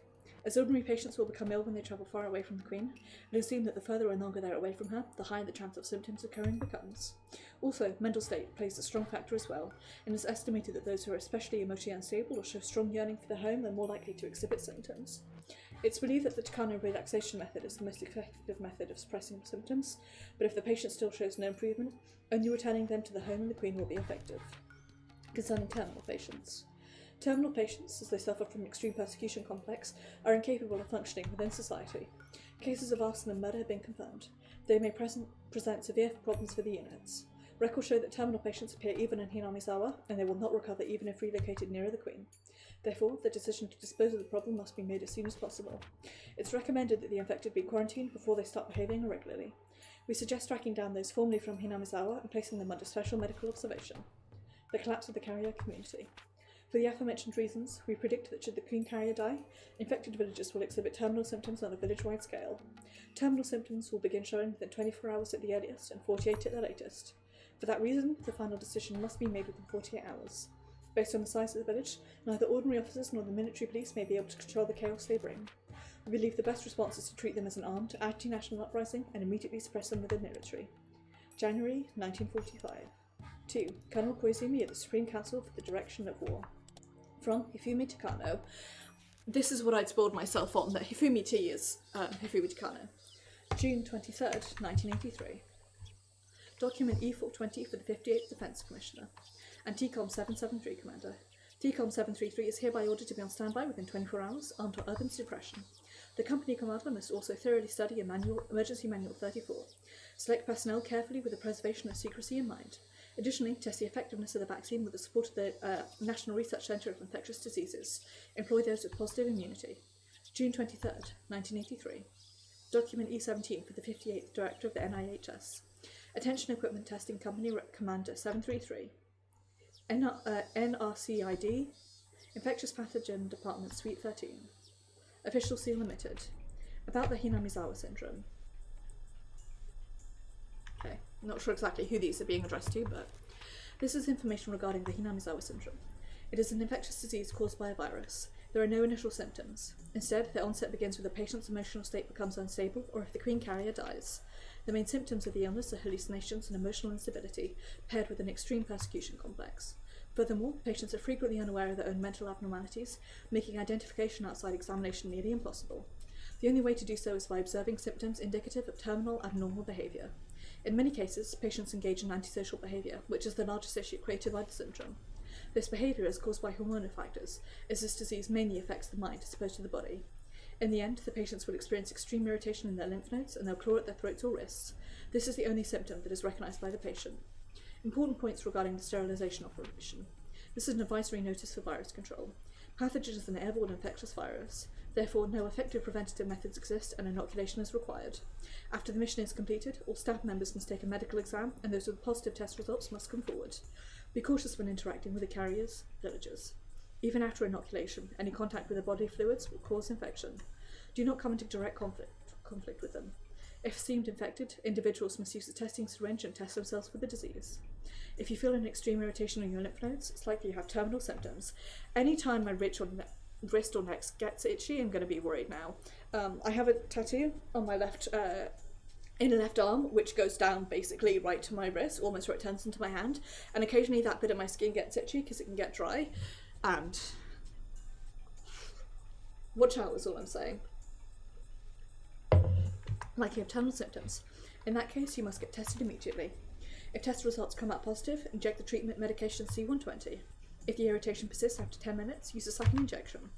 As ordinary patients will become ill when they travel far away from the queen, and assume that the further and longer they're away from her, the higher the chance of symptoms occurring becomes. Also, mental state plays a strong factor as well, and it's estimated that those who are especially emotionally unstable or show strong yearning for their home are more likely to exhibit symptoms. It's believed that the Takano relaxation method is the most effective method of suppressing symptoms, but if the patient still shows no improvement, only returning them to the home and the queen will be effective. Concerning terminal patients. Terminal patients, as they suffer from extreme persecution complex, are incapable of functioning within society. Cases of arson and murder have been confirmed. They may present severe problems for the units. Records show that terminal patients appear even in Hinamizawa, and they will not recover even if relocated nearer the queen. Therefore, the decision to dispose of the problem must be made as soon as possible. It's recommended that the infected be quarantined before they start behaving irregularly. We suggest tracking down those formerly from Hinamizawa and placing them under special medical observation. The collapse of the carrier community. For the aforementioned reasons, we predict that should the queen carrier die, infected villagers will exhibit terminal symptoms on a village-wide scale. Terminal symptoms will begin showing within 24 hours at the earliest and 48 at the latest. For that reason, the final decision must be made within 48 hours. Based on the size of the village, neither ordinary officers nor the military police may be able to control the chaos they bring. We believe the best response is to treat them as an armed, anti-national uprising and immediately suppress them with the military. January 1945. 2. Colonel Koizumi at the Supreme Council for the Direction of War. From Hifumi Takano. This is what I'd spoiled myself on, that Hifumi T is Hifumi Takano. June 23rd, 1983. Document E420 for the 58th Defence Commissioner. And TCOM 773 Commander. TCOM 733 is hereby ordered to be on standby within 24 hours, armed to urban suppression. The company commander must also thoroughly study Emergency Manual 34. Select personnel carefully with the preservation of secrecy in mind. Additionally, test the effectiveness of the vaccine with the support of the National Research Centre of Infectious Diseases. Employ those with positive immunity. June 23rd, 1983. Document E17 for the 58th Director of the NIHS. Attention Equipment Testing Company Commander 733. NRCID. Infectious Pathogen Department Suite 13. Official Seal Limited. About the Hinamizawa Syndrome. Okay, I'm not sure exactly who these are being addressed to, but this is information regarding the Hinamizawa Syndrome. It is an infectious disease caused by a virus. There are no initial symptoms. Instead, the onset begins when the patient's emotional state becomes unstable or if the queen carrier dies. The main symptoms of the illness are hallucinations and emotional instability, paired with an extreme persecution complex. Furthermore, patients are frequently unaware of their own mental abnormalities, making identification outside examination nearly impossible. The only way to do so is by observing symptoms indicative of terminal abnormal behaviour. In many cases, patients engage in antisocial behaviour, which is the largest issue created by the syndrome. This behaviour is caused by hormonal factors, as this disease mainly affects the mind as opposed to the body. In the end, the patients will experience extreme irritation in their lymph nodes and they'll claw at their throats or wrists. This is the only symptom that is recognised by the patient. Important points regarding the sterilisation operation. This is an advisory notice for virus control. Pathogen is an airborne infectious virus. Therefore, no effective preventative methods exist and inoculation is required. After the mission is completed, all staff members must take a medical exam and those with positive test results must come forward. Be cautious when interacting with the carriers, villagers. Even after inoculation, any contact with the body fluids will cause infection. Do not come into direct conflict with them. If seemed infected, individuals must use a testing syringe and test themselves for the disease. If you feel an extreme irritation in your lymph nodes, it's likely you have terminal symptoms. Anytime my wrist or neck gets itchy, I'm going to be worried now. I have a tattoo on my left arm, which goes down basically right to my wrist, almost where it turns into my hand, and occasionally that bit of my skin gets itchy because it can get dry, and watch out is all I'm saying. Like you have terminal symptoms. In that case, you must get tested immediately. If test results come out positive, inject the treatment medication C120. If the irritation persists after 10 minutes, use a second injection.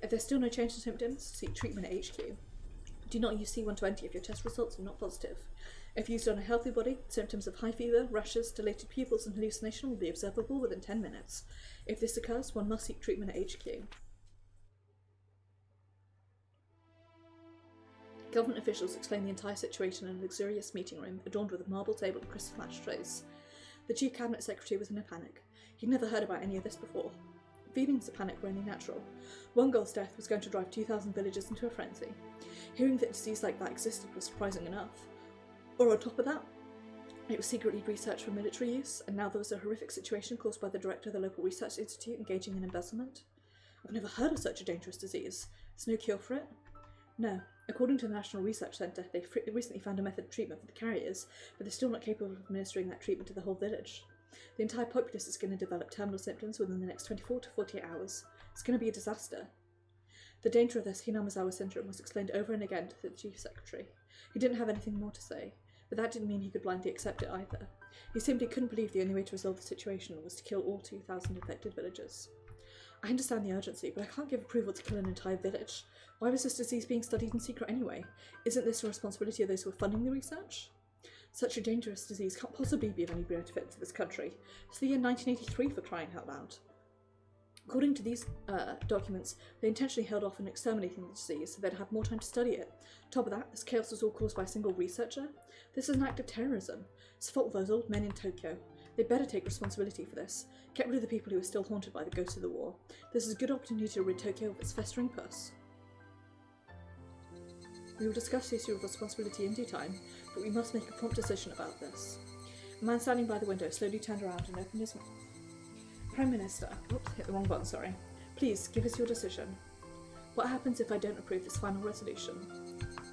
If there's still no change in symptoms, seek treatment at HQ. Do not use C120 if your test results are not positive. If used on a healthy body, symptoms of high fever, rashes, dilated pupils and hallucination will be observable within 10 minutes. If this occurs, one must seek treatment at HQ. Government officials explain the entire situation in a luxurious meeting room adorned with a marble table and crystal ashtrays. The chief cabinet secretary was in a panic. He'd never heard about any of this before. Feelings of panic were only natural. One girl's death was going to drive 2,000 villagers into a frenzy. Hearing that a disease like that existed was surprising enough. Or on top of that, it was secretly researched for military use, and now there was a horrific situation caused by the director of the local research institute engaging in embezzlement. I've never heard of such a dangerous disease. There's no cure for it? No. According to the National Research Centre, they recently found a method of treatment for the carriers, but they're still not capable of administering that treatment to the whole village. The entire populace is going to develop terminal symptoms within the next 24 to 48 hours. It's going to be a disaster. The danger of this Hinamizawa syndrome was explained over and again to the chief secretary. He didn't have anything more to say, but that didn't mean he could blindly accept it either. He simply couldn't believe the only way to resolve the situation was to kill all 2,000 infected villagers. I understand the urgency, but I can't give approval to kill an entire village. Why was this disease being studied in secret anyway? Isn't this the responsibility of those who are funding the research? Such a dangerous disease can't possibly be of any benefit to this country. It's the year 1983 for crying out loud. According to these documents, they intentionally held off on exterminating the disease so they'd have more time to study it. On top of that, this chaos was all caused by a single researcher. This is an act of terrorism. It's the fault of those old men in Tokyo. They'd better take responsibility for this. Get rid of the people who are still haunted by the ghosts of the war. This is a good opportunity to rid Tokyo of its festering pus. We will discuss the issue of responsibility in due time, but we must make a prompt decision about this. A man standing by the window slowly turned around and opened his mouth. Prime Minister, oops, hit the wrong button, sorry. Please, give us your decision. What happens if I don't approve this final resolution?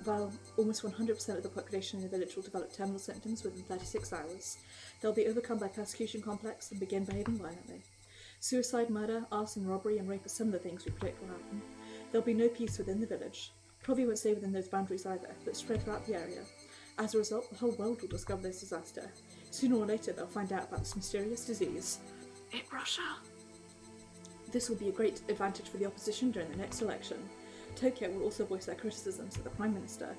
Well, almost 100% of the population in the village will develop terminal symptoms within 36 hours. They'll be overcome by persecution complex and begin behaving violently. Suicide, murder, arson, robbery and rape are some of the things we predict will happen. There'll be no peace within the village. Probably won't stay within those boundaries either, but spread throughout the area. As a result, the whole world will discover this disaster. Sooner or later, they'll find out about this mysterious disease. In Russia! This will be a great advantage for the opposition during the next election. Tokyo will also voice their criticisms of the Prime Minister.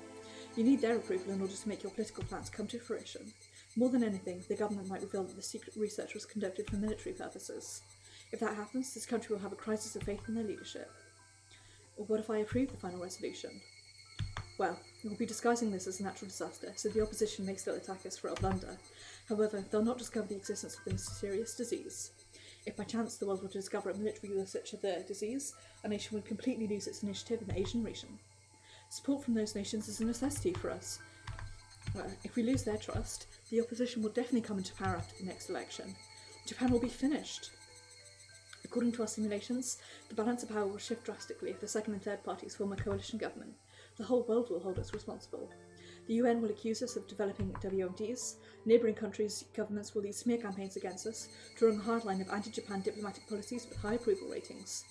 You need their approval in order to make your political plans come to fruition. More than anything, the government might reveal that the secret research was conducted for military purposes. If that happens, this country will have a crisis of faith in their leadership. Or what if I approve the final resolution? Well, we will be disguising this as a natural disaster, so the opposition may still attack us for our blunder. However, they'll not discover the existence of the mysterious disease. If by chance the world were to discover a military research of the disease, a nation would completely lose its initiative in the Asian region. Support from those nations is a necessity for us. If we lose their trust, the opposition will definitely come into power after the next election. Japan will be finished. According to our simulations, the balance of power will shift drastically if the second and third parties form a coalition government. The whole world will hold us responsible. The UN will accuse us of developing WMDs, neighbouring countries' governments will lead smear campaigns against us, drawing a hard line of anti-Japan diplomatic policies with high approval ratings.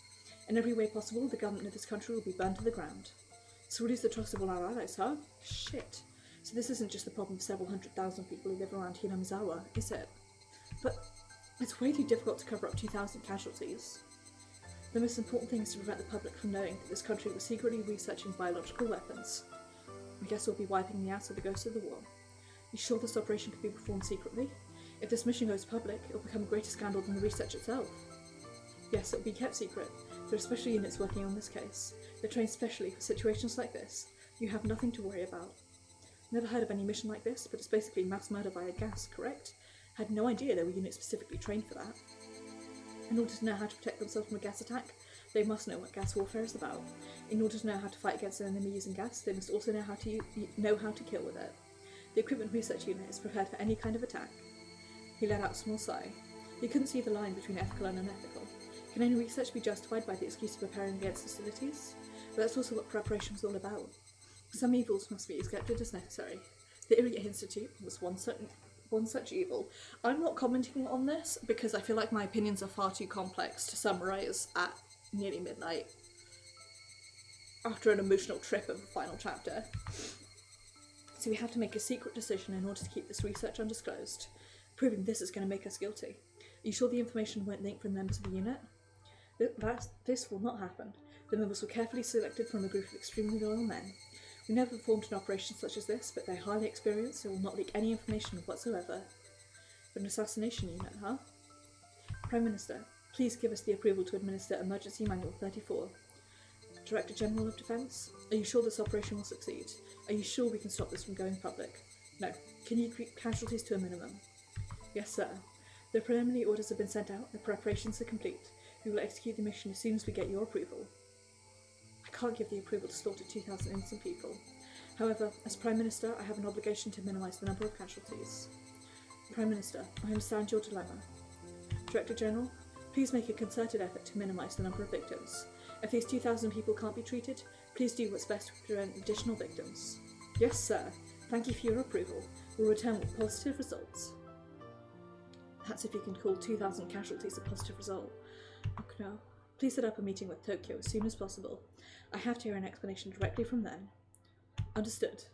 In every way possible, the government of this country will be burned to the ground. So we'll lose the trust of all our allies, huh? Shit. So this isn't just the problem of several 100,000 people who live around Hinamizawa, is it? But it's way too difficult to cover up 2,000 casualties. The most important thing is to prevent the public from knowing that this country was secretly researching biological weapons. I guess we'll be wiping the ass of the ghosts of the war. You sure this operation could be performed secretly? If this mission goes public, it'll become a greater scandal than the research itself. Yes, it'll be kept secret. There are special units working on this case. They're trained specially for situations like this. You have nothing to worry about. Never heard of any mission like this, but it's basically mass murder via gas, correct? Had no idea there were units specifically trained for that. In order to know how to protect themselves from a gas attack, they must know what gas warfare is about. In order to know how to fight against an enemy using gas, they must also know how to kill with it. The equipment research unit is prepared for any kind of attack. He let out a small sigh. He couldn't see the line between ethical and unethical. Can any research be justified by the excuse of preparing against hostilities? But that's also what preparation was all about. Some evils must be accepted as necessary. The Iria Institute was one such evil. I'm not commenting on this because I feel like my opinions are far too complex to summarise at nearly midnight after an emotional trip of the final chapter. So we have to make a secret decision in order to keep this research undisclosed. Proving this is going to make us guilty. Are you sure the information won't leak from members of the unit? This will not happen. The members were carefully selected from a group of extremely loyal men. We never performed an operation such as this, but they're highly experienced and will not leak any information whatsoever. But an assassination unit, huh? Prime Minister, please give us the approval to administer Emergency Manual 34. Director General of Defence, are you sure this operation will succeed? Are you sure we can stop this from going public? No. Can you keep casualties to a minimum? Yes, sir. The preliminary orders have been sent out, the preparations are complete. We will execute the mission as soon as we get your approval. I can't give the approval to slaughter 2,000 innocent people. However, as Prime Minister, I have an obligation to minimise the number of casualties. Prime Minister, I understand your dilemma. Director General, please make a concerted effort to minimise the number of victims. If these 2,000 people can't be treated, please do what's best to prevent additional victims. Yes, sir. Thank you for your approval. We'll return with positive results. That's if you can call 2,000 casualties a positive result. Oh no. Please set up a meeting with Tokyo as soon as possible. I have to hear an explanation directly from them. Understood.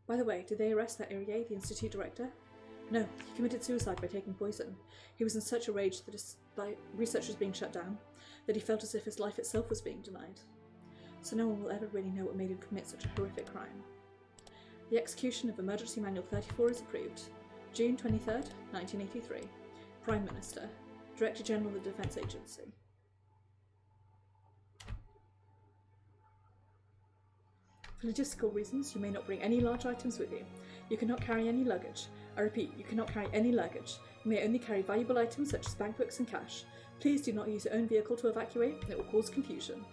By the way, did they arrest that Irie, the Institute Director? No, he committed suicide by taking poison. He was in such a rage that his research was being shut down, that he felt as if his life itself was being denied. So no one will ever really know what made him commit such a horrific crime. The execution of Emergency Manual 34 is approved. June 23rd, 1983. Prime Minister. Director General of the Defence Agency. For logistical reasons, you may not bring any large items with you. You cannot carry any luggage. I repeat, you cannot carry any luggage. You may only carry valuable items such as bankbooks and cash. Please do not use your own vehicle to evacuate, it will cause confusion.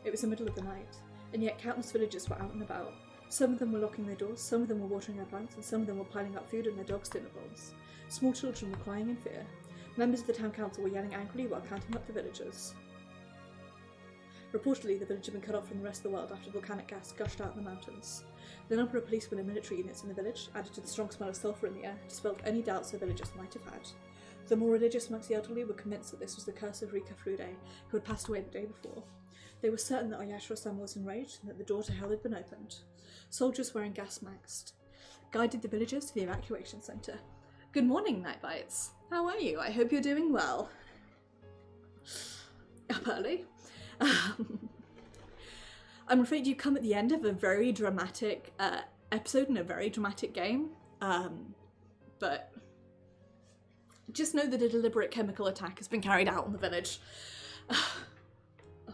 It was the middle of the night, and yet countless villagers were out and about. Some of them were locking their doors, some of them were watering their plants, and some of them were piling up food in their dogs' dinner bowls. Small children were crying in fear. Members of the town council were yelling angrily while counting up the villagers. Reportedly, the village had been cut off from the rest of the world after volcanic gas gushed out in the mountains. The number of policemen and military units in the village, added to the strong smell of sulphur in the air, dispelled any doubts the villagers might have had. The more religious amongst the elderly were convinced that this was the curse of Rika Frude, who had passed away the day before. They were certain that Oyashiro-sama was enraged and that the door to hell had been opened. Soldiers wearing gas masks guided the villagers to the evacuation centre. Good morning, Nightbites. How are you? I hope you're doing well. Up early. I'm afraid you come at the end of a very dramatic episode in a very dramatic game, but just know that a deliberate chemical attack has been carried out on the village. Oh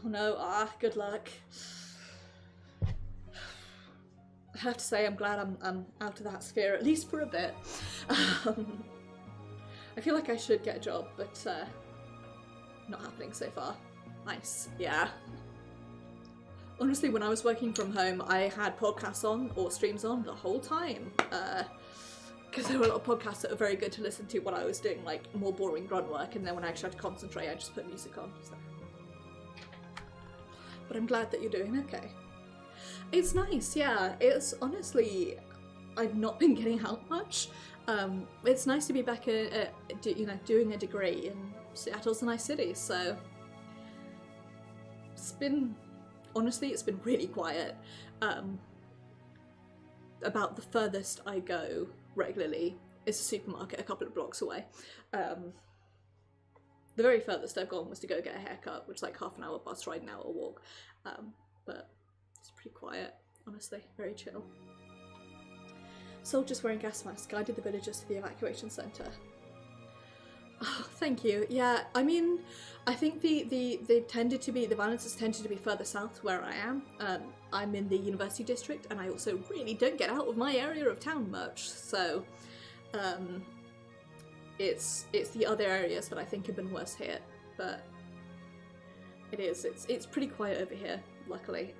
no, good luck. I have to say I'm glad I'm out of that sphere, at least for a bit. I feel like I should get a job, but not happening so far. Nice, yeah. Honestly, when I was working from home, I had podcasts on, or streams on, the whole time. Because there were a lot of podcasts that were very good to listen to when I was doing, like, more boring grunt work, and then when I actually had to concentrate, I just put music on, so. But I'm glad that you're doing okay. It's nice, yeah. It's honestly, I've not been getting out much. It's nice to be back doing a degree, and Seattle's a nice city, so it's been really quiet. About the furthest I go regularly is a supermarket a couple of blocks away. The very furthest I've gone was to go get a haircut, which is like half an hour bus ride, an hour walk. But it's pretty quiet, honestly, very chill. Soldiers wearing gas masks guided the villagers to the evacuation centre. Oh, thank you. Yeah, I mean, I think the violence has tended to be further south where I am. I'm in the university district, and I also really don't get out of my area of town much, so it's the other areas that I think have been worse hit, but it's pretty quiet over here, luckily.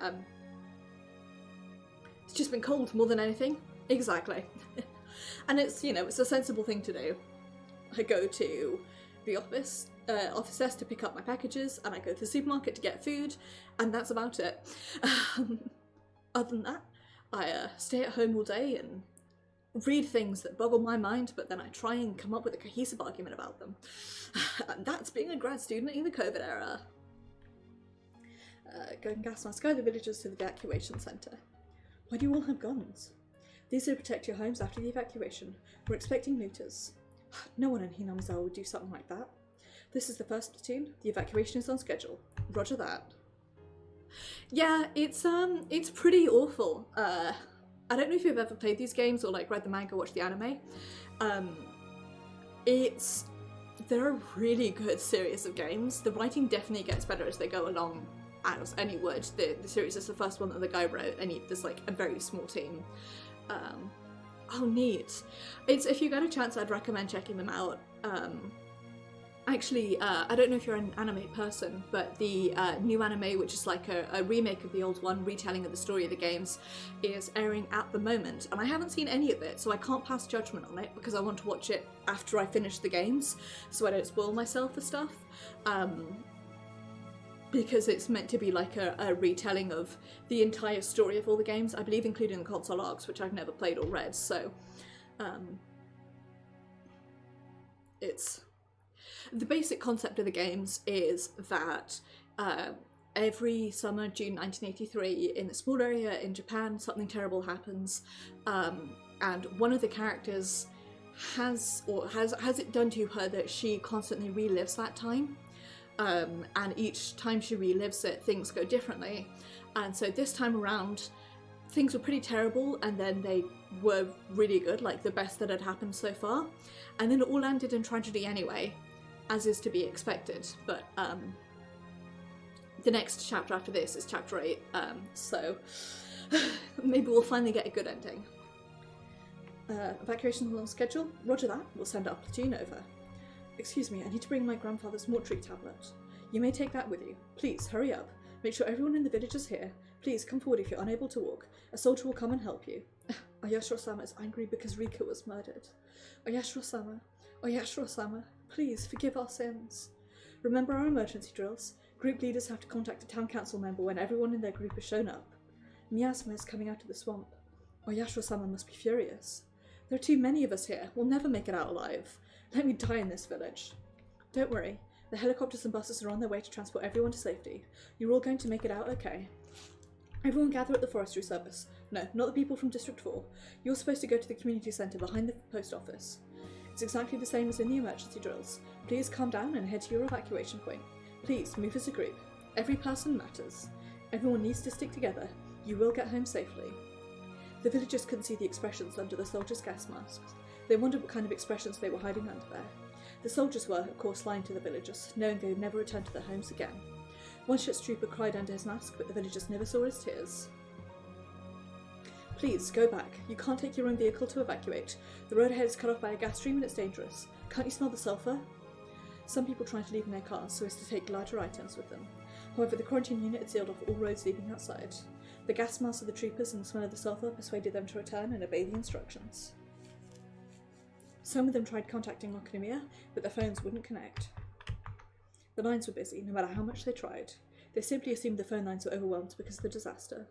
It's just been cold more than anything. Exactly. And it's, it's a sensible thing to do. I go to the office desk to pick up my packages, and I go to the supermarket to get food, and that's about it. Other than that, I stay at home all day and read things that boggle my mind, but then I try and come up with a cohesive argument about them. And that's being a grad student in the COVID era. Going gas mask, guide the villagers to the evacuation centre. Why do you all have guns? These will protect your homes after the evacuation. We're expecting looters. No one in Hinamizawa would do something like that. This is the first platoon. The evacuation is on schedule. Roger that. Yeah, it's pretty awful. I don't know if you've ever played these games or like read the manga or watched the anime. They're a really good series of games. The writing definitely gets better as they go along, as any would. The series is the first one that the guy wrote, and there's like a very small team. Oh, neat. If you get a chance, I'd recommend checking them out. Actually, I don't know if you're an anime person, but the new anime, which is like a remake of the old one, retelling of the story of the games, is airing at the moment. And I haven't seen any of it, so I can't pass judgment on it because I want to watch it after I finish the games, so I don't spoil myself for stuff. Because it's meant to be like a retelling of the entire story of all the games, I believe including the console arcs, which I've never played or read, so it's... The basic concept of the games is that every summer, June 1983, in a small area in Japan, something terrible happens, and one of the characters has it done to her that she constantly relives that time, and each time she relives it, things go differently. And so this time around, things were pretty terrible, and then they were really good, like the best that had happened so far, and then it all ended in tragedy anyway, as is to be expected. But the next chapter after this is chapter 8, so maybe we'll finally get a good ending. Evacuation on schedule? Roger that, we'll send our platoon over. Excuse me, I need to bring my grandfather's mortuary tablet. You may take that with you. Please, hurry up. Make sure everyone in the village is here. Please, come forward if you're unable to walk. A soldier will come and help you. Oyashiro-sama is angry because Rika was murdered. Oyashiro-sama, Oyashiro-sama, please forgive our sins. Remember our emergency drills? Group leaders have to contact a town council member when everyone in their group has shown up. Miasma is coming out of the swamp. Oyashiro-sama must be furious. There are too many of us here. We'll never make it out alive. Let me die in this village. Don't worry. The helicopters and buses are on their way to transport everyone to safety. You're all going to make it out okay. Everyone gather at the forestry service. No, not the people from District 4. You're supposed to go to the community centre behind the post office. It's exactly the same as in the emergency drills. Please calm down and head to your evacuation point. Please move as a group. Every person matters. Everyone needs to stick together. You will get home safely. The villagers couldn't see the expressions under the soldiers' gas masks. They wondered what kind of expressions they were hiding under there. The soldiers were, of course, lying to the villagers, knowing they would never return to their homes again. One ship's trooper cried under his mask, but the villagers never saw his tears. Please, go back. You can't take your own vehicle to evacuate. The road ahead is cut off by a gas stream and it's dangerous. Can't you smell the sulphur? Some people tried to leave in their cars so as to take larger items with them. However, the quarantine unit had sealed off all roads leading outside. The gas smells of the troopers and the smell of the sulphur persuaded them to return and obey the instructions. Some of them tried contacting Okonomiya, but their phones wouldn't connect. The lines were busy, no matter how much they tried. They simply assumed the phone lines were overwhelmed because of the disaster.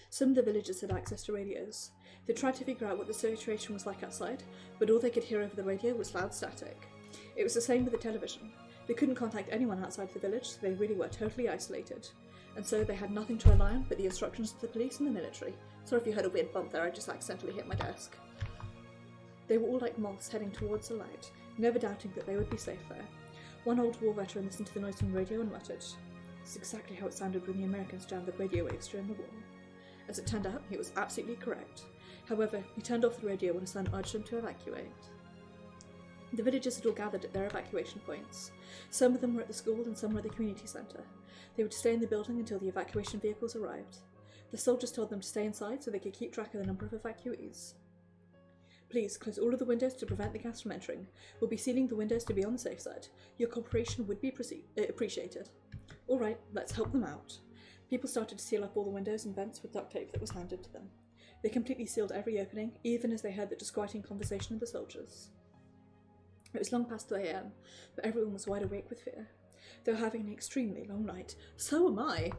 Some of the villagers had access to radios. They tried to figure out what the situation was like outside, but all they could hear over the radio was loud static. It was the same with the television. They couldn't contact anyone outside the village, so they really were totally isolated. And so they had nothing to rely on but the instructions of the police and the military. Sorry if you heard a weird bump there, I just accidentally hit my desk. They were all like moths heading towards the light, never doubting that they would be safe there. One old war veteran listened to the noise from the radio and muttered, "It's exactly how it sounded when the Americans jammed the radio waves during the war." As it turned out, he was absolutely correct. However, he turned off the radio when his son urged him to evacuate. The villagers had all gathered at their evacuation points. Some of them were at the school and some were at the community centre. They were to stay in the building until the evacuation vehicles arrived. The soldiers told them to stay inside so they could keep track of the number of evacuees. Please close all of the windows to prevent the gas from entering. We'll be sealing the windows to be on the safe side. Your cooperation would be appreciated. Alright, let's help them out. People started to seal up all the windows and vents with duct tape that was handed to them. They completely sealed every opening, even as they heard the disquieting conversation of the soldiers. It was long past 3 AM, but everyone was wide awake with fear. They were having an extremely long night. So am I.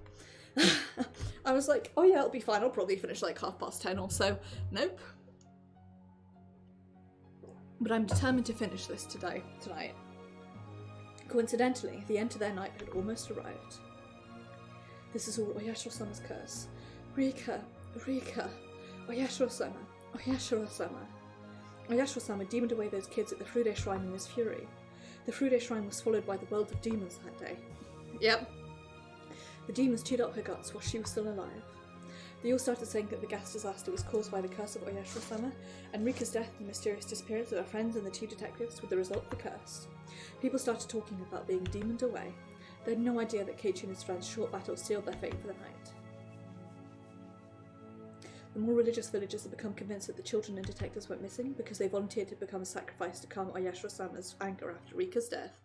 I was like, oh yeah, it'll be fine. I'll probably finish like 10:30 or so. Nope. But I'm determined to finish this tonight. Coincidentally, the end to their night had almost arrived. This is all Oyashiro-sama's curse. Rika, Oyashiro-sama, Oyashiro-sama. Oyashiro-sama demoned away those kids at the Furude Shrine in his fury. The Furude Shrine was swallowed by the world of demons that day. Yep. The demons chewed up her guts while she was still alive. They all started saying that the gas disaster was caused by the curse of Oyashiro-sama, and Rika's death and the mysterious disappearance of her friends and the 2 detectives were the result of the curse. People started talking about being demoned away. They had no idea that Keiichi and his friends' short battle sealed their fate for the night. The more religious villagers had become convinced that the children and detectives went missing because they volunteered to become a sacrifice to calm Oyashiro-sama's anger after Rika's death.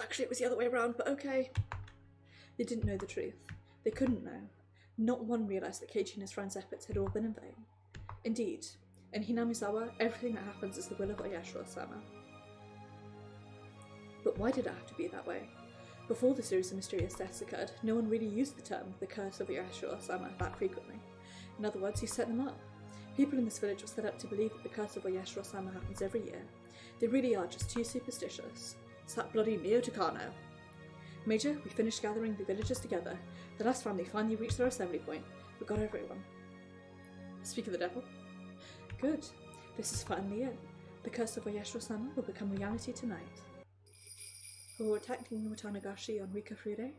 Actually, it was the other way around, but okay. They didn't know the truth. They couldn't know. Not one realised that Keiichi and his friends' efforts had all been in vain. Indeed, in Hinamizawa, everything that happens is the will of Oyashiro-sama. But why did it have to be that way? Before the series of mysterious deaths occurred, no one really used the term the curse of Oyashiro-sama that frequently. In other words, he set them up. People in this village were set up to believe that the curse of Oyashiro-sama happens every year. They really are just too superstitious. It's that bloody Neo Takano. Major, we finished gathering the villagers together. The last family finally reached their assembly point. We got everyone. Speak of the devil. Good. This is finally it. The curse of Oyashiro-sama will become reality tonight. For attacking Watanagashi on Rika Fude,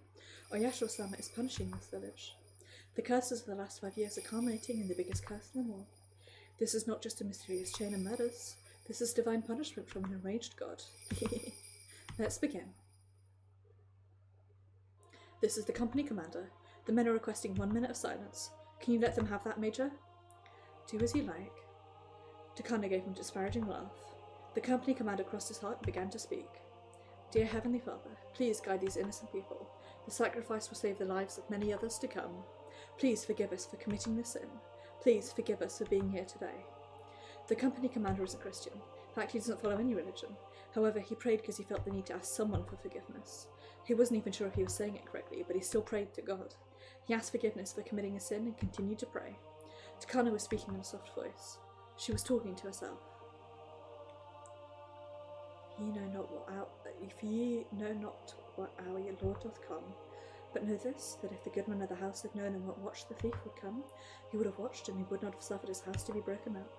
Oyashiro-sama is punishing this village. The curses of the last 5 years are culminating in the biggest curse in them all. This is not just a mysterious chain of murders. This is divine punishment from an enraged god. Let's begin. This is the company commander. The men are requesting 1 minute of silence. Can you let them have that, Major? Do as you like. Takano gave him a disparaging laugh. The company commander crossed his heart and began to speak. Dear Heavenly Father, please guide these innocent people. The sacrifice will save the lives of many others to come. Please forgive us for committing this sin. Please forgive us for being here today. The company commander is a Christian. In fact, he doesn't follow any religion. However, he prayed because he felt the need to ask someone for forgiveness. He wasn't even sure if he was saying it correctly, but he still prayed to God. He asked forgiveness for committing a sin and continued to pray. Takano was speaking in a soft voice. She was talking to herself. If ye know not what hour your Lord doth come, but know this, that if the good man of the house had known in what watch the thief would come, he would have watched, and he would not have suffered his house to be broken up.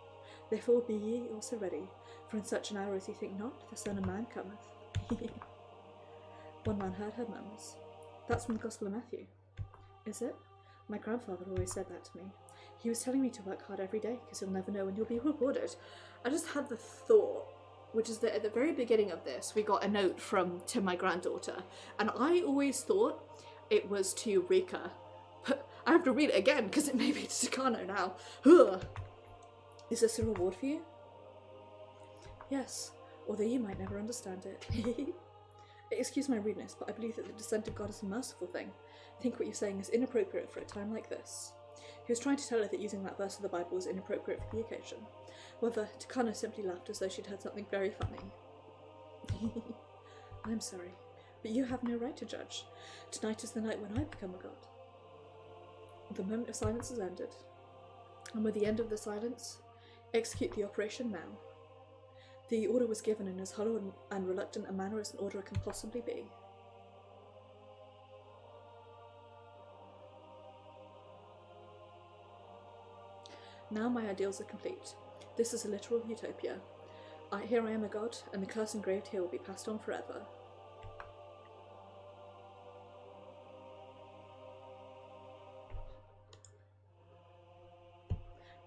Therefore be ye also ready, for in such an hour as ye think not, the Son of Man cometh. One man heard her murmurs. That's from the Gospel of Matthew. Is it? My grandfather always said that to me. He was telling me to work hard every day, because you'll never know when you'll be rewarded. I just had the thought, which is that at the very beginning of this, we got a note to my granddaughter, and I always thought it was to Rika. But I have to read it again, because it may be to Takano now. Ugh. Is this a reward for you? Yes, although you might never understand it. Excuse my rudeness, but I believe that the descent of God is a merciful thing. I think what you're saying is inappropriate for a time like this. He was trying to tell her that using that verse of the Bible was inappropriate for the occasion. However, Takano simply laughed as though she'd heard something very funny. I'm sorry, but you have no right to judge. Tonight is the night when I become a god. The moment of silence has ended, and with the end of the silence, execute the operation now. The order was given in as hollow and reluctant a manner as an order can possibly be. Now my ideals are complete. This is a literal utopia. Here I am a god, and the curse engraved here will be passed on forever.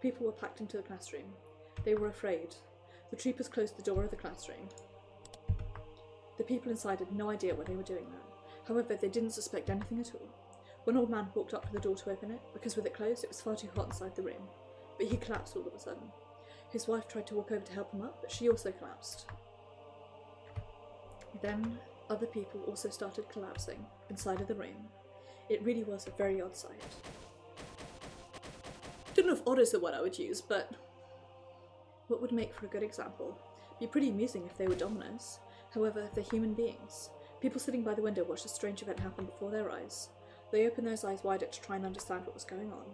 People were packed into the classroom. They were afraid. The troopers closed the door of the classroom. The people inside had no idea what they were doing now. However, they didn't suspect anything at all. One old man walked up to the door to open it, because with it closed it was far too hot inside the room. But he collapsed all of a sudden. His wife tried to walk over to help him up, but she also collapsed. Then other people also started collapsing inside of the room. It really was a very odd sight. Don't know if odd is the word I would use, but what would make for a good example? Be pretty amusing if they were dominoes. However, they're human beings. People sitting by the window watched a strange event happen before their eyes. They opened those eyes wider to try and understand what was going on.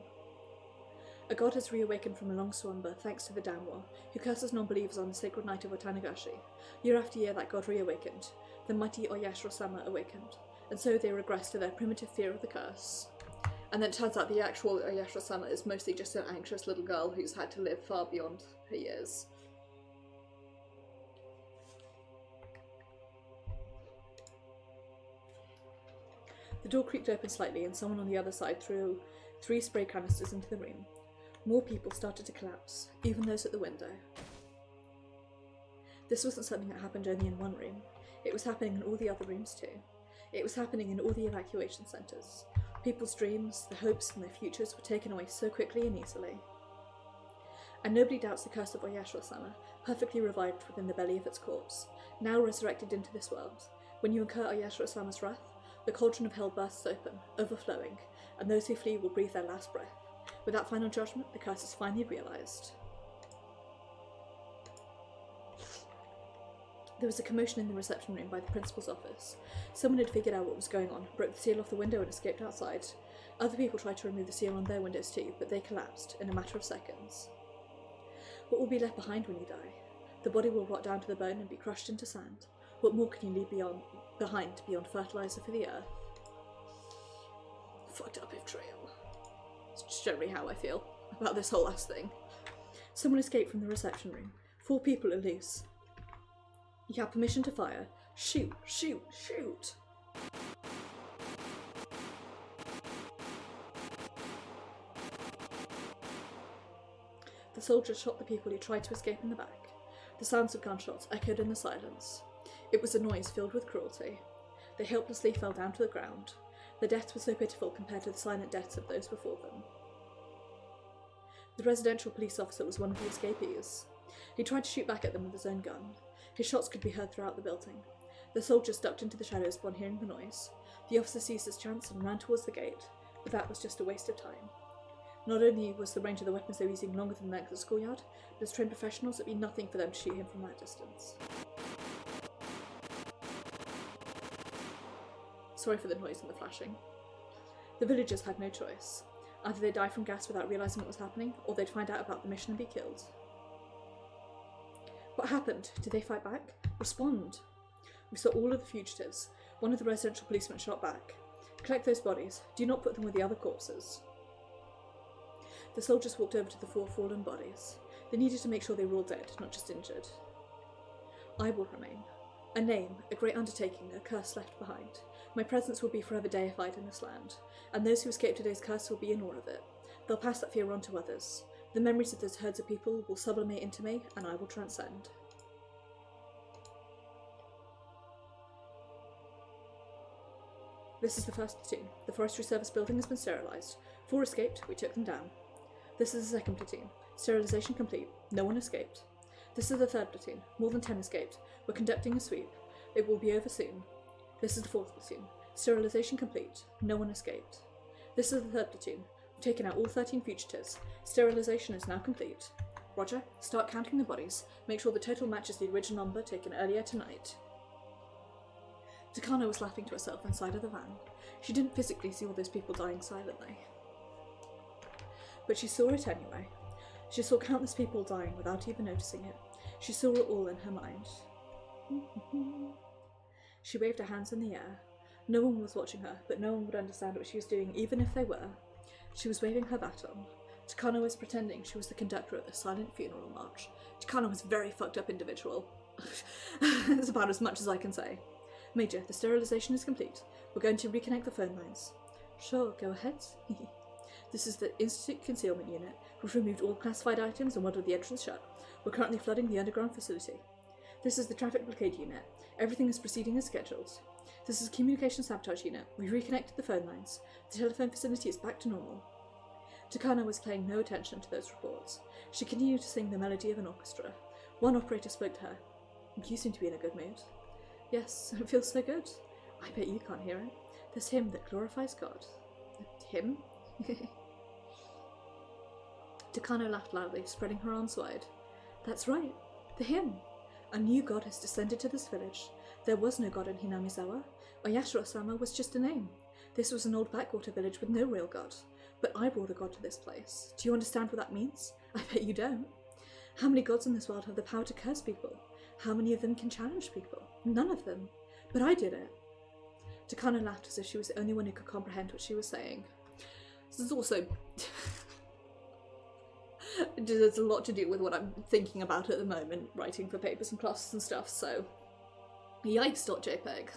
A god has reawakened from a long slumber thanks to the Danwa, who curses non-believers on the sacred night of Watanagashi. Year after year that god reawakened. The mighty Oyashiro-sama awakened, and so they regressed to their primitive fear of the curse. And then it turns out the actual Oyashiro-sama is mostly just an anxious little girl who's had to live far beyond her years. The door creaked open slightly and someone on the other side threw 3 spray canisters into the room. More people started to collapse, even those at the window. This wasn't something that happened only in one room. It was happening in all the other rooms too. It was happening in all the evacuation centres. People's dreams, their hopes and their futures were taken away so quickly and easily. And nobody doubts the curse of Oyashiro-sama, perfectly revived within the belly of its corpse, now resurrected into this world. When you incur Oyashiro-sama's wrath, the cauldron of hell bursts open, overflowing, and those who flee will breathe their last breath. With that final judgment, the curse is finally realised. There was a commotion in the reception room by the principal's office. Someone had figured out what was going on, broke the seal off the window and escaped outside. Other people tried to remove the seal on their windows too, but they collapsed in a matter of seconds. What will be left behind when you die? The body will rot down to the bone and be crushed into sand. What more can you leave behind beyond fertiliser for the earth? Fucked up betrayal. It's just generally how I feel about this whole ass thing. Someone escaped from the reception room. 4 people are loose. You have permission to fire. Shoot, shoot, shoot! The soldiers shot the people who tried to escape in the back. The sounds of gunshots echoed in the silence. It was a noise filled with cruelty. They helplessly fell down to the ground. Their deaths were so pitiful compared to the silent deaths of those before them. The residential police officer was one of the escapees. He tried to shoot back at them with his own gun. His shots could be heard throughout the building. The soldiers ducked into the shadows upon hearing the noise. The officer seized his chance and ran towards the gate, but that was just a waste of time. Not only was the range of the weapons they were using longer than the length of the schoolyard, but as trained professionals it'd be nothing for them to shoot him from that distance. Sorry for the noise and the flashing. The villagers had no choice. Either they'd die from gas without realising what was happening, or they'd find out about the mission and be killed. What happened? Did they fight back? Respond! We saw all of the fugitives. One of the residential policemen shot back. Collect those bodies. Do not put them with the other corpses. The soldiers walked over to the 4 fallen bodies. They needed to make sure they were all dead, not just injured. I will remain. A name, a great undertaking, a curse left behind. My presence will be forever deified in this land, and those who escape today's curse will be in awe of it. They'll pass that fear on to others. The memories of those herds of people will sublimate into me, and I will transcend. This is the first platoon. The Forestry Service building has been sterilised. 4 escaped, we took them down. This is the 2nd platoon. Sterilisation complete. No one escaped. This is the 3rd platoon. More than 10 escaped. We're conducting a sweep. It will be over soon. This is the 4th platoon. Sterilisation complete. No one escaped. This is the 3rd platoon. We've taken out all 13 fugitives. Sterilisation is now complete. Roger, start counting the bodies. Make sure the total matches the original number taken earlier tonight. Takano was laughing to herself inside of the van. She didn't physically see all those people dying silently. But she saw it anyway. She saw countless people dying without even noticing it. She saw it all in her mind. She waved her hands in the air. No one was watching her, but no one would understand what she was doing, even if they were. She was waving her baton. Takano was pretending she was the conductor of the silent funeral march. Takano was a very fucked up individual. That's about as much as I can say. Major, the sterilisation is complete. We're going to reconnect the phone lines. Sure, go ahead. This is the Institute Concealment Unit. We've removed all classified items and welded the entrance shut. We're currently flooding the underground facility. This is the Traffic Blockade Unit. Everything is proceeding as scheduled. This is the Communication Sabotage Unit. We've reconnected the phone lines. The telephone facility is back to normal. Takano was paying no attention to those reports. She continued to sing the melody of an orchestra. One operator spoke to her. You seem to be in a good mood. Yes, it feels so good. I bet you can't hear it. This hymn that glorifies God. Hymn? Takano laughed loudly, spreading her arms wide. That's right, the hymn. A new god has descended to this village. There was no god in Hinamizawa. Oyashiro-sama was just a name. This was an old backwater village with no real god. But I brought a god to this place. Do you understand what that means? I bet you don't. How many gods in this world have the power to curse people? How many of them can challenge people? None of them. But I did it. Takano laughed as if she was the only one who could comprehend what she was saying. This is also... there's a lot to do with what I'm thinking about at the moment, writing for papers and classes and stuff, so... Yikes.jpg.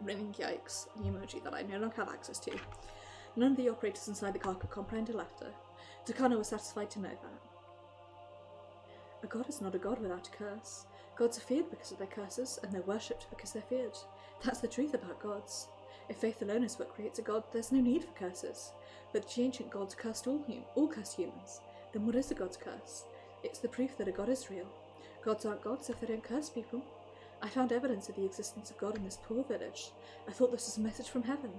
Ringing yikes, the emoji that I no longer have access to. None of the operators inside the car could comprehend her laughter. Takano was satisfied to know that. A god is not a god without a curse. Gods are feared because of their curses, and they're worshipped because they're feared. That's the truth about gods. If faith alone is what creates a god, there's no need for curses. But the ancient gods cursed all cursed humans. Then what is a god's curse? It's the proof that a god is real. Gods aren't gods if they don't curse people. I found evidence of the existence of God in this poor village. I thought this was a message from heaven.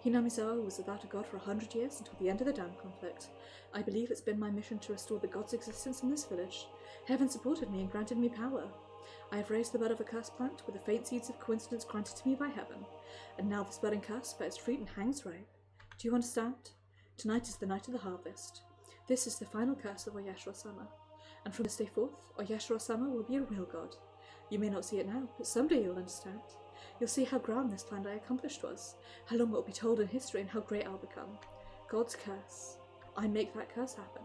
Hinamizawa was without a god for 100 years until the end of the dam conflict. I believe it's been my mission to restore the god's existence in this village. Heaven supported me and granted me power. I have raised the bud of a curse plant with the faint seeds of coincidence granted to me by heaven, and now this budding curse bears fruit and hangs ripe. Do you understand? Tonight is the night of the harvest. This is the final curse of Oyashiro-sama, and from this day forth, Oyashiro-sama will be a real god. You may not see it now, but someday you'll understand. You'll see how grand this plan I accomplished was, how long it will be told in history, and how great I'll become. God's curse. I make that curse happen.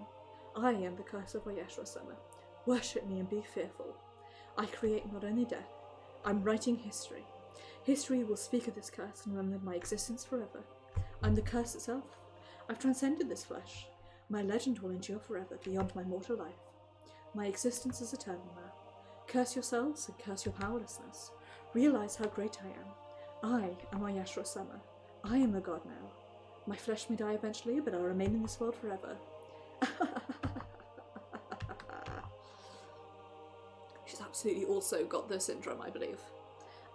I am the curse of Oyashiro-sama. Worship me and be fearful. I create not only death, I'm writing history. History will speak of this curse and remember my existence forever. I'm the curse itself. I've transcended this flesh. My legend will endure forever beyond my mortal life. My existence is eternal now. Curse yourselves and curse your powerlessness. Realize how great I am. I am Oyashiro-sama. I am a god now. My flesh may die eventually, but I'll remain in this world forever. She's absolutely also got the syndrome, I believe.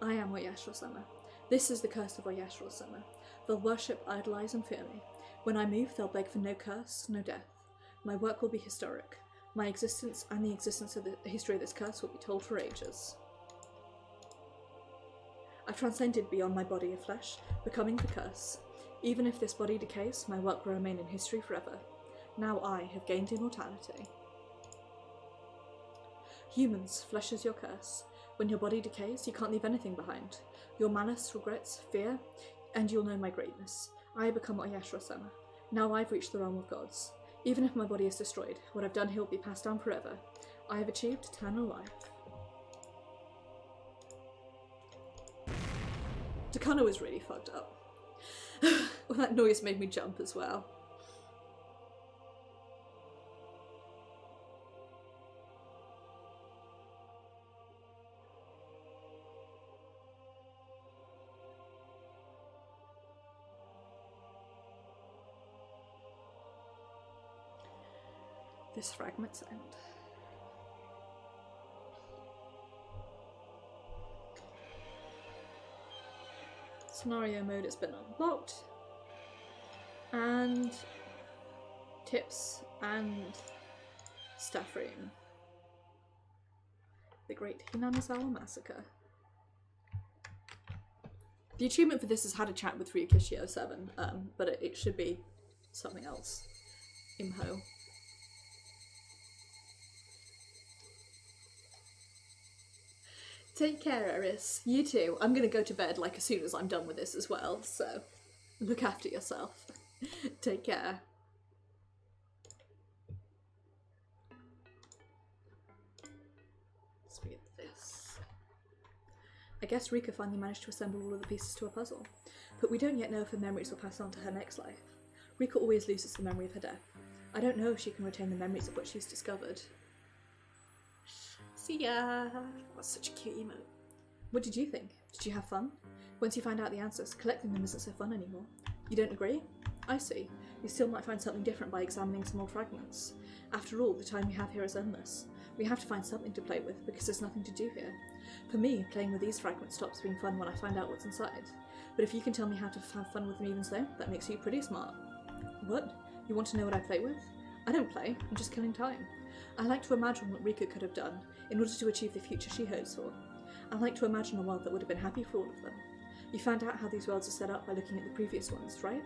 I am Oyashiro-sama. This is the curse of Oyashiro-sama. They'll worship, idolize, and fear me. When I move, they'll beg for no curse, no death. My work will be historic. My existence and the existence of the history of this curse will be told for ages. I've transcended beyond my body of flesh, becoming the curse. Even if this body decays, my work will remain in history forever. Now I have gained immortality. Humans, flesh is your curse. When your body decays, you can't leave anything behind. Your malice, regrets, fear, and you'll know my greatness. I become Oyashiro-sama. Now I've reached the realm of gods. Even if my body is destroyed, what I've done here will be passed down forever. I have achieved eternal life. Takano is really fucked up. Well, that noise made me jump as well. This fragment's end. Scenario mode has been unlocked. And tips and staff room. The Great Hinamizawa Massacre. The achievement for this is had a chat with Ryukishi 07, but it should be something else. Imho. Take care, Eris. You too. I'm gonna go to bed like as soon as I'm done with this as well, so look after yourself. Take care. Let's read this. I guess Rika finally managed to assemble all of the pieces to a puzzle, but we don't yet know if her memories will pass on to her next life. Rika always loses the memory of her death. I don't know if she can retain the memories of what she's discovered. See ya! That's such a cute emote. What did you think? Did you have fun? Once you find out the answers, collecting them isn't so fun anymore. You don't agree? I see. You still might find something different by examining some more fragments. After all, the time we have here is endless. We have to find something to play with, because there's nothing to do here. For me, playing with these fragments stops being fun when I find out what's inside. But if you can tell me how to have fun with them even so, that makes you pretty smart. What? You want to know what I play with? I don't play, I'm just killing time. I like to imagine what Rika could have done in order to achieve the future she hopes for. I like to imagine a world that would have been happy for all of them. You found out how these worlds are set up by looking at the previous ones, right?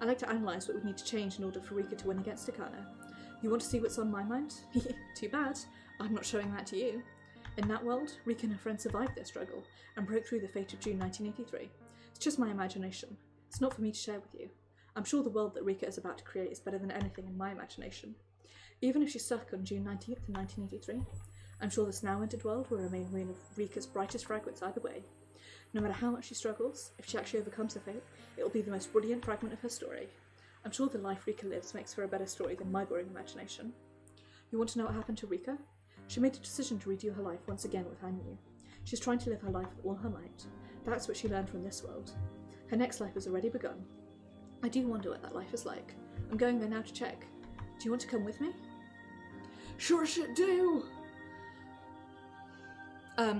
I like to analyse what would need to change in order for Rika to win against Takano. You want to see what's on my mind? Too bad. I'm not showing that to you. In that world, Rika and her friends survived their struggle and broke through the fate of June 1983. It's just my imagination. It's not for me to share with you. I'm sure the world that Rika is about to create is better than anything in my imagination. Even if she's stuck on June 19th, 1983, I'm sure this now-entered world will remain one of Rika's brightest fragments either way. No matter how much she struggles, if she actually overcomes her fate, it will be the most brilliant fragment of her story. I'm sure the life Rika lives makes for a better story than my boring imagination. You want to know what happened to Rika? She made a decision to redo her life once again with Hanyu. She's trying to live her life with all her might. That's what she learned from this world. Her next life has already begun. I do wonder what that life is like. I'm going there now to check. Do you want to come with me? Sure shit do!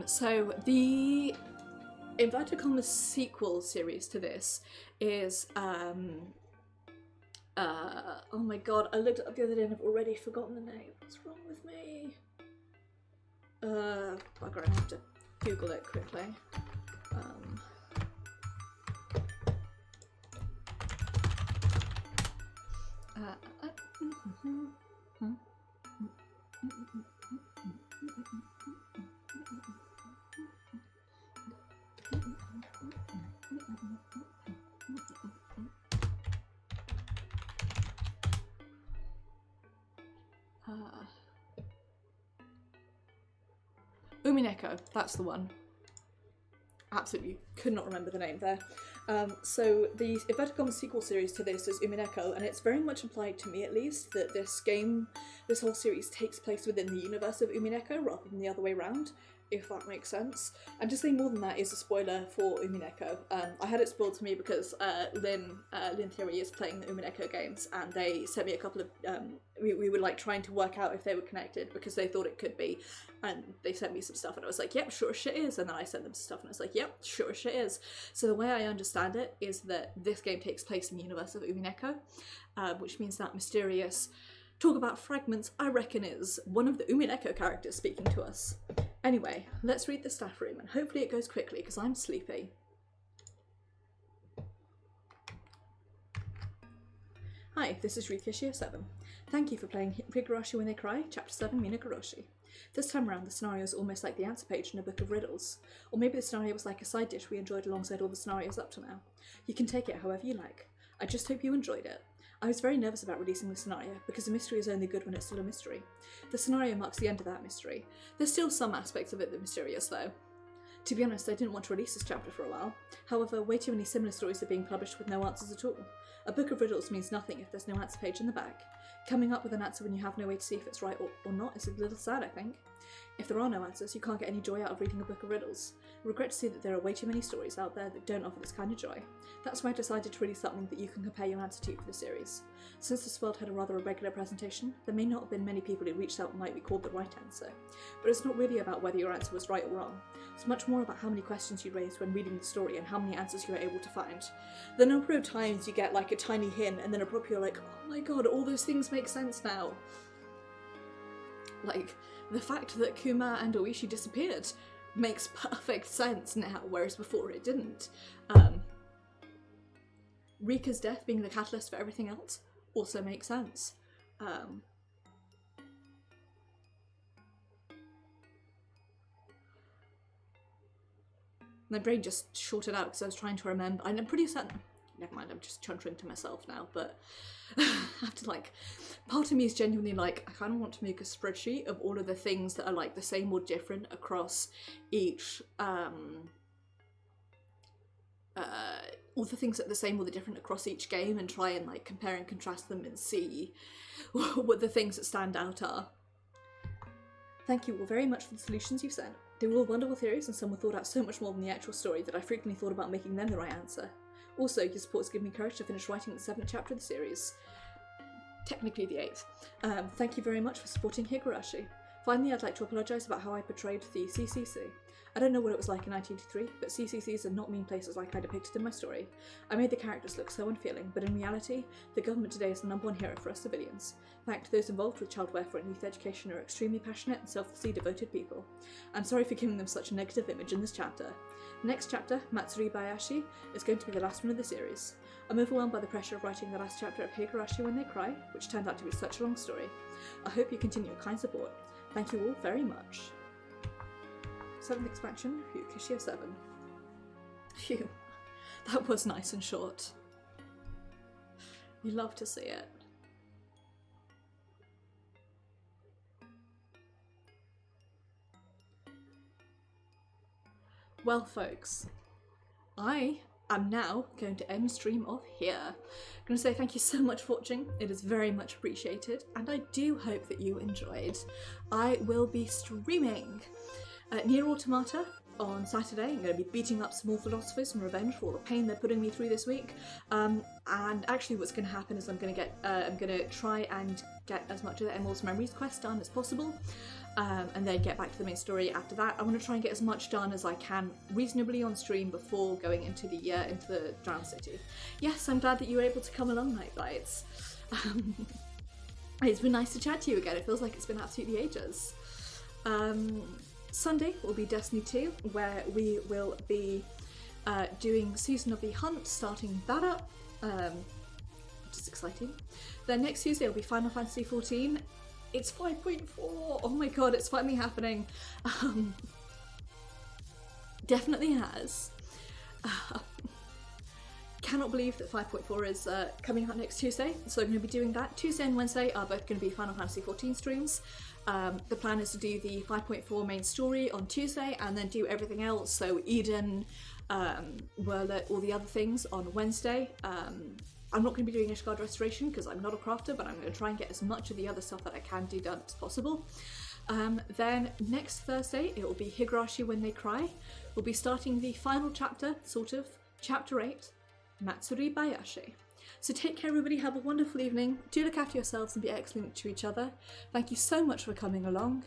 So the inverted commas sequel series to this is, oh my god, I looked it up the other day and I've already forgotten the name. What's wrong with me? Bugger, I have to Google it quickly. Umineko, that's the one. Absolutely could not remember the name there. So the inverted commas sequel series to this is Umineko, and it's very much implied to me at least that this whole series takes place within the universe of Umineko rather than the other way around, if that makes sense. And to say more than that is a spoiler for Umineko. I had it spoiled to me because Lynn Theory is playing the Umineko games, and they sent me a couple of, we were like trying to work out if they were connected because they thought it could be, and they sent me some stuff and I was like, yep, sure shit is, and then I sent them stuff and I was like, yep, sure shit is. So the way I understand it is that this game takes place in the universe of Umineko, which means that mysterious talk about fragments, I reckon, is one of the Umineko characters speaking to us. Anyway, let's read the staff room, and hopefully it goes quickly because I'm sleepy. Hi, this is Higurashi 7. Thank you for playing Higurashi When They Cry, Chapter 7, Minagoroshi. This time around, the scenario is almost like the answer page in a book of riddles. Or maybe the scenario was like a side dish we enjoyed alongside all the scenarios up to now. You can take it however you like. I just hope you enjoyed it. I was very nervous about releasing the scenario, because a mystery is only good when it's still a mystery. The scenario marks the end of that mystery. There's still some aspects of it that are mysterious, though. To be honest, I didn't want to release this chapter for a while. However, way too many similar stories are being published with no answers at all. A book of riddles means nothing if there's no answer page in the back. Coming up with an answer when you have no way to see if it's right or not is a little sad, I think. If there are no answers, you can't get any joy out of reading a book of riddles. I regret to see that there are way too many stories out there that don't offer this kind of joy. That's why I decided to release something that you can compare your answer to for the series. Since this world had a rather irregular presentation, there may not have been many people who reached out and might be called the right answer. But it's not really about whether your answer was right or wrong. It's much more about how many questions you raised when reading the story and how many answers you were able to find. The number of times you get like a tiny hint and then abruptly you're like, oh my god, all those things make sense now. Like, the fact that Kuma and Oishi disappeared makes perfect sense now, whereas before it didn't. Rika's death being the catalyst for everything else also makes sense. My brain just shorted out because I was trying to remember, and I'm pretty certain, never mind, I'm just chuntering to myself now, but I have to like, part of me is genuinely like, I kind of want to make a spreadsheet of all of the things that are like the same or different across each, all the things that are the same or the different across each game, and try and like compare and contrast them and see what the things that stand out are. Thank you all very much for the solutions you've sent. They were all wonderful theories, and some were thought out so much more than the actual story that I frequently thought about making them the right answer. Also, your support has given me courage to finish writing the 7th chapter of the series. Technically the 8th. Thank you very much for supporting Higurashi. Finally, I'd like to apologise about how I portrayed the CCC. I don't know what it was like in 1983, but CCCs are not mean places like I depicted in my story. I made the characters look so unfeeling, but in reality, the government today is the #1 hero for us civilians. In fact, those involved with child welfare and youth education are extremely passionate and selflessly devoted people. I'm sorry for giving them such a negative image in this chapter. Next chapter, Matsuribayashi, is going to be the last one of the series. I'm overwhelmed by the pressure of writing the last chapter of Higurashi When They Cry, which turned out to be such a long story. I hope you continue your kind support. Thank you all very much. 7th expansion, Higurashi 7. Phew, that was nice and short. You love to see it. Well folks, I am now going to end stream off here. I'm going to say thank you so much for watching, it is very much appreciated, and I do hope that you enjoyed. I will be streaming Nier Automata on Saturday. I'm going to be beating up small philosophers in revenge for all the pain they're putting me through this week. And actually what's going to happen is I'm going to try and get as much of the Emerald's Memories quest done as possible. And then get back to the main story after that. I want to try and get as much done as I can reasonably on stream before going into the Drowned City. Yes, I'm glad that you were able to come along, Nightlights. It's been nice to chat to you again. It feels like it's been absolutely ages. Sunday will be Destiny 2, where we will be doing Season of the Hunt, starting that up, which is exciting. Then next Tuesday will be Final Fantasy 14. It's 5.4! Oh my god, it's finally happening. Definitely has. Cannot believe that 5.4 is coming out next Tuesday, so I'm going to be doing that. Tuesday and Wednesday are both going to be Final Fantasy 14 streams. The plan is to do the 5.4 main story on Tuesday and then do everything else, so Eden, Werlet, all the other things on Wednesday. I'm not going to be doing Ishgard Restoration because I'm not a crafter, but I'm going to try and get as much of the other stuff that I can do done as possible. Then next Thursday it will be Higurashi When They Cry. We'll be starting the final chapter, sort of, chapter 8, Matsuribayashi. So take care everybody, have a wonderful evening, do look after yourselves and be excellent to each other. Thank you so much for coming along.